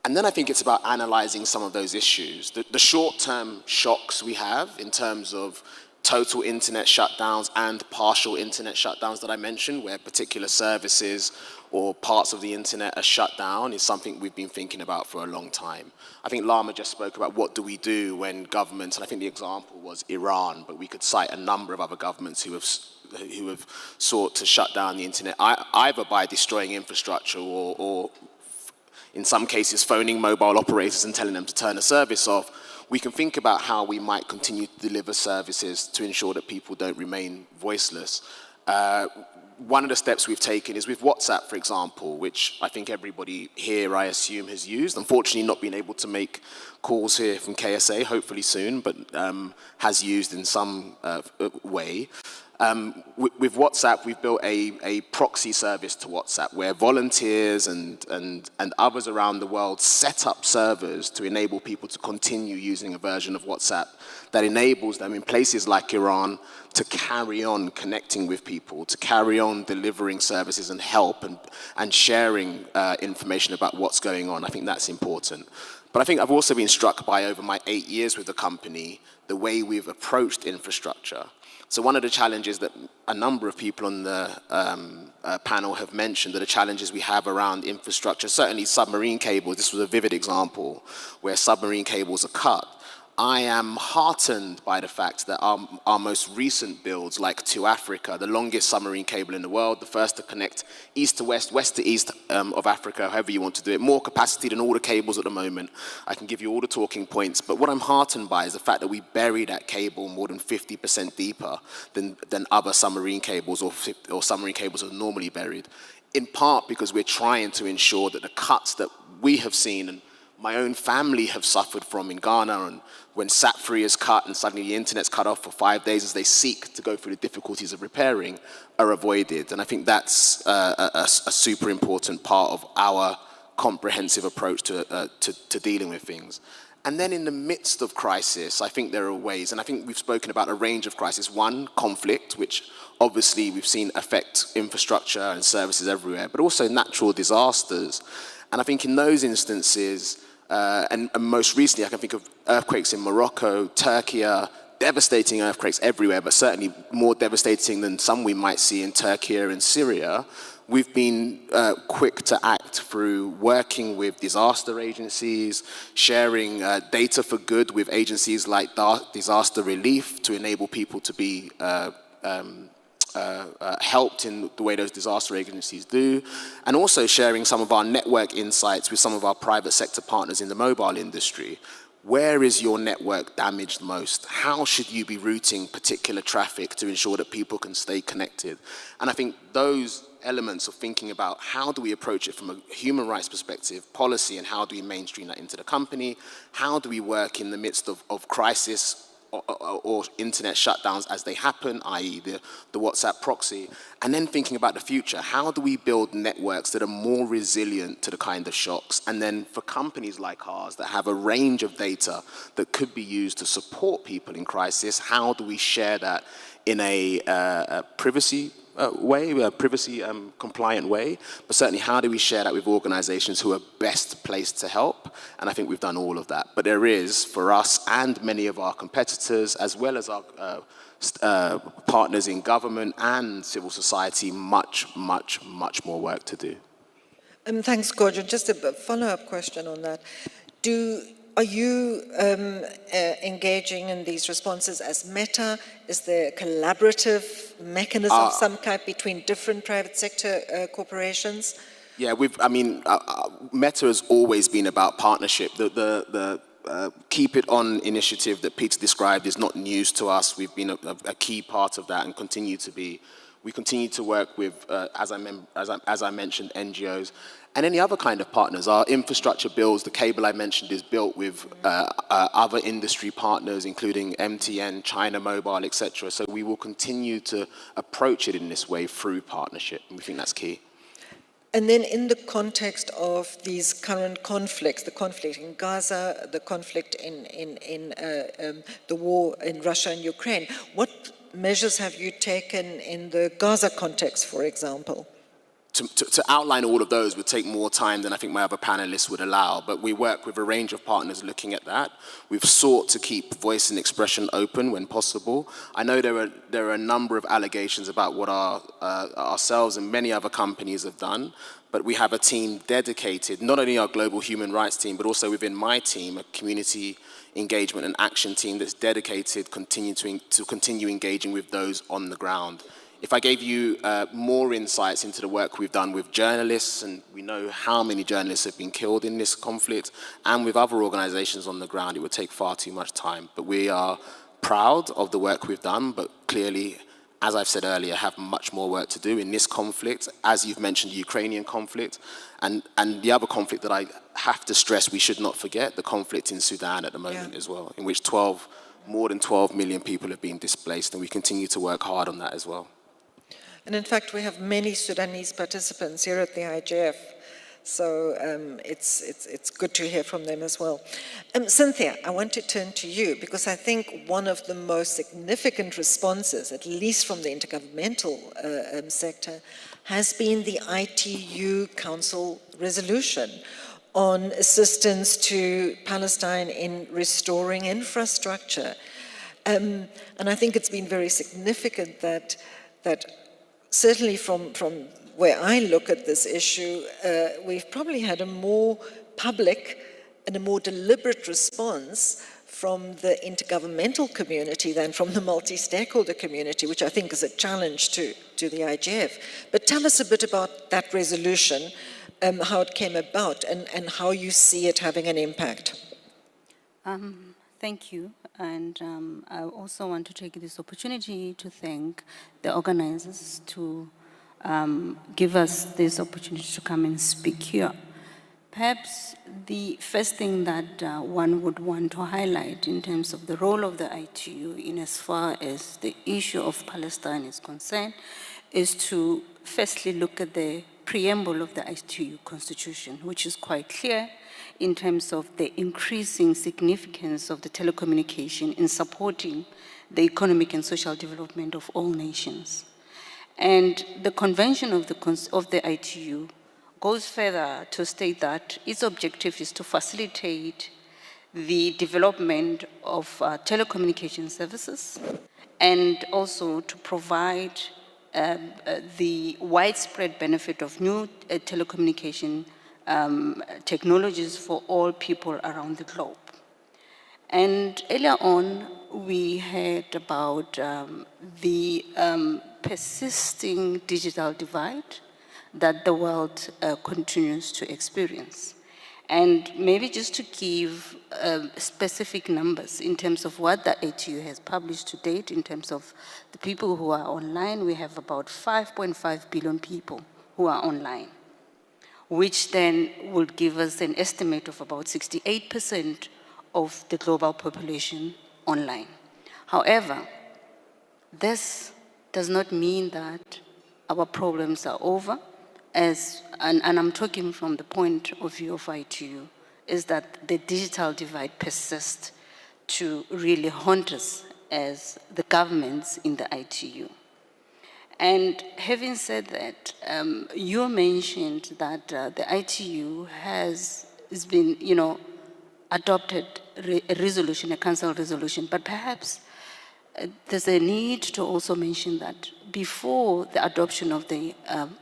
S14: And then I think it's about analyzing some of those issues. The short-term shocks we have in terms of total internet shutdowns and partial internet shutdowns that I mentioned, where particular services or parts of the internet are shut down, is something we've been thinking about for a long time. I think Lama just spoke about what do we do when governments, and I think the example was Iran, but we could cite a number of other governments who have sought to shut down the internet, either by destroying infrastructure or in some cases phoning mobile operators and telling them to turn a service off. We can think about how we might continue to deliver services to ensure that people don't remain voiceless. One of the steps we've taken is with WhatsApp, for example, which I think everybody here, I assume, has used. Unfortunately, not being able to make calls here from KSA, hopefully soon, but has used in some way. With WhatsApp, we've built a proxy service to WhatsApp where volunteers and others around the world set up servers to enable people to continue using a version of WhatsApp that enables them in places like Iran to carry on connecting with people, to carry on delivering services and help and sharing information about what's going on. I think that's important. But I think I've also been struck by, over my 8 years with the company, the way we've approached infrastructure. So one of the challenges that a number of people on the panel have mentioned are the challenges we have around infrastructure, certainly submarine cables. This was a vivid example where submarine cables are cut. I am heartened by the fact that our most recent builds, like to Africa, the longest submarine cable in the world, the first to connect east to west, west to east of Africa, however you want to do it, more capacity than all the cables at the moment. I can give you all the talking points, but what I'm heartened by is the fact that we bury that cable more than 50% deeper than other submarine cables or submarine cables are normally buried, in part because we're trying to ensure that the cuts that we have seen and my own family have suffered from in Ghana, and when SAT3 is cut and suddenly the internet's cut off for 5 days as they seek to go through the difficulties of repairing, are avoided. And I think that's a super important part of our comprehensive approach to dealing with things. And then in the midst of crisis, I think there are ways, and I think we've spoken about a range of crises. One, conflict, which obviously we've seen affect infrastructure and services everywhere, but also natural disasters. And I think in those instances, and most recently, I can think of earthquakes in Morocco, Turkey, devastating earthquakes everywhere, but certainly more devastating than some we might see in Turkey and Syria. We've been quick to act through working with disaster agencies, sharing data for good with agencies like disaster relief to enable people to be helped in the way those disaster agencies do, and also sharing some of our network insights with some of our private sector partners in the mobile industry. Where is your network damaged most? How should you be routing particular traffic to ensure that people can stay connected? And I think those elements of thinking about how do we approach it from a human rights perspective, policy, and how do we mainstream that into the company? How do we work in the midst of crisis or internet shutdowns as they happen, i.e. the WhatsApp proxy, and then thinking about the future. How do we build networks that are more resilient to the kind of shocks? And then for companies like ours that have a range of data that could be used to support people in crisis, how do we share that in a privacy way, a privacy compliant way, but certainly how do we share that with organizations who are best placed to help? And I think we've done all of that. But there is, for us and many of our competitors, as well as our partners in government and civil society, much more work to do.
S9: Thanks, Kojo. Just a follow-up question on that. Are you engaging in these responses as Meta? Is there a collaborative mechanism of some kind between different private sector corporations?
S14: Yeah, Meta has always been about partnership. The Keep It On initiative that Peter described is not news to us. We've been a key part of that and continue to be. We continue to work with, as I mentioned, NGOs and any other kind of partners. Our infrastructure bills, the cable I mentioned, is built with other industry partners, including MTN, China Mobile, etc. So we will continue to approach it in this way through partnership, and we think that's key.
S9: And then in the context of these current conflicts, the conflict in Gaza, the conflict in the war in Russia and Ukraine, what measures have you taken in the Gaza context, for example?
S14: To outline all of those would take more time than I think my other panelists would allow, but we work with a range of partners looking at that. We've sought to keep voice and expression open when possible. I know there are a number of allegations about what ourselves and many other companies have done, but we have a team dedicated, not only our global human rights team, but also within my team, a community engagement and action team that's dedicated to continue engaging with those on the ground. If I gave you more insights into the work we've done with journalists, and we know how many journalists have been killed in this conflict, and with other organizations on the ground, it would take far too much time. But we are proud of the work we've done, but clearly, as I've said earlier, have much more work to do in this conflict, as you've mentioned, the Ukrainian conflict, and the other conflict that I have to stress we should not forget, the conflict in Sudan at the moment as well, in which more than 12 million people have been displaced, and we continue to work hard on that as well.
S9: And in fact, we have many Sudanese participants here at the IGF, so it's good to hear from them as well. Cynthia, I want to turn to you, because I think one of the most significant responses, at least from the intergovernmental sector, has been the ITU Council resolution on assistance to Palestine in restoring infrastructure. And I think it's been very significant that certainly from where I look at this issue, we've probably had a more public and a more deliberate response from the intergovernmental community than from the multi-stakeholder community, which I think is a challenge to the IGF. But tell us a bit about that resolution, how it came about, and how you see it having an impact.
S7: Thank you. And I also want to take this opportunity to thank the organizers to give us this opportunity to come and speak here. Perhaps the first thing that one would want to highlight in terms of the role of the ITU in as far as the issue of Palestine is concerned is to firstly look at the preamble of the ITU Constitution, which is quite clear in terms of the increasing significance of the telecommunication in supporting the economic and social development of all nations. And the convention of the ITU goes further to state that its objective is to facilitate the development of telecommunication services and also to provide the widespread benefit of new telecommunication technologies for all people around the globe. And earlier on, we heard about the persisting digital divide that the world continues to experience. And maybe just to give specific numbers in terms of what the ITU has published to date, in terms of the people who are online, we have about 5.5 billion people who are online, which then would give us an estimate of about 68% of the global population online. However, this does not mean that our problems are over, and I'm talking from the point of view of ITU, is that the digital divide persists to really haunt us as the governments in the ITU. And having said that, you mentioned that the ITU has been, adopted a resolution, a council resolution, but perhaps there's a need to also mention that before the adoption of the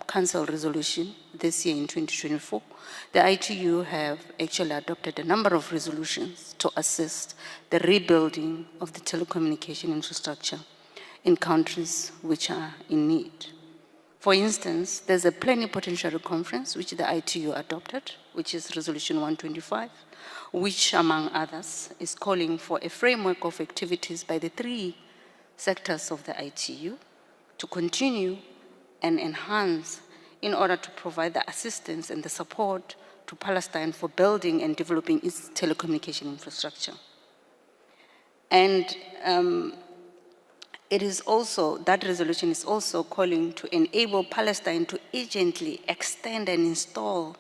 S7: council resolution, this year in 2024, the ITU have actually adopted a number of resolutions to assist the rebuilding of the telecommunication infrastructure in countries which are in need. For instance, there's a plenipotentiary conference which the ITU adopted, which is Resolution 125, which, among others, is calling for a framework of activities by the three sectors of the ITU to continue and enhance in order to provide the assistance and the support to Palestine for building and developing its telecommunication infrastructure. And it is also, that resolution is also calling to enable Palestine to urgently extend and install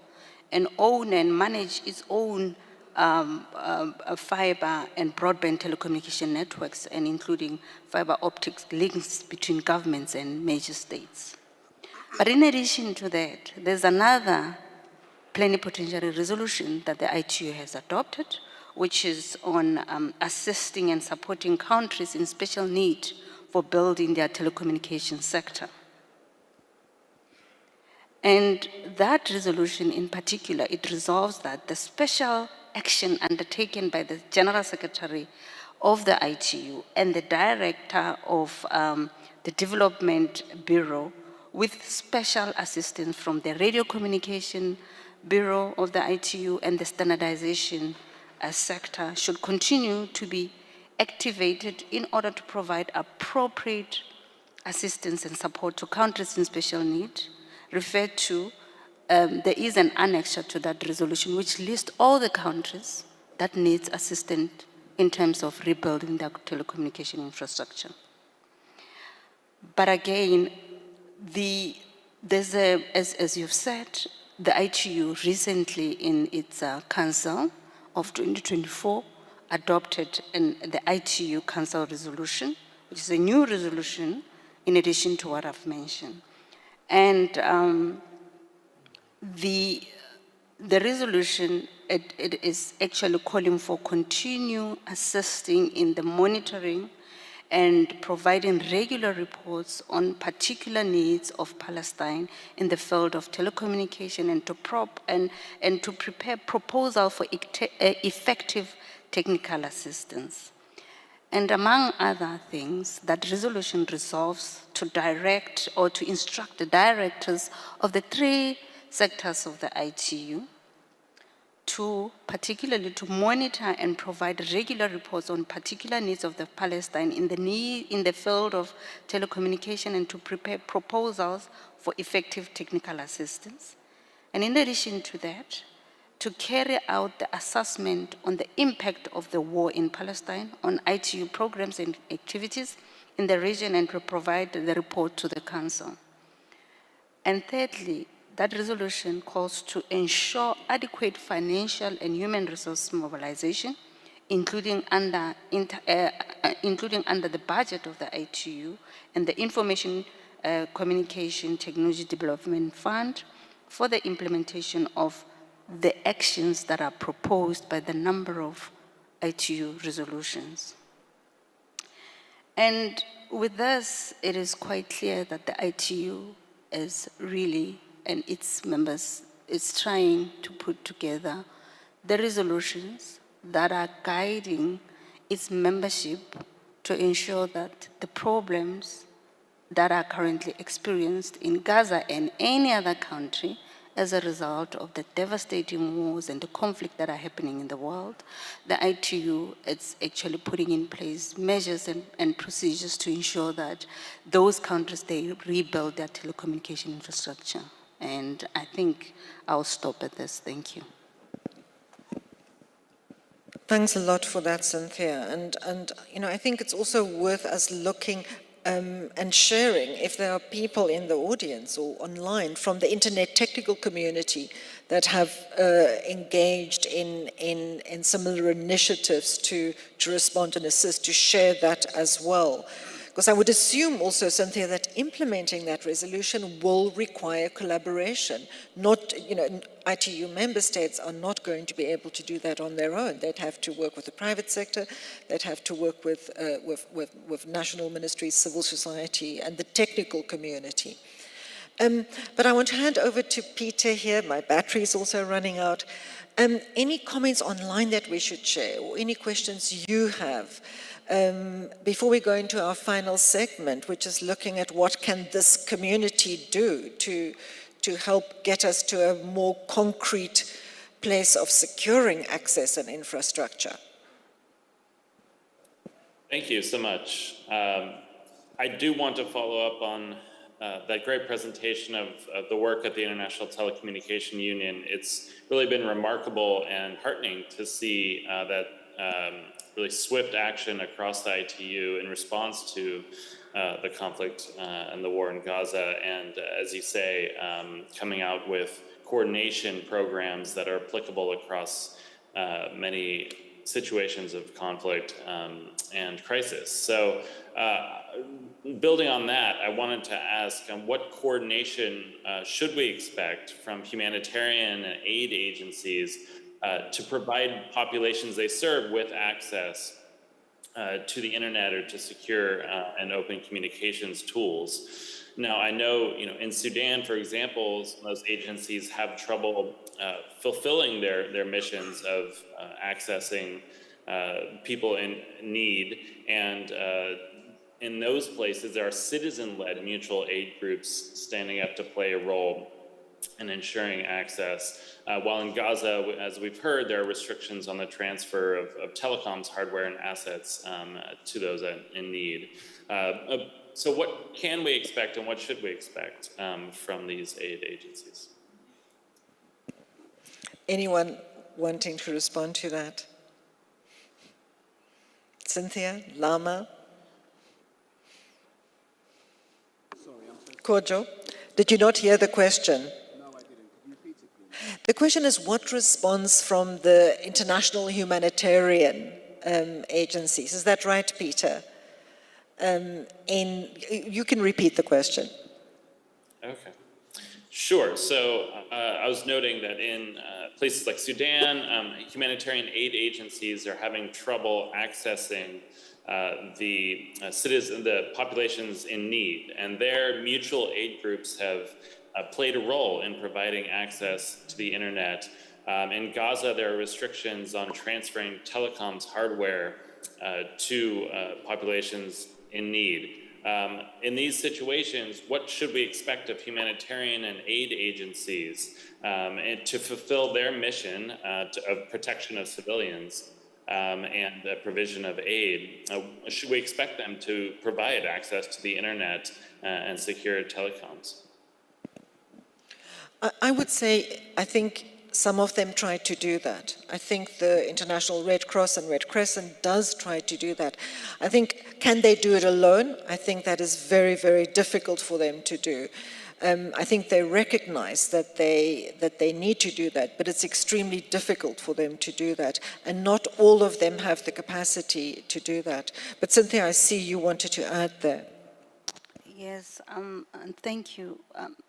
S7: and own and manage its own fiber and broadband telecommunication networks, and including fiber optics links between governments and major states. But in addition to that, there's another plenipotentiary resolution that the ITU has adopted, which is on assisting and supporting countries in special need for building their telecommunications sector. And that resolution in particular, it resolves that the special action undertaken by the General Secretary of the ITU and the Director of the Development Bureau, with special assistance from the Radio Communication Bureau of the ITU and the standardization sector, should continue to be activated in order to provide appropriate assistance and support to countries in special need. Referred to, there is an annexure to that resolution which lists all the countries that needs assistance in terms of rebuilding their telecommunication infrastructure. But again, as you've said, the ITU recently in its Council of 2024 adopted the ITU Council resolution, which is a new resolution in addition to what I've mentioned. And the resolution, it is actually calling for continue assisting in the monitoring and providing regular reports on particular needs of Palestine in the field of telecommunication, and to prepare proposal for effective technical assistance. And among other things, that resolution resolves to direct or to instruct the directors of the three sectors of the ITU to particularly to monitor and provide regular reports on particular needs of the Palestine in the field of telecommunication, and to prepare proposals for effective technical assistance. And in addition to that, to carry out the assessment on the impact of the war in Palestine on ITU programs and activities in the region, and to provide the report to the Council. And thirdly, that resolution calls to ensure adequate financial and human resource mobilization, including under the budget of the ITU and the Information Communication Technology Development Fund, for the implementation of the actions that are proposed by the number of ITU resolutions. And with this, it is quite clear that the ITU is really, and its members, is trying to put together the resolutions that are guiding its membership to ensure that the problems that are currently experienced in Gaza and any other country as a result of the devastating wars and the conflict that are happening in the world, the ITU is actually putting in place measures and procedures to ensure that those countries, they rebuild their telecommunication infrastructure. And I think I'll stop at this. Thank you.
S9: Thanks a lot for that, Cynthia. And you know, I think it's also worth us looking and sharing if there are people in the audience or online from the internet technical community that have engaged in similar initiatives to respond and assist, to share that as well. Because I would assume also, Cynthia, that implementing that resolution will require collaboration. Not, you know, ITU member states are not going to be able to do that on their own. They'd have to work with the private sector, they'd have to work with national ministries, civil society, and the technical community. But I want to hand over to Peter here. My battery is also running out. Any comments online that we should share, or any questions you have before we go into our final segment, which is looking at what can this community do to help get us to a more concrete place of securing access and infrastructure.
S12: Thank you so much. I do want to follow up on that great presentation of the work at the International Telecommunication Union. It's really been remarkable and heartening to see that really swift action across the ITU in response to the conflict and the war in Gaza. And as you say, coming out with coordination programs that are applicable across many situations of conflict and crisis. So building on that, I wanted to ask what coordination should we expect from humanitarian and aid agencies to provide populations they serve with access to the internet or to secure and open communications tools. Now, I know, in Sudan, for example, those agencies have trouble fulfilling their missions of accessing people in need, and in those places, there are citizen-led mutual aid groups standing up to play a role in ensuring access. While in Gaza, as we've heard, there are restrictions on the transfer of telecoms hardware and assets to those in need. So what can we expect and what should we expect from these aid agencies?
S9: Anyone wanting to respond to that? Cynthia, Lama? Kojo, did you not hear the question?
S14: No, I didn't. Could you repeat it, please?
S9: The question is what response from the international humanitarian agencies? Is that right, Peter? You can repeat the question.
S12: Okay. Sure. So I was noting that in places like Sudan, humanitarian aid agencies are having trouble accessing the populations in need, and their mutual aid groups have played a role in providing access to the internet. In Gaza, there are restrictions on transferring telecoms hardware to populations in need. In these situations, what should we expect of humanitarian and aid agencies to fulfill their mission of protection of civilians and the provision of aid? Should we expect them to provide access to the internet and secure telecoms?
S9: I would say, I think some of them try to do that. I think the International Red Cross and Red Crescent does try to do that. I think, can they do it alone? I think that is very, very difficult for them to do. I think they recognize that they need to do that, but it's extremely difficult for them to do that. And not all of them have the capacity to do that. But Cynthia, I see you wanted to add there.
S7: Yes, and thank you.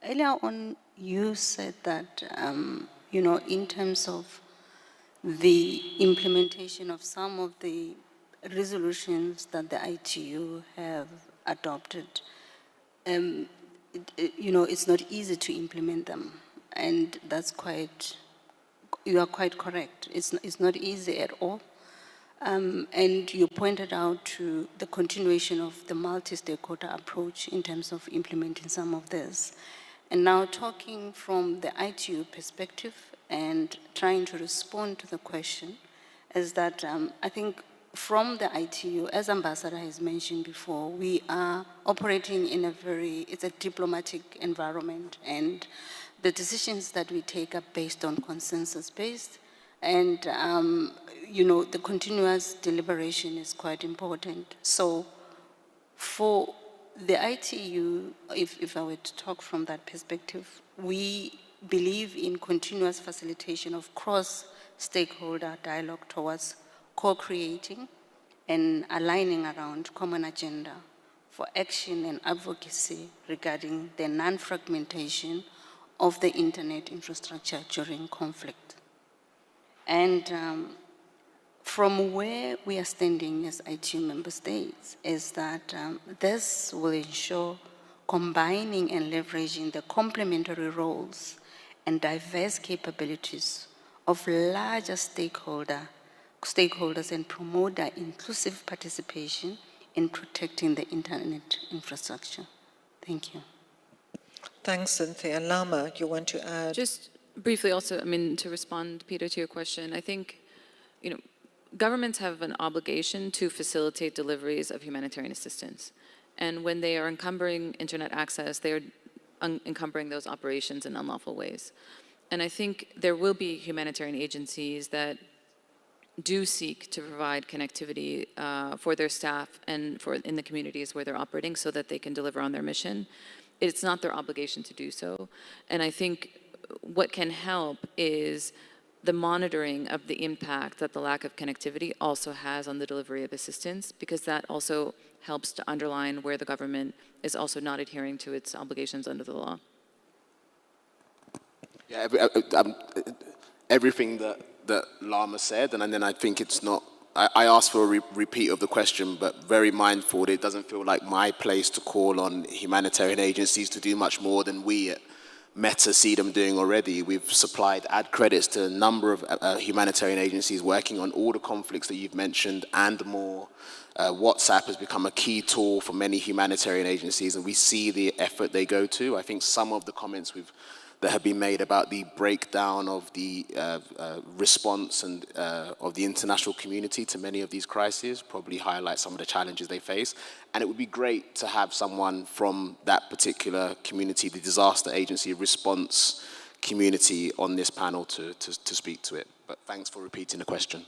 S7: Earlier on, you said that, in terms of the implementation of some of the resolutions that the ITU have adopted, it's not easy to implement them. And you are quite correct. It's not easy at all. And you pointed out to the continuation of the multi-stakeholder approach in terms of implementing some of this. And now talking from the ITU perspective and trying to respond to the question is that I think from the ITU, as Ambassador has mentioned before, we are operating in it's a diplomatic environment, and the decisions that we take are based on consensus-based. And, the continuous deliberation is quite important. So for the ITU, if I were to talk from that perspective, we believe in continuous facilitation of cross-stakeholder dialogue towards co-creating and aligning around common agenda for action and advocacy regarding the non-fragmentation of the internet infrastructure during conflict. And from where we are standing as ITU member states is that this will ensure combining and leveraging the complementary roles and diverse capabilities of larger stakeholders and promote their inclusive participation in protecting the internet infrastructure. Thank you.
S9: Thanks, Cynthia. Lama, you want to add?
S8: Just briefly also, I mean, to respond, Peter, to your question, I think, governments have an obligation to facilitate deliveries of humanitarian assistance. And when they are encumbering internet access, they are encumbering those operations in unlawful ways. And I think there will be humanitarian agencies that do seek to provide connectivity for their staff and in the communities where they're operating so that they can deliver on their mission. It's not their obligation to do so. And I think what can help is the monitoring of the impact that the lack of connectivity also has on the delivery of assistance, because that also helps to underline where the government is also not adhering to its obligations under the law.
S14: Yeah, everything that Lama said, and then I think it's not, I asked for a repeat of the question, but very mindful that it doesn't feel like my place to call on humanitarian agencies to do much more than we at Meta see them doing already. We've supplied ad credits to a number of humanitarian agencies working on all the conflicts that you've mentioned and more. WhatsApp has become a key tool for many humanitarian agencies, and we see the effort they go to. I think some of the comments that have been made about the breakdown of the response and of the international community to many of these crises probably highlight some of the challenges they face. And it would be great to have someone from that particular community, the disaster agency response community, on this panel to speak to it. But thanks for repeating the question.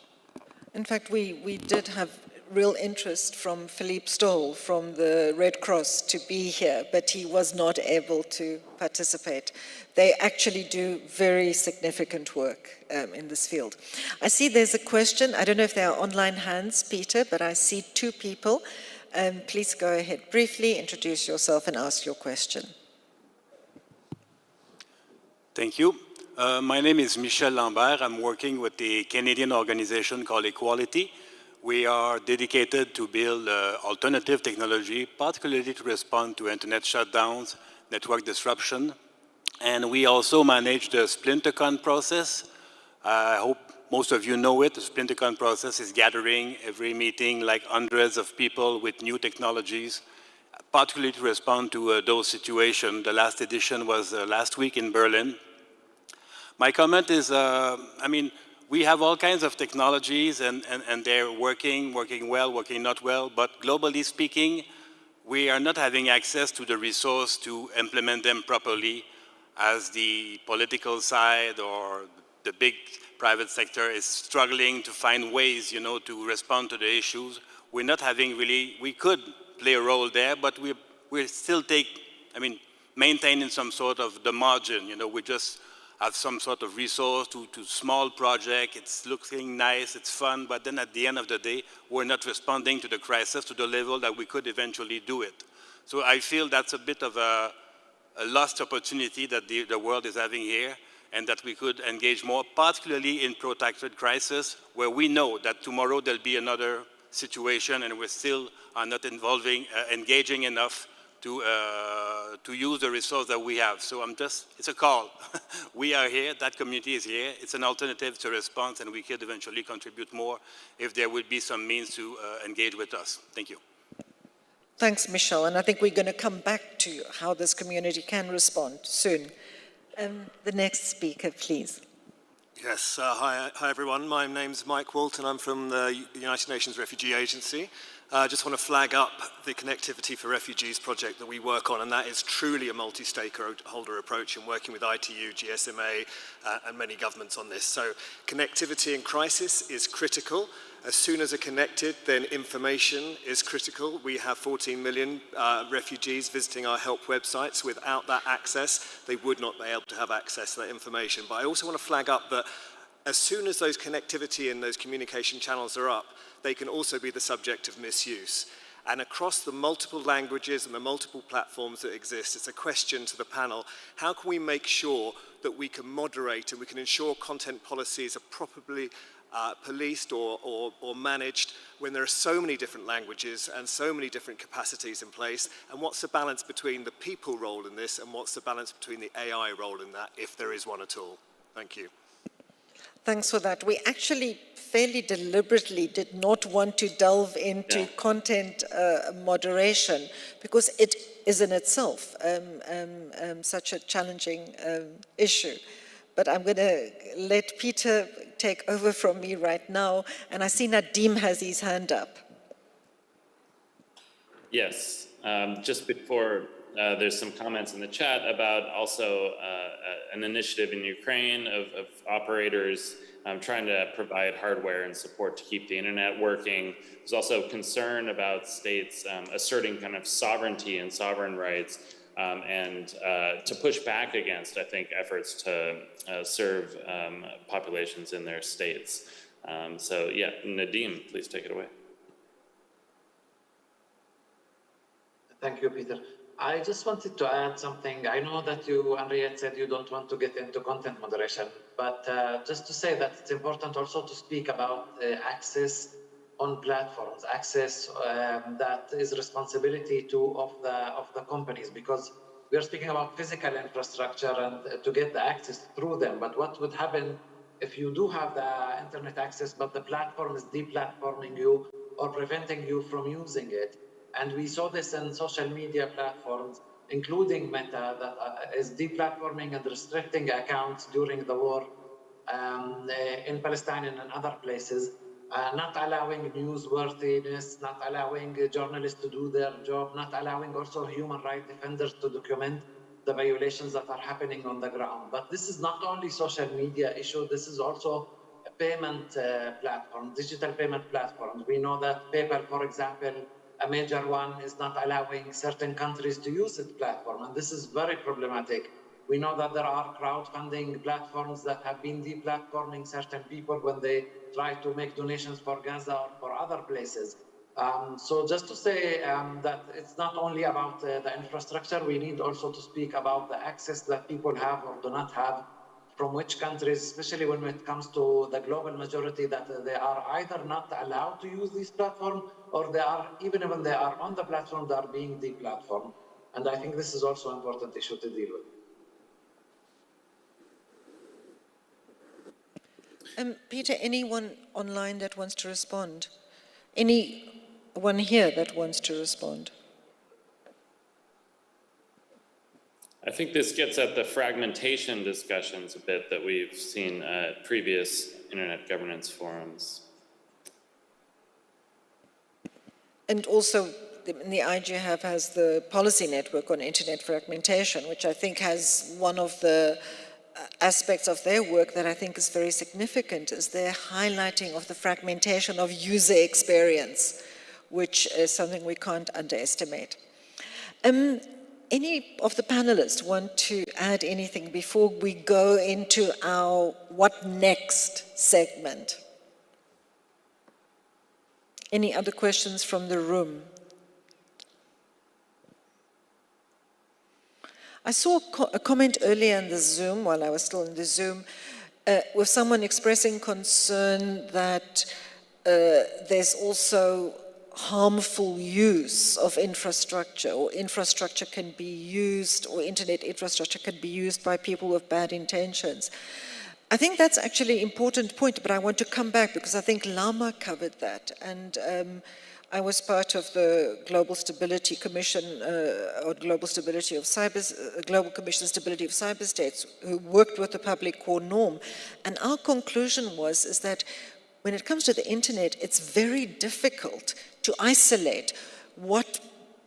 S9: In fact, we did have real interest from Philippe Stoll from the Red Cross to be here, but he was not able to participate. They actually do very significant work in this field. I see there's a question. I don't know if there are online hands, Peter, but I see two people. Please go ahead. Briefly introduce yourself and ask your question.
S10: Thank you. My name is Michel Lambert. I'm working with the Canadian organization called Equality. We are dedicated to build alternative technology, particularly to respond to internet shutdowns, network disruption. And we also manage the SplinterCon process. I hope most of you know it. The SplinterCon process is gathering every meeting like hundreds of people with new technologies, particularly to respond to those situations. The last edition was last week in Berlin. My comment is, we have all kinds of technologies and they're working well, working not well, but globally speaking, we are not having access to the resource to implement them properly, as the political side or the big private sector is struggling to find ways, to respond to the issues. We're not having really, we could play a role there, but we still maintaining some sort of the margin, we just have some sort of resource to small project. It's looking nice, it's fun, but then at the end of the day, we're not responding to the crisis to the level that we could eventually do it. So I feel that's a bit of a lost opportunity that the world is having here, and that we could engage more, particularly in protracted crisis, where we know that tomorrow there'll be another situation and we still are not engaging enough to use the resource that we have. So it's a call. We are here, that community is here. It's an alternative to response, and we could eventually contribute more if there would be some means to engage with us. Thank you.
S9: Thanks, Michel. And I think we're going to come back to how this community can respond soon. The next speaker, please.
S19: Yes, hi everyone. My name's Mike Walton. I'm from the United Nations Refugee Agency. I just want to flag up the Connectivity for Refugees project that we work on, and that is truly a multi-stakeholder approach in working with ITU, GSMA, and many governments on this. So connectivity in crisis is critical. As soon as they're connected, then information is critical. We have 14 million refugees visiting our help websites. Without that access, they would not be able to have access to that information. But I also want to flag up that as soon as those connectivity and those communication channels are up, they can also be the subject of misuse. And across the multiple languages and the multiple platforms that exist, it's a question to the panel, how can we make sure that we can moderate and we can ensure content policies are properly policed or managed when there are so many different languages and so many different capacities in place? And what's the balance between the people role in this and what's the balance between the AI role in that, if there is one at all? Thank you.
S9: Thanks for that. We actually fairly deliberately did not want to delve into content moderation because it is in itself such a challenging issue. But I'm going to let Peter take over from me right now. And I see Nadeem has his hand up.
S12: Yes, just before there's some comments in the chat about also an initiative in Ukraine of operators trying to provide hardware and support to keep the internet working. There's also concern about states asserting kind of sovereignty and sovereign rights and to push back against, I think, efforts to serve populations in their states. So yeah, Nadeem, please take it away.
S13: Thank you, Peter. I just wanted to add something. I know that you, Henriette, said you don't want to get into content moderation, but just to say that it's important also to speak about access on platforms, access that is responsibility of the companies, because we are speaking about physical infrastructure and to get the access through them. But what would happen if you do have the internet access, but the platform is deplatforming you or preventing you from using it? And we saw this in social media platforms, including Meta, that is deplatforming and restricting accounts during the war in Palestine and in other places, not allowing newsworthiness, not allowing journalists to do their job, not allowing also human rights defenders to document the violations that are happening on the ground. But this is not only social media issue, this is also a payment platform, digital payment platforms. We know that PayPal, for example, a major one, is not allowing certain countries to use its platform, and this is very problematic. We know that there are crowdfunding platforms that have been deplatforming certain people when they try to make donations for Gaza or for other places. So just to say that it's not only about the infrastructure, we need also to speak about the access that people have or do not have, from which countries, especially when it comes to the global majority, that they are either not allowed to use this platform or they are, even when they are on the platform, they are being deplatformed. And I think this is also an important issue to deal with.
S9: Peter, anyone online that wants to respond? Anyone here that wants to respond?
S12: I think this gets at the fragmentation discussions a bit that we've seen at previous internet governance forums.
S9: And also, the IGF has the policy network on internet fragmentation, which I think has one of the aspects of their work that I think is very significant, is their highlighting of the fragmentation of user experience, which is something we can't underestimate. Any of the panelists want to add anything before we go into our what next segment? Any other questions from the room? I saw a comment earlier in the Zoom, while I was still in the Zoom, with someone expressing concern that there's also harmful use of infrastructure, or infrastructure can be used, or internet infrastructure can be used by people with bad intentions. I think that's actually an important point, but I want to come back because I think Lama covered that. And I was part of the Global Stability Commission, or Global Stability of Global Commission Stability of Cyberstates, who worked with the public core norm. And our conclusion is that when it comes to the internet, it's very difficult to isolate what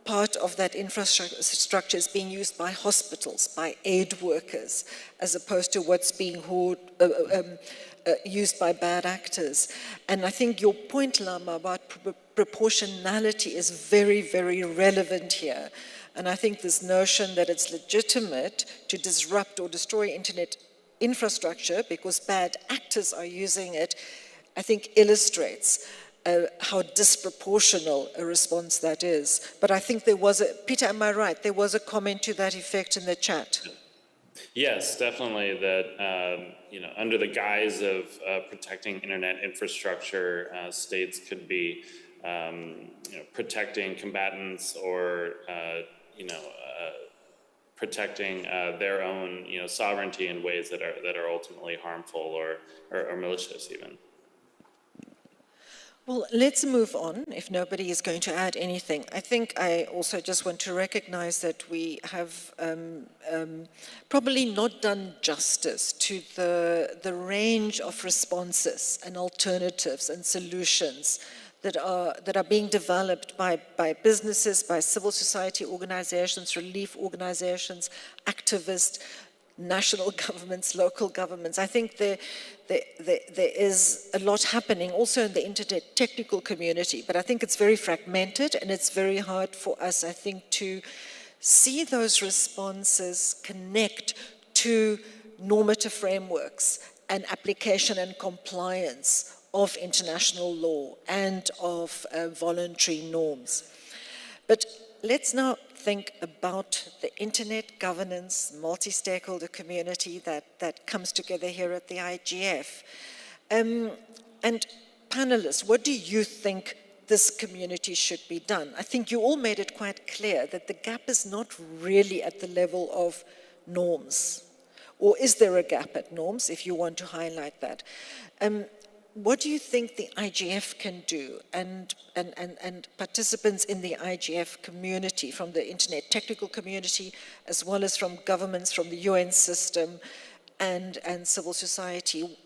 S9: part of that infrastructure is being used by hospitals, by aid workers, as opposed to what's being used by bad actors. And I think your point, Lama, about proportionality is very, very relevant here. And I think this notion that it's legitimate to disrupt or destroy internet infrastructure because bad actors are using it, I think illustrates how disproportional a response that is. But I think there was Peter, am I right? There was a comment to that effect in the chat.
S12: Yes, definitely that, under the guise of protecting internet infrastructure, states could be, protecting combatants or, protecting their own, sovereignty in ways that are ultimately harmful or malicious even.
S9: Well, let's move on if nobody is going to add anything. I think I also just want to recognize that we have probably not done justice to the range of responses and alternatives and solutions that are being developed by businesses, by civil society organizations, relief organizations, activists, national governments, local governments. I think there is a lot happening also in the internet technical community, but I think it's very fragmented and it's very hard for us, I think, to see those responses connect to normative frameworks and application and compliance of international law and of voluntary norms. But let's now think about the internet governance, multi-stakeholder community that comes together here at the IGF. And panelists, what do you think this community should be done? I think you all made it quite clear that the gap is not really at the level of norms. Or is there a gap at norms, if you want to highlight that? What do you think the IGF can do and participants in the IGF community, from the internet technical community, as well as from governments, from the UN system and civil society?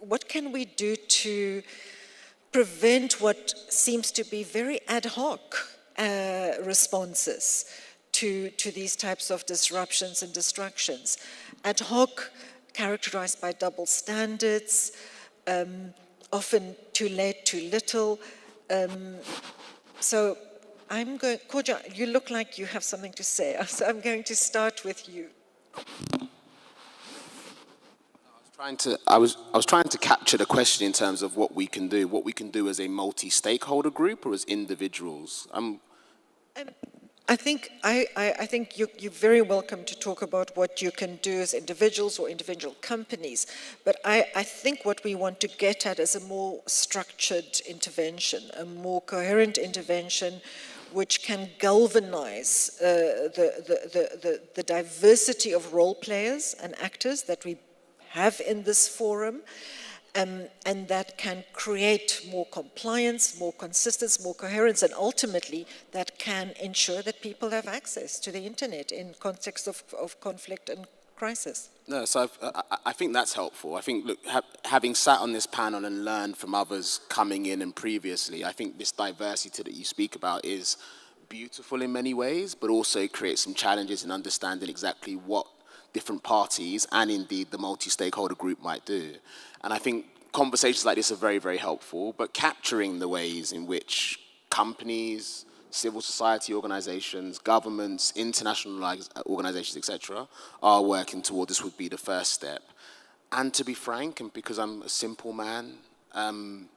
S9: What can we do to prevent what seems to be very ad hoc responses to these types of disruptions and destructions? Ad hoc, characterized by double standards, often too late, too little. So I'm going, Koja, you look like you have something to say, so I'm going to start with you.
S14: I was trying to capture the question in terms of what we can do as a multi-stakeholder group or as individuals.
S9: I think you're very welcome to talk about what you can do as individuals or individual companies, but I think what we want to get at is a more structured intervention, a more coherent intervention which can galvanize the diversity of role players and actors that we have in this forum, and that can create more compliance, more consistency, more coherence, and ultimately that can ensure that people have access to the internet in context of conflict and crisis.
S14: No, so I think that's helpful. I think, look, having sat on this panel and learned from others coming in and previously, I think this diversity that you speak about is beautiful in many ways, but also creates some challenges in understanding exactly what different parties and indeed the multi-stakeholder group might do. And I think conversations like this are very, very helpful, but capturing the ways in which companies, civil society organizations, governments, international organizations, etc., are working toward this would be the first step. And to be frank, and because I'm a simple man, and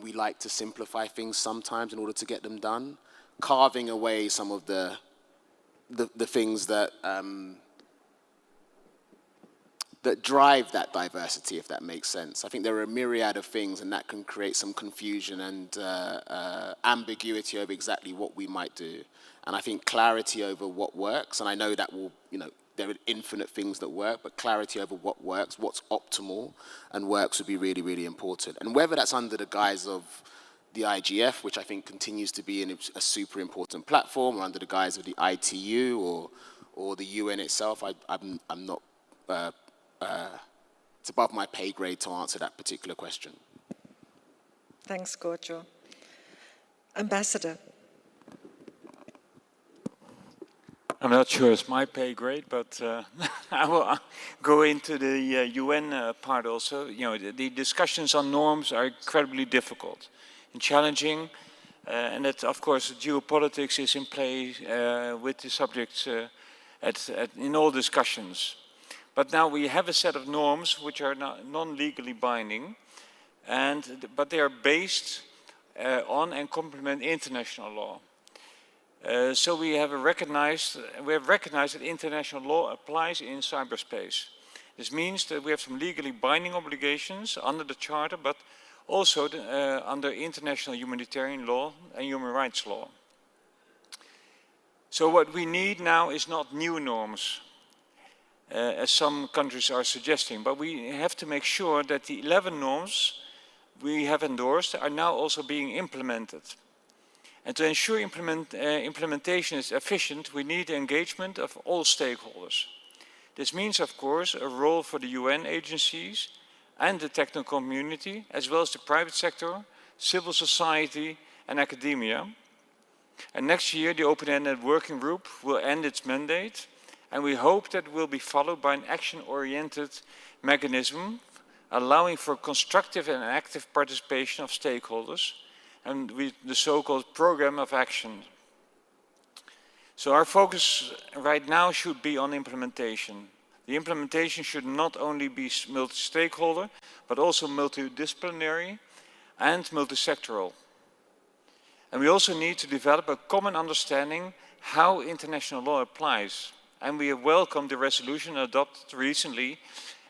S14: we like to simplify things sometimes in order to get them done, carving away some of the things that that drive that diversity, if that makes sense. I think there are a myriad of things, and that can create some confusion and ambiguity over exactly what we might do. And I think clarity over what works, and I know that will, there are infinite things that work, but clarity over what works, what's optimal and works would be really, really important. And whether that's under the guise of the IGF, which I think continues to be a super important platform, or under the guise of the ITU or the UN itself, I'm not... it's above my pay grade to answer that particular question.
S9: Thanks, Gojo. Ambassador.
S2: I'm not sure it's my pay grade, but I will go into the UN part also. The discussions on norms are incredibly difficult and challenging, and that, of course, geopolitics is in play with the subjects in all discussions. But now we have a set of norms which are non-legally binding, but they are based on and complement international law. So we have recognized that international law applies in cyberspace. This means that we have some legally binding obligations under the Charter, but also under international humanitarian law and human rights law. So what we need now is not new norms, as some countries are suggesting, but we have to make sure that the 11 norms we have endorsed are now also being implemented. And to ensure implementation is efficient, we need the engagement of all stakeholders. This means, of course, a role for the UN agencies and the technical community, as well as the private sector, civil society, and academia. And next year, the open-ended working group will end its mandate, and we hope that it will be followed by an action-oriented mechanism, allowing for constructive and active participation of stakeholders, and the so-called program of action. So our focus right now should be on implementation. The implementation should not only be multi-stakeholder, but also multidisciplinary and multi-sectoral. And we also need to develop a common understanding how international law applies. And we have welcomed the resolution adopted recently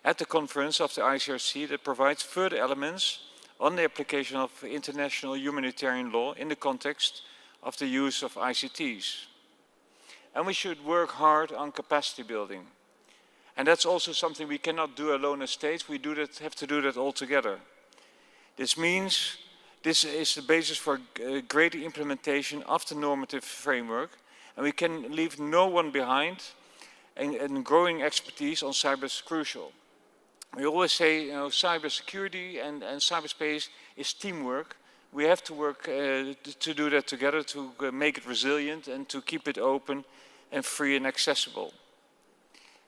S2: at the conference of the ICRC that provides further elements on the application of international humanitarian law in the context of the use of ICTs. And we should work hard on capacity building. And that's also something we cannot do alone as states. We have to do that all together. This means this is the basis for greater implementation of the normative framework, and we can leave no one behind, and growing expertise on cyber is crucial. We always say, cybersecurity and cyberspace is teamwork. We have to work to do that together, to make it resilient and to keep it open and free and accessible.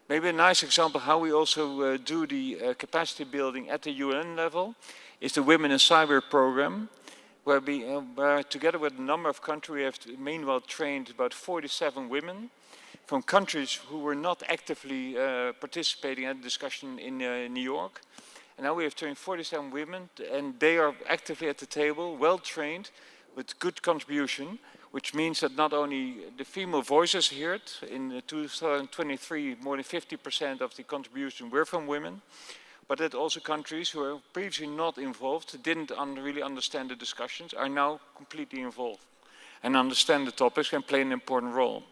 S2: Maybe a nice example how we also do the capacity building at the UN level is the Women in Cyber program, where we, together with a number of countries, we have meanwhile trained about 47 women from countries who were not actively participating in the discussion in New York. And now we have trained 47 women, and they are actively at the table, well trained, with good contribution, which means that not only the female voices heard, in 2023 more than 50% of the contribution were from women, but that also countries who were previously not involved, didn't really understand the discussions, are now completely involved and understand the topics and play an important role.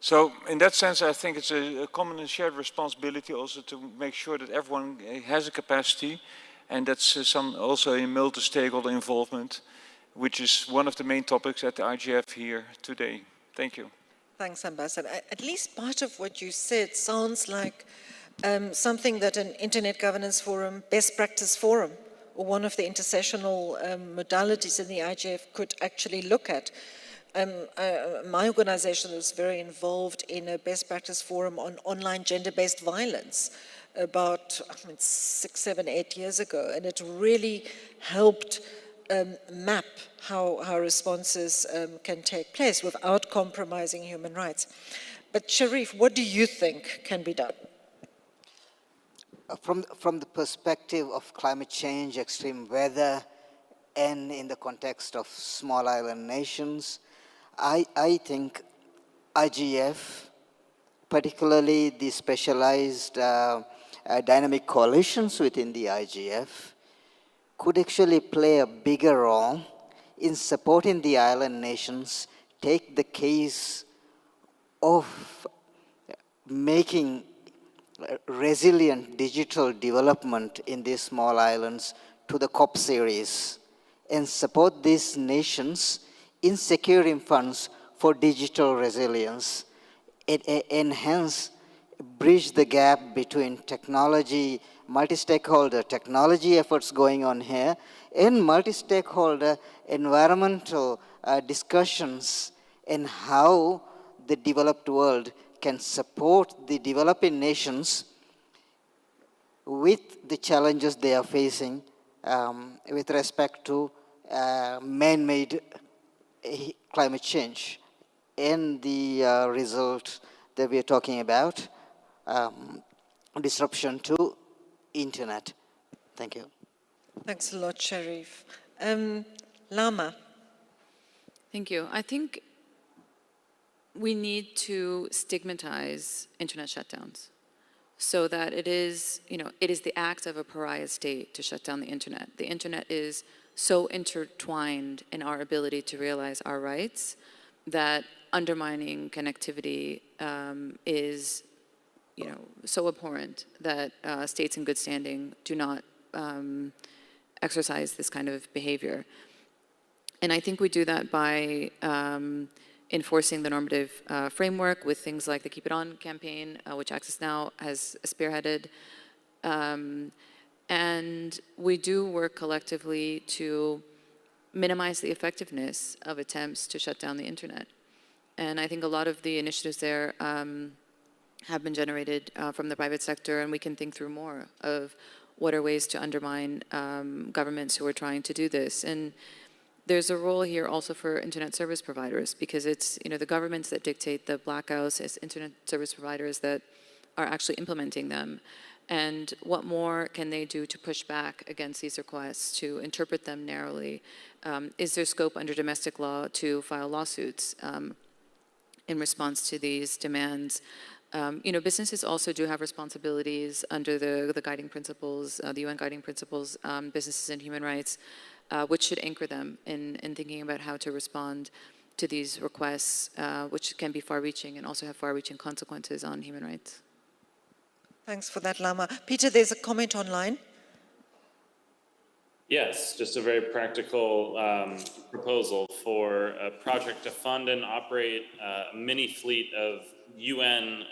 S2: So in that sense, I think it's a common and shared responsibility also to make sure that everyone has a capacity, and that's also a multi-stakeholder involvement, which is one of the main topics at the IGF here today. Thank you.
S9: Thanks, Ambassador. At least part of what you said sounds like something that an Internet Governance Forum, Best Practice Forum, or one of the intersessional modalities in the IGF could actually look at. My organization was very involved in a Best Practice Forum on online gender-based violence about 6, 7, 8 years ago, and it really helped map how responses can take place without compromising human rights. But Sharif, what do you think can be done?
S1: From the perspective of climate change, extreme weather, and in the context of small island nations, I think IGF, particularly the specialized dynamic coalitions within the IGF, could actually play a bigger role in supporting the island nations take the case of making resilient digital development in these small islands to the COP series and support these nations in securing funds for digital resilience and hence bridge the gap between technology, multi-stakeholder technology efforts going on here and multi-stakeholder environmental discussions and how the developed world can support the developing nations with the challenges they are facing with respect to man-made climate change and the result that we are talking about, disruption to internet. Thank you.
S9: Thanks a lot, Sharif. Lama.
S8: Thank you. I think we need to stigmatize internet shutdowns so that it is, it is the act of a pariah state to shut down the internet. The internet is so intertwined in our ability to realize our rights that undermining connectivity is, so abhorrent that states in good standing do not exercise this kind of behavior. And I think we do that by enforcing the normative framework with things like the Keep It On campaign, which Access Now has spearheaded. And we do work collectively to minimize the effectiveness of attempts to shut down the internet. And I think a lot of the initiatives there have been generated from the private sector, and we can think through more of what are ways to undermine governments who are trying to do this. And there's a role here also for internet service providers, because it's the governments that dictate the blackouts, it's internet service providers that are actually implementing them. And what more can they do to push back against these requests, to interpret them narrowly? Is there scope under domestic law to file lawsuits in response to these demands? Businesses also do have responsibilities under the guiding principles, the UN guiding principles, businesses and human rights, which should anchor them in thinking about how to respond to these requests, which can be far-reaching and also have far-reaching consequences on human rights.
S9: Thanks for that, Lama. Peter, there's a comment online.
S12: Yes, just a very practical proposal for a project to fund and operate a mini fleet of UN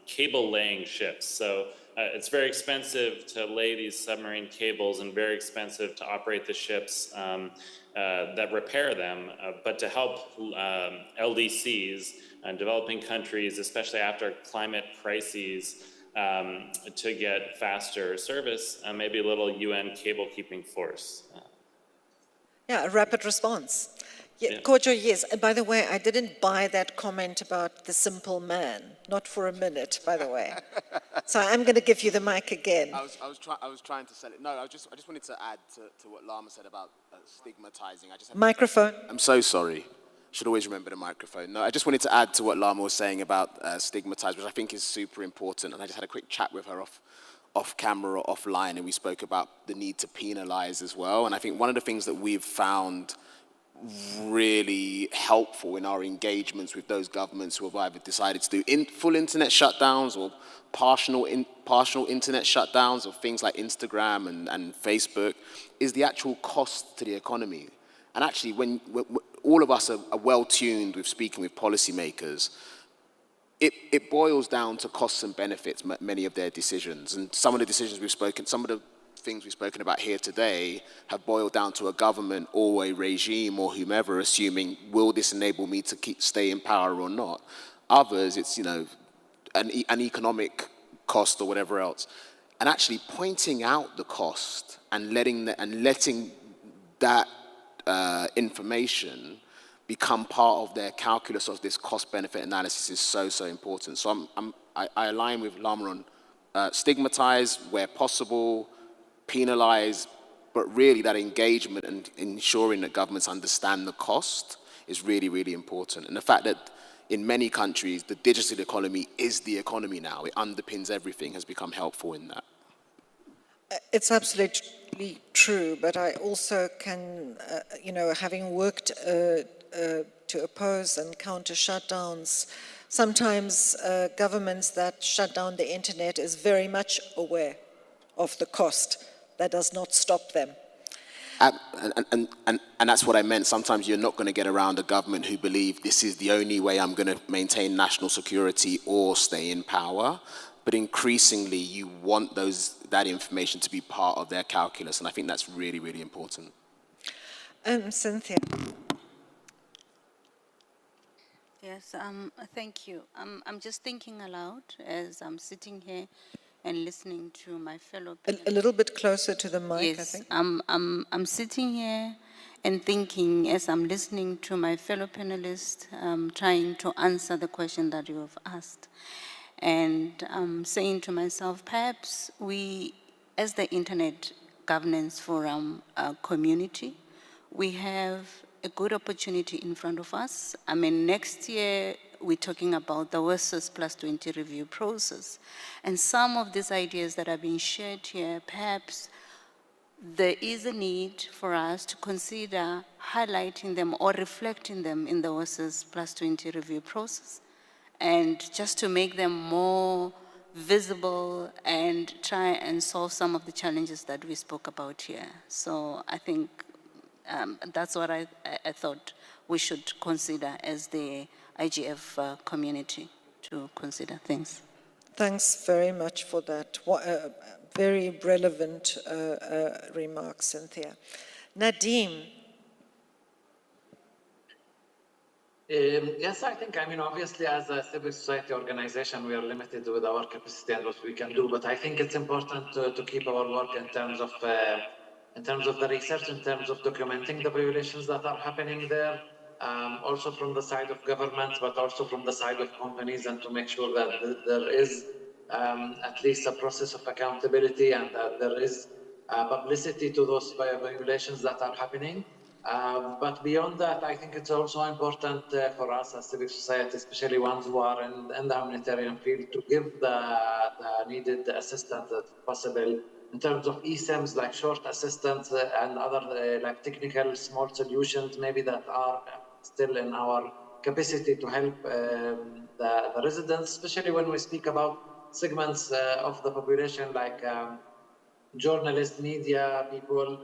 S12: cable laying ships. So it's very expensive to lay these submarine cables and very expensive to operate the ships that repair them. But to help LDCs and developing countries, especially after climate crises, to get faster service, maybe a little UN cable keeping force.
S9: Yeah, a rapid response. Yeah, Kojo, yes. And by the way, I didn't buy that comment about the simple man, not for a minute, by the way. So I'm going to give you the mic again.
S14: I was trying to sell it. No, I just wanted to add to what Lama said about stigmatizing.
S9: Microphone.
S14: I'm so sorry. Should always remember the microphone. No, I just wanted to add to what Lama was saying about stigmatizing, which I think is super important. And I just had a quick chat with her off camera or offline, and we spoke about the need to penalize as well. And I think one of the things that we've found really helpful in our engagements with those governments who have either decided to do full internet shutdowns or partial internet shutdowns of things like Instagram and Facebook is the actual cost to the economy. And actually, when all of us are well tuned with speaking with policymakers, it boils down to costs and benefits, many of their decisions. And some of the decisions some of the things we've spoken about here today have boiled down to a government or a regime or whomever assuming, will this enable me to stay in power or not? Others, it's, an economic cost or whatever else. And actually pointing out the cost and letting that information become part of their calculus of this cost-benefit analysis is so, so important. So I align with Lama on stigmatize where possible, penalize, but really that engagement and ensuring that governments understand the cost is really, really important. And the fact that in many countries, the digital economy is the economy now, it underpins everything, has become helpful in that.
S9: It's absolutely true, but I also can, having worked to oppose and counter shutdowns, sometimes governments that shut down the internet is very much aware of the cost. That does not stop them.
S14: And that's what I meant. Sometimes you're not going to get around a government who believe this is the only way I'm going to maintain national security or stay in power. But increasingly, you want that information to be part of their calculus, and I think that's really, really important.
S9: Cynthia.
S7: Yes, thank you. I'm just thinking aloud as I'm sitting here and listening to my fellow panelists.
S9: A little bit closer to the mic,
S7: yes,
S9: I think.
S7: I'm sitting here and thinking as I'm listening to my fellow panelists, trying to answer the question that you have asked. And I'm saying to myself, perhaps we, as the Internet Governance Forum community, we have a good opportunity in front of us. I mean, next year, we're talking about the WSIS Plus 20 review process. And some of these ideas that are being shared here, perhaps there is a need for us to consider highlighting them or reflecting them in the WSIS Plus 20 review process, and just to make them more visible and try and solve some of the challenges that we spoke about here. So I think that's what I thought we should consider as the IGF community to consider things.
S9: Thanks very much for that. Very relevant remarks, Cynthia. Nadeem.
S13: Yes, I think, obviously as a civil society organization, we are limited with our capacity and what we can do, but I think it's important to keep our work in terms of the research, in terms of documenting the violations that are happening there, also from the side of governments, but also from the side of companies, and to make sure that there is at least a process of accountability and that there is publicity to those violations that are happening. But beyond that, I think it's also important for us as civil society, especially ones who are in the humanitarian field, to give the needed assistance that's possible in terms of eSIMs, like short assistance and other like technical small solutions, maybe that are still in our capacity to help the residents, especially when we speak about segments of the population like journalists, media people,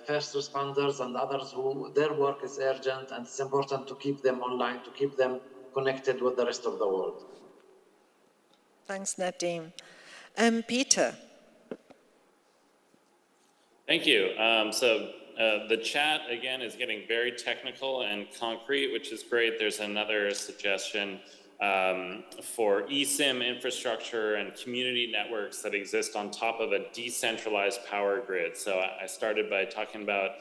S13: first responders and others who their work is urgent, and it's important to keep them online, to keep them connected with the rest of the world.
S9: Thanks, Nadeem. Peter.
S12: Thank you. The chat, again, is getting very technical and concrete, which is great. There's another suggestion for eSIM infrastructure and community networks that exist on top of a decentralized power grid. So I started by talking about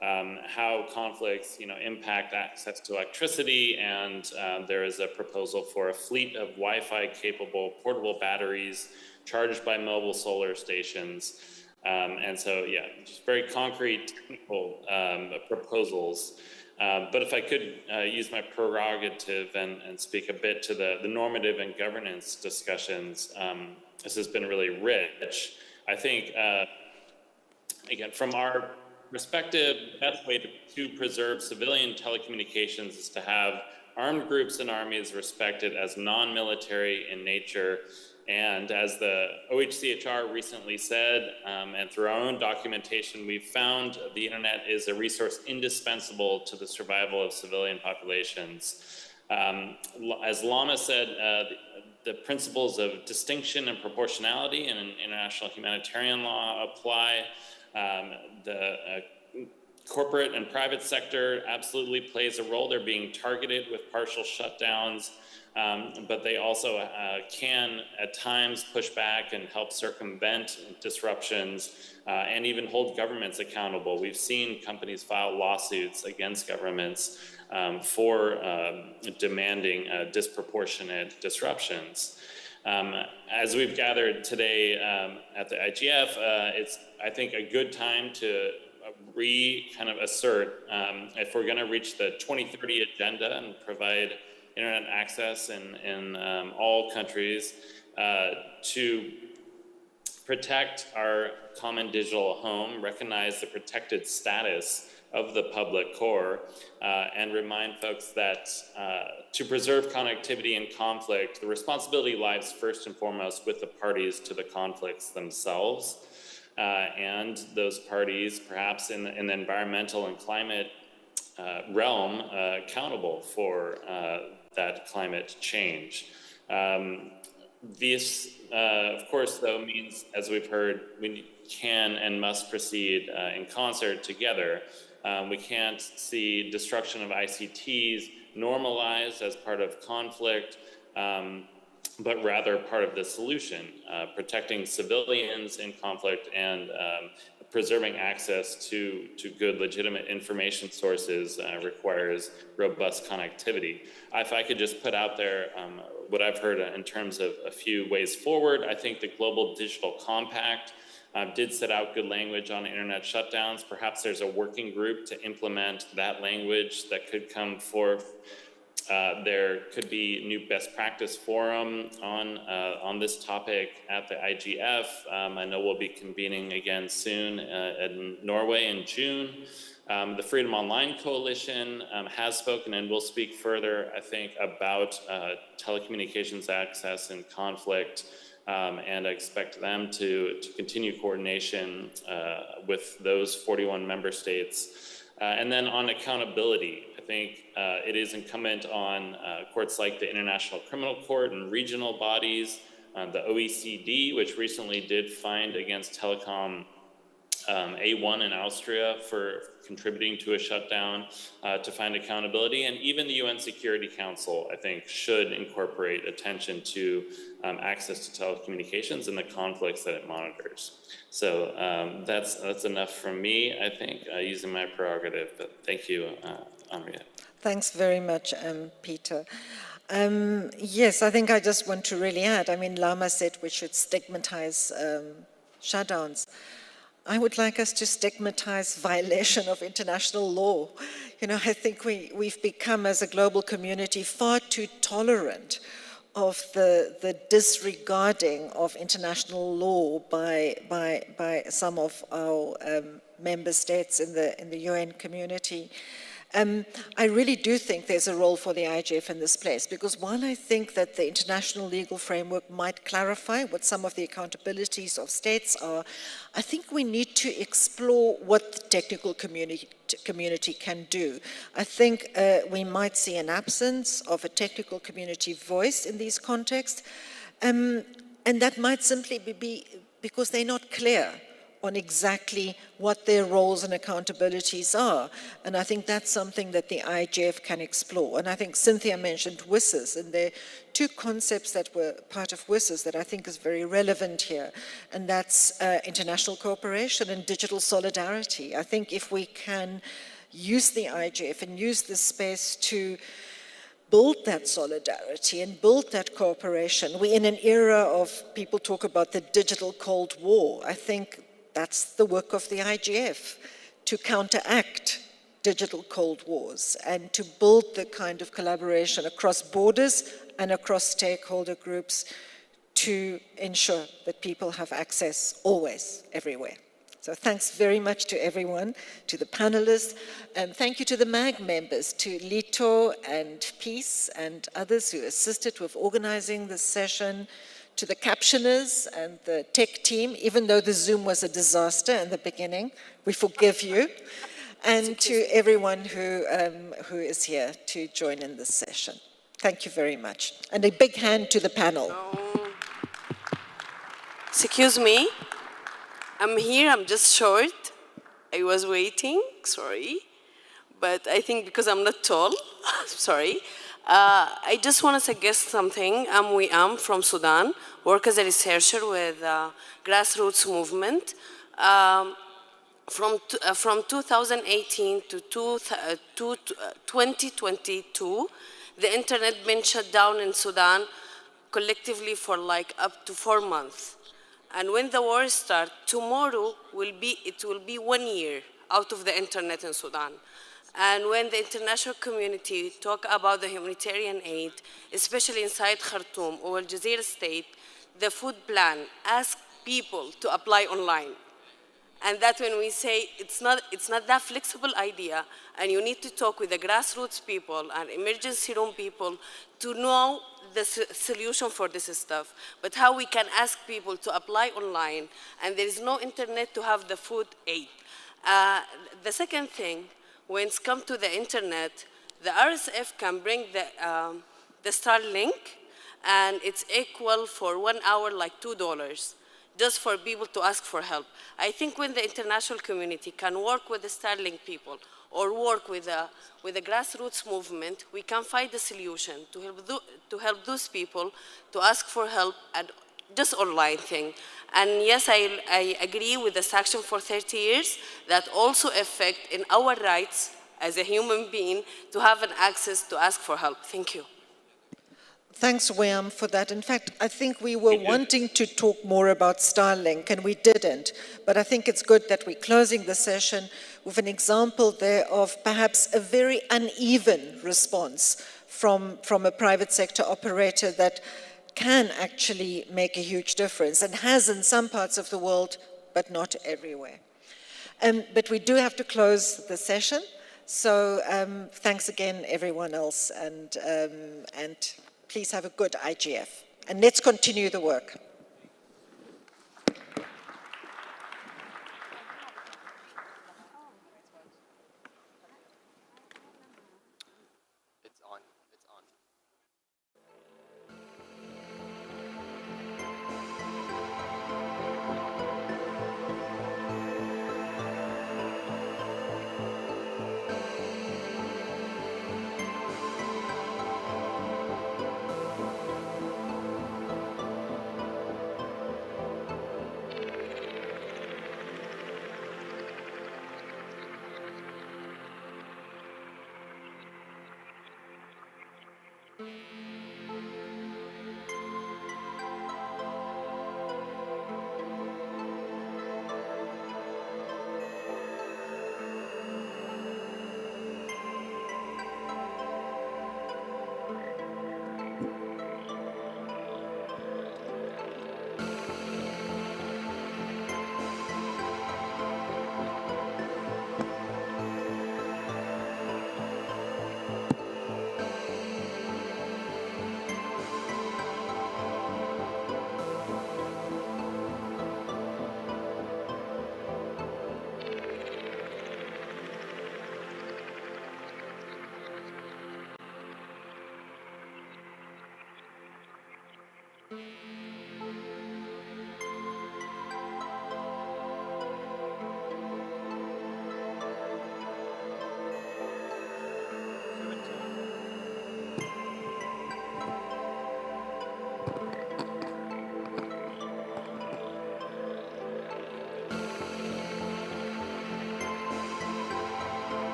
S12: how conflicts, impact access to electricity, and there is a proposal for a fleet of Wi-Fi capable portable batteries charged by mobile solar stations. And so, yeah, just very concrete technical proposals. But if I could use my prerogative and speak a bit to the normative and governance discussions, this has been really rich. I think, again, from our perspective, the best way to preserve civilian telecommunications is to have armed groups and armies respected as non-military in nature. And as the OHCHR recently said, and through our own documentation, we've found the internet is a resource indispensable to the survival of civilian populations. As Lama said, the principles of distinction and proportionality in international humanitarian law apply. The corporate and private sector absolutely plays a role. They're being targeted with partial shutdowns. But they also can at times push back and help circumvent disruptions and even hold governments accountable. We've seen companies file lawsuits against governments for demanding disproportionate disruptions. As we've gathered today at the IGF, it's, I think, a good time to assert if we're going to reach the 2030 agenda and provide internet access in all countries to protect our common digital home, recognize the protected status of the public core, and remind folks that to preserve connectivity in conflict, the responsibility lies first and foremost with the parties to the conflicts themselves, and those parties, perhaps in the environmental and climate realm, accountable for that climate change. This, of course, though, means, as we've heard, we can and must proceed in concert together. We can't see destruction of ICTs normalized as part of conflict, but rather part of the solution, protecting civilians in conflict and preserving access to good, legitimate information sources requires robust connectivity. If I could just put out there what I've heard in terms of a few ways forward, I think the Global Digital Compact did set out good language on internet shutdowns. Perhaps there's a working group to implement that language that could come forth. There could be new best practice forum on this topic at the IGF. I know we'll be convening again soon in Norway in June. The Freedom Online Coalition has spoken and will speak further, I think, about telecommunications access in conflict, and I expect them to continue coordination with those 41 member states. And then on accountability, I think it is incumbent on courts like the International Criminal Court and regional bodies, the OECD, which recently did find against Telecom A1 in Austria for contributing to a shutdown, to find accountability, and even the UN Security Council, I think, should incorporate attention to access to telecommunications and the conflicts that it monitors. So that's enough from me, I think, using my prerogative, but thank you, Amria.
S9: Thanks very much, Peter. Yes, I think I just want to really add, I mean, Lama said we should stigmatize shutdowns. I would like us to stigmatize violation of international law. You know, I think we've become, as a global community, far too tolerant of the disregarding of international law by some of our member states in the UN community. I really do think there's a role for the IGF in this place, because while I think that the international legal framework might clarify what some of the accountabilities of states are, I think we need to explore what the technical community can do. I think we might see an absence of a technical community voice in these contexts, and that might simply be because they're not clear on exactly what their roles and accountabilities are. And I think that's something that the IGF can explore. And I think Cynthia mentioned WSIS, and there are two concepts that were part of WSIS that I think is very relevant here, and that's international cooperation and digital solidarity. I think if we can use the IGF and use this space to build that solidarity and build that cooperation. We're in an era of, people talk about the digital Cold War. I think that's the work of the IGF, to counteract digital Cold Wars and to build the kind of collaboration across borders and across stakeholder groups to ensure that people have access always, everywhere. So thanks very much to everyone, to the panelists, and thank you to the MAG members, to Lito and Peace and others who assisted with organizing this session, to the captioners and the tech team, even though the Zoom was a disaster in the beginning, we forgive you, and to everyone who is here to join in this session. Thank you very much. And a big hand to the panel.
S5: Excuse me, I'm here, I'm just short. I was waiting, sorry. But I think because I'm not tall, sorry. I just want to suggest something. I'm from Sudan, work as a researcher with grassroots movement. From 2018 to 2022, the internet been shut down in Sudan collectively for like up to 4 months. And when the war starts, tomorrow it will be 1 year out of the internet in Sudan. And when the international community talk about the humanitarian aid, especially inside Khartoum or Al Jazeera state, the food plan asks people to apply online. And that when we say it's not that flexible idea, and you need to talk with the grassroots people and emergency room people to know the solution for this stuff, but how we can ask people to apply online, and there is no internet to have the food aid. The second thing, when it's come to the internet, the RSF can bring the Starlink, and it's equal for 1 hour like $2, just for people to ask for help. I think when the international community can work with the Starlink people or work with the grassroots movement, we can find a solution to help those people to ask for help and just online thing. And yes, I agree with the sanction for 30 years that also affect in our rights as a human being to have an access to ask for help. Thank you.
S9: Thanks, William, for that. In fact, I think we were wanting to talk more about Starlink, and we didn't. But I think it's good that we're closing the session with an example there of perhaps a very uneven response from a private sector operator that can actually make a huge difference and has in some parts of the world, but not everywhere. But we do have to close the session. So thanks again, everyone else, and please have a good IGF. And let's continue the work.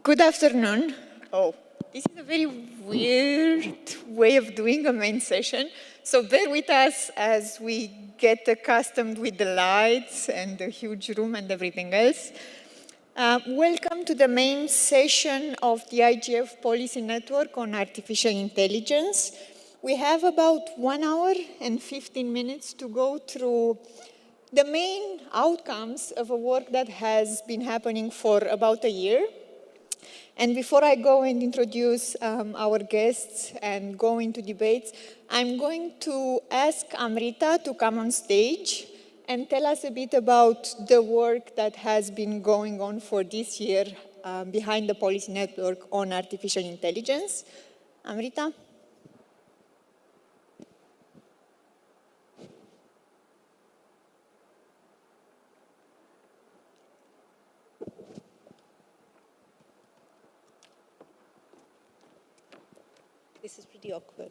S16: Good afternoon. Oh, this is a very weird way of doing a main session. So bear with us as we get accustomed with the lights and the huge room and everything else. Welcome to the main session of the IGF Policy Network on Artificial Intelligence. We have about 1 hour and 15 minutes to go through the main outcomes of a work that has been happening for about a year. And before I go and introduce our guests and go into debates, I'm going to ask Amrita to come on stage and tell us a bit about the work that has been going on for this year behind the Policy Network on Artificial Intelligence. Amrita?
S18: This is pretty awkward.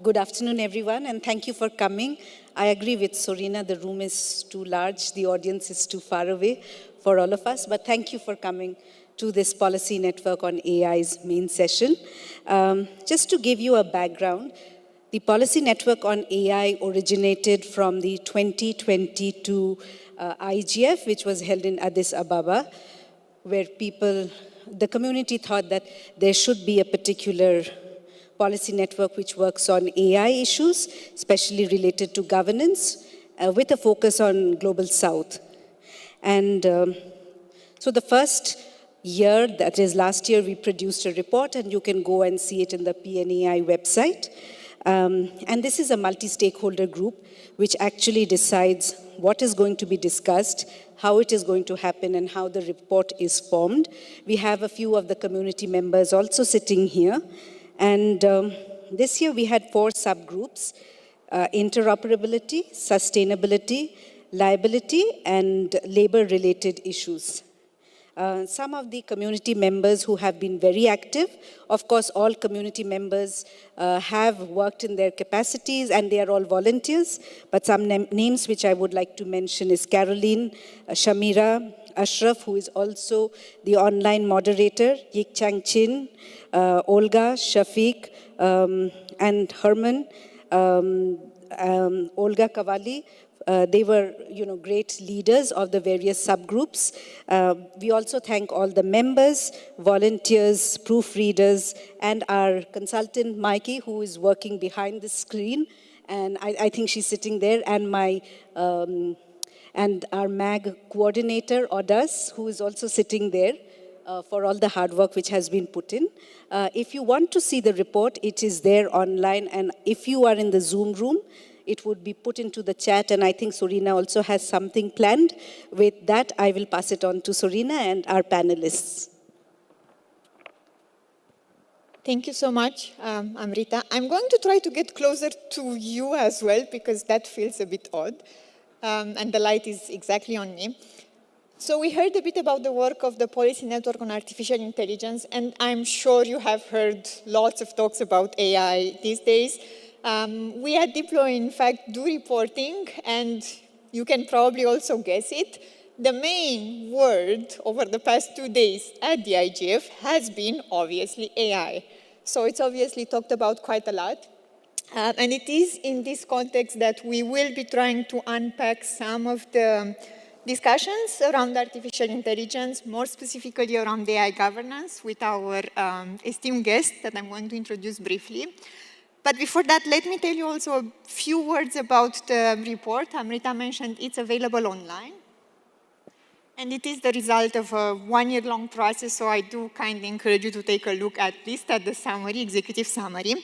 S18: Good afternoon, everyone, and thank you for coming. I agree with Sorina, the room is too large, the audience is too far away for all of us, but thank you for coming to this Policy Network on AI's main session. Just to give you a background, the Policy Network on AI originated from the 2022 IGF, which was held in Addis Ababa, where the community thought that there should be a particular policy network which works on AI issues, especially related to governance, with a focus on Global South. And so the first year, that is last year, we produced a report, and you can go and see it in the PNAI website. And this is a multi-stakeholder group which actually decides what is going to be discussed, how it is going to happen, and how the report is formed. We have a few of the community members also sitting here. And this year we had 4 subgroups: interoperability, sustainability, liability, and labor-related issues. Some of the community members who have been very active, of course, all community members have worked in their capacities and they are all volunteers, but some names which I would like to mention is Caroline, Shamira, Ashraf, who is also the online moderator, Yik Chang Chin, Olga, Shafiq, and Herman, Olga Kavali. They were, great leaders of the various subgroups. We also thank all the members, volunteers, proofreaders, and our consultant, Mikey, who is working behind the screen. And I think she's sitting there, and and our MAG coordinator, Odas, who is also sitting there for all the hard work which has been put in. If you want to see the report, it is there online. And if you are in the Zoom room, it would be put into the chat, and I think Sorina also has something planned. With that, I will pass it on to Sorina and our panelists.
S16: Thank you so much, Amrita. I'm going to try to get closer to you as well, because that feels a bit odd, and the light is exactly on me. So we heard a bit about the work of the Policy Network on Artificial Intelligence, and I'm sure you have heard lots of talks about AI these days. We at Diplo, in fact, do reporting, and you can probably also guess it. The main word over the past 2 days at the IGF has been, obviously, AI. So it's obviously talked about quite a lot. And it is in this context that we will be trying to unpack some of the discussions around artificial intelligence, more specifically around AI governance, with our esteemed guest that I'm going to introduce briefly. But before that, let me tell you also a few words about the report. Amrita mentioned it's available online. And it is the result of a 1-year-long process, so I do kindly encourage you to take a look at least at the summary, executive summary.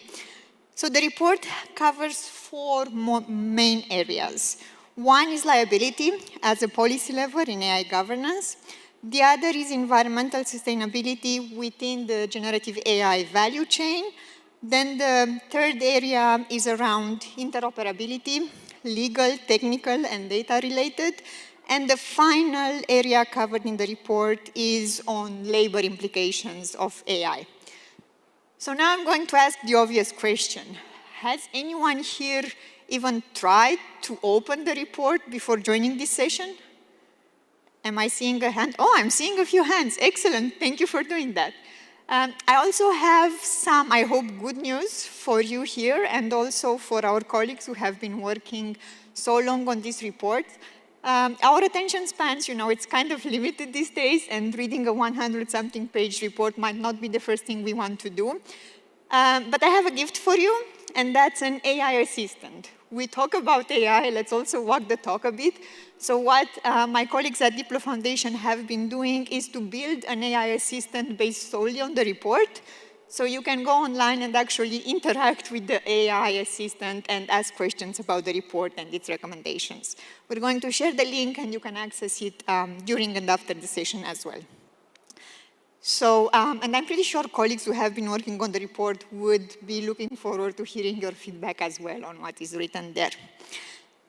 S16: So the report covers 4 main areas. One is liability as a policy lever in AI governance. The other is environmental sustainability within the generative AI value chain. Then the third area is around interoperability, legal, technical, and data-related. And the final area covered in the report is on labor implications of AI. So now I'm going to ask the obvious question. Has anyone here even tried to open the report before joining this session? Am I seeing a hand? Oh, I'm seeing a few hands. Excellent. Thank you for doing that. I also have some, I hope, good news for you here and also for our colleagues who have been working so long on this report. Our attention spans, it's kind of limited these days, and reading a 100-something page report might not be the first thing we want to do. But I have a gift for you, and that's an AI assistant. We talk about AI, let's also walk the talk a bit. So what my colleagues at Diplo Foundation have been doing is to build an AI assistant based solely on the report. So you can go online and actually interact with the AI assistant and ask questions about the report and its recommendations. We're going to share the link, and you can access it during and after the session as well. So, and I'm pretty sure colleagues who have been working on the report would be looking forward to hearing your feedback as well on what is written there.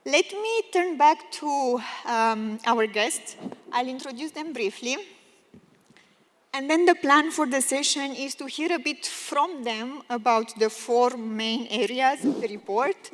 S16: Let me turn back to our guests. I'll introduce them briefly. And then the plan for the session is to hear a bit from them about the 4 main areas of the report.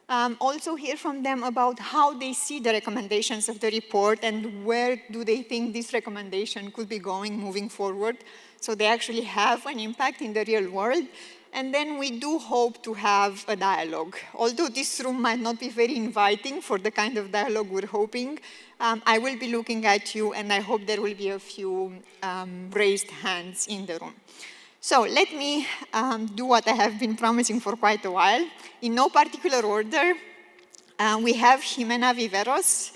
S16: Also hear from them about how they see the recommendations of the report and where do they think this recommendation could be going moving forward, so they actually have an impact in the real world. And then we do hope to have a dialogue. Although this room might not be very inviting for the kind of dialogue we're hoping, I will be looking at you, and I hope there will be a few raised hands in the room. So let me do what I have been promising for quite a while. In no particular order, we have Jimena Viveros.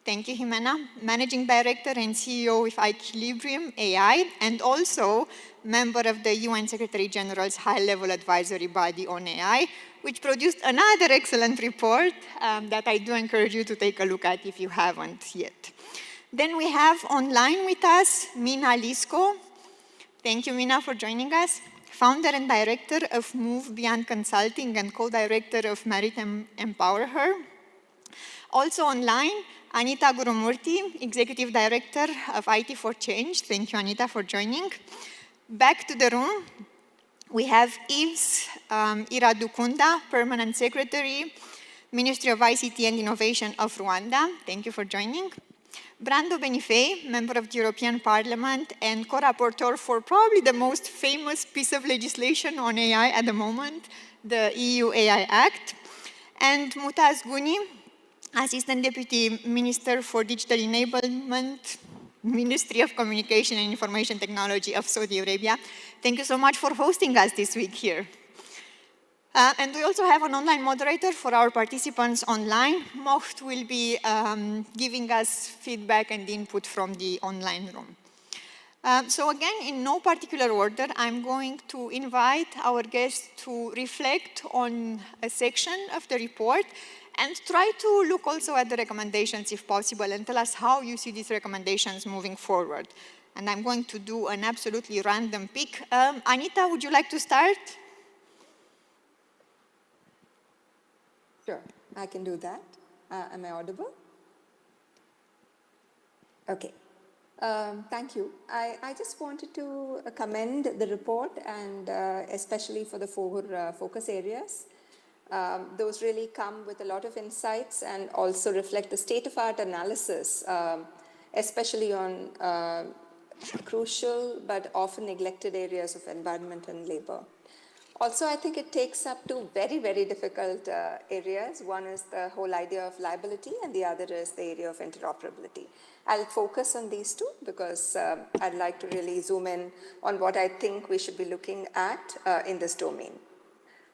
S16: Thank you, Jimena. Managing Director and CEO with Equilibrium AI, and also member of the UN Secretary General's High-Level Advisory Body on AI, which produced another excellent report that I do encourage you to take a look at if you haven't yet. Then we have online with us Mina Lisko. Thank you, Mina, for joining us. Founder and Director of Move Beyond Consulting and co-director of Maritime Empower Her. Also online, Anita Gurumurthy, Executive Director of IT for Change. Thank you, Anita, for joining. Back to the room, we have Yves Iradukunda, Permanent Secretary, Ministry of ICT and Innovation of Rwanda. Thank you for joining. Brando Benifei, member of the European Parliament and co-rapporteur for probably the most famous piece of legislation on AI at the moment, the EU AI Act. And Mutaz Guni, Assistant Deputy Minister for Digital Enablement, Ministry of Communication and Information Technology of Saudi Arabia. Thank you so much for hosting us this week here. And we also have an online moderator for our participants online. Moht will be giving us feedback and input from the online room. So again, in no particular order, I'm going to invite our guests to reflect on a section of the report and try to look also at the recommendations if possible and tell us how you see these recommendations moving forward. And I'm going to do an absolutely random pick. Anita, would you like to start?
S6: Sure, I can do that. Am I audible? Okay. Thank you. I just wanted to commend the report and especially for the 4 focus areas. Those really come with a lot of insights and also reflect the state-of-art analysis, especially on crucial but often neglected areas of environment and labor. Also, I think it takes up 2 very, very difficult areas. One is the whole idea of liability, and the other is the area of interoperability. I'll focus on these 2 because I'd like to really zoom in on what I think we should be looking at in this domain.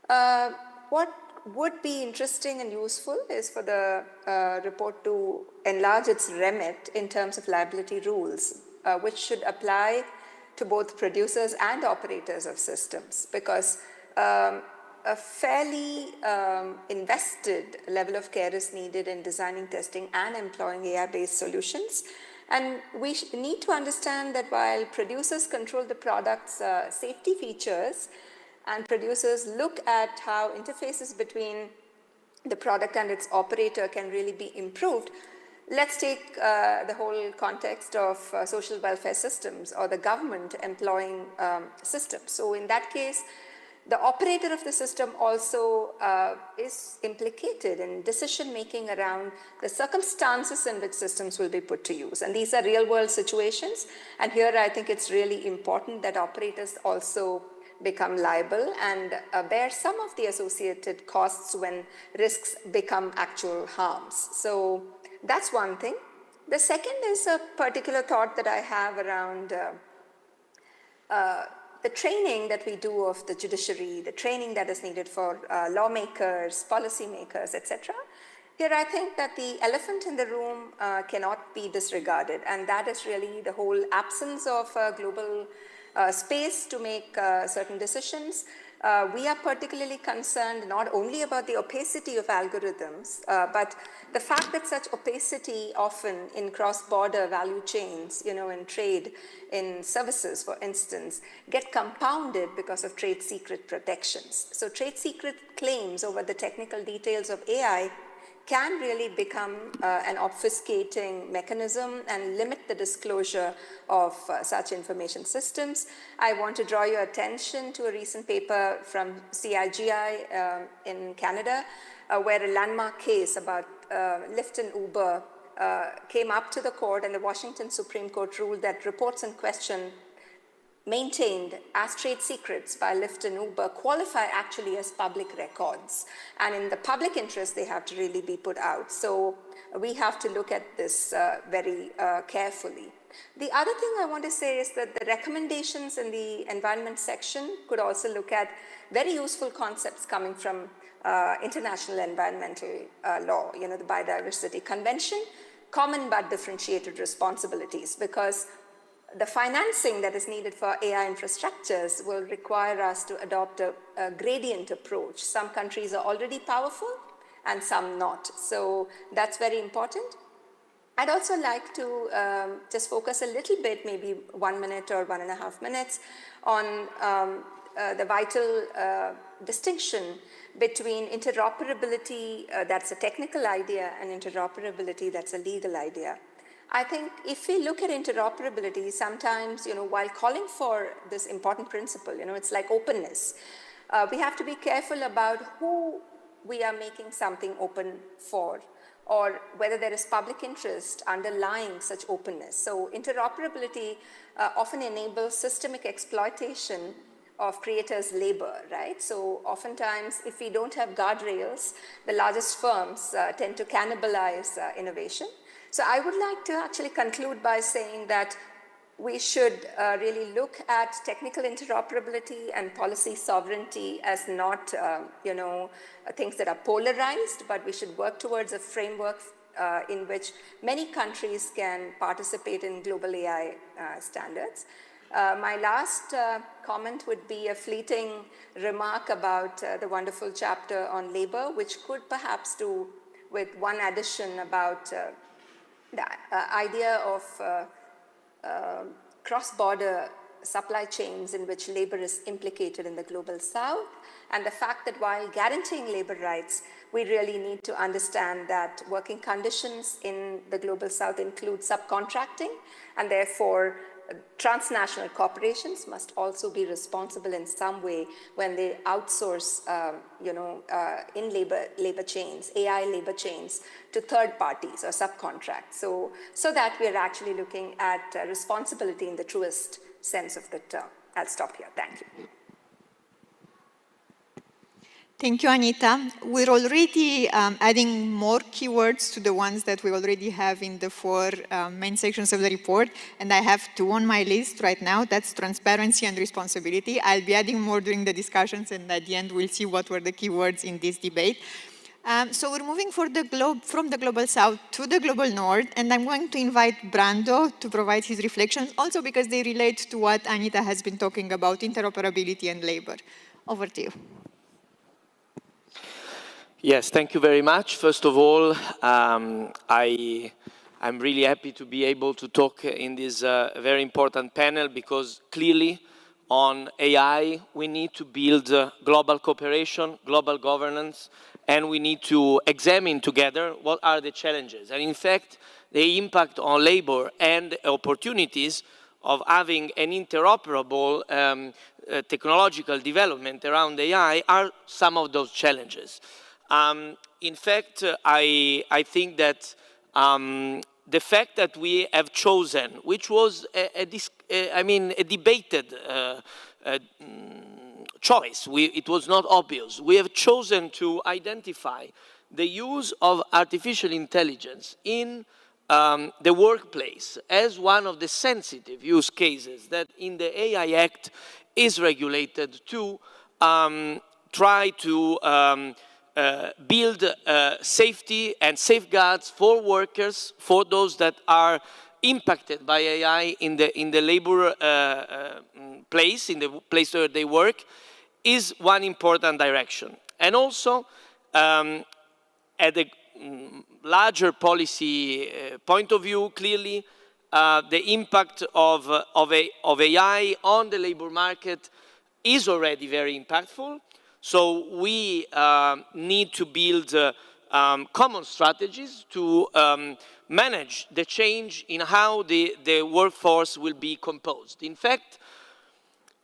S6: What would be interesting and useful is for the report to enlarge its remit in terms of liability rules, which should apply to both producers and operators of systems, because a fairly invested level of care is needed in designing, testing, and employing AI-based solutions. And we need to understand that while producers control the product's safety features, and producers look at how interfaces between the product and its operator can really be improved, let's take the whole context of social welfare systems or the government employing systems. So in that case, The operator of the system also is implicated in decision-making around the circumstances in which systems will be put to use. And these are real-world situations. And here I think it's really important that operators also become liable and bear some of the associated costs when risks become actual harms. So that's one thing. The second is a particular thought that I have around the training that we do of the judiciary, the training that is needed for lawmakers, policymakers, etc. Here I think that the elephant in the room cannot be disregarded, and that is really the whole absence of global space to make certain decisions. We are particularly concerned not only about the opacity of algorithms, but the fact that such opacity often in cross-border value chains, in trade, in services, for instance, get compounded because of trade secret protections. So trade secret claims over the technical details of AI can really become an obfuscating mechanism and limit the disclosure of such information systems. I want to draw your attention to a recent paper from CIGI in Canada, where a landmark case about Lyft and Uber came up to the court, and the Washington Supreme Court ruled that reports in question maintained as trade secrets by Lyft and Uber qualify actually as public records. And in the public interest, they have to really be put out. So we have to look at this very carefully. The other thing I want to say is that the recommendations in the environment section could also look at very useful concepts coming from international environmental law, the Biodiversity Convention, common but differentiated responsibilities, because the financing that is needed for AI infrastructures will require us to adopt a gradient approach. Some countries are already powerful and some not. So that's very important. I'd also like to just focus a little bit, maybe 1 minute or 1.5 minutes, on the vital distinction between interoperability, that's a technical idea, and interoperability, that's a legal idea. I think if we look at interoperability, sometimes, while calling for this important principle, it's like openness. We have to be careful about who we are making something open for, or whether there is public interest underlying such openness. So interoperability often enables systemic exploitation of creators' labor, right? So oftentimes, if we don't have guardrails, the largest firms tend to cannibalize innovation. So I would like to actually conclude by saying that we should really look at technical interoperability and policy sovereignty as not, things that are polarized, but we should work towards a framework in which many countries can participate in global AI standards. My last comment would be a fleeting remark about the wonderful chapter on labor, which could perhaps do with one addition about the idea of cross-border supply chains in which labor is implicated in the global south, and the fact that while guaranteeing labor rights, we really need to understand that working conditions in the global south include subcontracting, and therefore transnational corporations must also be responsible in some way when they outsource, in labor chains, AI labor chains, to third parties or subcontracts. So that we are actually looking at responsibility in the truest sense of the term. I'll stop here. Thank you.
S16: Thank you, Anita. We're already adding more keywords to the ones that we already have in the 4 main sections of the report, and I have 2 on my list right now. That's transparency and responsibility. I'll be adding more during the discussions, and at the end we'll see what were the keywords in this debate. So we're moving from the global south to the global north, and I'm going to invite Brando to provide his reflections, also because they relate to what Anita has been talking about, interoperability and labor. Over to you.
S17: Yes, thank you very much. First of all, I'm really happy to be able to talk in this very important panel, because clearly on AI, we need to build global cooperation, global governance, and we need to examine together what are the challenges. And in fact, the impact on labor and opportunities of having an interoperable technological development around AI are some of those challenges. In fact, I think that the fact that we have chosen, which was a debated choice, it was not obvious. We have chosen to identify the use of artificial intelligence in the workplace as one of the sensitive use cases that in the AI Act is regulated to try to build safety and safeguards for workers, for those that are impacted by AI in the labor place, in the place where they work, is one important direction. And also, at the larger policy point of view, clearly, the impact of AI on the labor market is already very impactful. So we need to build common strategies to manage the change in how the workforce will be composed. In fact,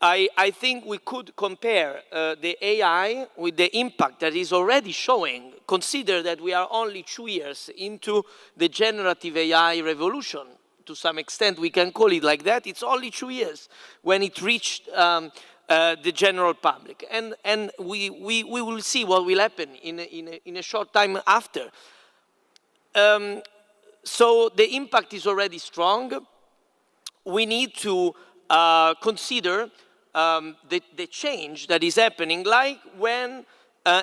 S17: I think we could compare the AI with the impact that is already showing. Consider that we are only 2 years into the generative AI revolution. To some extent, we can call it like that. It's only 2 years when it reached the general public. And we will see what will happen in a short time after. So the impact is already strong. We need to consider the change that is happening, like when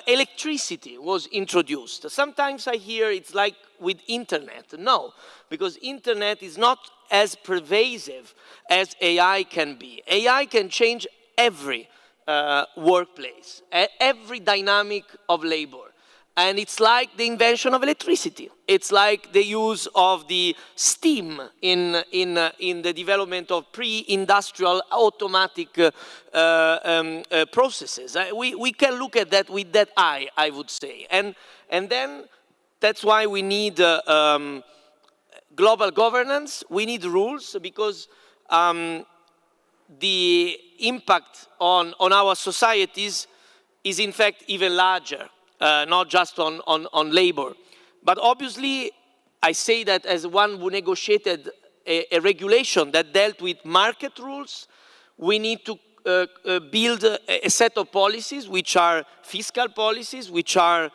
S17: electricity was introduced. Sometimes I hear it's like with internet. No, because internet is not as pervasive as AI can be. AI can change every workplace, every dynamic of labor. And it's like the invention of electricity. It's like the use of the steam in the development of pre-industrial automatic processes. We can look at that with that eye, I would say. And then that's why we need global governance. We need rules, because the impact on our societies is in fact even larger. Not just on labor. But obviously, I say that as one who negotiated a regulation that dealt with market rules. We need to build a set of policies, which are fiscal policies, which are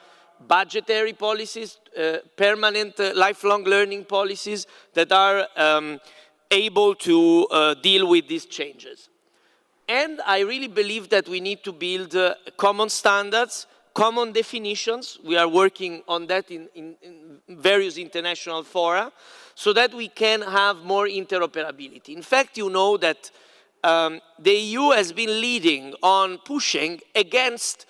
S17: budgetary policies, permanent lifelong learning policies that are able to deal with these changes. And I really believe that we need to build common standards, common definitions. We are working on that in various international fora, so that we can have more interoperability. In fact, you know that the EU has been leading on pushing against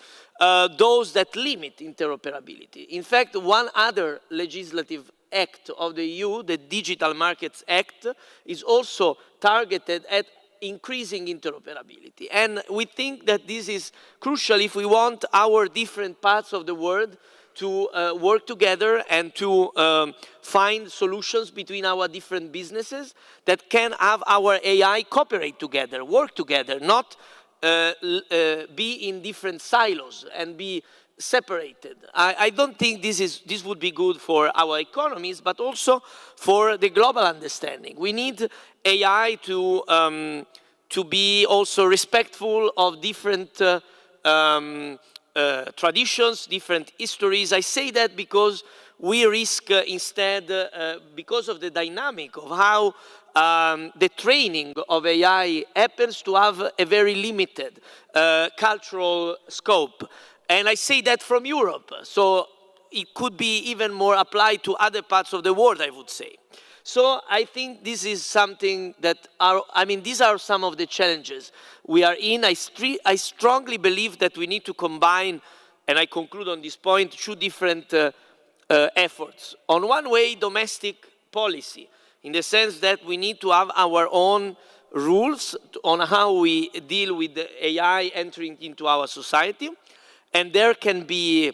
S17: those that limit interoperability. In fact, one other legislative act of the EU, the Digital Markets Act, is also targeted at increasing interoperability. And we think that this is crucial if we want our different parts of the world to work together and to find solutions between our different businesses that can have our AI cooperate together, work together, not be in different silos and be separated. I don't think this would be good for our economies, but also for the global understanding. We need AI to be also respectful of different traditions, different histories. I say that because we risk instead, because of the dynamic of how the training of AI happens, to have a very limited cultural scope. And I say that from Europe, so it could be even more applied to other parts of the world, I would say. So I think this is something that these are some of the challenges we are in. I strongly believe that we need to combine, and I conclude on this point, two different efforts. On one way, domestic policy, in the sense that we need to have our own rules on how we deal with the AI entering into our society. And there can be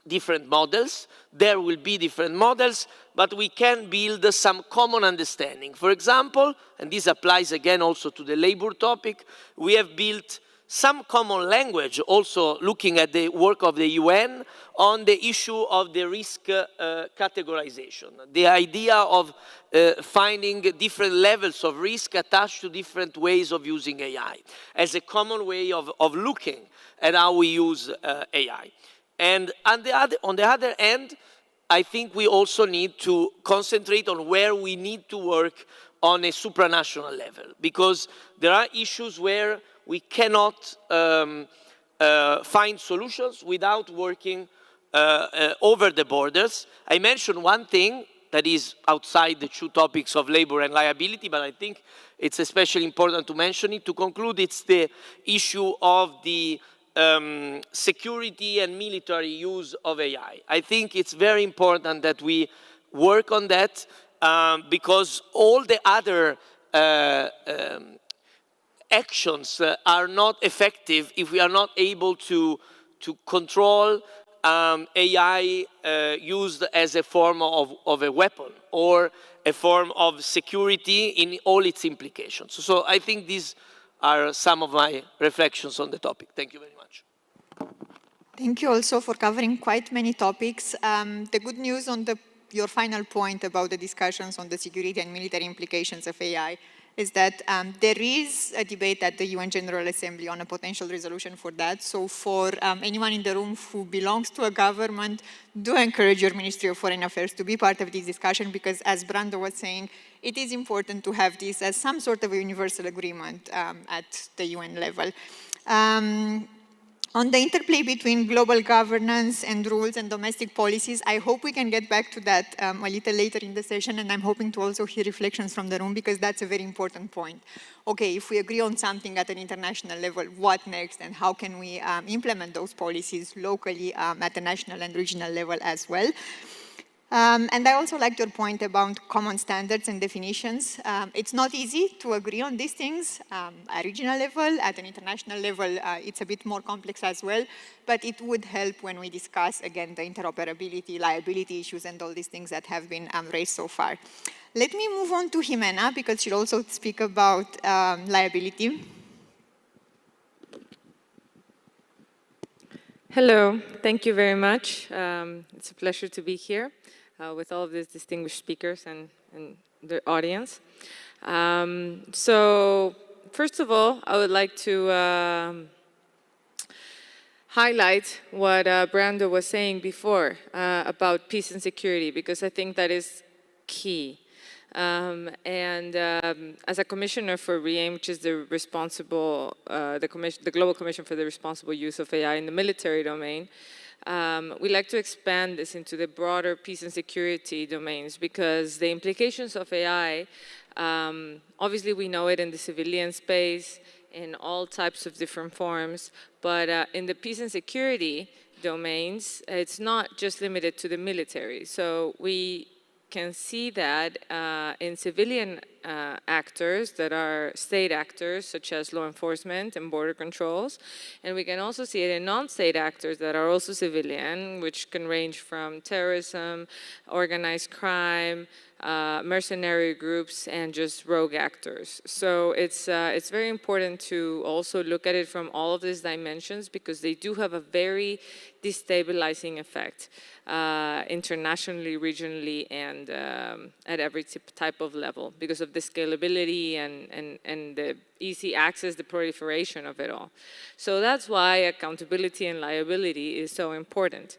S17: different models. There will be different models, but we can build some common understanding. For example, and this applies again also to the labor topic, we have built some common language, also looking at the work of the UN on the issue of the risk categorization. The idea of finding different levels of risk attached to different ways of using AI as a common way of looking at how we use AI. And on the other hand, I think we also need to concentrate on where we need to work on a supranational level, because there are issues where we cannot find solutions without working over the borders. I mentioned one thing that is outside the two topics of labor and liability, but I think it's especially important to mention it. To conclude, it's the issue of the security and military use of AI. I think it's very important that we work on that because all the other actions are not effective if we are not able to control AI used as a form of a weapon or a form of security in all its implications. So I think these are some of my reflections on the topic. Thank you very much.
S16: Thank you also for covering quite many topics. The good news on your final point about the discussions on the security and military implications of AI is that there is a debate at the UN General Assembly on a potential resolution for that. So for anyone in the room who belongs to a government, do encourage your Ministry of Foreign Affairs to be part of this discussion, because as Brando was saying, it is important to have this as some sort of a universal agreement at the UN level. On the interplay between global governance and rules and domestic policies, I hope we can get back to that a little later in the session, and I'm hoping to also hear reflections from the room, because that's a very important point. Okay, if we agree on something at an international level, what next, and how can we implement those policies locally at the national and regional level as well? And I also liked your point about common standards and definitions. It's not easy to agree on these things at regional level. At an international level, it's a bit more complex as well, but it would help when we discuss, again, the interoperability, liability issues, and all these things that have been raised so far. Let me move on to Jimena, because she'll also speak about liability.
S21: Hello, thank you very much. It's a pleasure to be here with all of these distinguished speakers and the audience. So first of all, I would like to highlight what Brando was saying before about peace and security, because I think that is key. As a commissioner for REAIM, which is the responsible, the Global Commission for the Responsible Use of AI in the military domain, we like to expand this into the broader peace and security domains, because the implications of AI, obviously we know it in the civilian space, in all types of different forms, but in the peace and security domains, it's not just limited to the military. So we can see that in civilian actors that are state actors, such as law enforcement and border controls. And we can also see it in non-state actors that are also civilian, which can range from terrorism, organized crime, mercenary groups, and just rogue actors. So it's very important to also look at it from all of these dimensions, because they do have a very destabilizing effect internationally, regionally, and at every type of level, because of the scalability and the easy access, the proliferation of it all. So that's why accountability and liability is so important.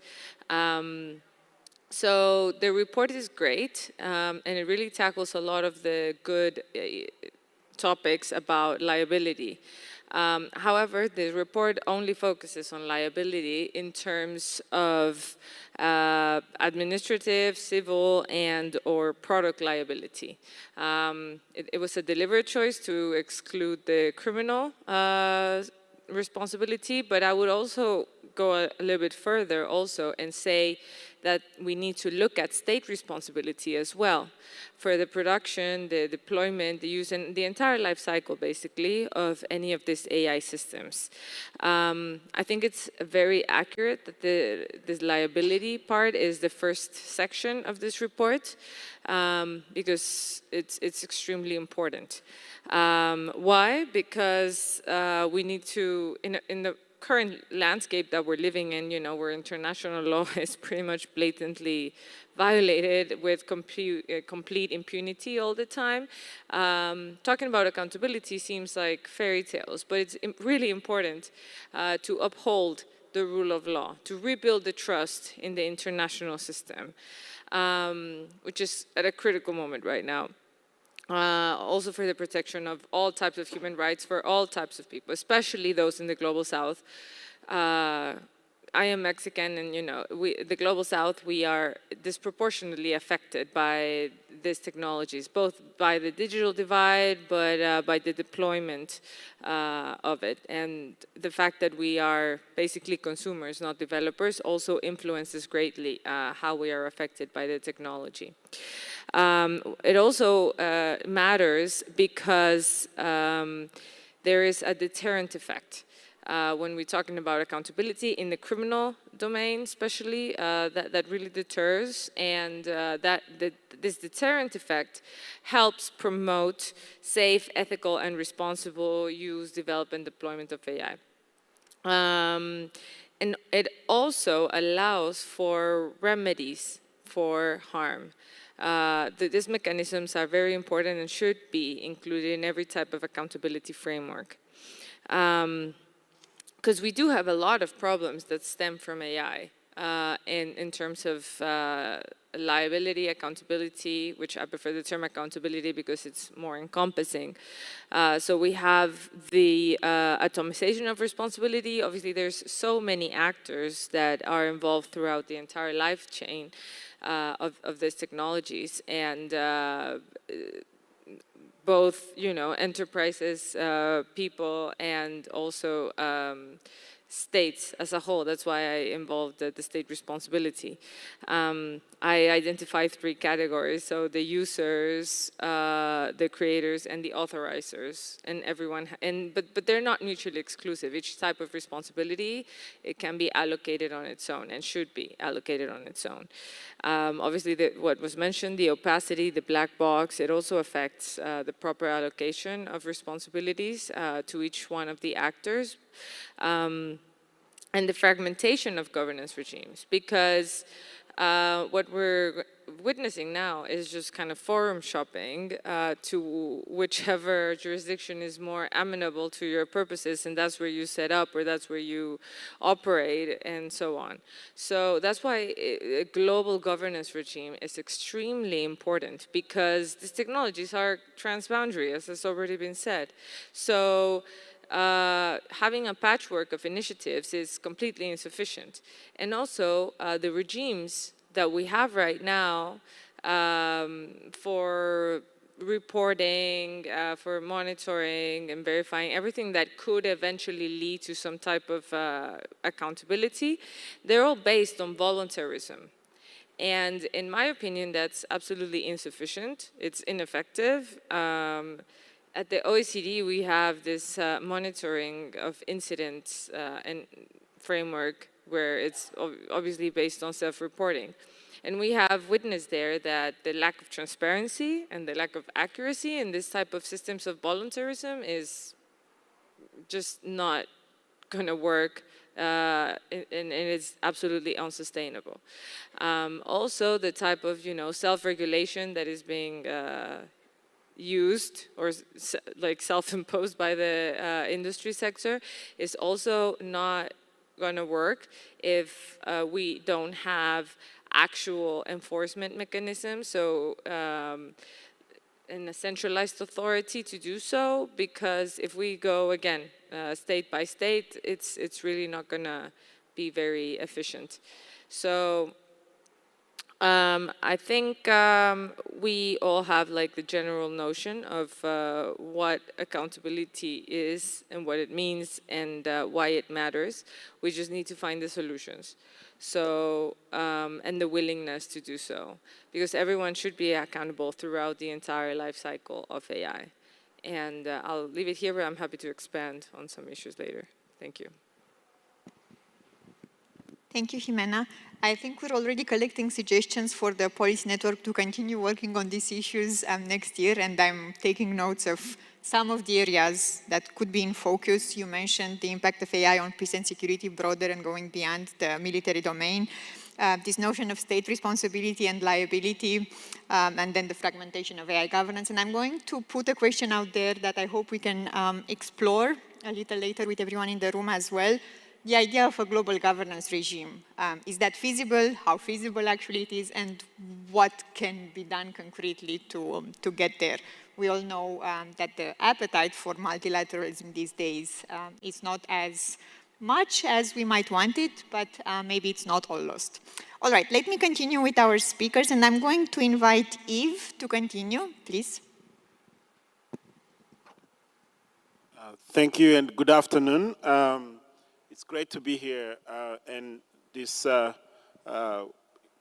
S21: So the report is great, and it really tackles a lot of the good topics about liability. However, the report only focuses on liability in terms of administrative, civil, and or product liability. It was a deliberate choice to exclude the criminal responsibility, but I would also go a little bit further also and say that we need to look at state responsibility as well for the production, the deployment, the use, and the entire life cycle, basically, of any of these AI systems. I think it's very accurate that this liability part is the first section of this report, because it's extremely important. Why? Because we need to, in the current landscape that we're living in, where international law is pretty much blatantly violated with complete impunity all the time. Talking about accountability seems like fairy tales, but it's really important to uphold the rule of law, to rebuild the trust in the international system, which is at a critical moment right now. Also for the protection of all types of human rights for all types of people, especially those in the Global South. I am Mexican, and the Global South, we are disproportionately affected by these technologies, both by the digital divide, but by the deployment of it. And the fact that we are basically consumers, not developers, also influences greatly how we are affected by the technology. It also matters because there is a deterrent effect. When we're talking about accountability in the criminal domain, especially, that really deters, and this deterrent effect helps promote safe, ethical, and responsible use, development, deployment of AI. And it also allows for remedies for harm. These mechanisms are very important and should be included in every type of accountability framework. Because we do have a lot of problems that stem from AI in terms of liability, accountability, which I prefer the term accountability because it's more encompassing. So we have the atomization of responsibility. Obviously, there's so many actors that are involved throughout the entire life chain of these technologies, and both, enterprises, people, and also states as a whole. That's why I involved the state responsibility. I identify 3 categories, so the users, the creators, and the authorizers, and everyone, but they're not mutually exclusive. Each type of responsibility, it can be allocated on its own and should be allocated on its own. Obviously, what was mentioned, the opacity, the black box, it also affects the proper allocation of responsibilities to each one of the actors. And the fragmentation of governance regimes, because what we're witnessing now is just kind of forum shopping to whichever jurisdiction is more amenable to your purposes, and that's where you set up, or that's where you operate, and so on. So that's why a global governance regime is extremely important, because these technologies are transboundary, as has already been said. So having a patchwork of initiatives is completely insufficient. And also, the regimes that we have right now for reporting, for monitoring and verifying everything that could eventually lead to some type of accountability, they're all based on voluntarism. And in my opinion, that's absolutely insufficient. It's ineffective. At the OECD, we have this monitoring of incidents and framework where it's obviously based on self-reporting. And we have witnessed there that the lack of transparency and the lack of accuracy in this type of systems of voluntarism is just not going to work, and it's absolutely unsustainable. Also, the type of self-regulation that is being used or like self-imposed by the industry sector is also not going to work if we don't have actual enforcement mechanisms, so in a centralized authority to do so, because if we go again state by state, it's really not going to be very efficient. So I think we all have like the general notion of what accountability is and what it means and why it matters. We just need to find the solutions. So, and the willingness to do so, because everyone should be accountable throughout the entire life cycle of AI. And I'll leave it here, but I'm happy to expand on some issues later. Thank you.
S16: Thank you, Jimena. I think we're already collecting suggestions for the policy network to continue working on these issues next year, and I'm taking notes of some of the areas that could be in focus. You mentioned the impact of AI on peace and security broader and going beyond the military domain. This notion of state responsibility and liability, and then the fragmentation of AI governance. And I'm going to put a question out there that I hope we can explore a little later with everyone in the room as well. The idea of a global governance regime. Is that feasible? How feasible actually it is? And what can be done concretely to get there? We all know that the appetite for multilateralism these days is not as much as we might want it, but maybe it's not all lost. All right, let me continue with our speakers, and I'm going to invite Yves to continue, please.
S3: Thank you and good afternoon. It's great to be here and this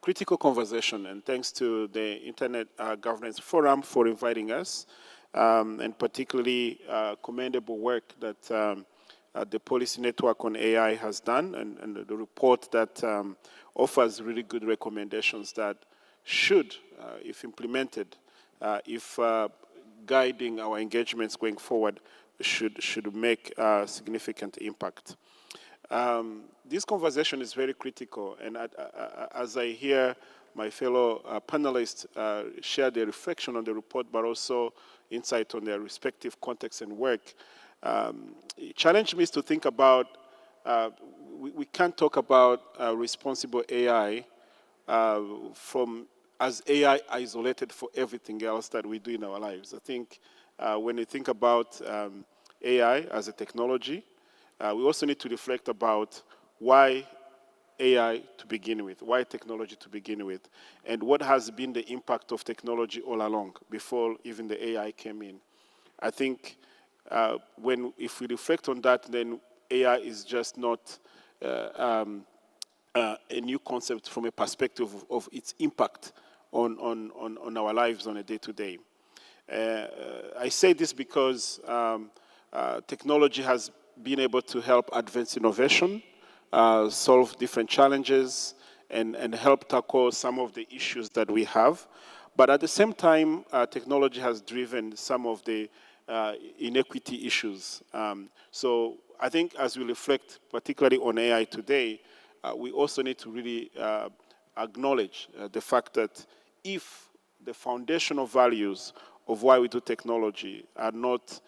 S3: critical conversation, and thanks to the Internet Governance Forum for inviting us, and particularly commendable work that the Policy Network on AI has done, and the report that offers really good recommendations that should, if implemented, if guiding our engagements going forward, should make a significant impact. This conversation is very critical, and as I hear my fellow panelists share their reflection on the report, but also insight on their respective contexts and work, it challenged me to think about, we can't talk about responsible AI as AI isolated for everything else that we do in our lives. I think when we think about AI as a technology, we also need to reflect about why AI to begin with, why technology to begin with, and what has been the impact of technology all along before even the AI came in. I think if we reflect on that, then AI is just not a new concept from a perspective of its impact on our lives on a day-to-day. I say this because technology has been able to help advance innovation, solve different challenges, and help tackle some of the issues that we have. But at the same time, technology has driven some of the inequity issues. So I think as we reflect particularly on AI today, we also need to really acknowledge the fact that if the foundational values of why we do technology are not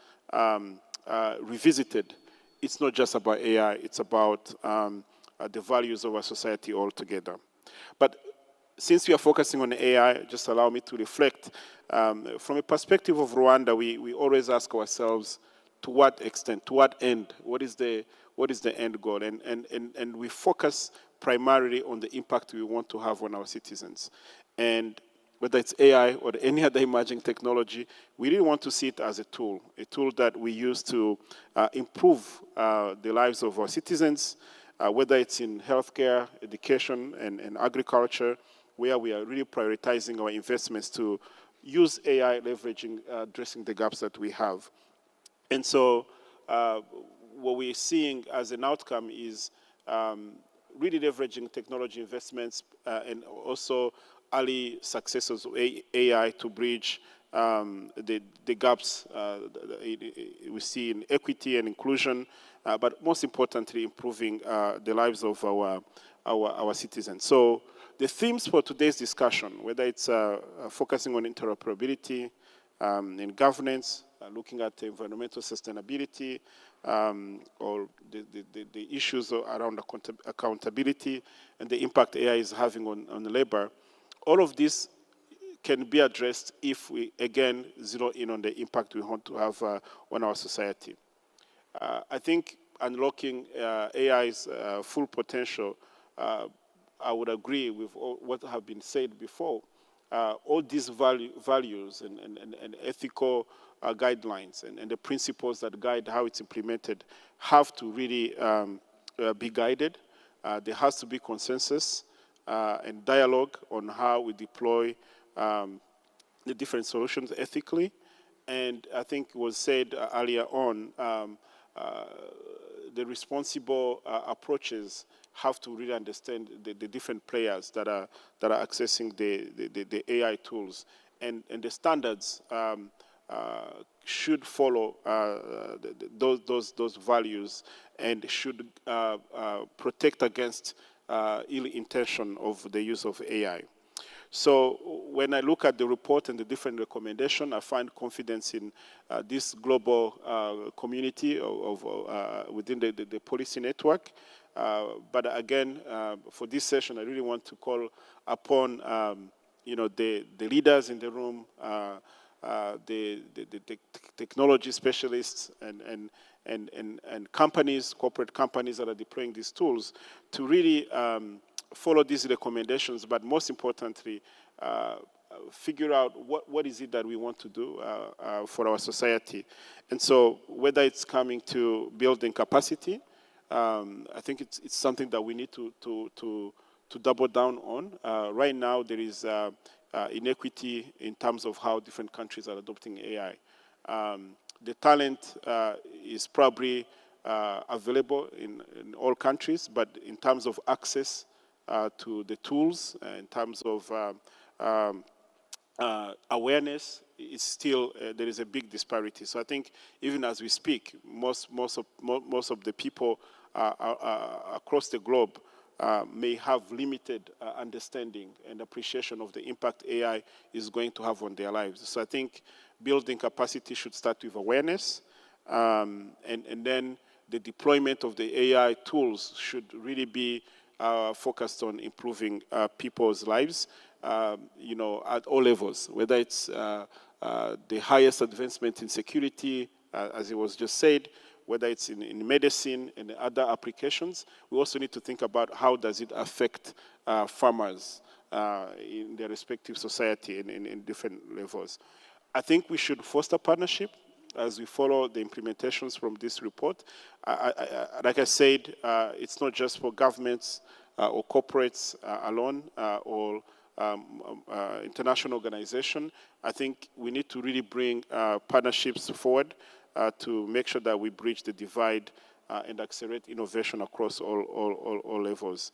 S3: revisited, it's not just about AI, it's about the values of our society altogether. But since we are focusing on AI, just allow me to reflect. From a perspective of Rwanda, we always ask ourselves, to what extent, to what end, what is the end goal? And we focus primarily on the impact we want to have on our citizens. And whether it's AI or any other emerging technology, we really want to see it as a tool that we use to improve the lives of our citizens, whether it's in healthcare, education, and agriculture, where we are really prioritizing our investments to use AI, leveraging, addressing the gaps that we have. And so what we're seeing as an outcome is really leveraging technology investments and also early successes of AI to bridge the gaps we see in equity and inclusion, but most importantly, improving the lives of our citizens. So the themes for today's discussion, whether it's focusing on interoperability and governance, looking at environmental sustainability, or the issues around accountability and the impact AI is having on labor, all of this can be addressed if we, again, zero in on the impact we want to have on our society. I think unlocking AI's full potential, I would agree with what have been said before. All these values and ethical guidelines and the principles that guide how it's implemented have to really be guided there has to be consensus and dialogue on how we deploy the different solutions ethically. And I think it was said earlier on, the responsible approaches have to really understand the different players that are accessing the AI tools, and the standards should follow those values and should protect against ill intention of the use of AI. So when I look at the report and the different recommendations, I find confidence in this global community within the policy network. But again, for this session, I really want to call upon the leaders in the room, the technology specialists, and companies, corporate companies that are deploying these tools, to really follow these recommendations, but most importantly, figure out what is it that we want to do for our society. And so whether it's coming to building capacity, I think it's something that we need to double down on. Right now, there is inequity in terms of how different countries are adopting AI. The talent is probably available in all countries, but in terms of access to the tools, in terms of awareness, it's still there is a big disparity. So I think even as we speak, most of the people across the globe may have limited understanding and appreciation of the impact AI is going to have on their lives. So I think building capacity should start with awareness, and then the deployment of the AI tools should really be focused on improving people's lives, at all levels, whether it's the highest advancement in security, as it was just said, whether it's in medicine and other applications. We also need to think about how does it affect farmers in their respective society in different levels. I think we should foster partnership as we follow the implementations from this report. Like I said, it's not just for governments or corporates alone or international organization. I think we need to really bring partnerships forward to make sure that we bridge the divide and accelerate innovation across all levels.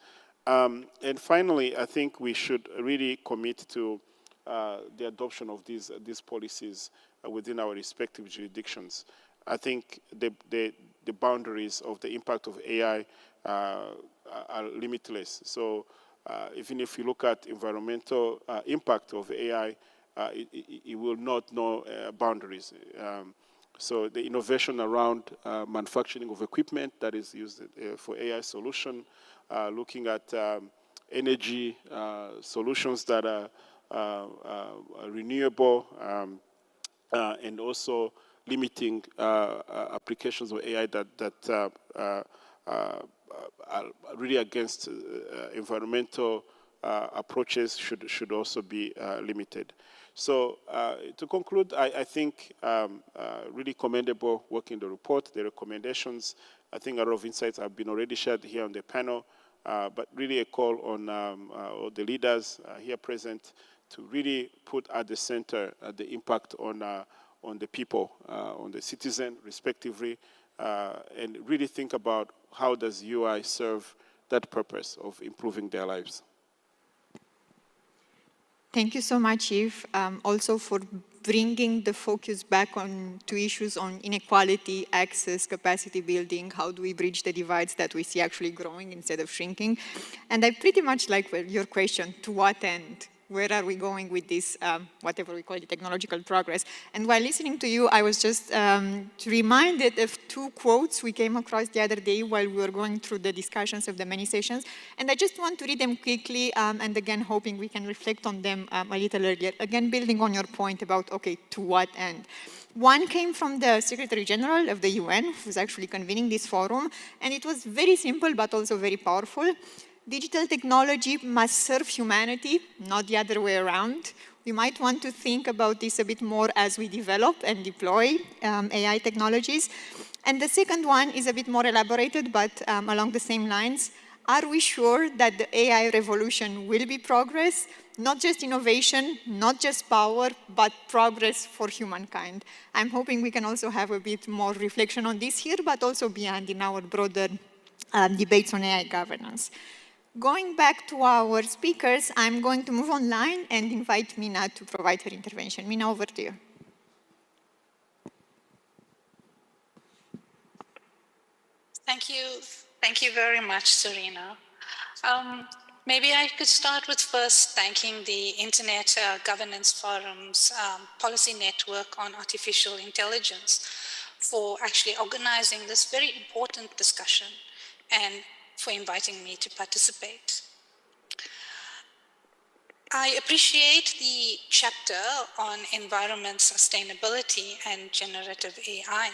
S3: And finally, I think we should really commit to the adoption of these policies within our respective jurisdictions. I think the boundaries of the impact of AI are limitless. So even if you look at environmental impact of AI, it will not know boundaries. So the innovation around manufacturing of equipment that is used for AI solution, looking at energy solutions that are renewable, and also limiting applications of AI that are really against environmental approaches should also be limited. So to conclude, I think really commendable work in the report, the recommendations. I think a lot of insights have been already shared here on the panel, but really a call on all the leaders here present to really put at the center the impact on the people, on the citizen, respectively, and really think about how does UI serve that purpose of improving their lives.
S16: Thank you so much, Yves, also for bringing the focus back on to issues on inequality, access, capacity building. How do we bridge the divides that we see actually growing instead of shrinking? And I pretty much like your question, to what end? Where are we going with this, whatever we call it, technological progress? And while listening to you, I was just reminded of two quotes we came across the other day while we were going through the discussions of the many sessions. And I just want to read them quickly, and again, hoping we can reflect on them a little earlier. Again, building on your point about, okay, to what end? One came from the Secretary General of the UN, who's actually convening this forum, and it was very simple, but also very powerful. Digital technology must serve humanity, not the other way around. We might want to think about this a bit more as we develop and deploy AI technologies. And the second one is a bit more elaborated, but along the same lines. Are we sure that the AI revolution will be progress? Not just innovation, not just power, but progress for humankind. I'm hoping we can also have a bit more reflection on this here, but also beyond in our broader debates on AI governance. Going back to our speakers, I'm going to move online and invite Mina to provide her intervention. Mina, over to you.
S20: Thank you. Thank you very much, Serena. Maybe I could start with first thanking the Internet Governance Forum's Policy Network on Artificial Intelligence for actually organizing this very important discussion and for inviting me to participate. I appreciate the chapter on environment sustainability and generative AI.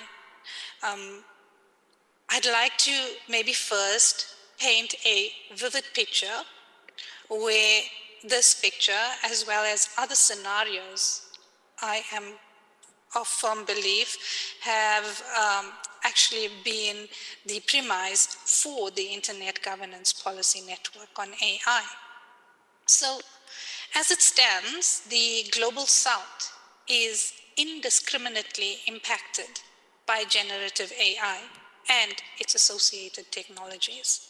S20: I'd like to maybe first paint a vivid picture where this picture, as well as other scenarios, I am of firm belief, have actually been the premise for the Internet Governance Policy Network on AI. So, as it stands, the Global South is indiscriminately impacted by generative AI and its associated technologies.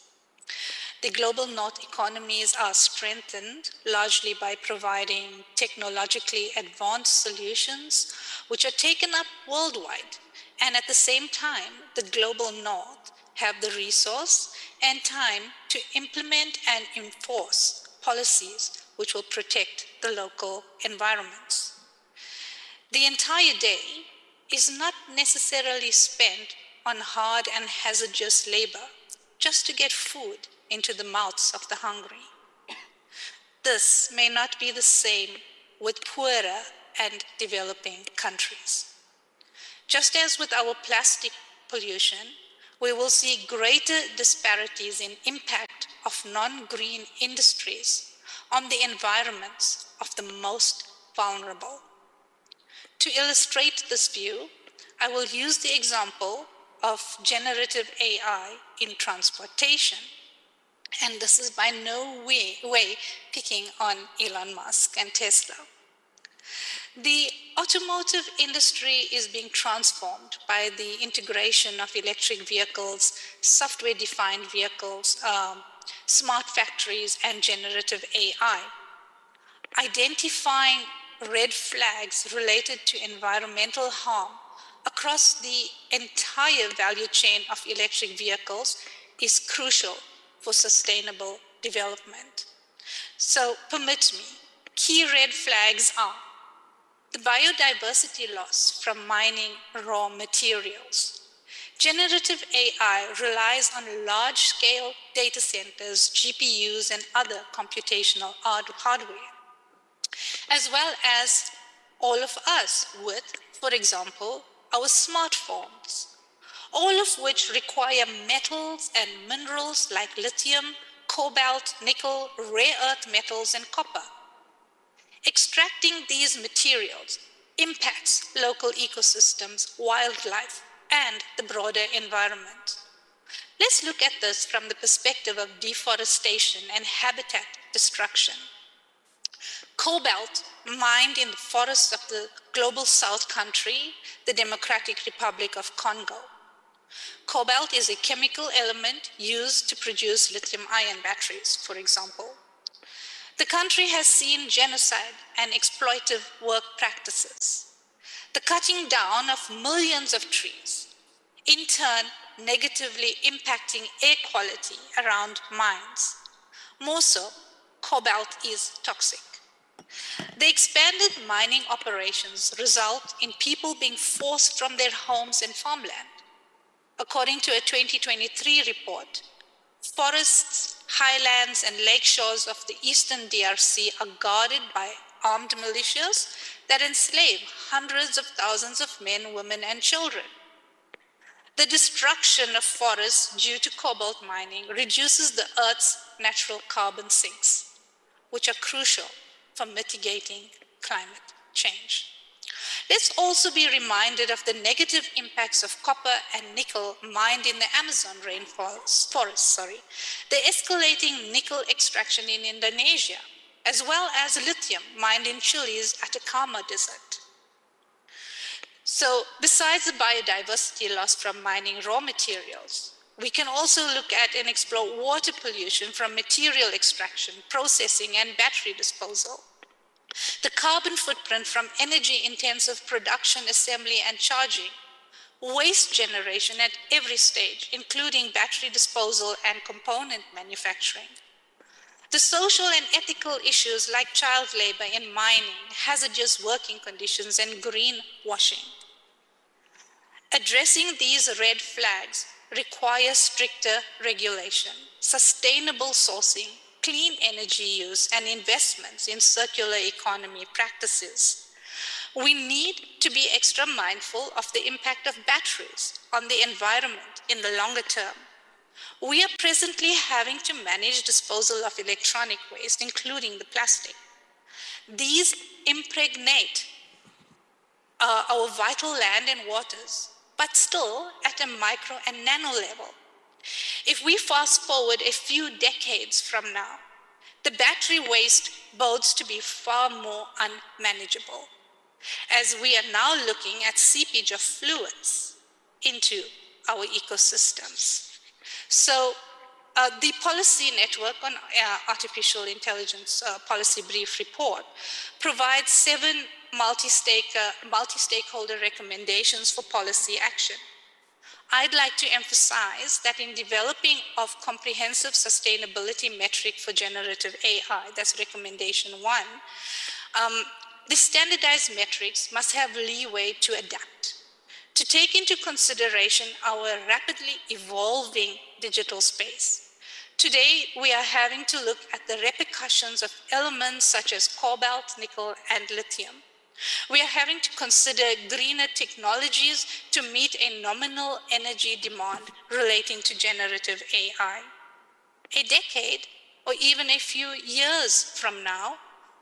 S20: The global North economies are strengthened largely by providing technologically advanced solutions which are taken up worldwide, and at the same time, the global North have the resource and time to implement and enforce policies which will protect the local environments. The entire day is not necessarily spent on hard and hazardous labor just to get food into the mouths of the hungry. This may not be the same with poorer and developing countries. Just as with our plastic pollution, we will see greater disparities in impact of non-green industries on the environments of the most vulnerable. To illustrate this view, I will use the example of generative AI in transportation. And this is by no way picking on Elon Musk and Tesla. The automotive industry is being transformed by the integration of electric vehicles, software-defined vehicles, smart factories, and generative AI. Identifying red flags related to environmental harm across the entire value chain of electric vehicles is crucial for sustainable development. So permit me, key red flags are the biodiversity loss from mining raw materials. Generative AI relies on large-scale data centers, GPUs, and other computational hardware, as well as all of us with, for example, our smartphones, all of which require metals and minerals like lithium, cobalt, nickel, rare earth metals, and copper. Extracting these materials impacts local ecosystems, wildlife, and the broader environment. Let's look at this from the perspective of deforestation and habitat destruction. Cobalt, mined in the forests of the global South country, the Democratic Republic of Congo. Cobalt is a chemical element used to produce lithium-ion batteries, for example. The country has seen genocide and exploitive work practices, the cutting down of millions of trees, in turn negatively impacting air quality around mines. More so, cobalt is toxic. The expanded mining operations result in people being forced from their homes and farmland. According to a 2023 report, forests, highlands, and lake shores of the eastern DRC are guarded by armed militias that enslave hundreds of thousands of men, women, and children. The destruction of forests due to cobalt mining reduces the Earth's natural carbon sinks, which are crucial for mitigating climate change. Let's also be reminded of the negative impacts of copper and nickel mined in the Amazon rainforest, the escalating nickel extraction in Indonesia, as well as lithium mined in Chile's Atacama Desert. So besides the biodiversity loss from mining raw materials, we can also look at and explore water pollution from material extraction, processing, and battery disposal. The carbon footprint from energy-intensive production, assembly, and charging, waste generation at every stage, including battery disposal and component manufacturing. The social and ethical issues like child labor in mining, hazardous working conditions, and greenwashing. Addressing these red flags requires stricter regulation, sustainable sourcing, clean energy use, and investments in circular economy practices. We need to be extra mindful of the impact of batteries on the environment in the longer term. We are presently having to manage disposal of electronic waste, including the plastic. These impregnate our vital land and waters, but still at a micro and nano level. If we fast forward a few decades from now, the battery waste bodes to be far more unmanageable, as we are now looking at seepage of fluids into our ecosystems. So the Policy Network on Artificial Intelligence Policy Brief Report provides 7 multi-stakeholder recommendations for policy action. I'd like to emphasize that in developing of comprehensive sustainability metric for generative AI, that's recommendation 1, the standardized metrics must have leeway to adapt, to take into consideration our rapidly evolving digital space. Today, we are having to look at the repercussions of elements such as cobalt, nickel, and lithium. We are having to consider greener technologies to meet a nominal energy demand relating to generative AI. A decade, or even a few years from now,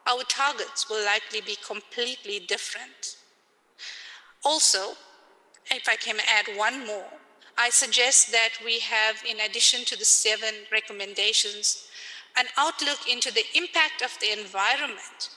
S20: our targets will likely be completely different. Also, if I can add one more, I suggest that we have, in addition to the 7 recommendations, an outlook into the impact of the environment,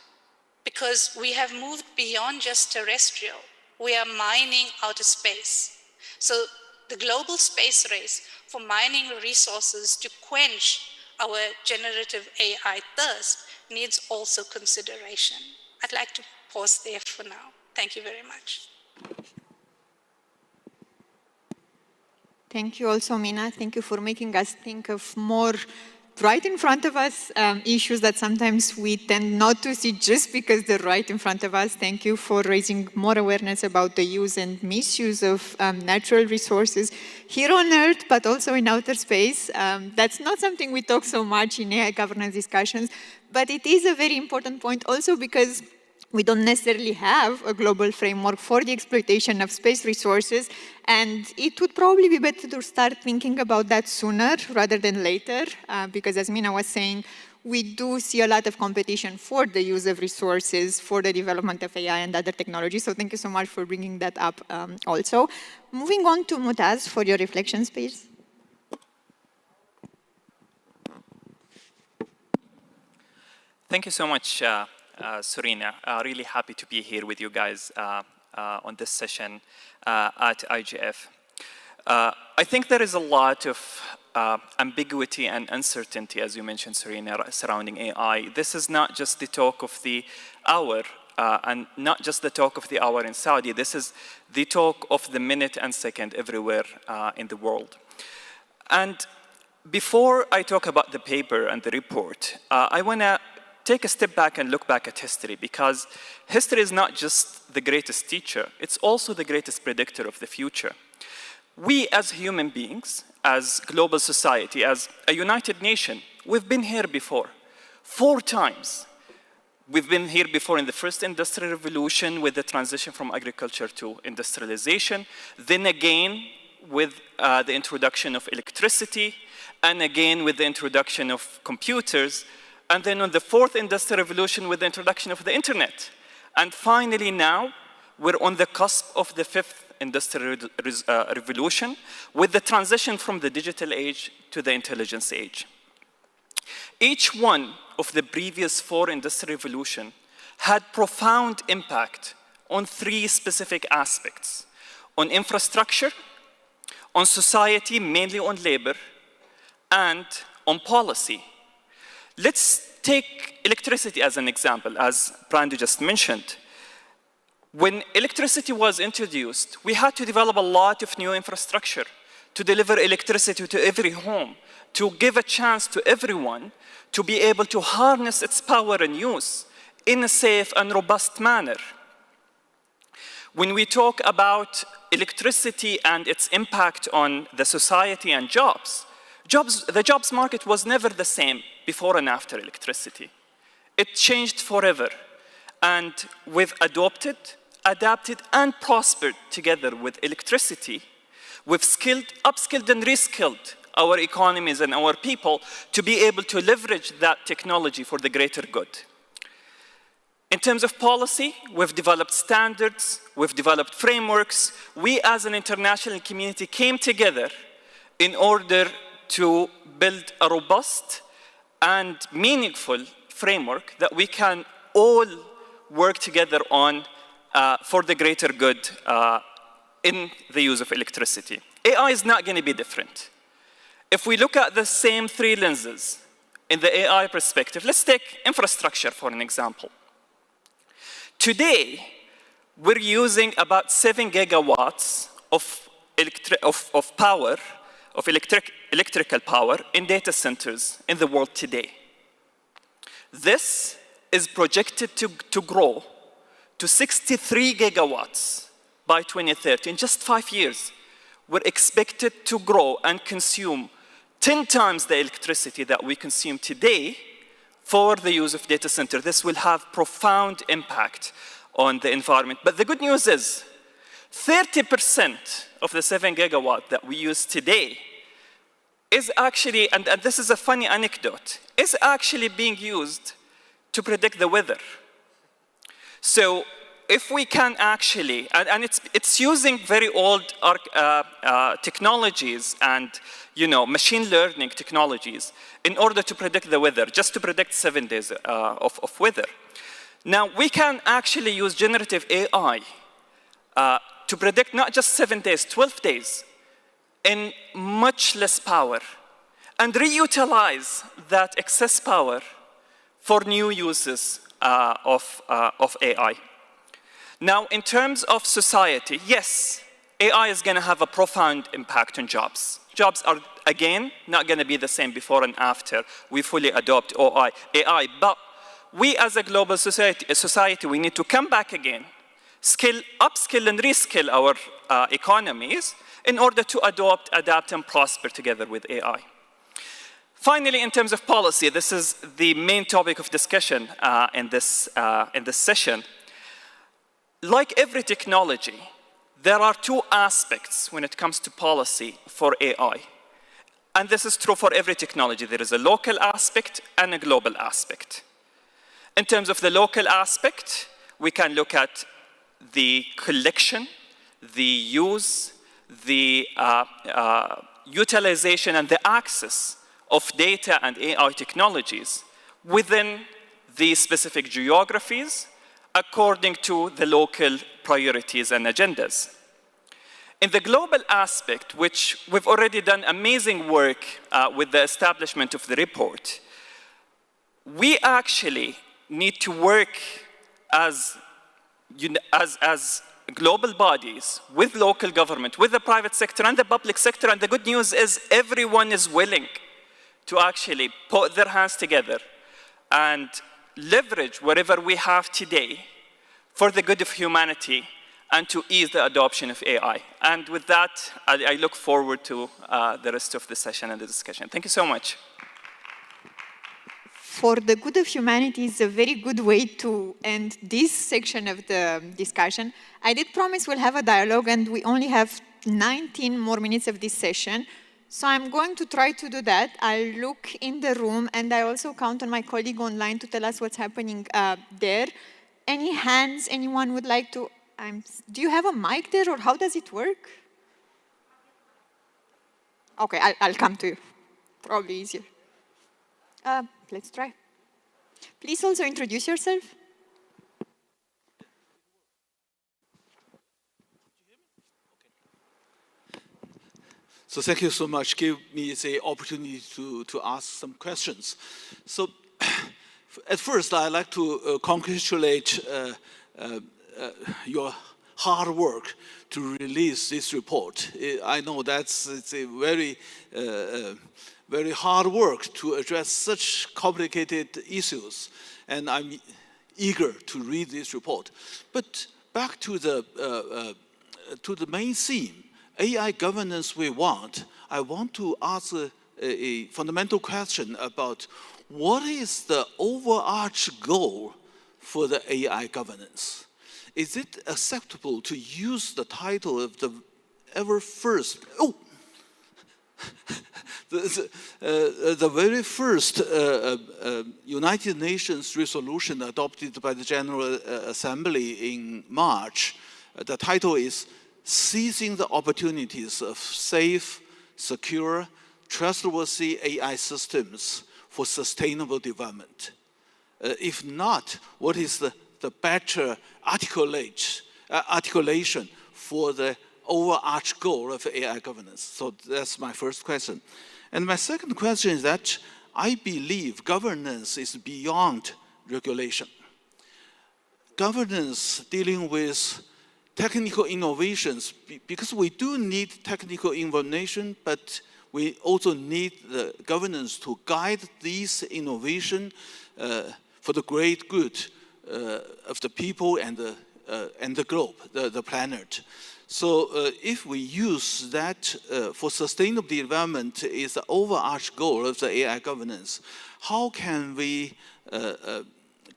S20: because we have moved beyond just terrestrial. We are mining outer space. So the global space race for mining resources to quench our generative AI thirst needs also consideration. I'd like to pause there for now. Thank you very much.
S16: Thank you also, Mina. Thank you for making us think of more right in front of us issues that sometimes we tend not to see just because they're right in front of us. Thank you for raising more awareness about the use and misuse of natural resources here on Earth, but also in outer space. That's not something we talk so much in AI governance discussions, but it is a very important point also because we don't necessarily have a global framework for the exploitation of space resources, and it would probably be better to start thinking about that sooner rather than later, because as Mina was saying, we do see a lot of competition for the use of resources, for the development of AI and other technologies, so thank you so much for bringing that up also. Moving on to Mutaz for your reflections, please.
S4: Thank you so much, Serena. Really happy to be here with you guys on this session at IGF. I think there is a lot of ambiguity and uncertainty, as you mentioned, Serena, surrounding AI. This is not just the talk of the hour, and not just the talk of the hour in Saudi. This is the talk of the minute and second everywhere in the world. And before I talk about the paper and the report, I want to take a step back and look back at history, because history is not just the greatest teacher, it's also the greatest predictor of the future. We as human beings, as global society, as a united nation, we've been here before, 4 times. We've been here before in the first industrial revolution with the transition from agriculture to industrialization, then again with the introduction of electricity, and again with the introduction of computers, and then on the 4th industrial revolution with the introduction of the internet. And finally now, we're on the cusp of the fifth industrial revolution with the transition from the digital age to the intelligence age. Each one of the previous 4 industrial revolutions had profound impact on 3 specific aspects: on infrastructure, on society, mainly on labor, and on policy. Let's take electricity as an example, as Brandy just mentioned. When electricity was introduced, we had to develop a lot of new infrastructure to deliver electricity to every home, to give a chance to everyone to be able to harness its power and use in a safe and robust manner. When we talk about electricity and its impact on the society and jobs, the jobs market was never the same before and after electricity. It changed forever, and we've adopted, adapted, and prospered together with electricity. We've upskilled and reskilled our economies and our people to be able to leverage that technology for the greater good. In terms of policy, we've developed standards, we've developed frameworks. We as an international community came together in order to build a robust and meaningful framework that we can all work together on for the greater good in the use of electricity. AI is not going to be different. If we look at the same 3 lenses in the AI perspective, let's take infrastructure for an example. Today, we're using about 7 gigawatts of electrical power in data centers in the world today. This is projected to grow to 63 gigawatts by 2030. In just 5 years, we're expected to grow and consume 10 times the electricity that we consume today for the use of data center. This will have profound impact on the environment. But the good news is 30% of the 7 gigawatt that we use today is actually, and this is a funny anecdote, is actually being used to predict the weather. So if we can actually, and it's using very old technologies and machine learning technologies in order to predict the weather, just to predict 7 days of weather. Now we can actually use generative AI to predict not just 7 days, 12 days in much less power and reutilize that excess power for new uses of AI. Now, in terms of society, yes, AI is going to have a profound impact on jobs. Jobs are, again, not going to be the same before and after we fully adopt AI. But we as a global society, we need to come back again, upskill and reskill our economies in order to adapt and prosper together with AI. Finally, in terms of policy, this is the main topic of discussion in this session. Like every technology, there are 2 aspects when it comes to policy for AI. And this is true for every technology. There is a local aspect and a global aspect. In terms of the local aspect, we can look at the collection, the use, the utilization, and the access of data and AI technologies within the specific geographies according to the local priorities and agendas. In the global aspect, which we've already done amazing work with the establishment of the report, we actually need to work as global bodies with local government, with the private sector and the public sector. And the good news is everyone is willing to actually put their hands together and leverage whatever we have today for the good of humanity and to ease the adoption of AI. And with that, I look forward to the rest of the session and the discussion. Thank you so much.
S16: For the good of humanity is a very good way to end this section of the discussion. I did promise we'll have a dialogue, and we only have 19 more minutes of this session. So I'm going to try to do that. I'll look in the room, and I also count on my colleague online to tell us what's happening there. Any hands anyone would like to Do you have a mic there, or how does it work? Okay, I'll come to you. Probably easier. Let's try. Please also introduce yourself.
S11: So thank you so much. Give me the opportunity to ask some questions. So at first, I'd like to congratulate your hard work to release this report. I know it's a very, very hard work to address such complicated issues, and I'm eager to read this report. But back to the main theme, AI governance we want, I want to ask a fundamental question about what is the overarching goal for the AI governance? Is it acceptable to use the title of the the very first United Nations resolution adopted by the General Assembly in March? The title is Seizing the Opportunities of Safe, Secure, Trustworthy AI Systems for Sustainable Development. If not, what is the better articulation for the overarching goal of AI governance? So that's my first question. And my second question is that I believe governance is beyond regulation. Governance dealing with technical innovations, because we do need technical innovation, but we also need the governance to guide these innovation for the great good of the people and the globe, the planet. So if we use that for sustainable development is the overarching goal of the AI governance, how can we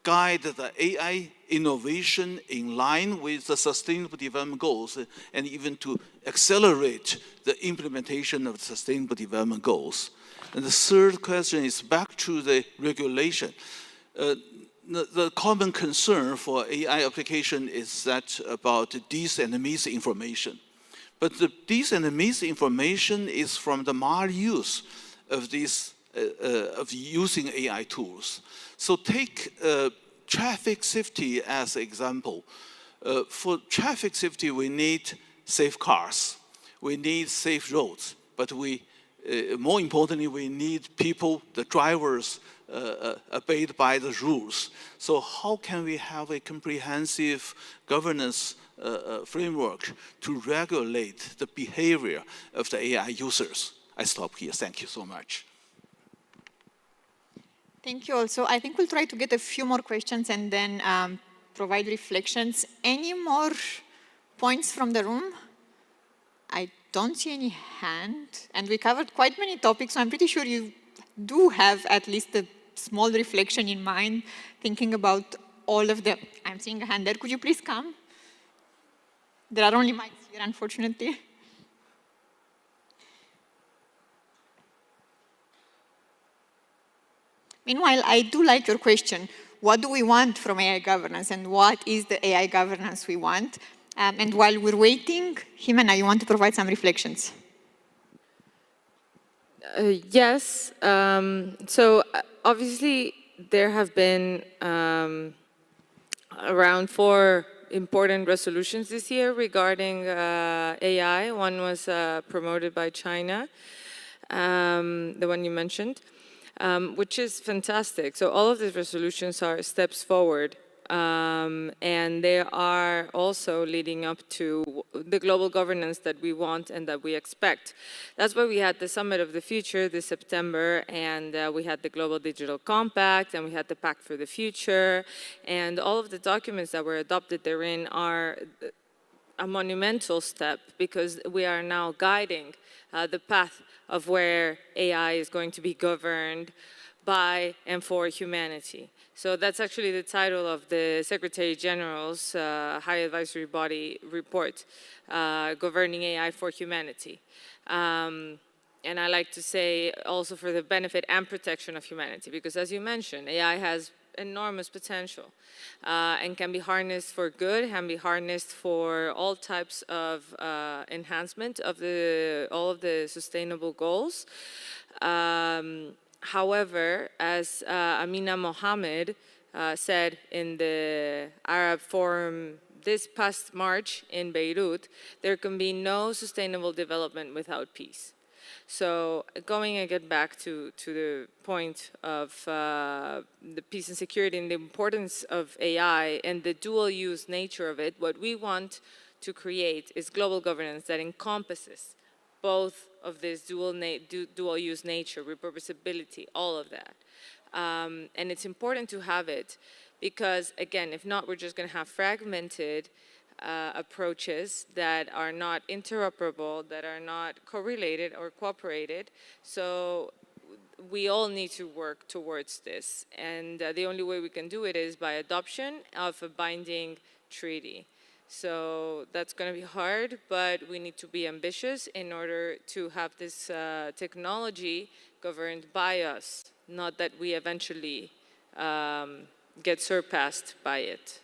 S11: guide the AI innovation in line with the sustainable development goals and even to accelerate the implementation of the sustainable development goals? And the third question is back to the regulation. The common concern for AI application is that about dis and mis information. But the dis and mis information is from the maluse of this of using AI tools. So take traffic safety as an example. For traffic safety, we need safe cars. We need safe roads. But more importantly, we need people, the drivers, abide by the rules. So how can we have a comprehensive governance framework to regulate the behavior of the AI users? I stop here. Thank you so much.
S16: Thank you also. I think we'll try to get a few more questions and then provide reflections. Any more points from the room? I don't see any hand. And we covered quite many topics, so I'm pretty sure you do have at least a small reflection in mind, thinking about all of the... I'm seeing a hand there. Could you please come? There are only mics here, unfortunately. Meanwhile, I do like your question. What do we want from AI governance, and what is the AI governance we want? And while we're waiting, Jimena, you want to provide some reflections?
S21: Yes. So obviously, there have been around 4 important resolutions this year regarding AI. One was promoted by China, the one you mentioned, which is fantastic. So all of these resolutions are steps forward. And they are also leading up to the global governance that we want and that we expect. That's why we had the Summit of the Future this September, and we had the Global Digital Compact, and we had the Pact for the Future, and all of the documents that were adopted therein are a monumental step because we are now guiding the path of where AI is going to be governed by and for humanity. So that's actually the title of the Secretary General's High Advisory Body report, Governing AI for Humanity. And I like to say also for the benefit and protection of humanity, because as you mentioned, AI has enormous potential and can be harnessed for good, can be harnessed for all types of enhancement of all of the sustainable goals. However, as Amina Mohammed said in the Arab Forum this past March in Beirut, there can be no sustainable development without peace. So going again back to the point of the peace and security and the importance of AI and the dual-use nature of it, what we want to create is global governance that encompasses both of this dual-use nature, repurposability, all of that. And it's important to have it because, again, if not, we're just going to have fragmented approaches that are not interoperable, that are not correlated or cooperated. So we all need to work towards this. And the only way we can do it is by adoption of a binding treaty. So that's going to be hard, but we need to be ambitious in order to have this technology governed by us, not that we eventually get surpassed by it.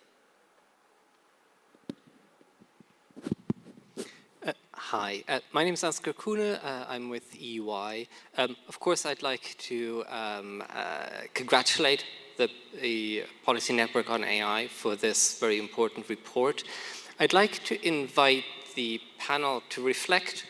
S15: Hi, my name is Ansgar Kuhne. I'm with EY. Of course, I'd like to congratulate the Policy Network on AI for this very important report. I'd like to invite the panel to reflect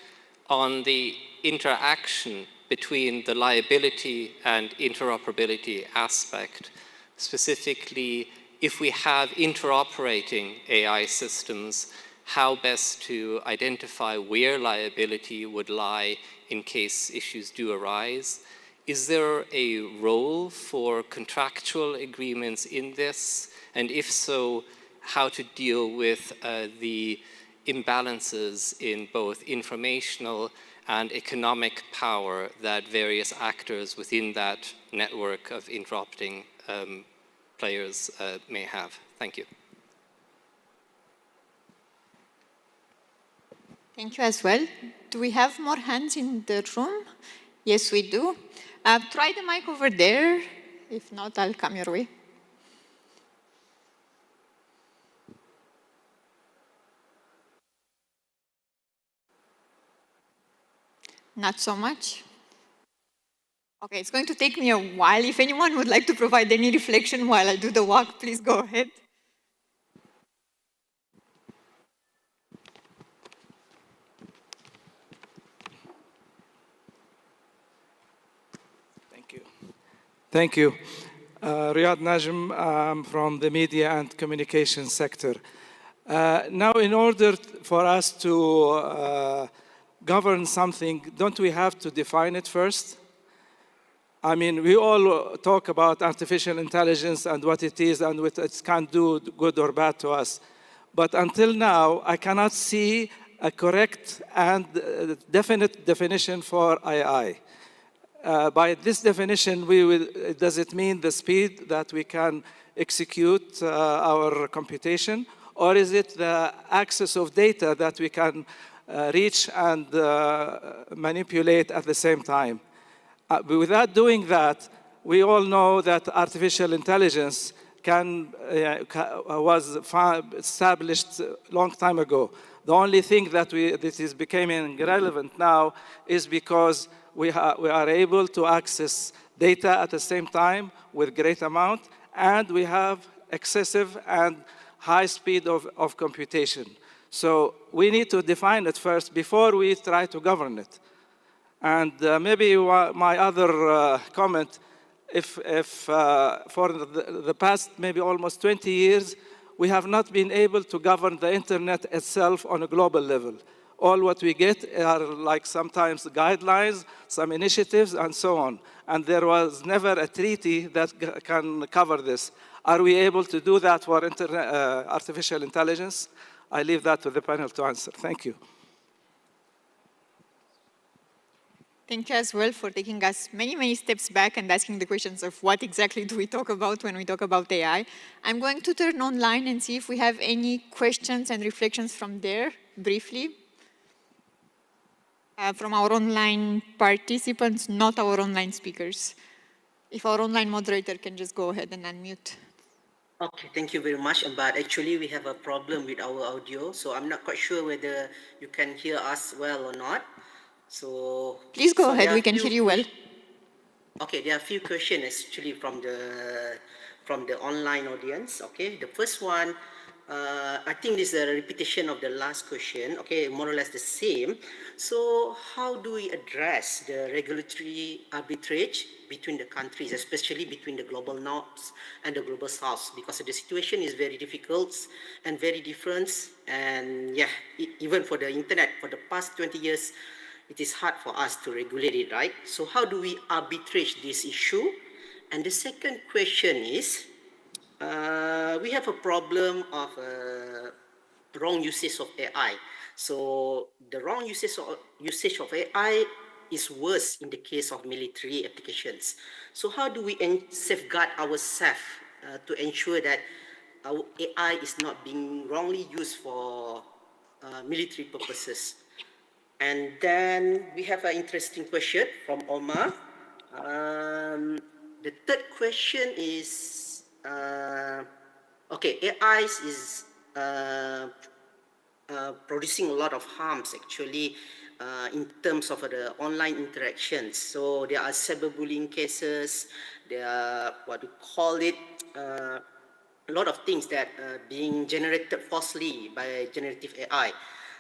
S15: on the interaction between the liability and interoperability aspect. Specifically, if we have interoperating AI systems, how best to identify where liability would lie in case issues do arise. Is there a role for contractual agreements in this? And if so, how to deal with the imbalances in both informational and economic power that various actors within that network of interoperating players may have? Thank you.
S16: Thank you as well. Do we have more hands in the room? Yes, we do. Try the mic over there. If not, I'll come your way. Not so much. Okay, it's going to take me a while. If anyone would like to provide any reflection while I do the walk, please go ahead.
S22: Thank you. Riyad Najm, I'm from the media and communication sector. Now, in order for us to govern something, don't we have to define it first? I mean, we all talk about artificial intelligence and what it is and what it can do, good or bad to us. But until now, I cannot see a correct and definite definition for AI. By this definition, does it mean the speed that we can execute our computation? Or is it the access of data that we can reach and manipulate at the same time? Without doing that, we all know that artificial intelligence was established a long time ago. The only thing that is becoming relevant now is because we are able to access data at the same time with great amount, and we have excessive and high speed of computation. So we need to define it first before we try to govern it. And maybe my other comment, if for the past maybe almost 20 years, we have not been able to govern the internet itself on a global level. All what we get are like sometimes guidelines, some initiatives, and so on. And there was never a treaty that can cover this. Are we able to do that for artificial intelligence? I leave that to the panel to answer. Thank you.
S16: Thank you as well for taking us many, many steps back and asking the questions of what exactly do we talk about when we talk about AI. I'm going to turn online and see if we have any questions and reflections from there, briefly. From our online participants, not our online speakers. If our online moderator can just go ahead and unmute.
S10: Okay, thank you very much. But actually, we have a problem with our audio, so I'm not quite sure whether you can hear us well or not. So
S16: please go ahead.
S10: There are
S16: We can hear you well.
S10: Okay, there are a few questions actually from the online audience. Okay, the first one, I think this is a repetition of the last question. Okay, more or less the same. So how do we address the regulatory arbitrage between the countries, especially between the global north and the global south? Because the situation is very difficult and very different. And yeah, even for the internet, for the past 20 years, it is hard for us to regulate it, right? So how do we arbitrage this issue? And the second question is, we have a problem of wrong usage of AI. So the wrong usage of AI is worse in the case of military applications. So how do we safeguard ourselves to ensure that our AI is not being wrongly used for military purposes? And then we have an interesting question from Omar. The third question is, okay, AI is producing a lot of harms actually in terms of the online interactions. So there are cyberbullying cases, there are what we call it, a lot of things that are being generated falsely by generative AI.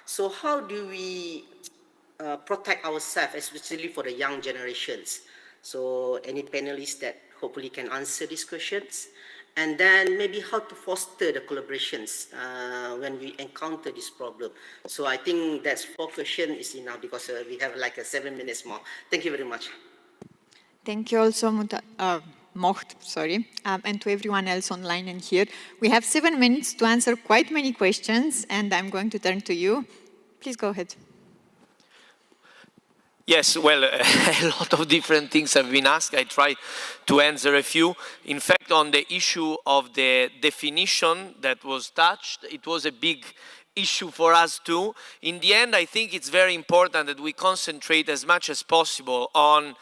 S10: So how do we protect ourselves, especially for the young generations? So any panelists that hopefully can answer these questions? And then maybe how to foster the collaborations when we encounter this problem. So I think that's 4 questions is enough because we have like 7 minutes more. Thank you very much.
S16: Thank you also, Moht, sorry, and to everyone else online and here. We have 7 minutes to answer quite many questions, and I'm going to turn to you. Please go ahead.
S17: Yes, well, a lot of different things have been asked. I try to answer a few. In fact, on the issue of the definition that was touched, it was a big issue for us too. In the end, I think it's very important that we concentrate as much as possible on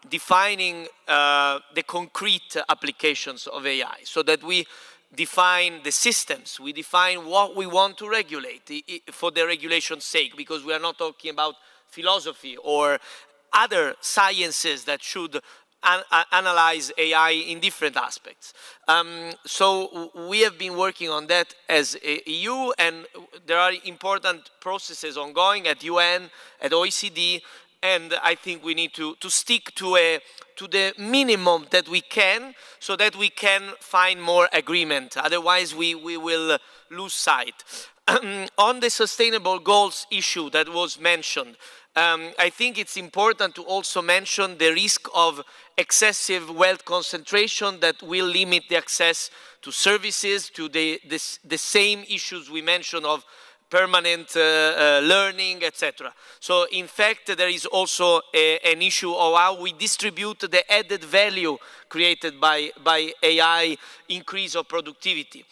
S17: defining the concrete applications of AI, so that we define the systems, we define what we want to regulate for the regulation's sake, because we are not talking about philosophy or other sciences that should analyze AI in different aspects. So we have been working on that as EU, and there are important processes ongoing at UN, at OECD, and I think we need to stick to the minimum that we can, so that we can find more agreement. Otherwise, we will lose sight. On the sustainable goals issue that was mentioned, I think it's important to also mention the risk of excessive wealth concentration that will limit the access to services, to the same issues we mentioned of permanent learning, etc. So in fact, there is also an issue of how we distribute the added value created by AI increase of productivity.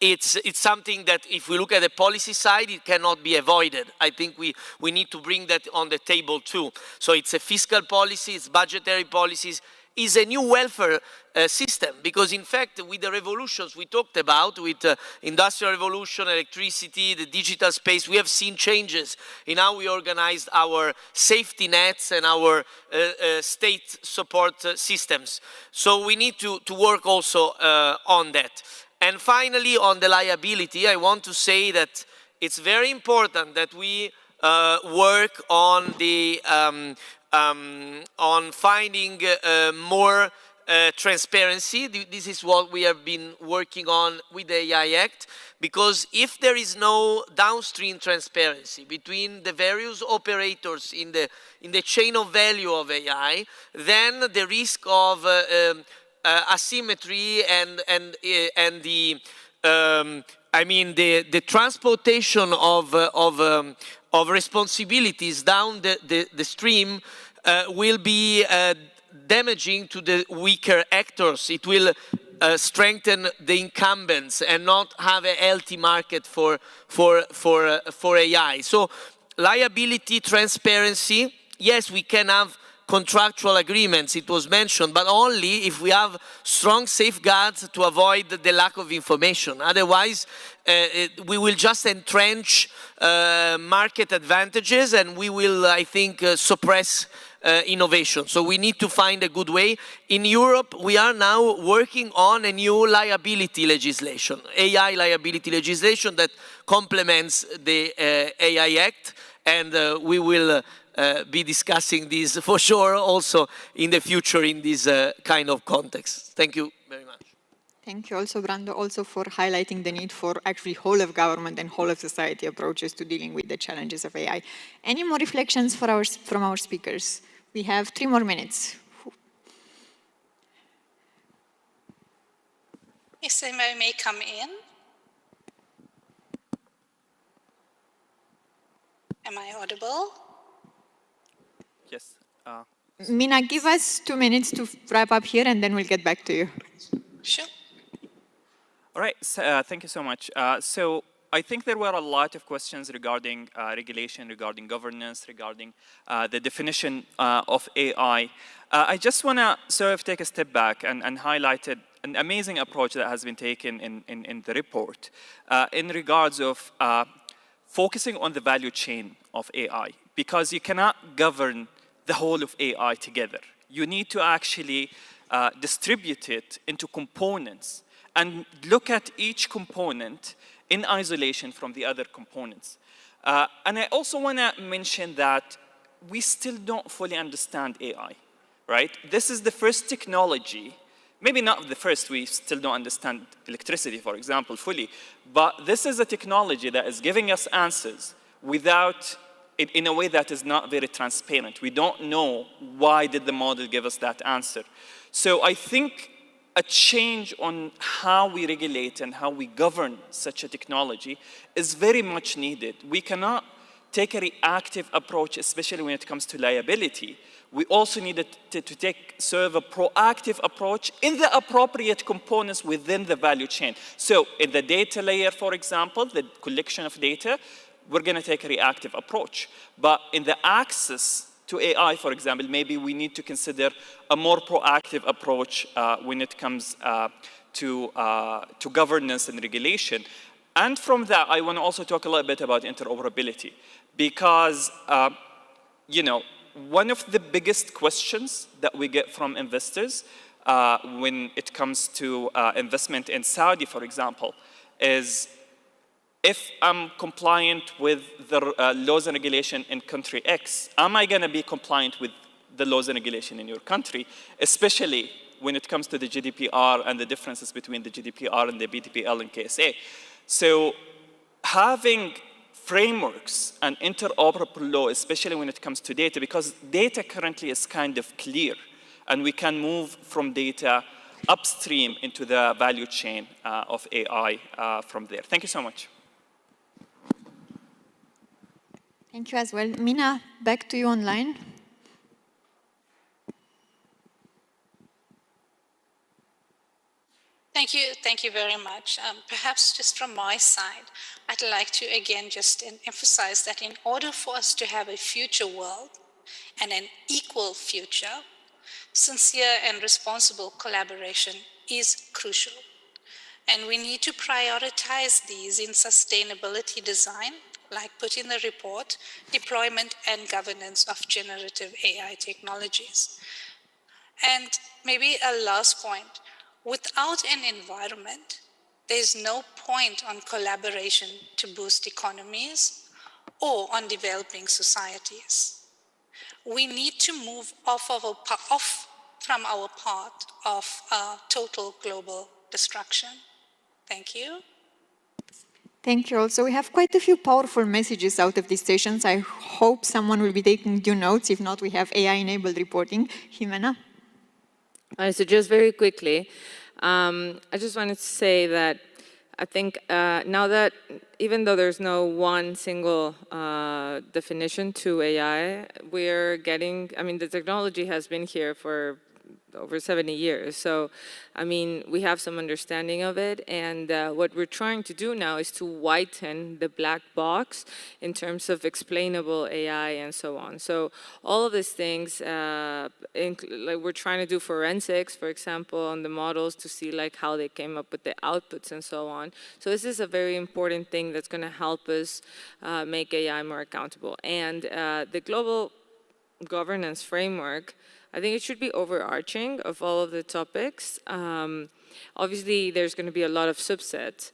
S17: It's something that if we look at the policy side, it cannot be avoided. I think we need to bring that on the table too. So it's a fiscal policy, it's budgetary policies, is a new welfare system, because in fact with the revolutions we talked about, with industrial revolution, electricity, the digital space, we have seen changes in how we organized our safety nets and our state support systems. So we need to work also on that. And finally, on the liability, I want to say that it's very important that we work on the on finding more transparency. This is what we have been working on with the AI Act, because if there is no downstream transparency between the various operators in the chain of value of AI, then the risk of asymmetry and the the transportation of responsibilities down the stream will be damaging to the weaker actors. It will strengthen the incumbents and not have a healthy market for AI. So liability, transparency, yes, we can have contractual agreements, it was mentioned, but only if we have strong safeguards to avoid the lack of information. Otherwise, we will just entrench market advantages, and we will, I think, suppress innovation. So we need to find a good way. In Europe, we are now working on a new liability legislation, AI liability legislation that complements the AI Act, and we will be discussing this for sure also in the future in this kind of context. Thank you very much.
S2: Thank you also, Brando, also for highlighting the need for actually whole of government and whole of society approaches to dealing with the challenges of AI. Any more reflections from our speakers? We have 3 more minutes.
S20: Yes, I may come in. Am I audible?
S4: Yes.
S2: Mina, give us 2 minutes to wrap up here, and then we'll get back to you.
S20: Sure.
S4: All right, so, thank you so much. So I think there were a lot of questions regarding regulation, regarding governance, regarding the definition of AI. I just want to sort of take a step back and highlight an amazing approach that has been taken in the report in regards of focusing on the value chain of AI, because you cannot govern the whole of AI together. You need to actually distribute it into components and look at each component in isolation from the other components. And I also want to mention that we still don't fully understand AI, right? This is the first technology, maybe not the first, we still don't understand electricity, for example, fully, but this is a technology that is giving us answers without, in a way that is not very transparent. We don't know why did the model give us that answer. So I think a change on how we regulate and how we govern such a technology is very much needed. We cannot take a reactive approach, especially when it comes to liability. We also need to take sort of a proactive approach in the appropriate components within the value chain. So in the data layer, for example, the collection of data, we're going to take a reactive approach. But in the access to AI, for example, maybe we need to consider a more proactive approach when it comes to governance and regulation. And from that, I want to also talk a little bit about interoperability, because you know, one of the biggest questions that we get from investors when it comes to investment in Saudi, for example, is if I'm compliant with the laws and regulation in country X, am I going to be compliant with the laws and regulation in your country, especially when it comes to the GDPR and the differences between the GDPR and the BTPL and KSA. So having frameworks and interoperable law, especially when it comes to data, because data currently is kind of clear, and we can move from data upstream into the value chain of AI from there. Thank you so much.
S2: Thank you as well. Mina, back to you online.
S20: Thank you very much. Perhaps just from my side, I'd like to again just emphasize that in order for us to have a future world and an equal future, sincere and responsible collaboration is crucial. And we need to prioritize these in sustainability design, like put in the report, deployment and governance of generative AI technologies. And maybe a last point, without an environment, there's no point on collaboration to boost economies or on developing societies. We need to move off from our path of total global destruction. Thank you.
S2: Thank you also. We have quite a few powerful messages out of these sessions. I hope someone will be taking due notes. If not, we have AI-enabled reporting. Jimena?
S21: So just very quickly, I just wanted to say that I think now that even though there's no one single definition to AI, we're getting, I mean, the technology has been here for over 70 years. So, I mean, we have some understanding of it. And what we're trying to do now is to whiten the black box in terms of explainable AI and so on. So all of these things, like we're trying to do forensics, for example, on the models to see like how they came up with the outputs and so on. So this is a very important thing that's going to help us make AI more accountable. And the global governance framework, I think it should be overarching of all of the topics. Obviously, there's going to be a lot of subset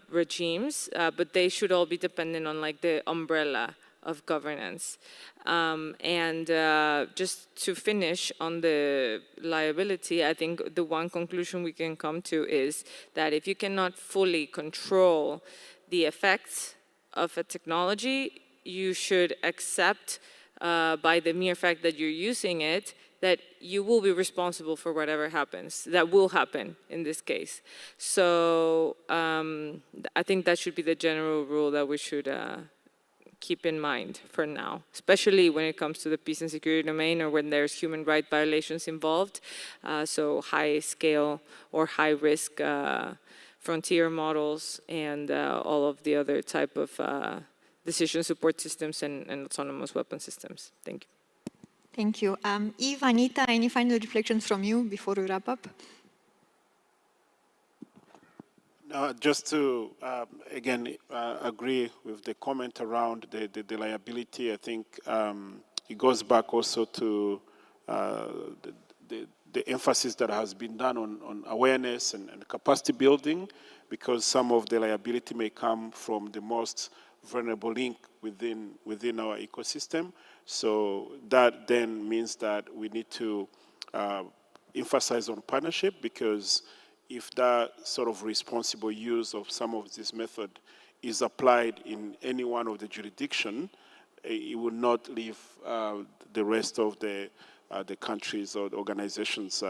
S21: regimes, but they should all be dependent on like the umbrella of governance. Just to finish on the liability, I think the one conclusion we can come to is that if you cannot fully control the effects of a technology, you should accept by the mere fact that you're using it, that you will be responsible for whatever happens. That will happen in this case. So I think that should be the general rule that we should keep in mind for now, especially when it comes to the peace and security domain or when there's human rights violations involved. So high scale or high risk frontier models and all of the other type of decision support systems and autonomous weapon systems. Thank you.
S2: Thank you. Eve, Anita, any final reflections from you before we wrap up?
S3: Just to, again, agree with the comment around the liability. I think it goes back also to the emphasis that has been done on awareness and capacity building, because some of the liability may come from the most vulnerable link within our ecosystem. So that then means that we need to emphasize on partnership, because if that sort of responsible use of some of this method is applied in any one of the jurisdiction, it will not leave the rest of the countries or the organizations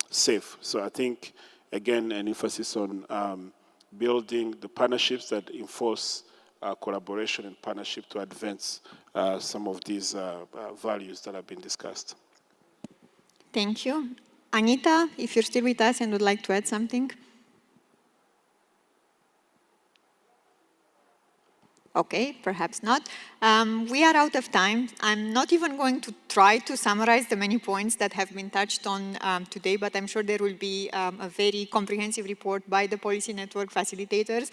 S3: safe. So I think, again, an emphasis on building the partnerships that enforce collaboration and partnership to advance some of these values that have been discussed.
S2: Thank you. Anita, if you're still with us and would like to add something. Okay, perhaps not. We are out of time. I'm not even going to try to summarize the many points that have been touched on today, but I'm sure there will be a very comprehensive report by the policy network facilitators,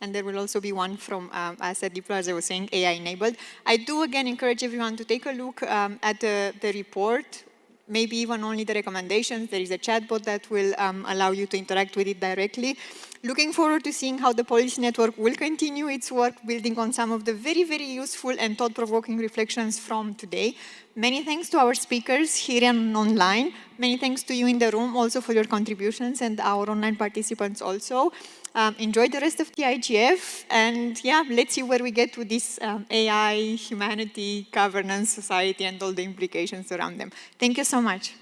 S2: and there will also be one from us at DIPLO, as I was saying, AI-enabled. I do again encourage everyone to take a look at the report, maybe even only the recommendations. There is a chatbot that will allow you to interact with it directly. Looking forward to seeing how the policy network will continue its work, building on some of the very, very useful and thought-provoking reflections from today. Many thanks to our speakers here and online. Many thanks to you in the room also for your contributions, and our online participants also. Enjoy the rest of the IGF, and yeah, let's see where we get with this AI, humanity, governance, society, and all the implications around them. Thank you so much.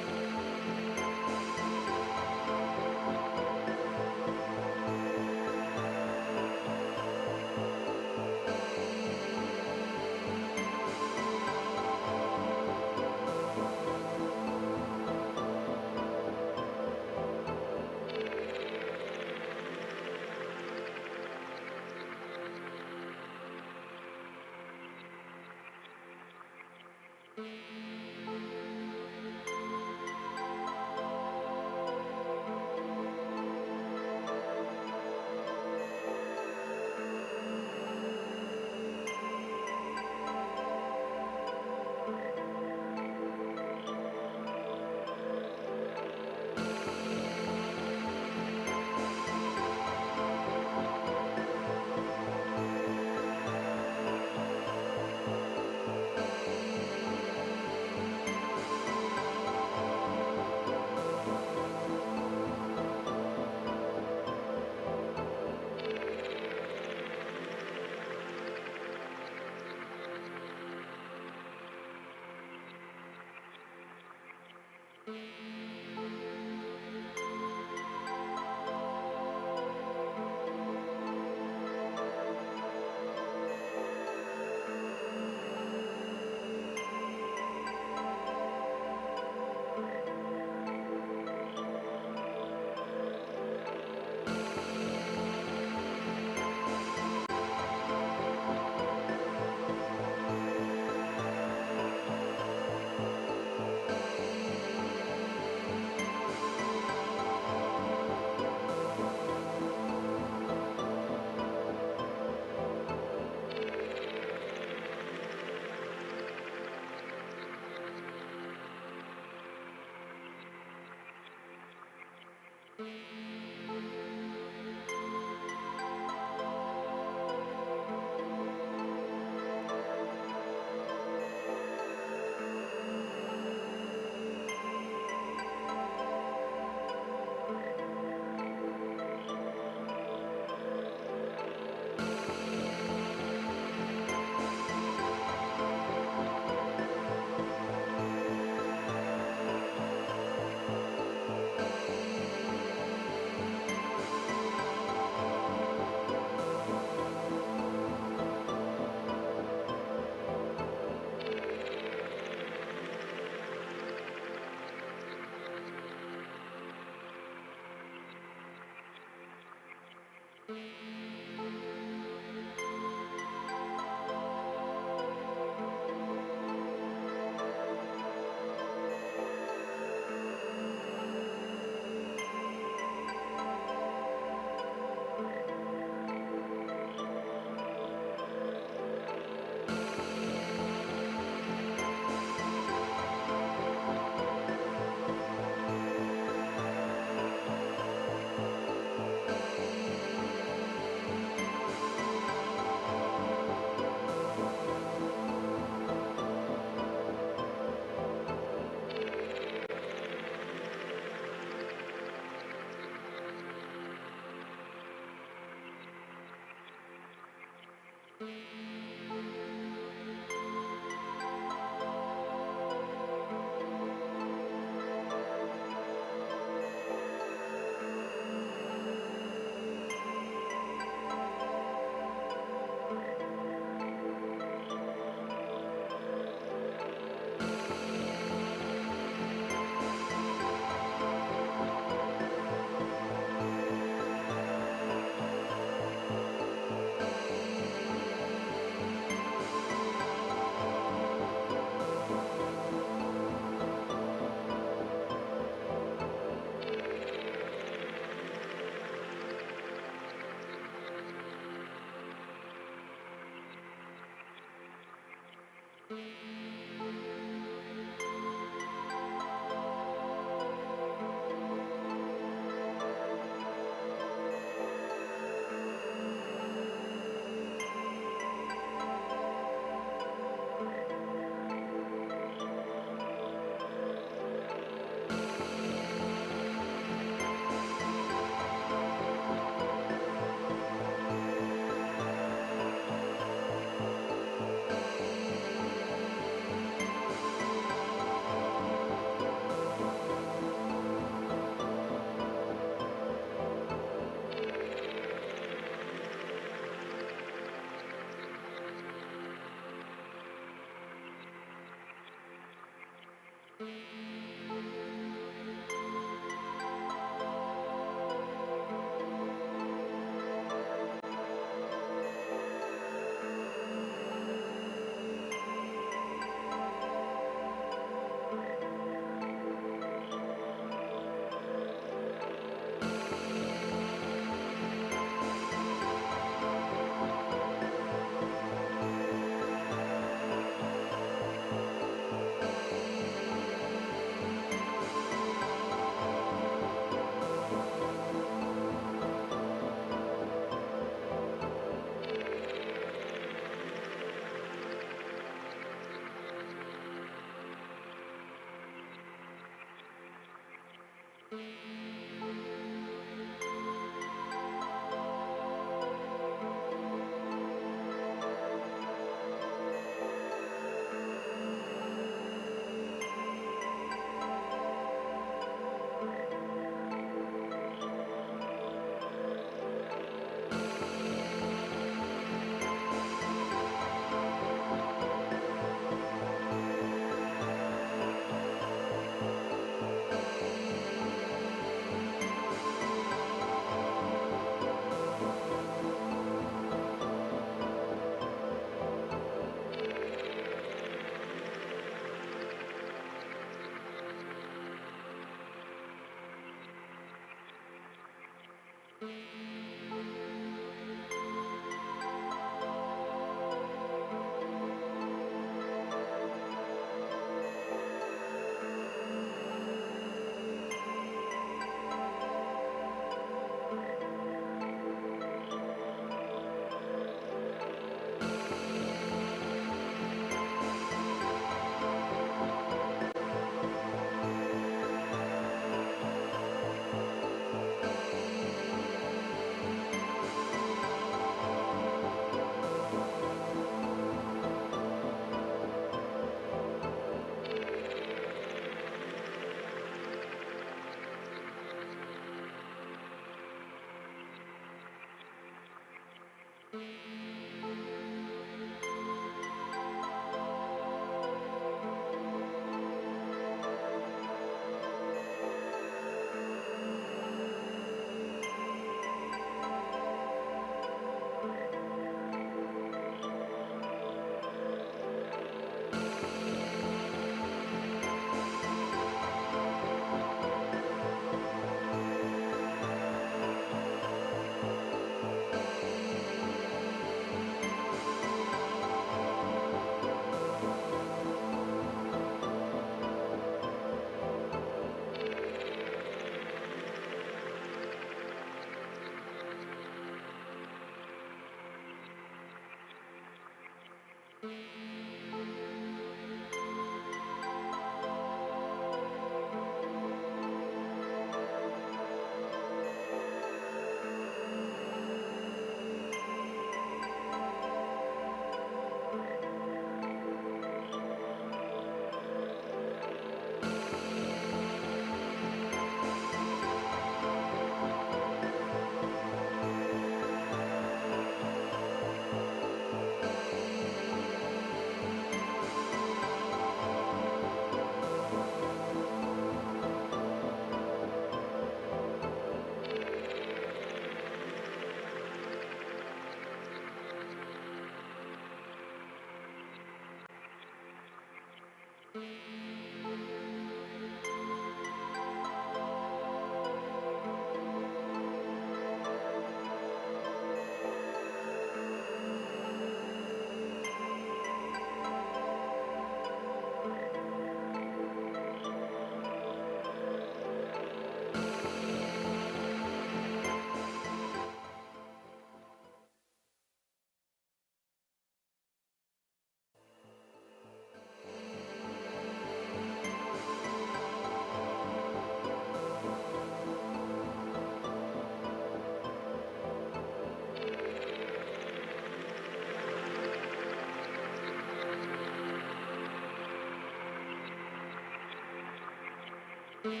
S1: Hello,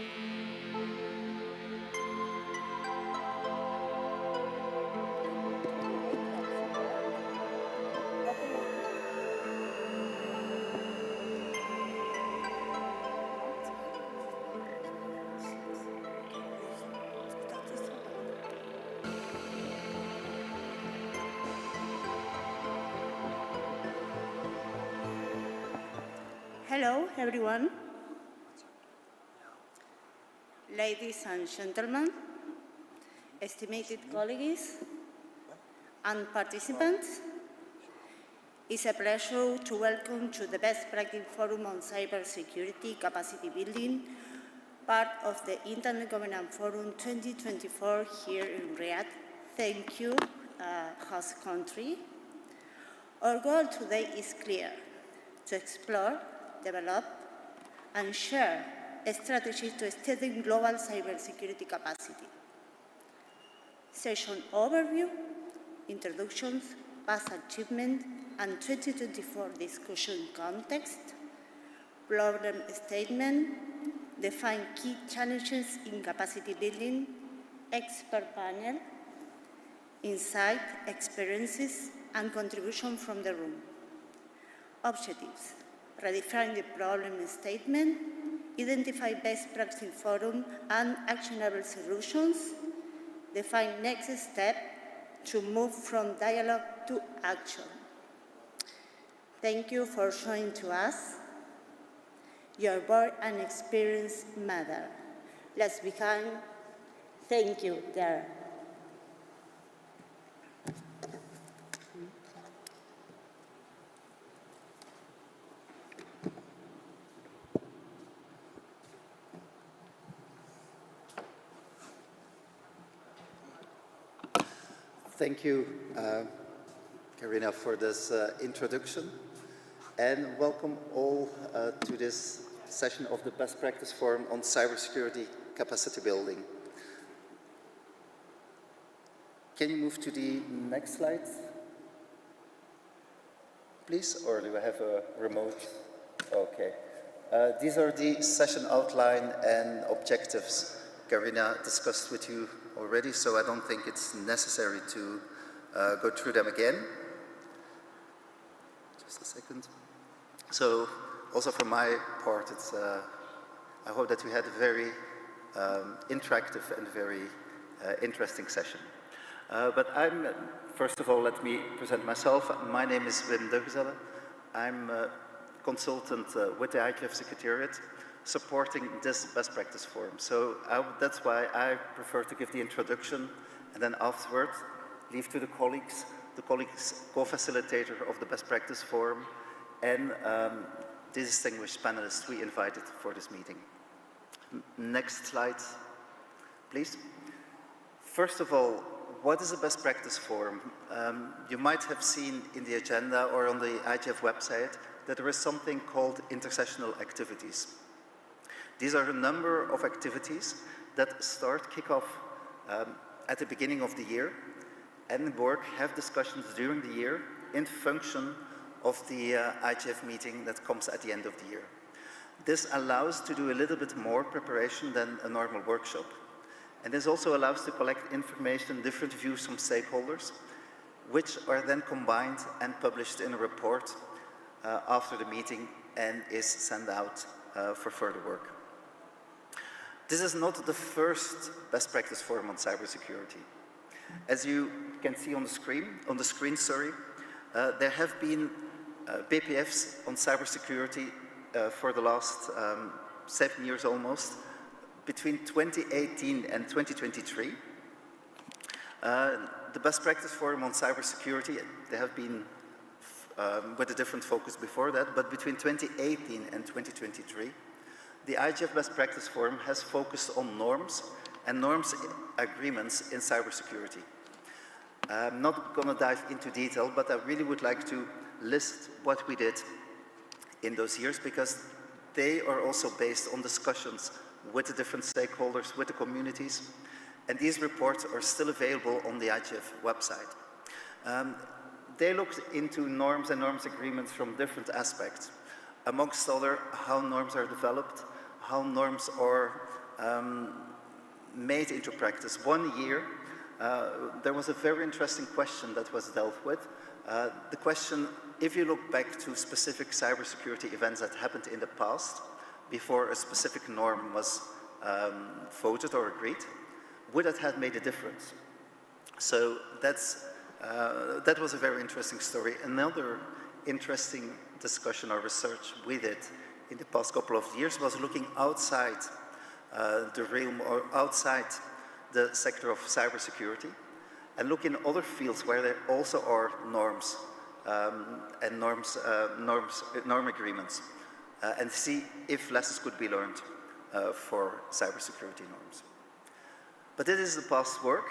S1: everyone. Ladies and gentlemen, estimated colleagues and participants, it's a pleasure to welcome to the Best Practice Forum on Cybersecurity Capacity Building, part of the Internet Governance Forum 2024 here in Riyadh. Thank you, host country. Our goal today is clear: to explore, develop, and share a strategy to strengthen global cybersecurity capacity. Session overview, introductions, past achievement, and 2024 discussion context, problem statement, define key challenges in capacity building, expert panel, insight, experiences, and contribution from the room. Objectives: redefine the problem statement, identify best practice forum and actionable solutions, define next step to move from dialogue to action. Thank you for showing to us. Your board and experience matter. Let's begin. Thank you, there.
S19: Thank you, Karina, for this introduction, and welcome all to this session of the Best Practice Forum on Cybersecurity Capacity Building. Can you move to the next slide, please, or do I have a remote? Okay. These are the session outline and objectives Karina discussed with you already, so I don't think it's necessary to go through them again. Just a second. So, also from my part, I hope that we had a very interactive and very interesting session. But first of all, let me present myself. My name is Wim Deugezelle. I'm a consultant with the IGF Secretariat, supporting this best practice forum. So that's why I prefer to give the introduction, and then afterwards leave to the colleagues co-facilitator of the best practice forum, and distinguished panelists we invited for this meeting. Next slide, please. First of all, what is a best practice forum? You might have seen in the agenda or on the IGF website that there is something called intersessional activities. These are a number of activities that kick off at the beginning of the year and have discussions during the year in function of the IGF meeting that comes at the end of the year. This allows to do a little bit more preparation than a normal workshop. And this also allows to collect information, different views from stakeholders, which are then combined and published in a report after the meeting and is sent out for further work. This is not the first best practice forum on cybersecurity. As you can see on the screen, there have been BPFs on cybersecurity for the last 7 years almost, between 2018 and 2023. The best practice forum on cybersecurity, there have been with a different focus before that, but between 2018 and 2023, the IGF Best Practice Forum has focused on norms and norms agreements in cybersecurity. I'm not going to dive into detail, but I really would like to list what we did in those years, because they are also based on discussions with the different stakeholders, with the communities, and these reports are still available on the IGF website. They looked into norms and norms agreements from different aspects, amongst other, how norms are developed, how norms are made into practice. 1 year, there was a very interesting question that was dealt with. The question, if you look back to specific cybersecurity events that happened in the past, before a specific norm was voted or agreed, would that have made a difference? So that was a very interesting story. Another interesting discussion or research we did in the past couple of years was looking outside the realm or outside the sector of cybersecurity and look in other fields where there also are norms and norm agreements and see if lessons could be learned for cybersecurity norms. But this is the past work.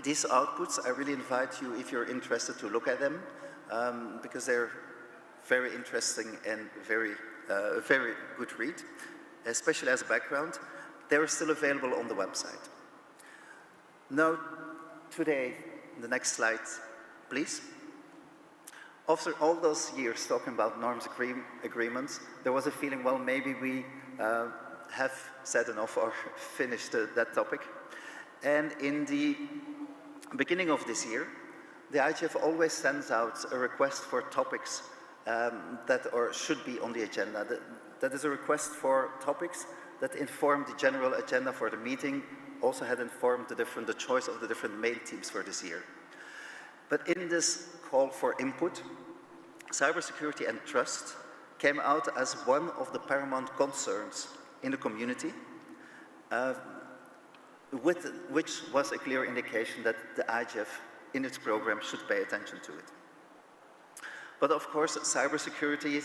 S19: These outputs, I really invite you, if you're interested, to look at them because they're very interesting and very good read, especially as a background. They're still available on the website. Now, today, the next slide, please. After all those years talking about norms agreements, there was a feeling, well, maybe we have said enough or finished that topic. And in the beginning of this year, the IGF always sends out a request for topics that should be on the agenda. That is a request for topics that inform the general agenda for the meeting, also had informed the choice of the different main themes for this year. But in this call for input, cybersecurity and trust came out as one of the paramount concerns in the community, which was a clear indication that the IGF in its program should pay attention to it. But of course, cybersecurity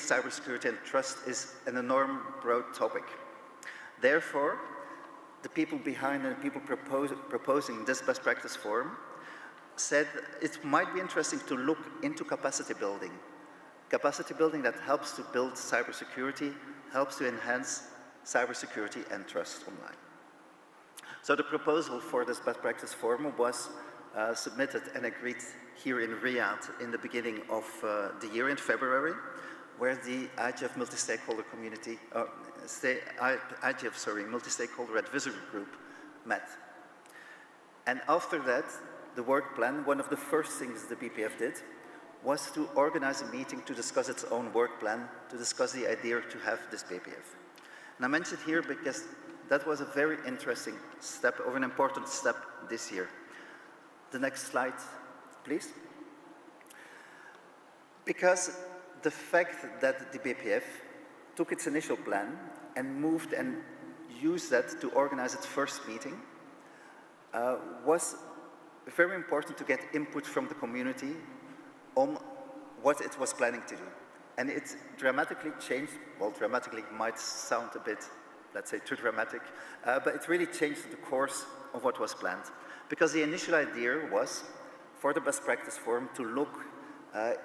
S19: and trust is an enormous broad topic. Therefore, the people behind and the people proposing this best practice forum said it might be interesting to look into capacity building. Capacity building that helps to build cybersecurity, helps to enhance cybersecurity and trust online. So the proposal for this best practice forum was submitted and agreed here in Riyadh in the beginning of the year in February, where the IGF multi-stakeholder community, multi-stakeholder advisory group met. And after that, the work plan, one of the first things the BPF did was to organize a meeting to discuss its own work plan, to discuss the idea to have this BPF. And I mention it here because that was a very interesting step, or an important step this year. The next slide, please. Because the fact that the BPF took its initial plan and moved and used that to organize its first meeting was very important to get input from the community on what it was planning to do. And it dramatically changed, well, dramatically might sound a bit, let's say, too dramatic, but it really changed the course of what was planned. Because the initial idea was for the best practice forum to look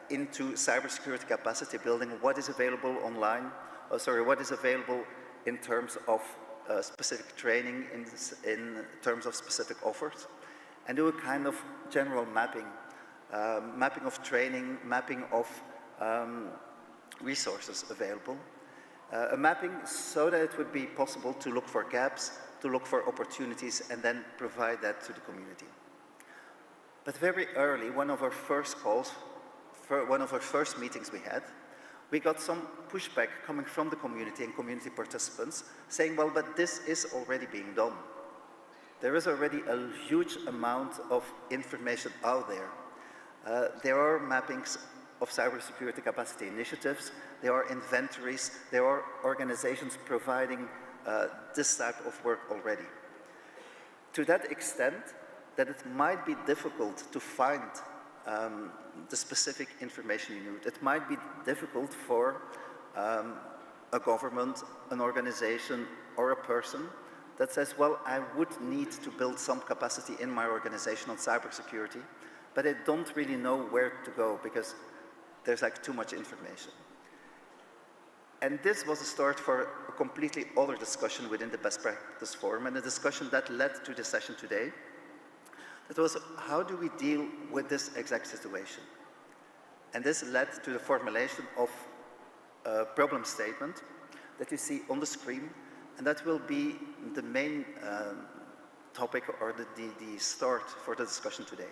S19: into cybersecurity capacity building, what is available online, what is available in terms of specific training, in terms of specific offers, and do a kind of general mapping, mapping of training, mapping of resources available, a mapping so that it would be possible to look for gaps, to look for opportunities, and then provide that to the community. But very early, one of our first calls, one of our first meetings we had, we got some pushback coming from the community and community participants saying, well, but this is already being done. There is already a huge amount of information out there. There are mappings of cybersecurity capacity initiatives, there are inventories, there are organizations providing this type of work already. To that extent, that it might be difficult to find the specific information you need. It might be difficult for a government, an organization, or a person that says, well, I would need to build some capacity in my organization on cybersecurity, but I don't really know where to go because there's like too much information. And this was a start for a completely other discussion within the best practice forum, and a discussion that led to the session today. That was, how do we deal with this exact situation? And this led to the formulation of a problem statement that you see on the screen And that will be the main topic or the start for the discussion today.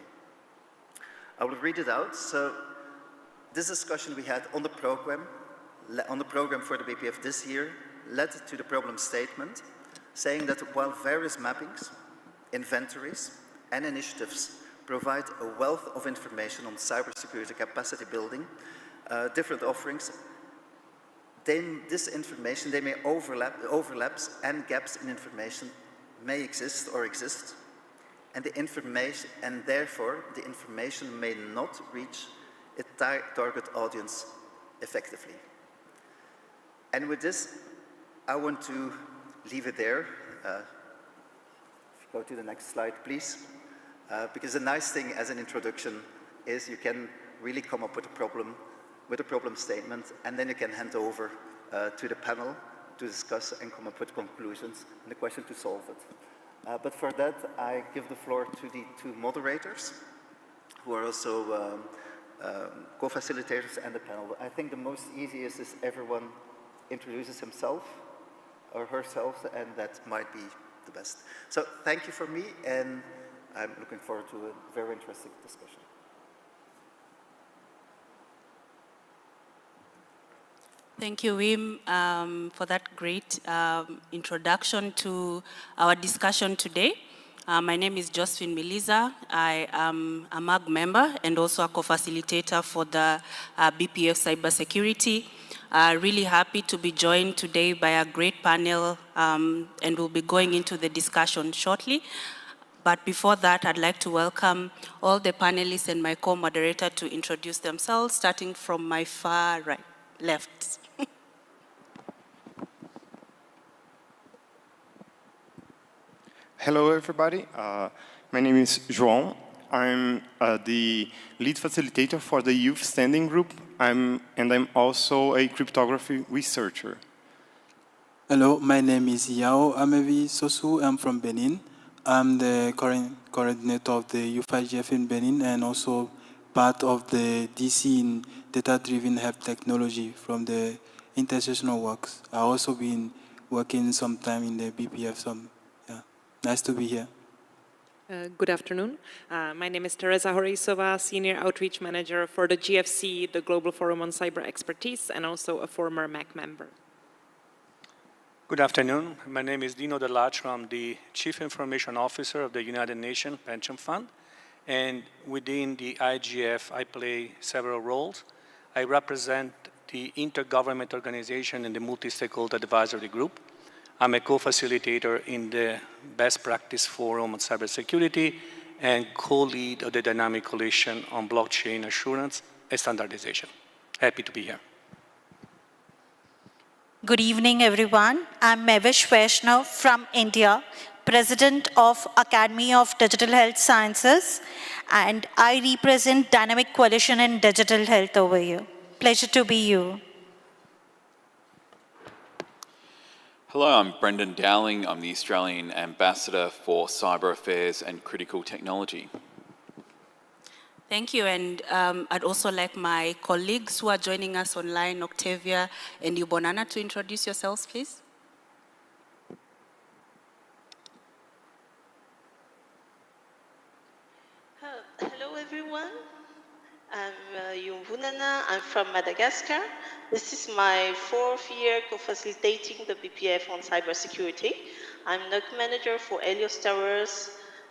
S19: I will read it out. So this discussion we had on the program for the BPF this year led to the problem statement, saying that while various mappings, inventories, and initiatives provide a wealth of information on cybersecurity capacity building, different offerings, this information, they may overlaps and gaps in information may exist or exist, and therefore the information may not reach its target audience effectively. And with this, I want to leave it there. Go to the next slide, please. Because the nice thing as an introduction is you can really come up with a problem statement, and then you can hand over to the panel to discuss and come up with conclusions and the question to solve it. But for that, I give the floor to the two moderators, who are also co-facilitators and the panel. I think the most easiest is everyone introduces himself or herself, and that might be the best. So thank you for me, and I'm looking forward to a very interesting discussion.
S8: Thank you, Wim, for that great introduction to our discussion today. My name is Josephine Miliza. I am a MAG member and also a co-facilitator for the BPF Cybersecurity. Really happy to be joined today by a great panel, and we'll be going into the discussion shortly. But before that, I'd like to welcome all the panelists and my co-moderator to introduce themselves, starting from my far left.
S14: Hello, everybody. My name is João. I'm the lead facilitator for the Youth Standing Group, and I'm also a cryptography researcher.
S23: Hello, my name is Yao Amevi Sosu. I'm from Benin. I'm the current coordinator of the Youth IGF in Benin and also part of the DC in data-driven health technology from the intersectional works. I've also been working some time in the BPF. Nice to be here.
S24: Good afternoon. My name is Teresa Horizova, Senior Outreach Manager for the GFC, the Global Forum on Cyber Expertise, and also a former MAC member.
S25: Good afternoon. My name is Dino Delaccio. I'm the Chief Information Officer of the United Nations Pension Fund. And within the IGF, I play several roles. I represent the Intergovernment Organization and the Multi-Stakeholder Advisory Group. I'm a co-facilitator in the Best Practice Forum on Cybersecurity and co-lead of the Dynamic Coalition on Blockchain Assurance and Standardization. Happy to be here.
S26: Good evening, everyone. I'm Mevish Vaishnav from India, President of Academy of Digital Health Sciences, and I represent Dynamic Coalition in Digital Health over here. Pleasure to be you.
S27: Hello, I'm Brendan Dowling. I'm the Australian Ambassador for Cyber Affairs and Critical Technology.
S8: Thank you, and I'd also like my colleagues who are joining us online, Octavia and Yubonana, to introduce yourselves, please.
S28: Hello, everyone. I'm Yubonana. I'm from Madagascar. This is my 4th year co-facilitating the BPF on cybersecurity. I'm NOC manager for Helios Towers,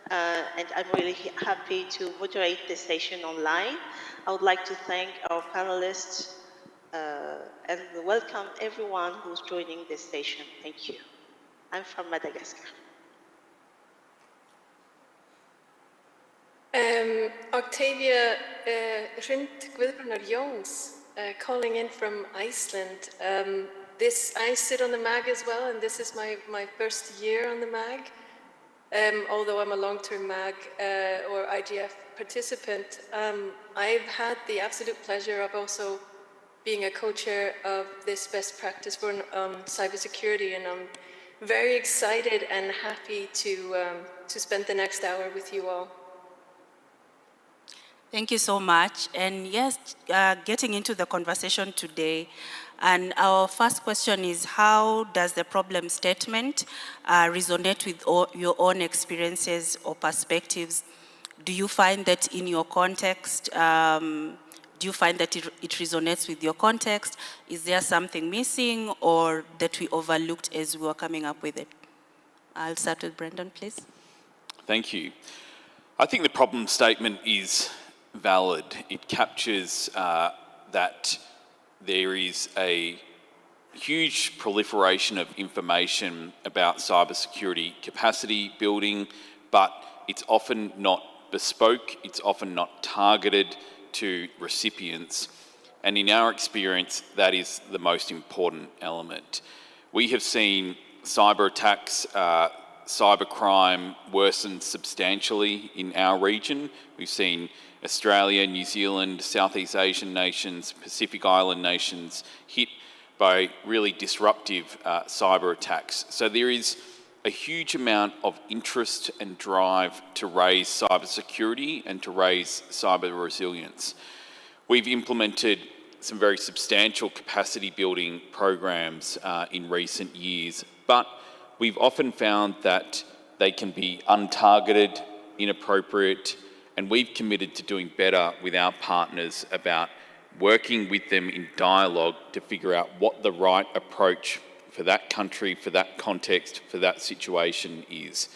S28: and I'm really happy to moderate the session online. I would like to thank our panelists and welcome everyone who's joining this session. Thank you. I'm from Madagascar.
S29: Octavia Rind Guðbrunnar Jóns, calling in from Iceland. I sit on the MAG as well, and this is my first year on the MAG. Although I'm a long-term MAG or IGF participant, I've had the absolute pleasure of also being a co-chair of this best practice for cybersecurity, and I'm very excited and happy to spend the next hour with you all.
S8: Thank you so much. And yes, getting into the conversation today, And our first question is, how does the problem statement resonate with your own experiences or perspectives? Do you find that in your context, do you find that it resonates with your context? Is there something missing or that we overlooked as we were coming up with it? I'll start with Brendan, please.
S27: Thank you. I think the problem statement is valid. It captures that there is a huge proliferation of information about cybersecurity capacity building, but it's often not bespoke, it's often not targeted to recipients. And in our experience, that is the most important element. We have seen cyber attacks, cybercrime worsen substantially in our region. We've seen Australia, New Zealand, Southeast Asian nations, Pacific Island nations hit by really disruptive cyber attacks. So there is a huge amount of interest and drive to raise cybersecurity and to raise cyber resilience. We've implemented some very substantial capacity building programs in recent years, but we've often found that they can be untargeted, inappropriate, and we've committed to doing better with our partners about working with them in dialogue to figure out what the right approach for that country, for that context, for that situation is.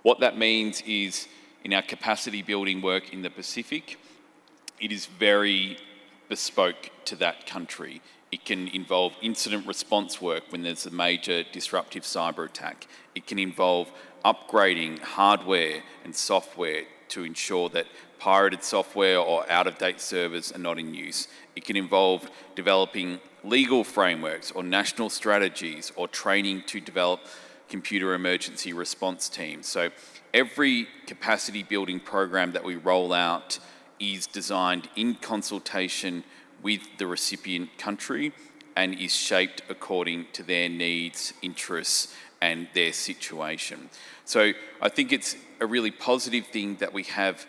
S27: What that means is, in our capacity building work in the Pacific, it is very bespoke to that country. It can involve incident response work when there's a major disruptive cyber attack. It can involve upgrading hardware and software to ensure that pirated software or out-of-date servers are not in use. It can involve developing legal frameworks or national strategies or training to develop computer emergency response teams. So every capacity building program that we roll out is designed in consultation with the recipient country and is shaped according to their needs, interests, and their situation. So I think it's a really positive thing that we have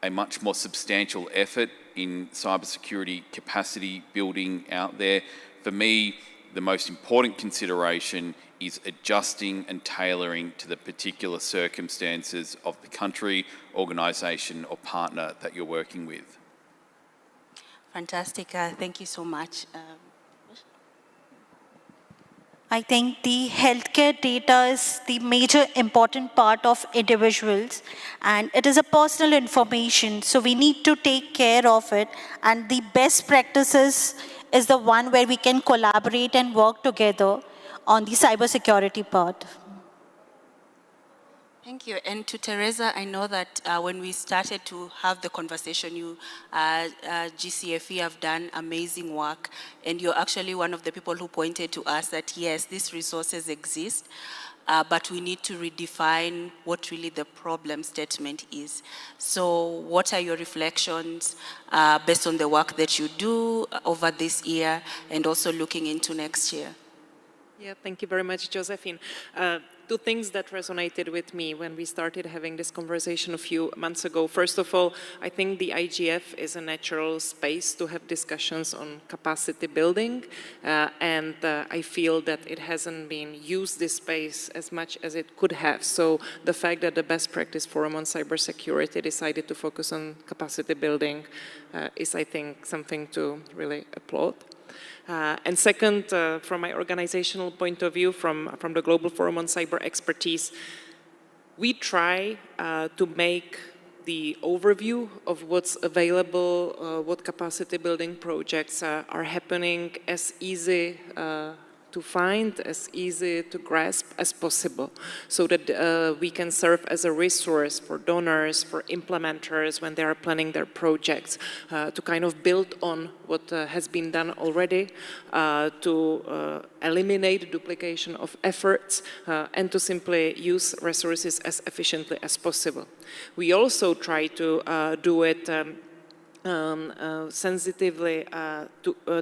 S27: a much more substantial effort in cybersecurity capacity building out there. For me, the most important consideration is adjusting and tailoring to the particular circumstances of the country, organisation or partner that you're working with.
S8: Fantastic, thank you so much.
S26: I think the healthcare data is the major important part of individuals, and it is a personal information, so we need to take care of it, and the best practices is the one where we can collaborate and work together on the cybersecurity part.
S8: Thank you. And to Teresa, I know that when we started to have the conversation, you, GCFE have done amazing work, and you're actually one of the people who pointed to us that, yes, these resources exist, but we need to redefine what really the problem statement is. So what are your reflections based on the work that you do over this year and also looking into next year?
S24: Yeah, thank you very much, Josephine. Two things that resonated with me when we started having this conversation a few months ago. First of all, I think the IGF is a natural space to have discussions on capacity building, and I feel that it hasn't been used, this space, as much as it could have. So the fact that the Best Practice Forum on Cybersecurity decided to focus on capacity building is, I think, something to really applaud. And second, from my organizational point of view, from the Global Forum on Cyber Expertise, we try to make the overview of what's available, what capacity building projects are happening, as easy to find, as easy to grasp as possible, so that we can serve as a resource for donors, for implementers when they are planning their projects, to kind of build on what has been done already, to eliminate duplication of efforts, and to simply use resources as efficiently as possible. We also try to do it sensitively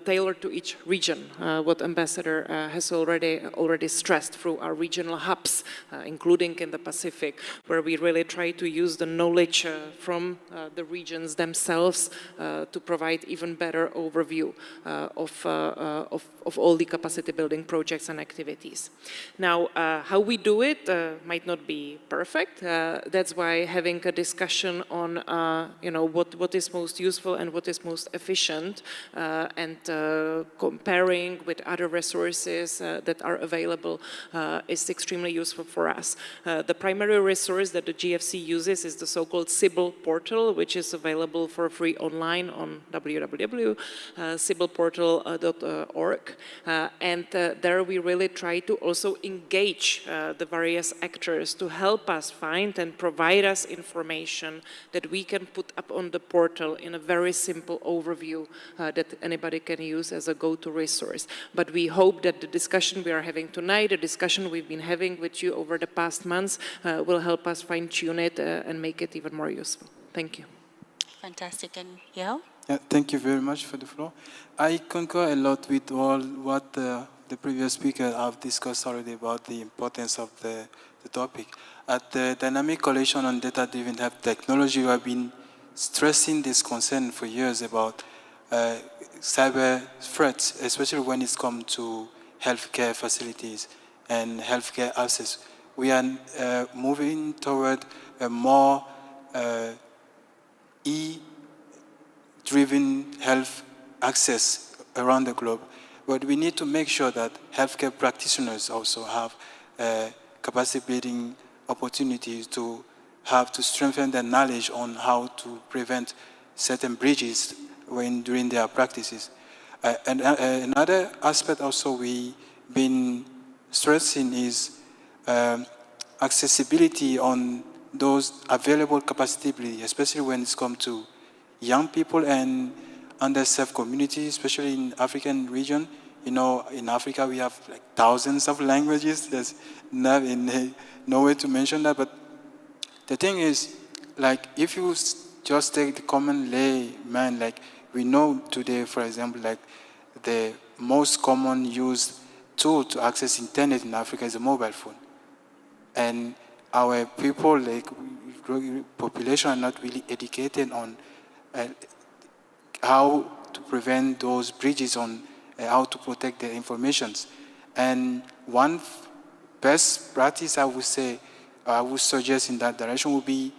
S24: tailored to each region, what Ambassador has already stressed through our regional hubs, including in the Pacific, where we really try to use the knowledge from the regions themselves to provide even better overview of all the capacity building projects and activities. Now, how we do it might not be perfect. That's why having a discussion on what is most useful and what is most efficient, and comparing with other resources that are available is extremely useful for us. The primary resource that the GFC uses is the so-called Sybil portal, which is available for free online on www.sybilportal.org. And there we really try to also engage the various actors to help us find and provide us information that we can put up on the portal in a very simple overview that anybody can use as a go-to resource. But we hope that the discussion we are having tonight, the discussion we've been having with you over the past months, will help us fine-tune it and make it even more useful. Thank you.
S26: Fantastic. And Yao?
S23: Yeah, thank you very much for the floor. I concur a lot with all what the previous speakers have discussed already about the importance of the topic. At the Dynamic Coalition on Data-Driven Health Technology, we have been stressing this concern for years about cyber threats, especially when it's come to healthcare facilities and healthcare access. We are moving toward a more driven health access around the globe. But we need to make sure that healthcare practitioners also have capacity building opportunities to strengthen their knowledge on how to prevent certain breaches during their practices. And another aspect also we've been stressing is accessibility on those available capacity building, especially when it's come to young people and underserved communities, especially in African region. You know, in Africa we have like thousands of languages. There's no way to mention that. But the thing is, like, if you just take the common layman, like we know today, for example, like the most common used tool to access internet in Africa is a mobile phone, and our people, like population, are not really educated on how to prevent those breaches, on how to protect their informations. And one best practice I would suggest in that direction would be,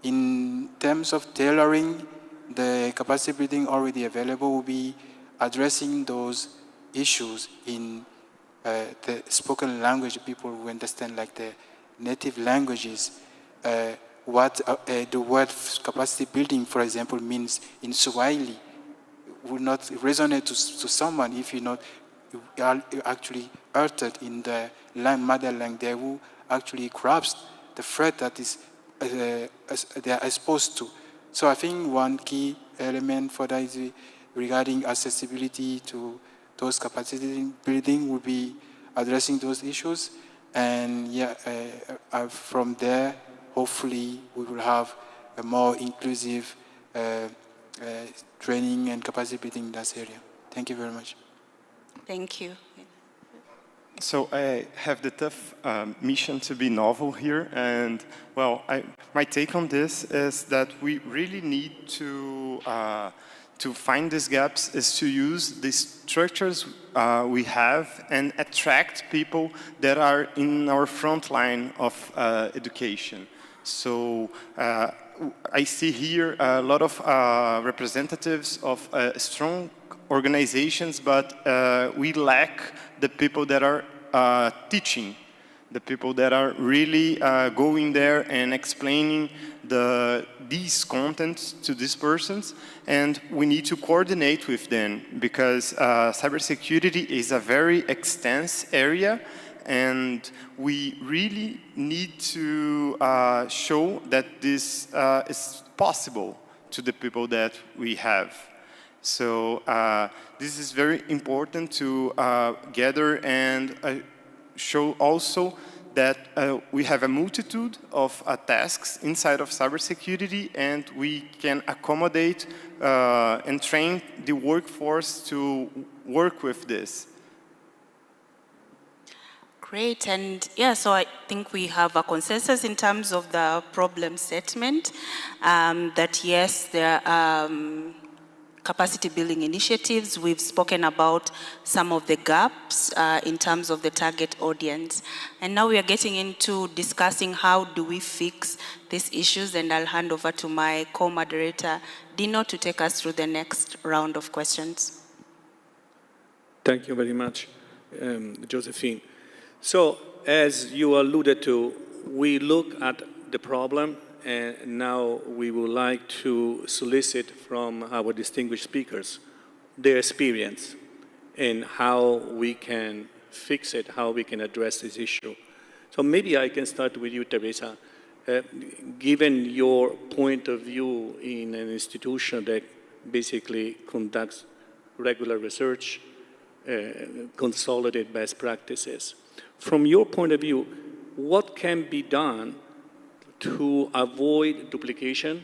S23: in terms of tailoring the capacity building already available, will be addressing those issues in the spoken language, people who understand like the native languages, what the word capacity building, for example, means in Swahili would not resonate to someone if you are actually uttered in the mother language. They will actually grasp the threat that is they are exposed to. So I think one key element for that is regarding accessibility to those capacity building will be addressing those issues. And yeah, from there, hopefully we will have a more inclusive training and capacity building in that area. Thank you very much.
S26: Thank you.
S14: So I have the tough mission to be novel here, and well, my take on this is that we really need to find these gaps, is to use the structures we have and attract people that are in our front line of education. So I see here a lot of representatives of strong organizations, but we lack the people that are teaching, the people that are really going there and explaining these contents to these persons, and we need to coordinate with them, because cybersecurity is a very extensive area, and we really need to show that this is possible to the people that we have. So this is very important to gather and show also that we have a multitude of tasks inside of cybersecurity, and we can accommodate and train the workforce to work with this.
S8: Great, and yeah, so I think we have a consensus in terms of the problem statement, that yes, there are capacity building initiatives. We've spoken about some of the gaps in terms of the target audience. And now we are getting into discussing how do we fix these issues, and I'll hand over to my co-moderator, Dino, to take us through the next round of questions.
S25: Thank you very much, Josephine. So, as you alluded to, we look at the problem, and now we would like to solicit from our distinguished speakers their experience and how we can fix it, how we can address this issue. So maybe I can start with you, Teresa. Given your point of view in an institution that basically conducts regular research, consolidate best practices, from your point of view, what can be done to avoid duplication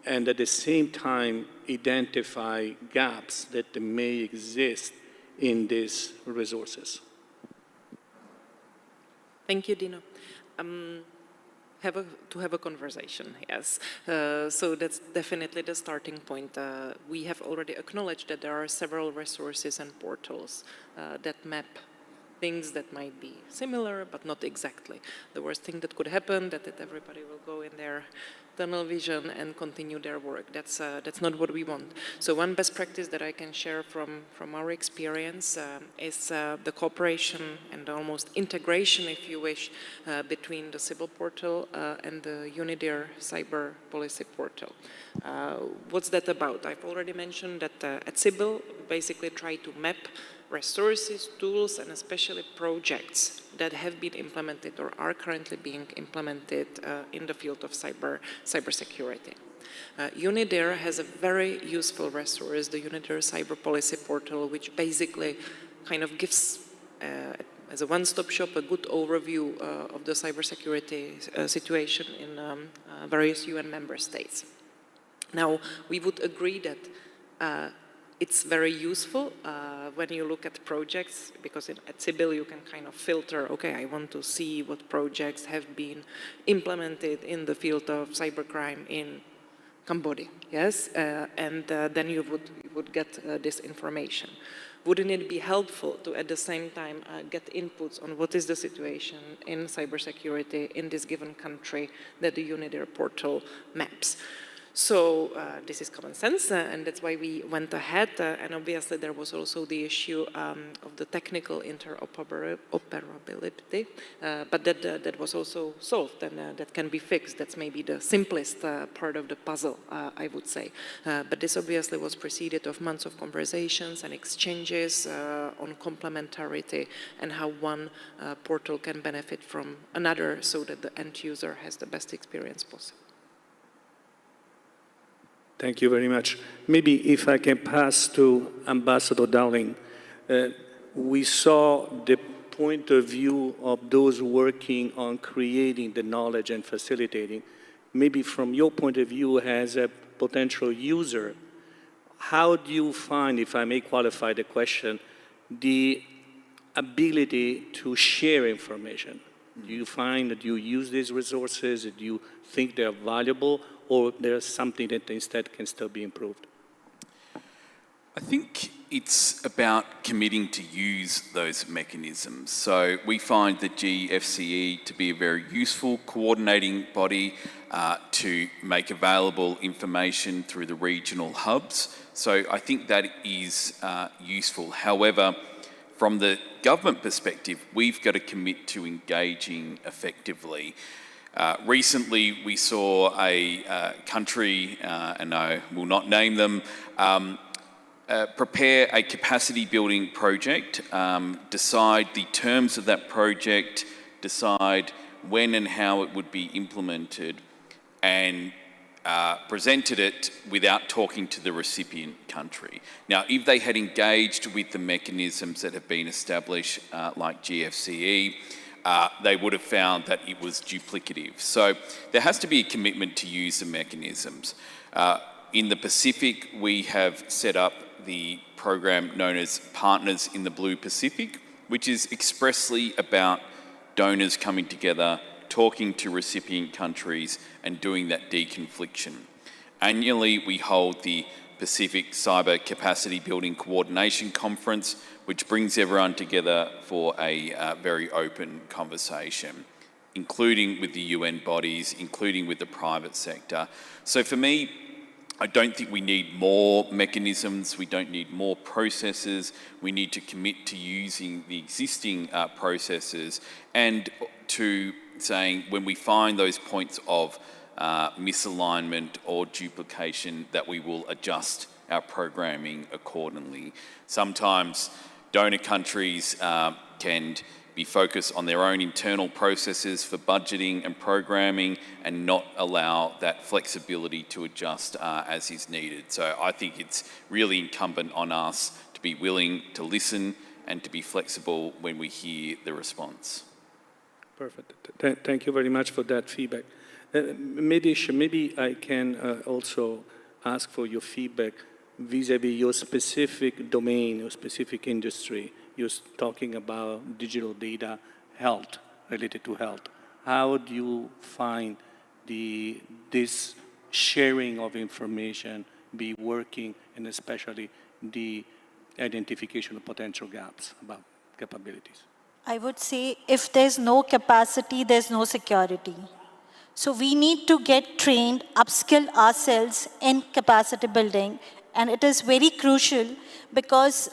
S25: and at the same time identify gaps that may exist in these resources?
S24: Thank you, Dino. To have a conversation, yes. So that's definitely the starting point. We have already acknowledged that there are several resources and portals that map things that might be similar, but not exactly. The worst thing that could happen, that everybody will go in their tunnel vision and continue their work. That's not what we want. So one best practice that I can share from our experience is the cooperation and almost integration, if you wish, between the CIBIL portal and the UNIDIR cyber policy portal. What's that about? I've already mentioned that at CIBIL, we basically try to map resources, tools, and especially projects that have been implemented or are currently being implemented in the field of cybersecurity. UNIDIR has a very useful resource, the UNIDIR Cyber Policy Portal, which basically kind of gives, as a one-stop shop, a good overview of the cybersecurity situation in various UN member states. Now, we would agree that it's very useful when you look at projects, because at CIBIL you can kind of filter, okay, I want to see what projects have been implemented in the field of cybercrime in Cambodia, yes? And then you would get this information. Wouldn't it be helpful to, at the same time, get inputs on what is the situation in cybersecurity in this given country that the UNIDIR portal maps? So this is common sense, and that's why we went ahead. And obviously, there was also the issue of the technical interoperability, but that was also solved, and that can be fixed. That's maybe the simplest part of the puzzle, I would say. But this obviously was preceded of months of conversations and exchanges on complementarity and how one portal can benefit from another, so that the end user has the best experience possible.
S25: Thank you very much. Maybe if I can pass to Ambassador Darling. We saw the point of view of those working on creating the knowledge and facilitating. Maybe from your point of view as a potential user, how do you find, if I may qualify the question, the ability to share information? Do you find that you use these resources? Do you think they're valuable? Or there's something that instead can still be improved?
S27: I think it's about committing to use those mechanisms. So we find the GFCE to be a very useful coordinating body to make available information through the regional hubs. So I think that is useful. However, from the government perspective, we've got to commit to engaging effectively. Recently, we saw a country, and I will not name them, prepare a capacity building project, decide the terms of that project, decide when and how it would be implemented, and presented it without talking to the recipient country. Now, if they had engaged with the mechanisms that have been established, like GFCE, they would have found that it was duplicative. So there has to be a commitment to use the mechanisms. In the Pacific, we have set up the program known as Partners in the Blue Pacific, which is expressly about donors coming together, talking to recipient countries and doing that deconfliction. Annually, we hold the Pacific Cyber Capacity Building Coordination Conference, which brings everyone together for a very open conversation, including with the UN bodies, including with the private sector. So for me, I don't think we need more mechanisms, we don't need more processes, we need to commit to using the existing processes and to saying when we find those points of misalignment or duplication that we will adjust our programming accordingly. Sometimes donor countries can be focused on their own internal processes for budgeting and programming and not allow that flexibility to adjust as is needed. So I think it's really incumbent on us to be willing to listen and to be flexible when we hear the response.
S25: Perfect. Thank you very much for that feedback. Maybe I can also ask for your feedback vis-a-vis your specific domain, your specific industry. You're talking about digital data, health, related to health. How do you find this sharing of information be working, and especially the identification of potential gaps about capabilities?
S26: I would say if there's no capacity, there's no security. So we need to get trained, upskill ourselves in capacity building, and it is very crucial because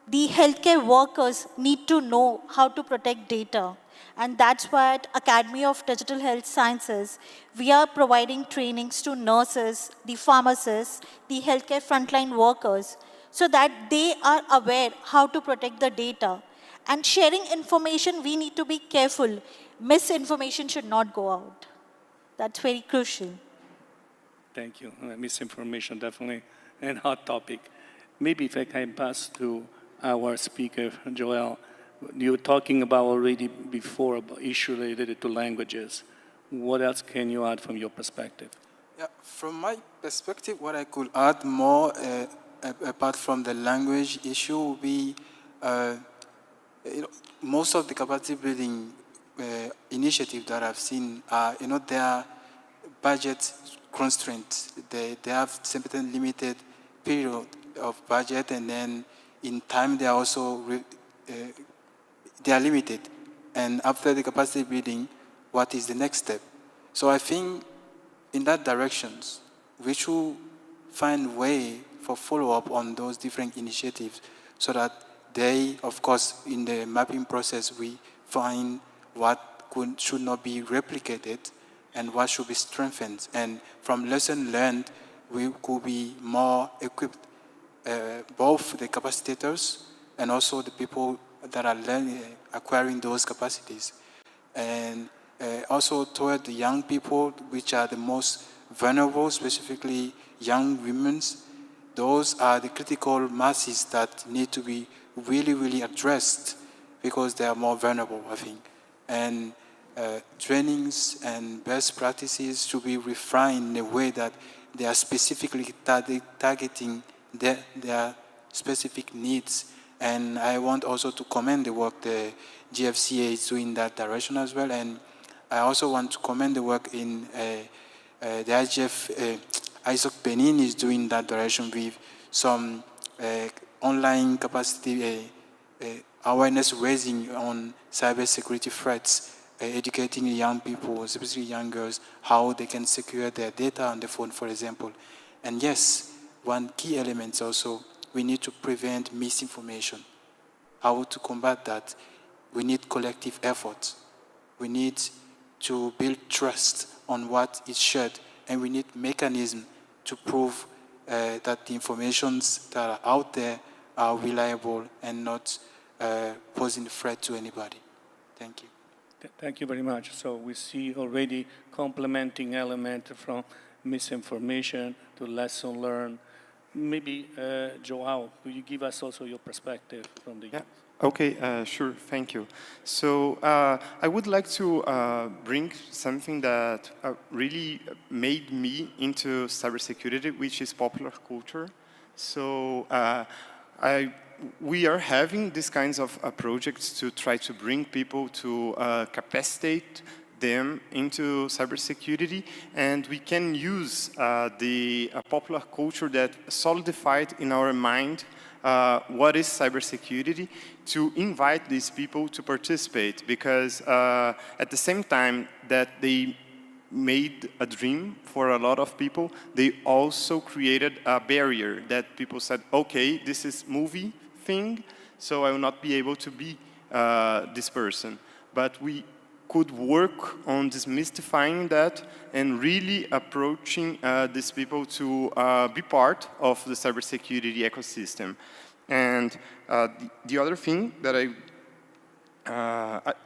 S26: the healthcare workers need to know how to protect data. And that's why at Academy of Digital Health Sciences, we are providing trainings to nurses, the pharmacists, the healthcare frontline workers, so that they are aware how to protect the data. And sharing information, we need to be careful. Misinformation should not go out. That's very crucial.
S25: Thank you. Misinformation, definitely a hot topic. Maybe if I can pass to our speaker, Joel. You were talking about already before about issue related to languages. What else can you add from your perspective?
S23: Yeah, from my perspective, what I could add more, apart from the language issue, would be most of the capacity building initiatives that I've seen are, they are budget constraints. They have certain limited period of budget, and then in time they are also they are limited. And after the capacity building, what is the next step? So I think in that directions, we should find way for follow-up on those different initiatives so that they, of course, in the mapping process, we find what should not be replicated and what should be strengthened. And from lesson learned, we could be more equipped, both the capacitators and also the people that are learning, acquiring those capacities. And also toward the young people, which are the most vulnerable, specifically young women. Those are the critical masses that need to be really, really addressed because they are more vulnerable, I think. And trainings and best practices should be refined in a way that they are specifically targeting their specific needs. And I want also to commend the work the GFCA is doing in that direction as well. And I also want to commend the work in the IGF, ISOC Benin is doing that direction with some online capacity awareness raising on cybersecurity threats, educating young people, especially young girls, how they can secure their data on the phone, for example. And yes, one key element also, we need to prevent misinformation. How to combat that? We need collective effort. We need to build trust on what is shared, and we need mechanisms to prove that the informations that are out there are reliable and not posing a threat to anybody. Thank you.
S25: Thank you very much. So we see already complementing element from misinformation to lesson learned. Maybe, Joao, will you give us also your perspective from the youth?
S14: Okay, sure, thank you. So I would like to bring something that really made me into cybersecurity, which is popular culture. So we are having these kinds of projects to try to bring people to capacitate them into cybersecurity, and we can use the popular culture that solidified in our mind what is cybersecurity to invite these people to participate, because at the same time that they made a dream for a lot of people, they also created a barrier that people said, okay, this is movie thing, so I will not be able to be this person. But we could work on demystifying that and really approaching these people to be part of the cybersecurity ecosystem. And the other thing that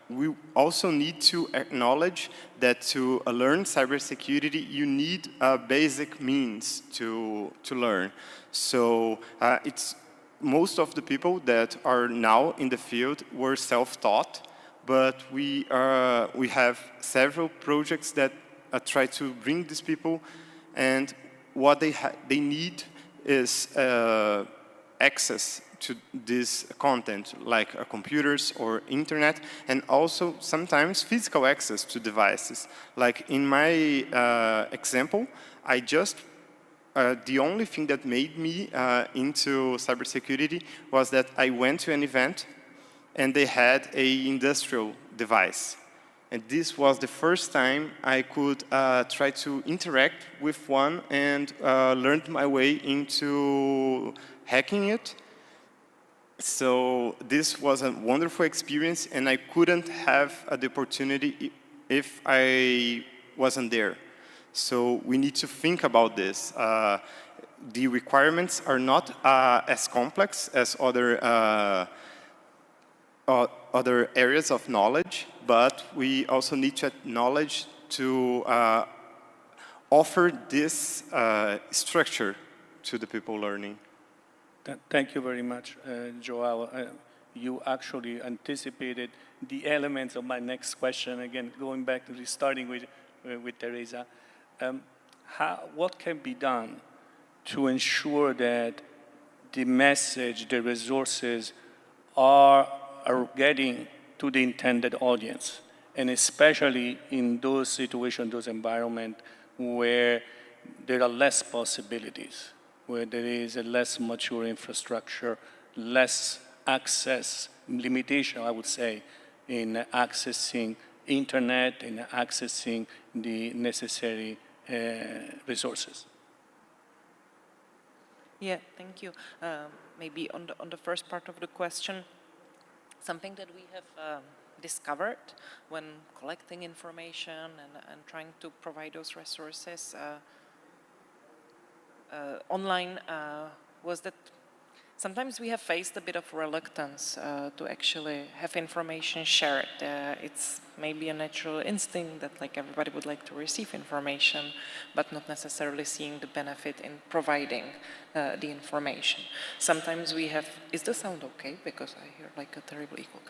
S14: we also need to acknowledge that to learn cybersecurity, you need basic means to learn. So it's most of the people that are now in the field were self-taught, but we have several projects that try to bring these people, and what they need is access to this content, like computers or internet, and also sometimes physical access to devices. Like in my example, the only thing that made me into cybersecurity was that I went to an event and they had an industrial device. And this was the first time I could try to interact with one and learned my way into hacking it. So this was a wonderful experience, and I couldn't have the opportunity if I wasn't there. So we need to think about this. The requirements are not as complex as other areas of knowledge, but we also need to acknowledge to offer this structure to the people learning.
S25: Thank you very much, Joao. You actually anticipated the elements of my next question. Again, going back to starting with Teresa. What can be done to ensure that the message, the resources are getting to the intended audience, and especially in those situations, those environments where there are less possibilities, where there is a less mature infrastructure, less access, limitation, I would say, in accessing internet and accessing the necessary resources.
S24: Yeah, thank you. Maybe on the first part of the question, something that we have discovered when collecting information and trying to provide those resources online was that sometimes we have faced a bit of reluctance to actually have information shared. It's maybe a natural instinct that like everybody would like to receive information, but not necessarily seeing the benefit in providing the information. Sometimes we have, is the sound okay? Because I hear like a terrible echo.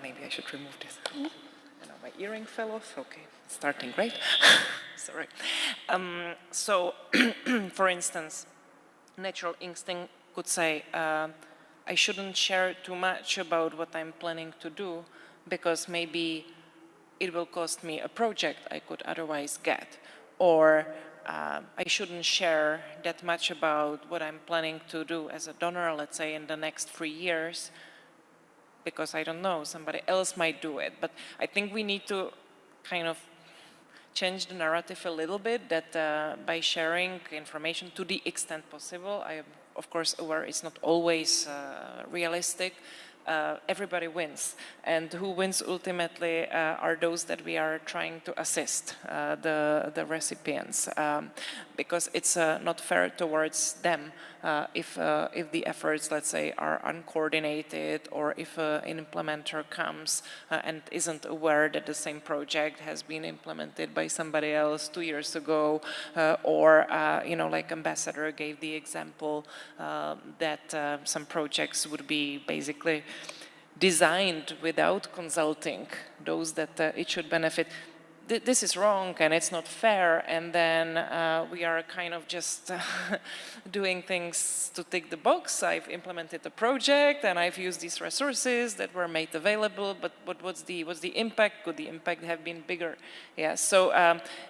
S24: Maybe I should remove this. My earring fell off, okay, starting great. Sorry. So, for instance, natural instinct could say, I shouldn't share too much about what I'm planning to do because maybe it will cost me a project I could otherwise get. Or I shouldn't share that much about what I'm planning to do as a donor, let's say, in the next 3 years, because I don't know, somebody else might do it. But I think we need to kind of change the narrative a little bit, that by sharing information to the extent possible, I am of course aware it's not always realistic, everybody wins. And who wins ultimately are those that we are trying to assist, the recipients, because it's not fair towards them if the efforts, let's say, are uncoordinated, or if an implementer comes and isn't aware that the same project has been implemented by somebody else 2 years ago, or like Ambassador gave the example that some projects would be basically designed without consulting those that it should benefit. This is wrong and it's not fair, and then we are kind of just doing things to tick the box. I've implemented the project and I've used these resources that were made available, but what's the impact? Could the impact have been bigger? Yeah, so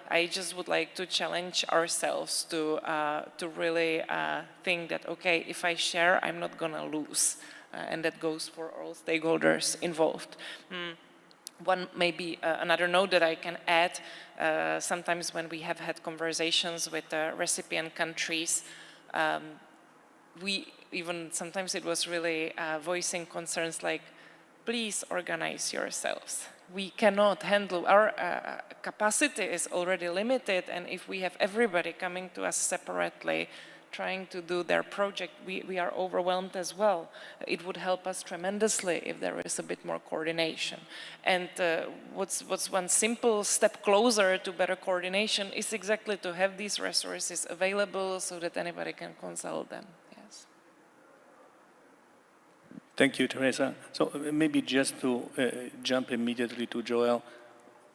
S24: I just would like to challenge ourselves to really think that, okay, if I share, I'm not gonna lose, and that goes for all stakeholders involved. One maybe another note that I can add, sometimes when we have had conversations with recipient countries, sometimes it was really voicing concerns like, please organize yourselves. We cannot handle, our capacity is already limited, and if we have everybody coming to us separately, trying to do their project, we are overwhelmed as well. It would help us tremendously if there is a bit more coordination. And what's one simple step closer to better coordination is exactly to have these resources available so that anybody can consult them. Yes.
S25: Thank you, Teresa. So maybe just to jump immediately to Joel,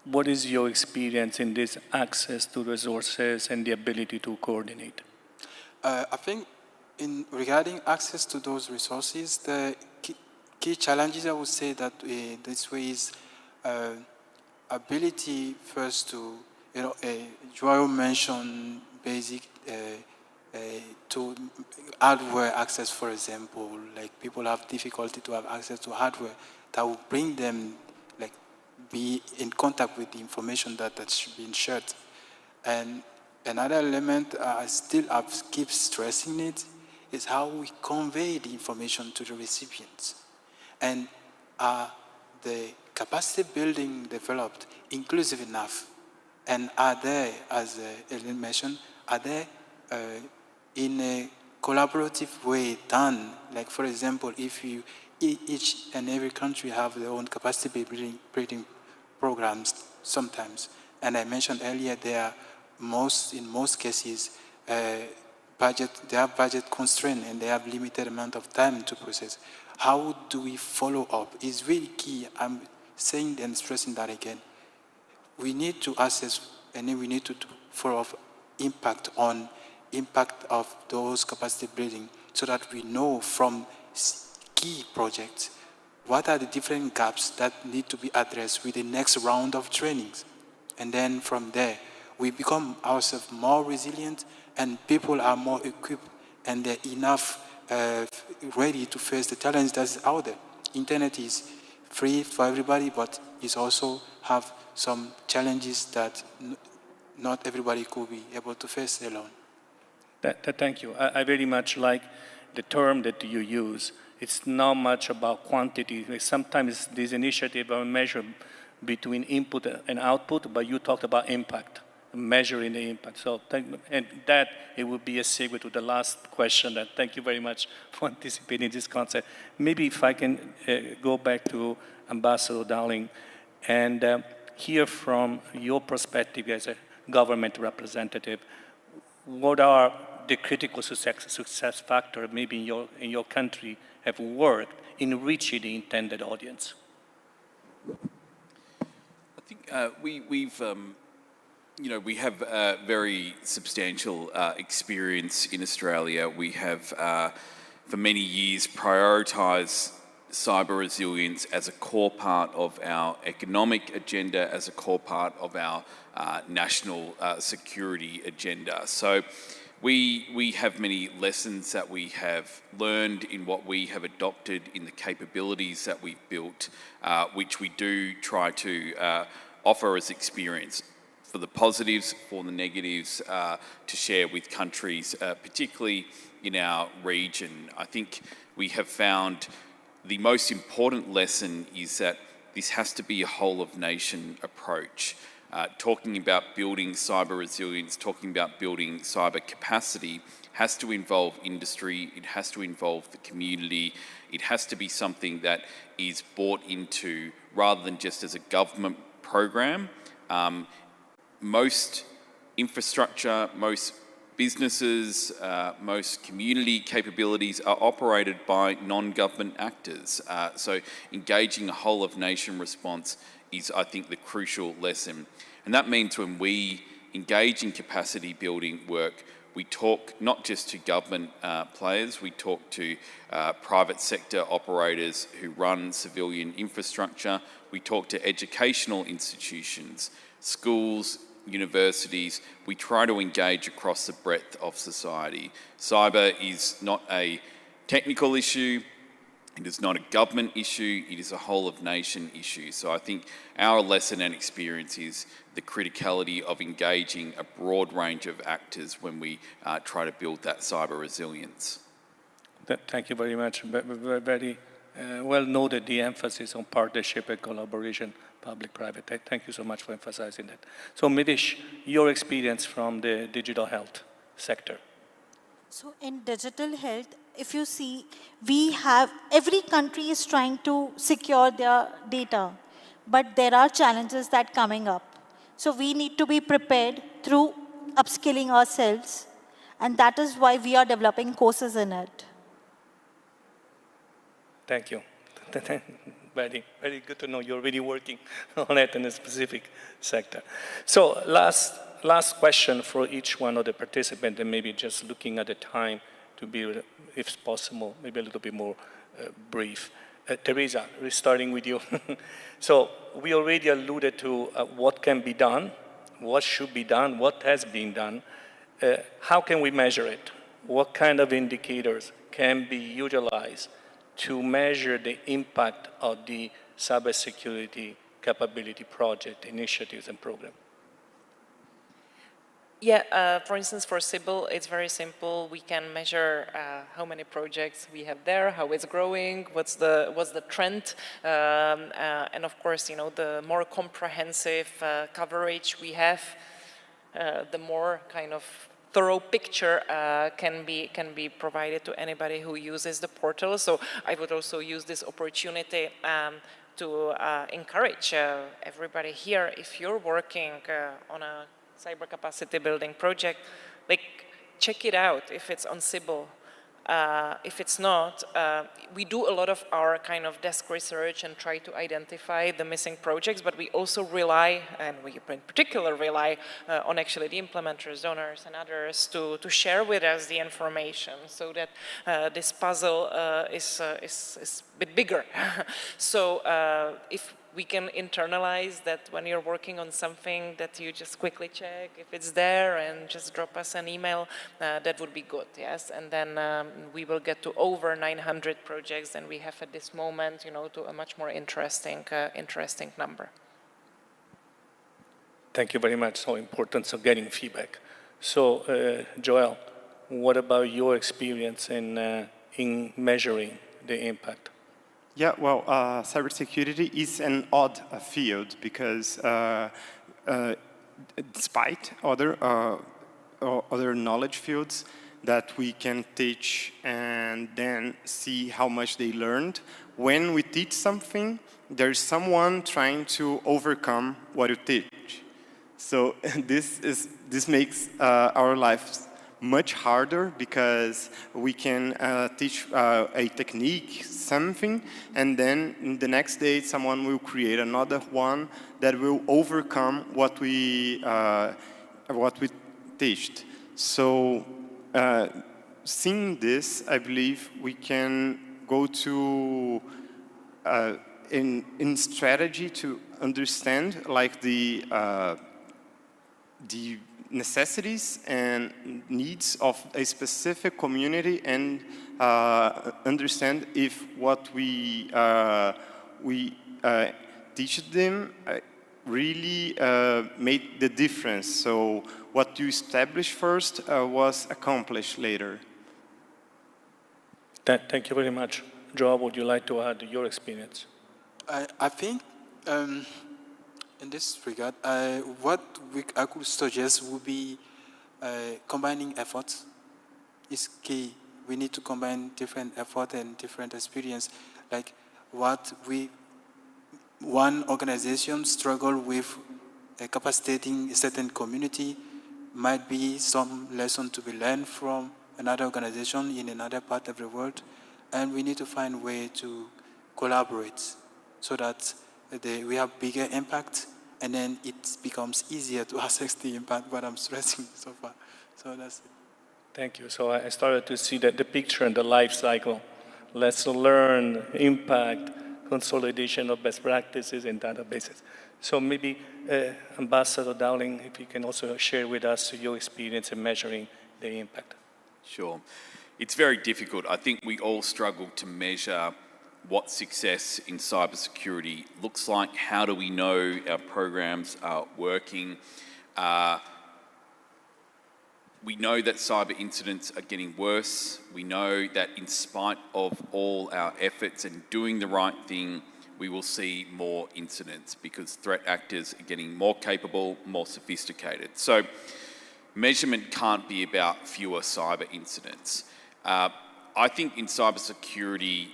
S25: what is your experience in this access to resources and the ability to coordinate?
S23: I think regarding access to those resources, the key challenges I would say that this way is ability first to, Joel mentioned basic to hardware access, for example, like people have difficulty to have access to hardware that will bring them, like, be in contact with the information that's been shared. And another element I keep stressing it is how we convey the information to the recipients. And the capacity building developed inclusive enough? And are they, as Ellen mentioned, are they in a collaborative way done? Like, for example, if each and every country have their own capacity building programs sometimes. And I mentioned earlier, in most cases, they have budget constraint and they have limited amount of time to process. How do we follow up? It's really key. I'm saying and stressing that again. We need to assess and then we need to follow up impact of those capacity building so that we know from key projects what are the different gaps that need to be addressed with the next round of trainings. And then from there, we become ourselves more resilient and people are more equipped and they're enough ready to face the challenge that's out there. Internet is free for everybody, but it also have some challenges that not everybody could be able to face alone.
S25: Thank you. I very much like the term that you use. It's not much about quantity. Sometimes these initiatives are measured between input and output, but you talked about impact, measuring the impact. So, it would be a segue to the last question. And thank you very much for anticipating this concept. Maybe if I can go back to Ambassador Darling and hear from your perspective as a government representative, what are the critical success factors maybe in your country have worked in reaching the intended audience?
S27: I think we have a very substantial experience in Australia. We have, for many years, prioritised cyber resilience as a core part of our economic agenda, as a core part of our national security agenda. So we have many lessons that we have learned in what we have adopted in the capabilities that we've built, which we do try to offer as experience for the positives, for the negatives, to share with countries, particularly in our region. I think we have found the most important lesson is that this has to be a whole-of-nation approach. Talking about building cyber resilience, talking about building cyber capacity has to involve industry, it has to involve the community, it has to be something that is bought into rather than just as a government program. Most infrastructure, most businesses, most community capabilities are operated by non-government actors. So engaging a whole-of-nation response is, I think, the crucial lesson. And that means when we engage in capacity building work, we talk not just to government players, we talk to private sector operators who run civilian infrastructure, we talk to educational institutions, schools, universities. We try to engage across the breadth of society. Cyber is not a technical issue, it is not a government issue, it is a whole-of-nation issue. So I think our lesson and experience is the criticality of engaging a broad range of actors when we try to build that cyber resilience.
S25: Thank you very much. Very well noted, the emphasis on partnership and collaboration, public-private. Thank you so much for emphasizing that. So Midish, your experience from the digital health sector.
S26: So in digital health, if you see, every country is trying to secure their data, but there are challenges that are coming up. So we need to be prepared through upskilling ourselves, and that is why we are developing courses in it.
S25: Thank you. Very, very good to know you're really working on it in a specific sector. So last question for each one of the participants, and maybe just looking at the time to be, if possible, maybe a little bit more brief. Teresa, we're starting with you. So we already alluded to what can be done, what should be done, what has been done. How can we measure it? What kind of indicators can be utilized to measure the impact of the cybersecurity capability project, initiatives, and program?
S24: Yeah, for instance, for Sybil, it's very simple. We can measure how many projects we have there, how it's growing, what's the trend, and of course, you know, the more comprehensive coverage we have, the more kind of thorough picture can be provided to anybody who uses the portal. So I would also use this opportunity to encourage everybody here, if you're working on a cyber capacity building project, like, check it out if it's on Sybil. If it's not, we do a lot of our kind of desk research and try to identify the missing projects, but we also rely, and we in particular rely on actually the implementers, donors, and others to share with us the information so that this puzzle is a bit bigger. So if we can internalize that when you're working on something that you just quickly check if it's there and just drop us an email, that would be good, yes? And then we will get to over 900 projects than we have at this moment, you know, to a much more interesting number.
S25: Thank you very much. So important, so getting feedback. So Joel, what about your experience in measuring the impact?
S14: Yeah, well, cybersecurity is an odd field because despite other knowledge fields that we can teach and then see how much they learned, when we teach something, there's someone trying to overcome what you teach. So this makes our lives much harder because we can teach a technique, something, and then the next day someone will create another one that will overcome what we teached. So seeing this, I believe we can go to in strategy to understand like the necessities and needs of a specific community and understand if what we teach them really made the difference. So what you established first was accomplished later.
S25: Thank you very much. job would you like to add your experience?
S23: I think in this regard, what I could suggest would be combining efforts is key. We need to combine different effort and different experience. Like what one organization struggle with capacitating a certain community might be some lesson to be learned from another organization in another part of the world. And we need to find a way to collaborate so that we have bigger impact, and then it becomes easier to assess the impact, what I'm stressing so far. So that's it.
S25: Thank you. So I started to see that the picture and the life cycle, lesson learned, impact, consolidation of best practices and databases. So maybe Ambassador Dowling, if you can also share with us your experience in measuring the impact.
S27: Sure. It's very difficult. I think we all struggle to measure what success in cybersecurity looks like. How do we know our programs are working? We know that cyber incidents are getting worse. We know that in spite of all our efforts and doing the right thing, we will see more incidents because threat actors are getting more capable, more sophisticated. So measurement can't be about fewer cyber incidents. I think in cybersecurity,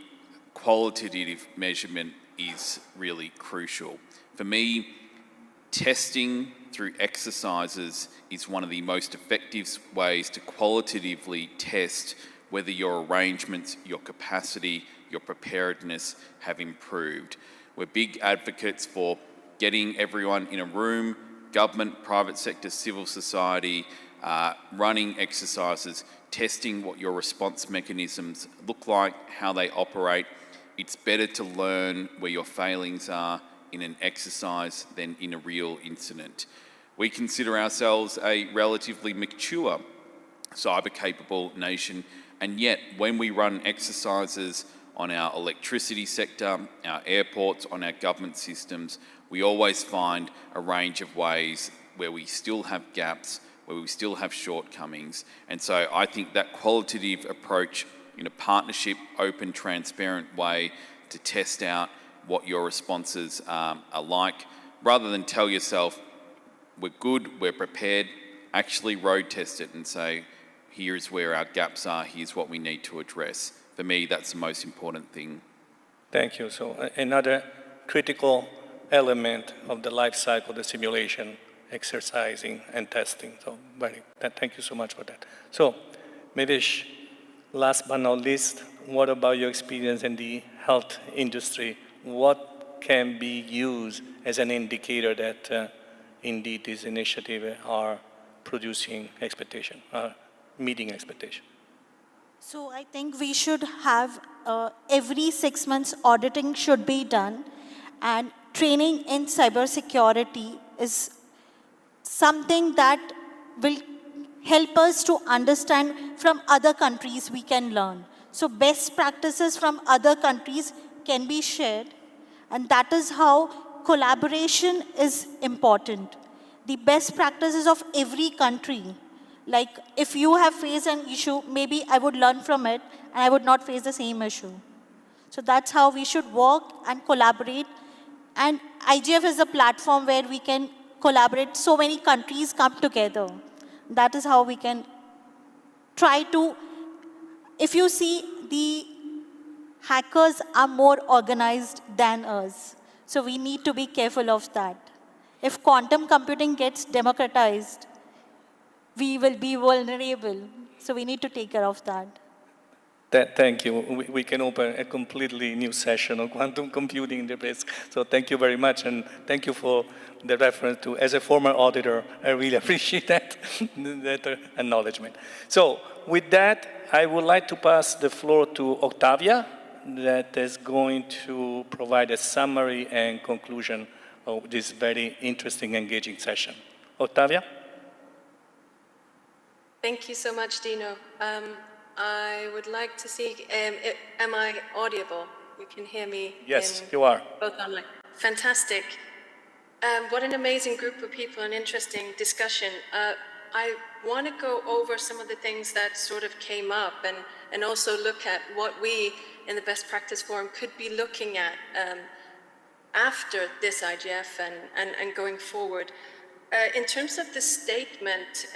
S27: qualitative measurement is really crucial. For me, testing through exercises is one of the most effective ways to qualitatively test whether your arrangements, your capacity, your preparedness have improved. We're big advocates for getting everyone in a room, government, private sector, civil society, running exercises, testing what your response mechanisms look like, how they operate. It's better to learn where your failings are in an exercise than in a real incident. We consider ourselves a relatively mature, cyber-capable nation, and yet when we run exercises on our electricity sector, our airports, on our government systems, we always find a range of ways where we still have gaps, where we still have shortcomings. And so I think that qualitative approach in a partnership, open, transparent way to test out what your responses are like, rather than tell yourself, we're good, we're prepared, actually road test it and say, here's where our gaps are, here's what we need to address. For me, that's the most important thing.
S25: Thank you. So another critical element of the life cycle, the simulation, exercising and testing. So thank you so much for that. So Mevesh, last but not least, what about your experience in the health industry? What can be used as an indicator that indeed these initiatives are producing expectation, meeting expectation?
S26: So I think we should have every 6 months auditing should be done, and training in cybersecurity is something that will help us to understand from other countries we can learn. So best practices from other countries can be shared, and that is how collaboration is important. The best practices of every country. Like if you have faced an issue, maybe I would learn from it and I would not face the same issue. So that's how we should work and collaborate. And IGF is a platform where we can collaborate. So many countries come together. That is how we can try to, if you see, the hackers are more organized than us. So we need to be careful of that. If quantum computing gets democratized, we will be vulnerable. So we need to take care of that.
S25: Thank you. We can open a completely new session on quantum computing in the risk. So thank you very much, and thank you for the reference to, as a former auditor, I really appreciate that acknowledgement. So with that, I would like to pass the floor to Octavia, that is going to provide a summary and conclusion of this very interesting, engaging session. Octavia?
S29: Thank you so much, Dino. I would like to see, am I audible? You can hear me?
S25: Yes, you are.
S29: Both online. Fantastic. What an amazing group of people and interesting discussion. I want to go over some of the things that sort of came up and also look at what we in the Best Practice Forum could be looking at after this IGF and going forward. In terms of the statement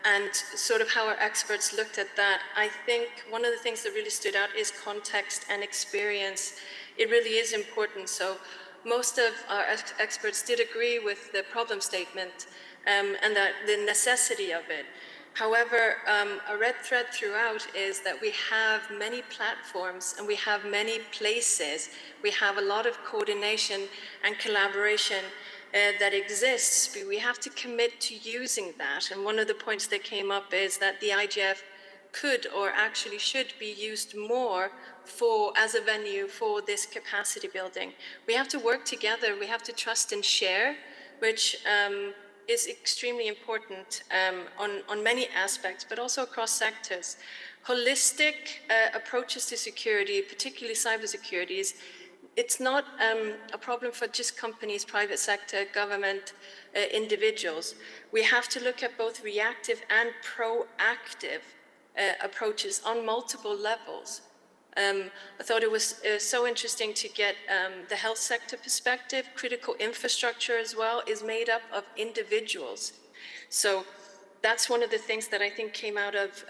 S29: and sort of how our experts looked at that, I think one of the things that really stood out is context and experience. It really is important. So most of our experts did agree with the problem statement and that the necessity of it. However, a red thread throughout is that we have many platforms and we have many places. We have a lot of coordination and collaboration that exists, but we have to commit to using that. And one of the points that came up is that the IGF could or actually should be used more as a venue for this capacity building. We have to work together, we have to trust and share, which is extremely important on many aspects, but also across sectors. Holistic approaches to security, particularly cybersecurity, it's not a problem for just companies, private sector, government, individuals. We have to look at both reactive and proactive approaches on multiple levels. I thought it was so interesting to get the health sector perspective. Critical infrastructure as well is made up of individuals. So that's one of the things that I think came out of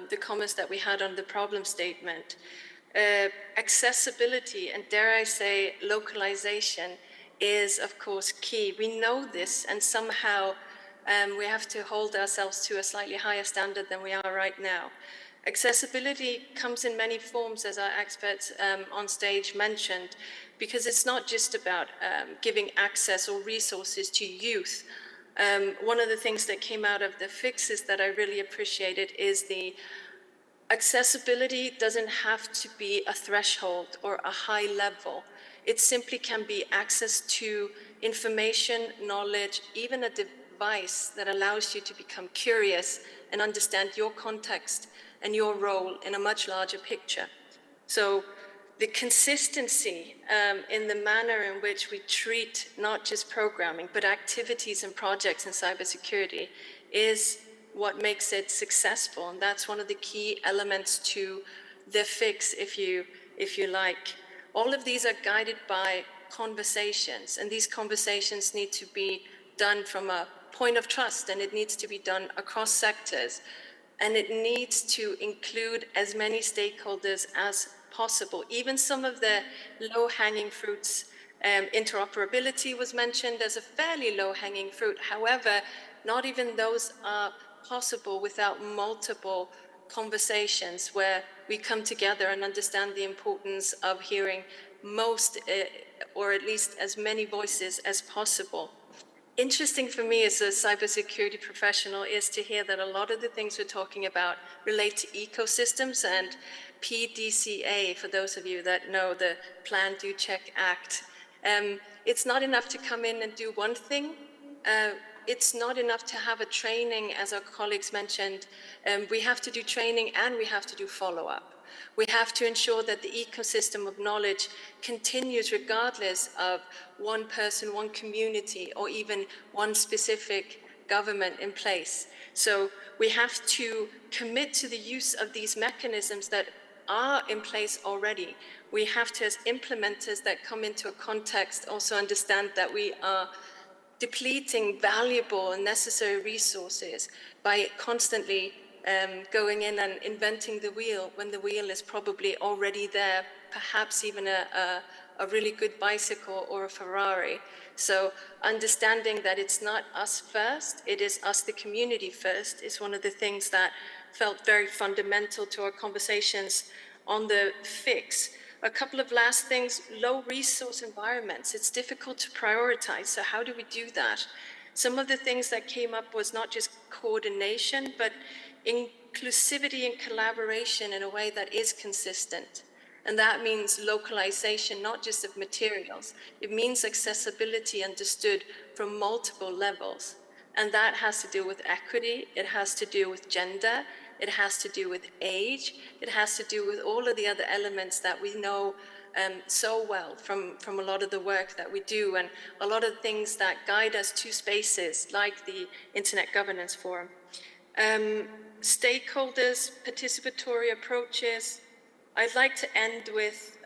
S29: the comments that we had on the problem statement. Accessibility and, dare I say, localization is, of course, key. We know this, and somehow we have to hold ourselves to a slightly higher standard than we are right now. Accessibility comes in many forms, as our experts on stage mentioned, because it's not just about giving access or resources to youth. One of the things that came out of the fixes that I really appreciated is the accessibility doesn't have to be a threshold or a high level. It simply can be access to information, knowledge, even a device that allows you to become curious and understand your context and your role in a much larger picture. So the consistency in the manner in which we treat not just programming, but activities and projects in cybersecurity is what makes it successful. And that's one of the key elements to the fix, if you like. All of these are guided by conversations, and these conversations need to be done from a point of trust, and it needs to be done across sectors. And it needs to include as many stakeholders as possible. Even some of the low-hanging fruits, interoperability was mentioned as a fairly low-hanging fruit. However, not even those are possible without multiple conversations where we come together and understand the importance of hearing most, or at least as many voices as possible. Interesting for me as a cybersecurity professional is to hear that a lot of the things we're talking about relate to ecosystems and PDCA, for those of you that know the Plan, Do, Check, Act. It's not enough to come in and do one thing. It's not enough to have a training, as our colleagues mentioned. We have to do training and we have to do follow-up. We have to ensure that the ecosystem of knowledge continues regardless of one person, one community, or even one specific government in place. So we have to commit to the use of these mechanisms that are in place already. We have to, as implementers that come into a context, also understand that we are depleting valuable and necessary resources by constantly going in and inventing the wheel when the wheel is probably already there, perhaps even a really good bicycle or a Ferrari. So understanding that it's not us first, it is us, the community first, is one of the things that felt very fundamental to our conversations on the fix. A couple of last things, low resource environments. It's difficult to prioritize, so how do we do that? Some of the things that came up was not just coordination, but inclusivity and collaboration in a way that is consistent. And that means localization, not just of materials. It means accessibility understood from multiple levels. And that has to do with equity, it has to do with gender, it has to do with age, it has to do with all of the other elements that we know so well from a lot of the work that we do and a lot of things that guide us to spaces like the Internet Governance Forum. Stakeholders, participatory approaches. I'd like to end with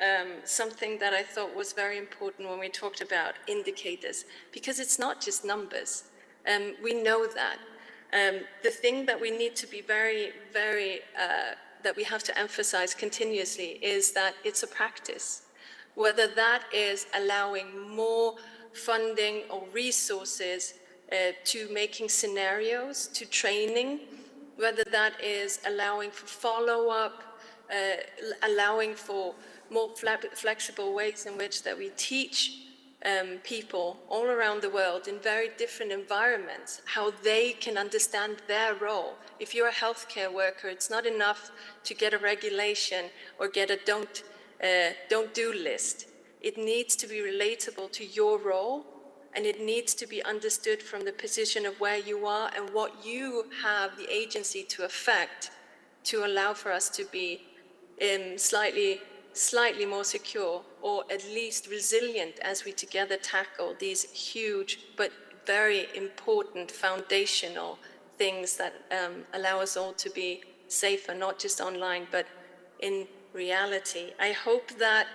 S29: something that I thought was very important when we talked about indicators, because it's not just numbers. We know that. The thing that we need to be that we have to emphasize continuously is that it's a practice. Whether that is allowing more funding or resources to making scenarios, to training, whether that is allowing for follow-up, allowing for more flexible ways in which that we teach people all around the world in very different environments, how they can understand their role. If you're a healthcare worker, it's not enough to get a regulation or get a don't do list. It needs to be relatable to your role, and it needs to be understood from the position of where you are and what you have the agency to affect to allow for us to be slightly more secure, or at least resilient as we together tackle these huge but very important foundational things that allow us all to be safer, not just online, but in reality. I hope that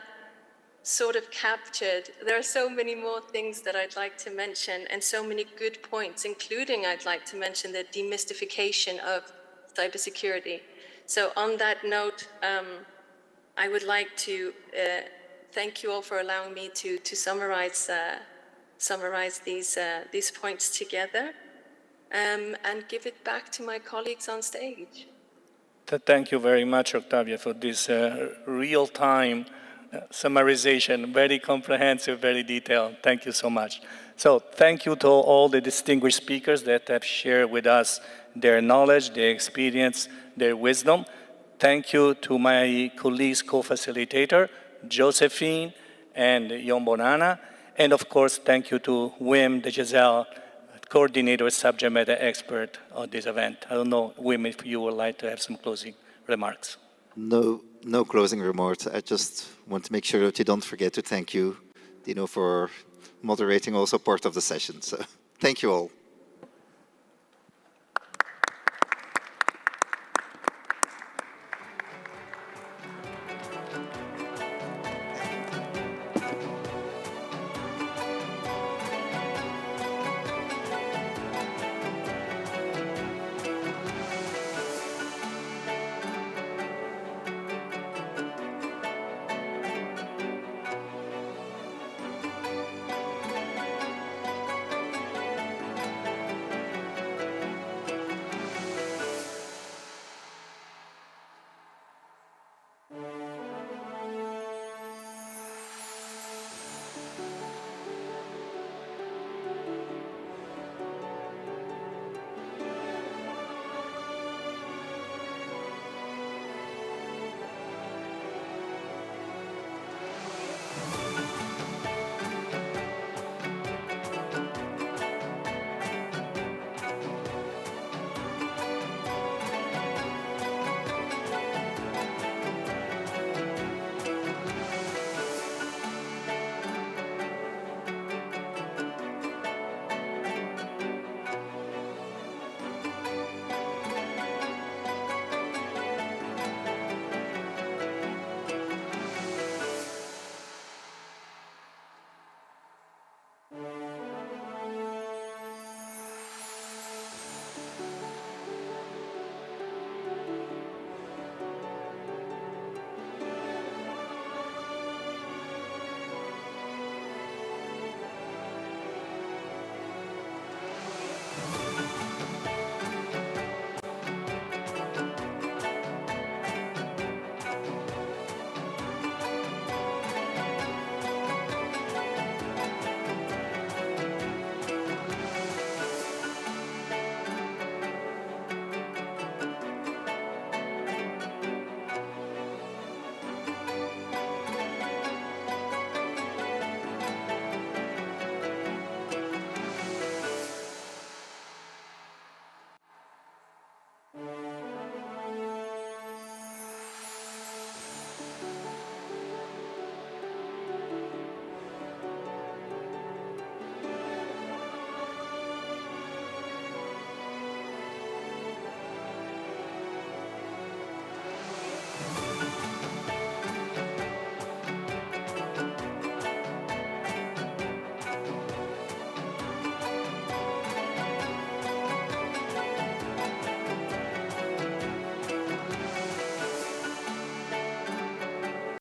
S29: sort of captured. There are so many more things that I'd like to mention and so many good points, including I'd like to mention the demystification of cybersecurity. So on that note, I would like to thank you all for allowing me to summarize these points together and give it back to my colleagues on stage.
S25: Thank you very much, Octavia, for this real-time summarization, very comprehensive, very detailed. Thank you so much. So thank you to all the distinguished speakers that have shared with us their knowledge, their experience, their wisdom. Thank you to my colleagues, co-facilitator, Josephine and Yon Bonana. And of course, thank you to Wim de Giselle, coordinator, subject matter expert on this event. I don't know, Wim, if you would like to have some closing remarks.
S19: No closing remarks. I just want to make sure that you don't forget to thank you, Dino, for moderating also part of the session. So thank you all.